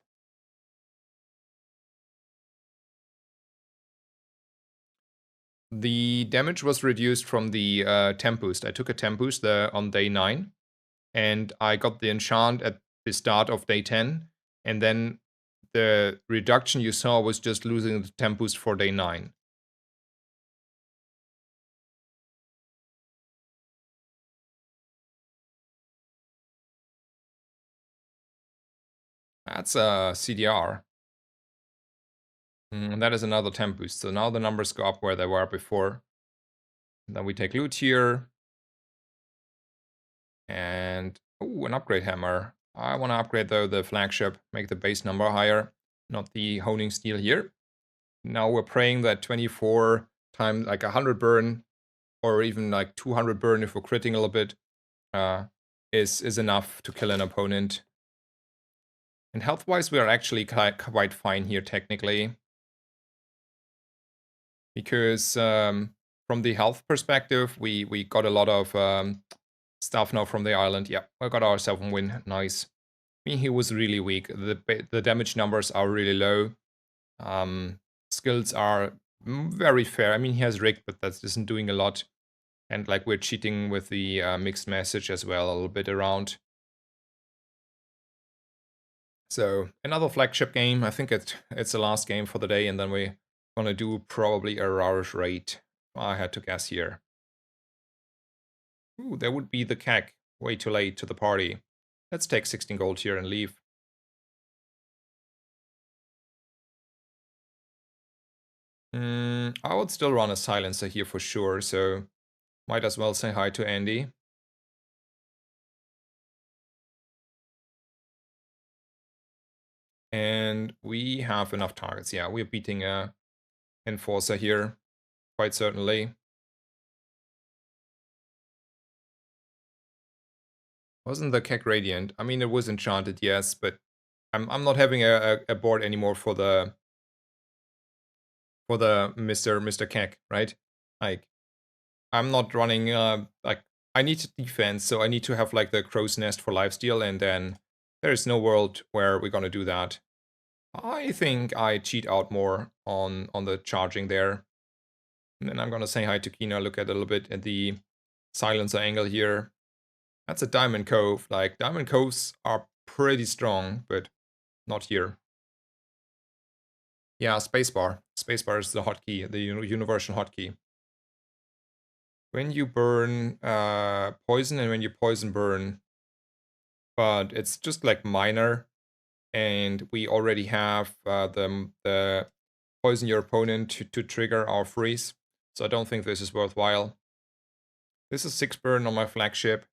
The damage was reduced from the temp boost. I took a temp boost on day 9, and I got the enchant at the start of day 10, and then the reduction you saw was just losing the temp boost for day 9. That's a CDR. And that is another temp boost. So now the numbers go up where they were before. And then we take loot here. And, ooh, an upgrade hammer. I want to upgrade, though, the flagship, make the base number higher, not the honing steel here. Now we're praying that 24 times, like 100 burn, or even like 200 burn if we're critting a little bit, is enough to kill an opponent. And health-wise, we are actually quite fine here, technically. Because from the health perspective, we got a lot of stuff now from the island. Yeah, we got ourselves a win. Nice. I mean, he was really weak. The damage numbers are really low. Skills are very fair. I mean, he has rigged, but that isn't doing a lot. And like we're cheating with the mixed message as well, a little bit around. So another flagship game. I think it's the last game for the day, and then we're gonna do probably a Rarish raid. I had to guess here. Ooh, there would be the keg. Way too late to the party. Let's take 16 gold here and leave. I would still run a silencer here for sure, so might as well say hi to Andy. And we have enough targets. Yeah, we're beating a Enforcer here, quite certainly. Wasn't the keg Radiant? I mean, it was enchanted, yes, but I'm not having a board anymore for the Mr. Keg, right? Like, I'm not running like I need defense, so I need to have like the crow's nest for lifesteal, and then there's no world where we're gonna do that. I think I cheat out more on the charging there. And then I'm gonna say hi to Kina, look at a little bit at the silencer angle here. That's a Diamond Cove. Like, Diamond Coves are pretty strong, but not here. Yeah, spacebar. Spacebar is the hotkey, the universal hotkey. When you burn poison and when you poison burn, but it's just like minor, and we already have the poison your opponent to trigger our freeze, so I don't think this is worthwhile. This is 6 burn on my flagship,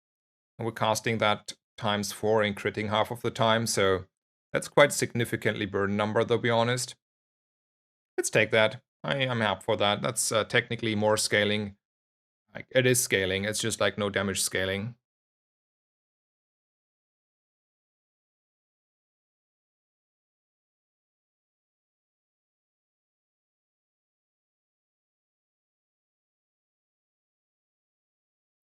and we're casting that times 4 and critting half of the time, so that's quite significantly burn number, to be honest. Let's take that. I'm happy for that. That's technically more scaling. Like, it is scaling, it's just like no damage scaling.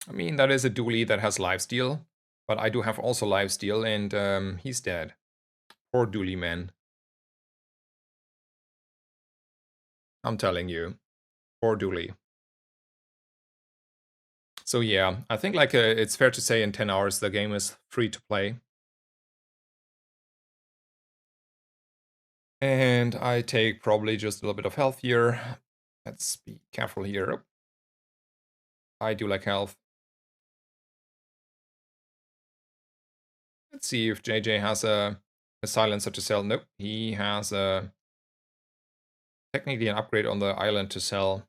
I mean, that is a dually that has lifesteal, but I do have also lifesteal, and he's dead. Poor dually man. I'm telling you. Poor dually. So yeah, I think like it's fair to say in 10 hours the game is free to play. And I take probably just a little bit of health here. Let's be careful here. I do like health. Let's see if JJ has a silencer to sell. Nope, he has technically an upgrade on the island to sell.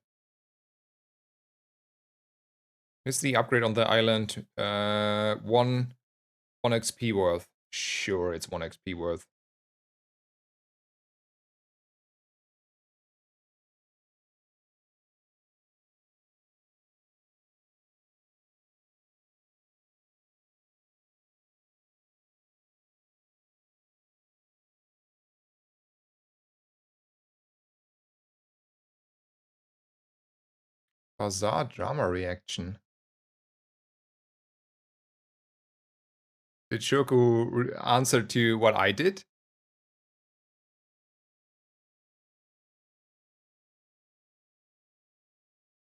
Is the upgrade on the island 1 XP worth? Sure, it's 1 XP worth. Bizarre drama reaction. Did Shoku answer to what I did?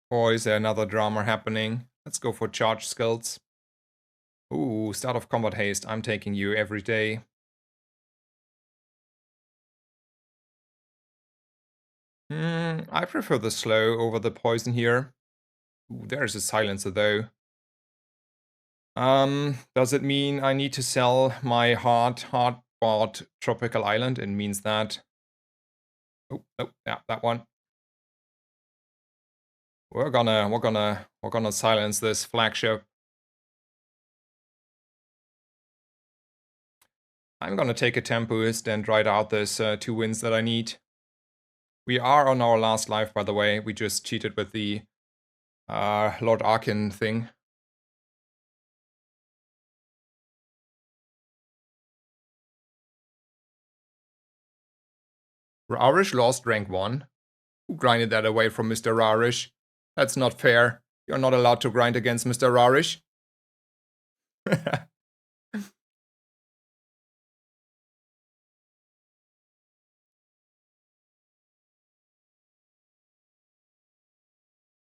Or is there another drama happening? Let's go for charge skills. Ooh, start of combat haste. I'm taking you every day. I prefer the slow over the poison here. Ooh, there's a silencer though. Does it mean I need to sell my hard-bought tropical island? It means that. Oh, nope, yeah, that one. We're gonna silence this flagship. I'm gonna take a Tempest and ride out this 2 wins that I need. We are on our last life, by the way. We just cheated with the Lord Arkin thing. Rarish lost rank 1. Who grinded that away from Mr. Rarish? That's not fair. You're not allowed to grind against Mr. Rarish.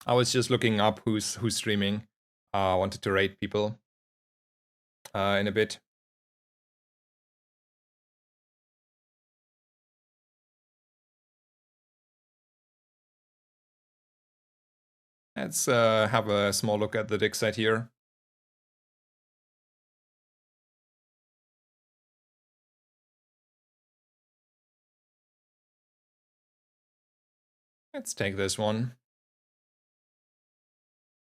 I was just looking up who's streaming. I wanted to rate people in a bit. Let's have a small look at the dig site here. Let's take this one.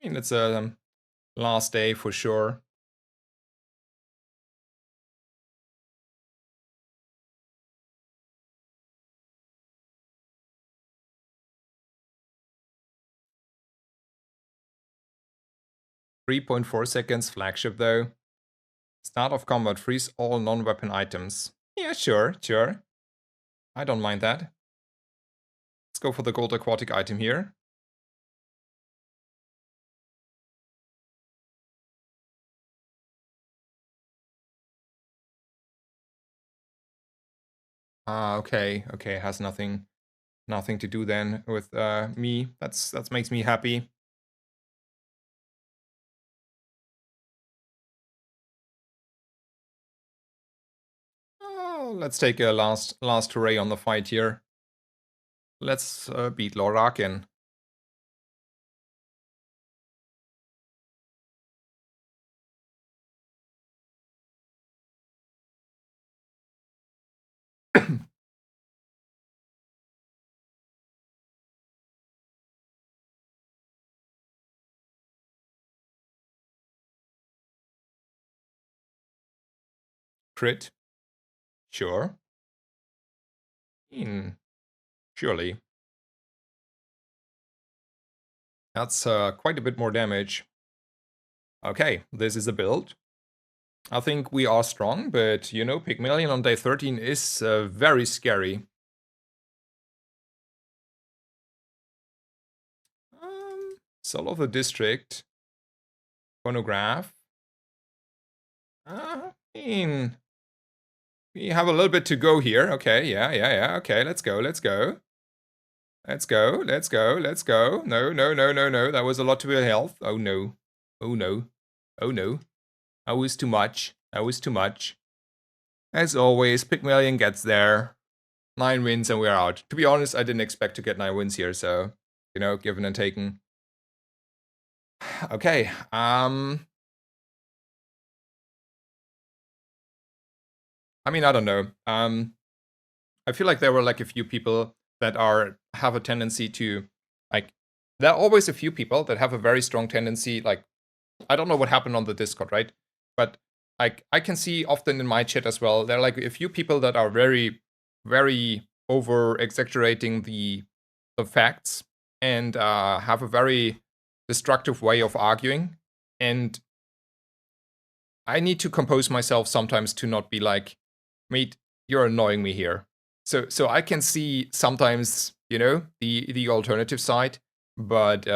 I mean, it's a last day for sure. .4 seconds flagship though. Start of combat, freeze all non-weapon items. Yeah, sure. I don't mind that. Let's go for the gold aquatic item here. Okay, has nothing to do then with me. That makes me happy. Oh, let's take a last hooray on the fight here. Let's beat Lord Arkin. Crit. Sure. Surely. That's quite a bit more damage. Okay, this is a build. I think we are strong, but you know, Pygmalion on day 13 is very scary. Soul of the District. Phonograph. I mean, we have a little bit to go here. Okay, yeah. Okay, let's go. No. That was a lot to your health. Oh no. That was too much. As always, Pygmalion gets there. 9 wins and we're out. To be honest, I didn't expect to get 9 wins here, so, you know, given and taken. Okay, I mean, I don't know. I feel like there were like a few people that have a tendency to, like, there are always a few people that have a very strong tendency, like, I don't know what happened on the Discord, right? But like, I can see often in my chat as well, there are like a few people that are very, very over exaggerating the facts and have a very destructive way of arguing. And I need to compose myself sometimes to not be like, mate, you're annoying me here. So I can see sometimes, you know, the alternative side, but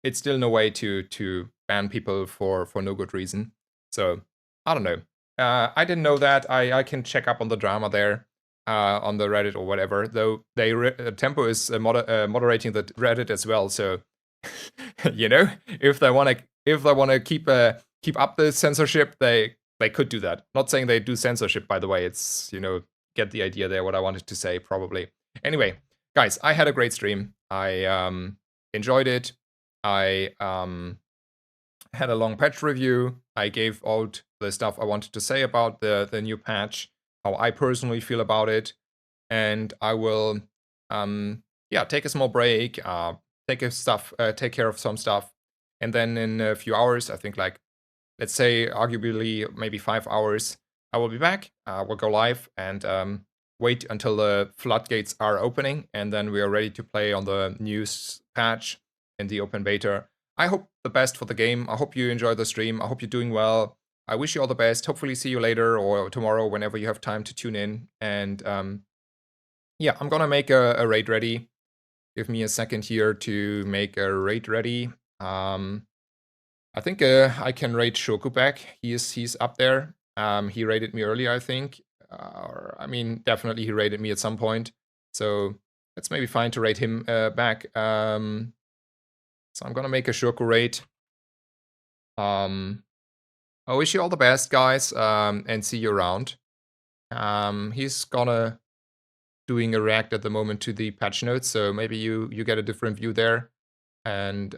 it's still no way to ban people for no good reason. So I don't know. I didn't know that. I can check up on the drama there on the Reddit or whatever. Though Tempo is moderating the Reddit as well. So you know, if they wanna keep up the censorship, they could do that. Not saying they do censorship, by the way. It's, get the idea there. What I wanted to say, probably. Anyway, guys, I had a great stream. I enjoyed it. I had a long patch review. I gave out the stuff I wanted to say about the new patch, how I personally feel about it, and I will, take a small break, take care of some stuff, and then in a few hours, I think, like, let's say arguably maybe 5 hours, I will be back. We'll go live and wait until the floodgates are opening, and then we are ready to play on the news patch in the open beta. I hope the best for the game. I hope you enjoy the stream. I hope you're doing well. I wish you all the best. Hopefully see you later or tomorrow, whenever you have time to tune in. And yeah, I'm gonna make a raid ready. Give me a second here to make a raid ready. I think I can raid Shoku back. He's up there. He raided me earlier, I think. I mean, definitely he raided me at some point. So it's maybe fine to raid him back. So I'm gonna make a Shoku raid. I wish you all the best, guys, and see you around. He's gonna doing a react at the moment to the patch notes, so maybe you get a different view there. And